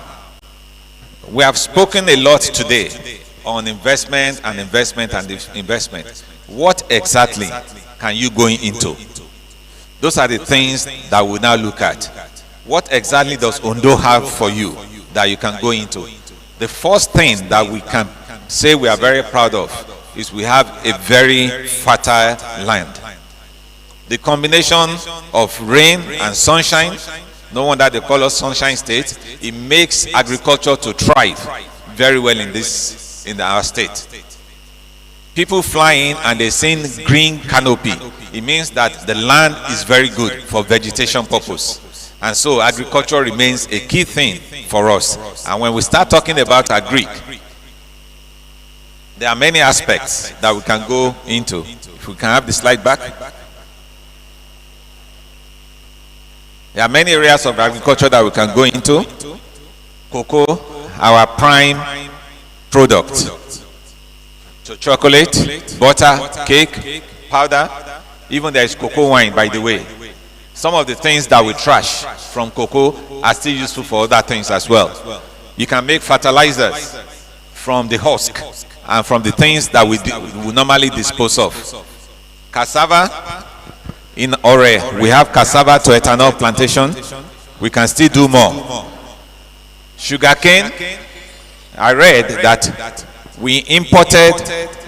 we have spoken a lot today on investment and investment and investment. What exactly can you go into? Those are the things that we now look at. What exactly does Ondo have for you that you can go into? The first thing that we can say we are very proud of is we have a very fertile land. The combination of rain and sunshine, no wonder they call us Sunshine State, it makes agriculture to thrive very well in our state. People fly in and they see green canopy. It means that the land is very good for vegetation purpose. And so agriculture remains a key thing for us. And when we start talking about agri, there are many aspects that we can go into. If we can have the slide back. There are many areas of agriculture that we can go into. Cocoa, our prime product. So chocolate, butter, cake, powder, even there is cocoa wine, by the way. Some of the things that we trash from cocoa are still useful for other things as well. You can make fertilizers. from the husk and from the things that we normally dispose of. Cassava, in Ore, we have cassava to ethanol plantation. We can still do more. Sugarcane, I read that we imported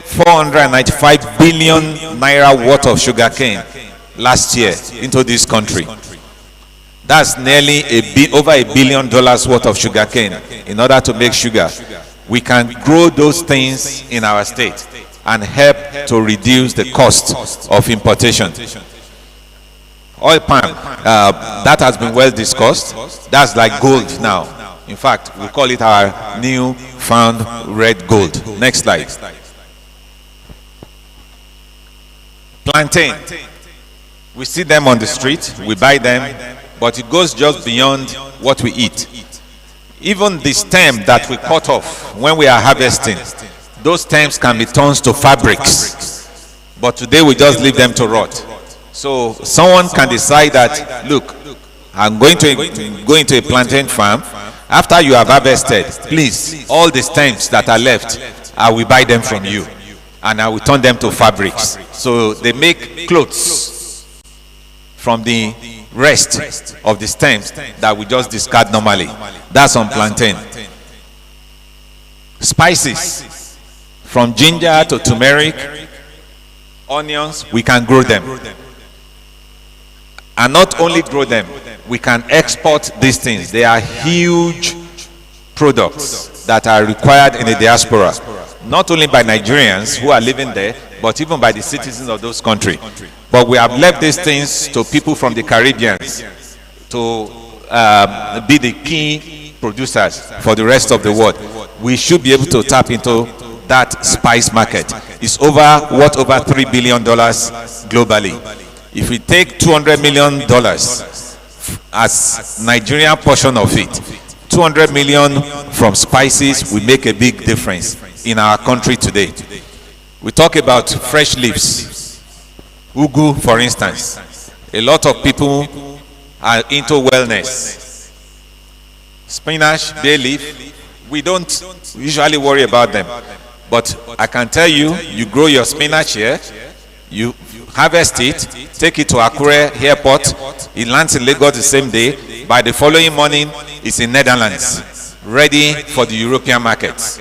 495 billion naira worth of sugarcane last year into this country. That's nearly over $1 billion worth of sugarcane in order to make sugar. We can grow those things in our state and help to reduce the cost of importation. Oil palm, that has been well discussed. That's like gold now. In fact, we call it our new found red gold. Next slide. Plantain. We see them on the street, we buy them, but it goes just beyond what we eat. Even the stem that we cut off when we are harvesting, those stems can be turned to fabrics. But today we just leave them to rot. So someone can decide that, look, I'm going to go into a plantain farm. After you have harvested, please, all the stems that are left, I will buy them from you. And I will turn them to fabrics. So they make clothes from the rest of the stems that we just discard normally. That's on plantain. Spices, from ginger to turmeric, onions, we can grow them. And not only grow them, we can export these things. They are huge products that are required in the diaspora, not only by Nigerians who are living there, but even by the citizens of those countries. But we have left these things to people from the Caribbean to be the key producers for the rest of the world. We should be able to tap into that spice market. It's over $3 billion globally. If we take $200 million as Nigerian portion of it, 200 million from spices will make a big difference in our country today. We talk about fresh leaves, ugu for instance. A lot of people are into wellness. Spinach, bay leaf, we don't usually worry about them. But I can tell you, you grow your spinach here, you harvest it, take it to Akure airport, it lands in Lagos the same day. By the following morning, it's in Netherlands, ready for the European markets.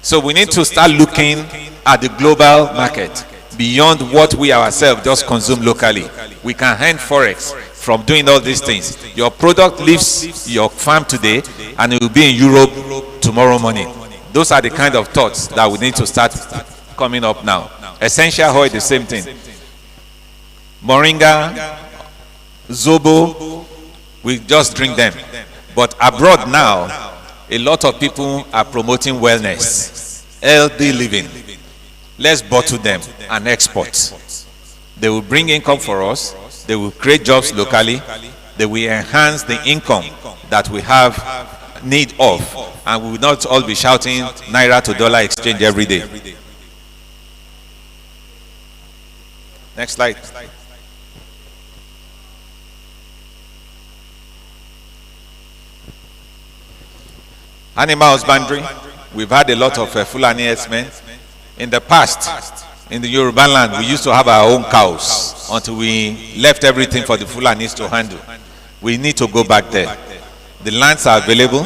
So we need to start looking at the global market beyond what we ourselves just consume locally. We can earn forex from doing all these things. Your product leaves your farm today and it will be in Europe tomorrow morning. Those are the kind of thoughts that we need to start coming up now. Essential oil, the same thing. Moringa, Zobo, we just drink them. But abroad now, a lot of people are promoting wellness, healthy living. Let's bottle them and export. They will bring income for us. They will create jobs locally. They will enhance the income that we have need of. And we will not all be shouting naira to dollar exchange every day. Next slide. Animal husbandry. We've had a lot of Fulani herdsmen. In the past, in the Yoruba land, we used to have our own cows until we left everything for the Fulanis to handle. We need to go back there. The lands are available.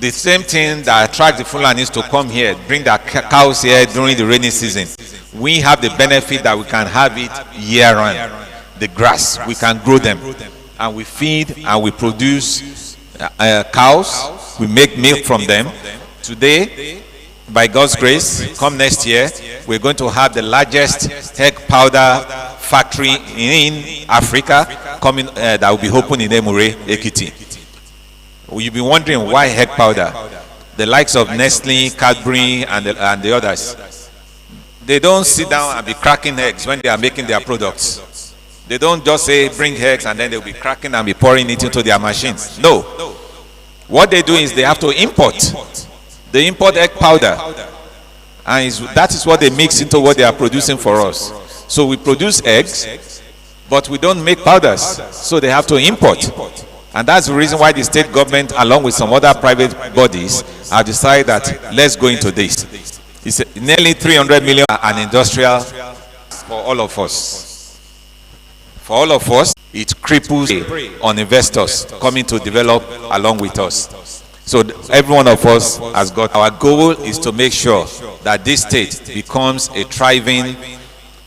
The same thing that attracts the Fulanis to come here, bring their cows here during the rainy season. We have the benefit that we can have it year round. The grass, we can grow them. And we feed and we produce cows. We make milk from them. Today, by God's grace, come next year, we're going to have the largest egg powder factory in Africa coming that will be open in Emure, Ekiti. You'll be wondering why egg powder. The likes of Nestle, Cadbury, and the others. They don't sit down and be cracking eggs when they are making their products. They don't just say bring eggs and then they'll be cracking and be pouring it into their machines. No. What they do is they have to import. They import egg powder. And that is what they mix into what they are producing for us. So we produce eggs, but we don't make powders. So they have to import. And that's the reason why the state government, along with some other private bodies, have decided that let's go into this. It's nearly 300 million and industrial for all of us. For all of us, it cripples on investors coming to develop along with us. So every one of us has got, our goal is to make sure that this state becomes a thriving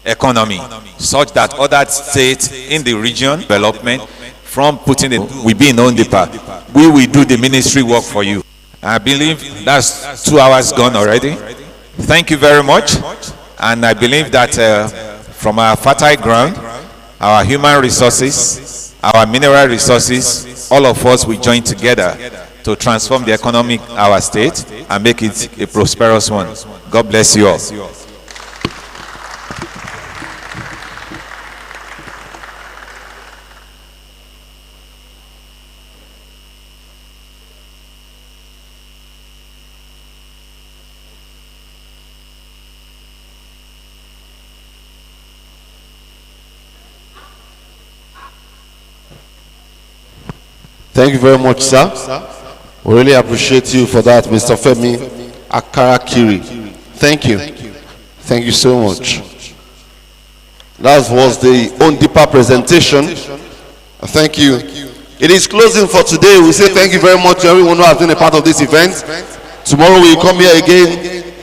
economy, such that other states in the region development from putting it, we be in Ondo, we will do the ministry work for you. I believe that's 2 hours gone already. Thank you very much. And I believe that from our fertile ground, our human resources, our mineral resources, all of us will join together to transform the economy of our state and make it a prosperous one. God bless you all. Thank you very much, sir. We really appreciate you for that, Mr. Femi Akarakiri. Thank you. Thank you so much. That was the Ondipa presentation. Thank you. It is closing for today. We say thank you very much to everyone who has been a part of this event. Tomorrow we will come here again.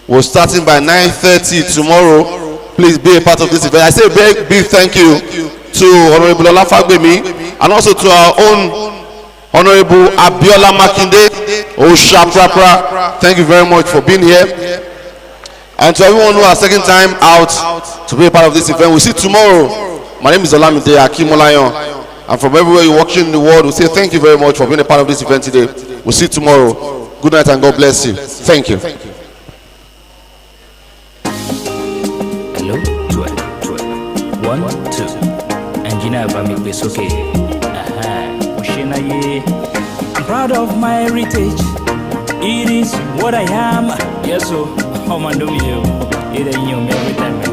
We're starting by 9:30 tomorrow. Please be a part of this event. I say a big thank you to Honorable Olafagbemi and also to our own Honorable Abiola Makinde Oshaprapra. Thank you very much for being here. And to everyone who has taken time out to be a part of this event, we'll see you tomorrow. My name is Olamide Akimolayon. And from everywhere you're watching in the world, we say thank you very much for being a part of this event today. We'll see you tomorrow. Good night and God bless you. Thank you. Hello, 1, 2. Engineer Bamik is okay. I'm proud of my heritage. It is what I am. Yes, so I'm on the video. It ain't you every time.